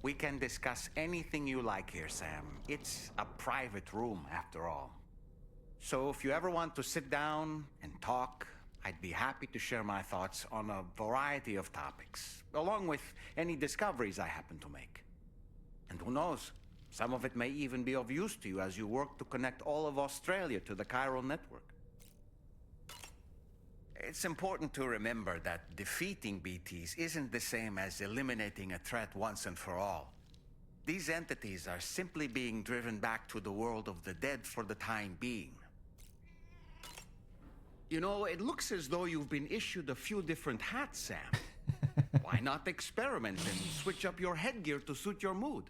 We can discuss anything you like here, Sam. It's a private room, after all. So if you ever want to sit down and talk, I'd be happy to share my thoughts on a variety of topics, along with any discoveries I happen to make. And who knows, Some of it may even be of use to you as you work to connect all of Australia to the chiral network. It's important to remember that defeating BTs isn't the same as eliminating a threat once and for all. These entities are simply being driven back to the world of the dead for the time being. You know, it looks as though you've been issued a few different hats, Sam. Why not experiment and switch up your headgear to suit your mood?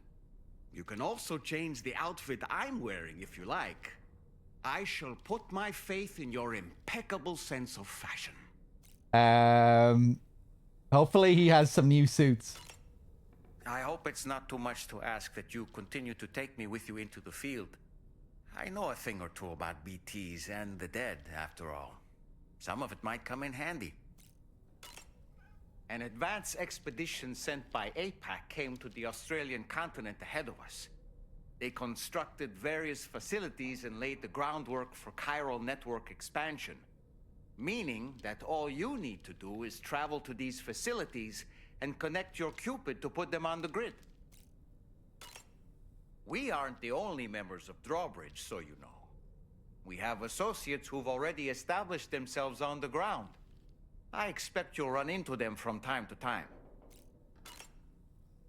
You can also change the outfit I'm wearing if you like. I shall put my faith in your impeccable sense of fashion. Hopefully he has some new suits. I hope it's not too much to ask that you continue to take me with you into the field. I know a thing or two about BTs and the dead, after all. Some of it might come in handy. An advance expedition sent by APAC came to the Australian continent ahead of us. They constructed various facilities and laid the groundwork for chiral network expansion, meaning that all you need to do is travel to these facilities and connect your Cupid to put them on the grid. We aren't the only members of Drawbridge, so you know. We have associates who've already established themselves on the ground. I expect you'll run into them from time to time.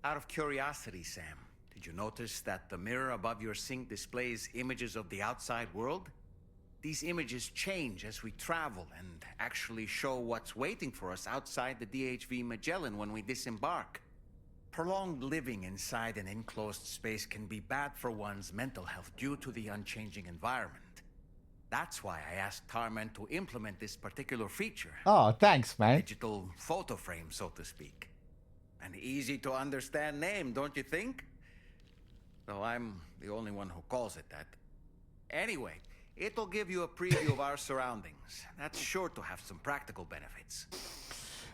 Out of curiosity, Sam, did you notice that the mirror above your sink displays images of the outside world? These images change as we travel and actually show what's waiting for us outside the DHV Magellan when we disembark. Prolonged living inside an enclosed space can be bad for one's mental health due to the unchanging environment. That's why I asked Tarman to implement this particular feature. Oh, thanks, man. Digital photo frame, so to speak. An easy to understand name, don't you think? Though I'm the only one who calls it that. Anyway, it'll give you a preview of our surroundings. That's sure to have some practical benefits.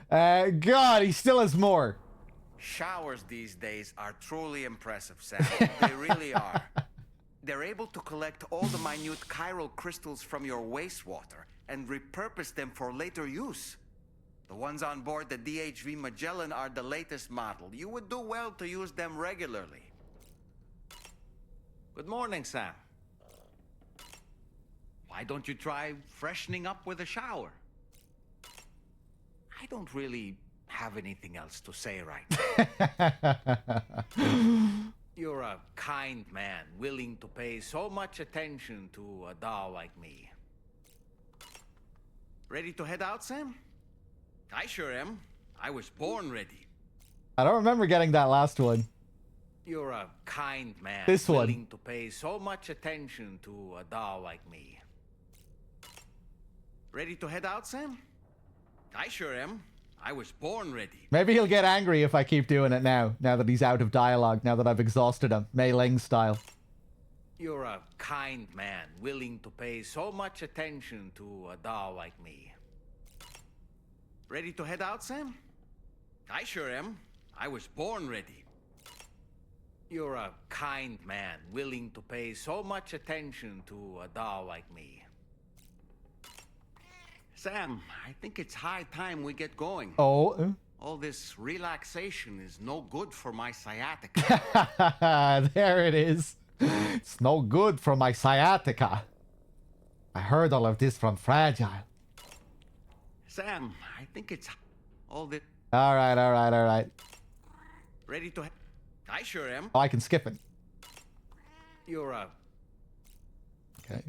God, he still has more. Showers these days are truly impressive, Sam. They really are. They're able to collect all the minute chiral crystals from your wastewater and repurpose them for later use. The ones on board the DHV Magellan are the latest model. You would do well to use them regularly. Good morning, Sam. Why don't you try freshening up with a shower? I don't really have anything else to say right now. You're a kind man, willing to pay so much attention to a doll like me. Ready to head out, Sam? I sure am. I was born ready. I don't remember getting that last one. You're a kind man, This one. willing to pay so much attention to a doll like me. Ready to head out, Sam? I sure am. I was born ready. Maybe he'll get angry if I keep doing it now that he's out of dialogue, now that I've exhausted him, Mei Ling style. You're a kind man, willing to pay so much attention to a doll like me. Ready to head out, Sam? I sure am. I was born ready. You're a kind man, willing to pay so much attention to a doll like me. Sam, I think it's high time we get going. Oh. All this relaxation is no good for my sciatica. There it is. It's no good for my sciatica. I heard all of this from Fragile. Sam, I think it's all this. All right. Ready to... I sure am. Oh, I can skip it. You're a... Okay.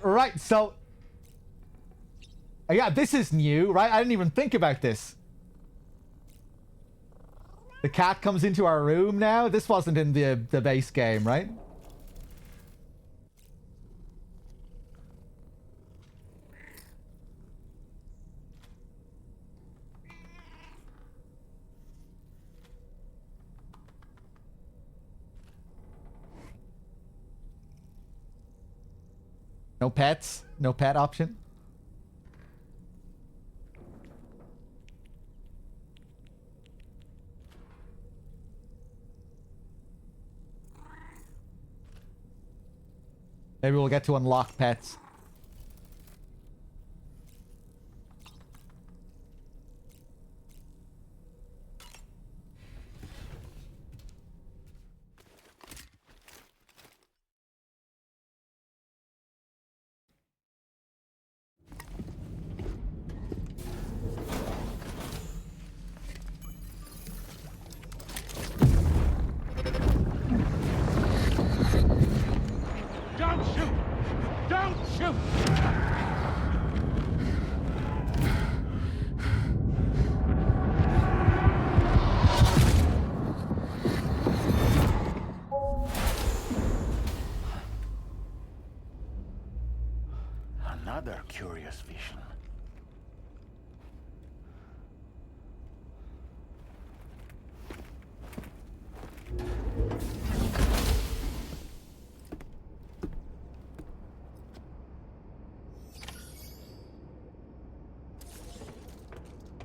Right, so... Yeah, this is new, right? I didn't even think about this. The cat comes into our room now? This wasn't in the base game, right? No pets? No pet option? Maybe we'll get to unlock pets.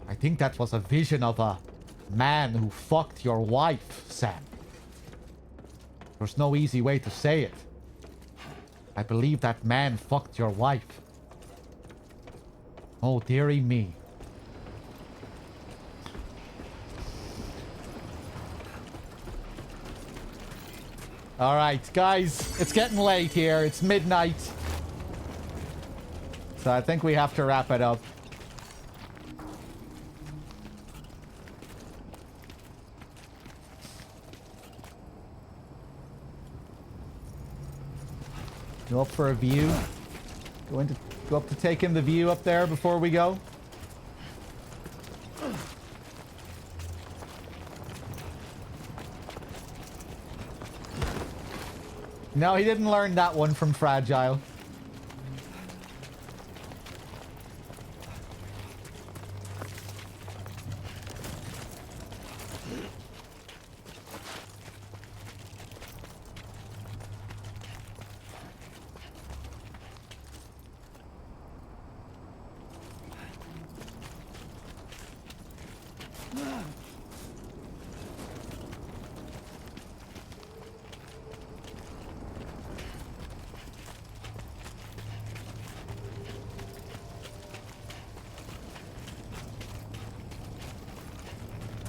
I think that was a vision of a man who fucked your wife, Sam. There's no easy way to say it. I believe that man fucked your wife. Oh, dearie me. Alright, guys. It's getting late here. It's midnight. So I think we have to wrap it up. Go up for a view. Go up to take in the view up there before we go. No, he didn't learn that one from Fragile.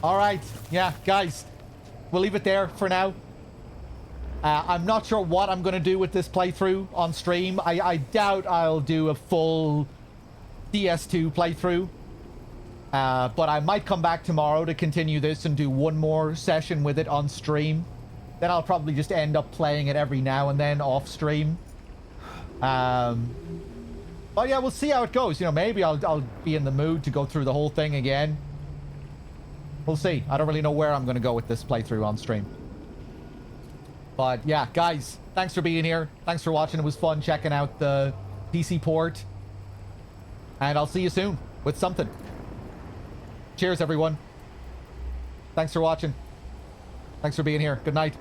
Alright, yeah, guys, we'll leave it there for now. I'm not sure what I'm going to do with this playthrough on stream. I doubt I'll do a full DS2 playthrough. But I might come back tomorrow to continue this and do one more session with it on stream. Then I'll probably just end up playing it every now and then off stream. But yeah, we'll see how it goes. You know, maybe I'll be in the mood to go through the whole thing again. We'll see. I don't really know where I'm going to go with this playthrough on stream. But yeah, guys, thanks for being here. Thanks for watching. It was fun checking out the PC port. And I'll see you soon with something. Cheers, everyone. Thanks for watching. Thanks for being here. Good night.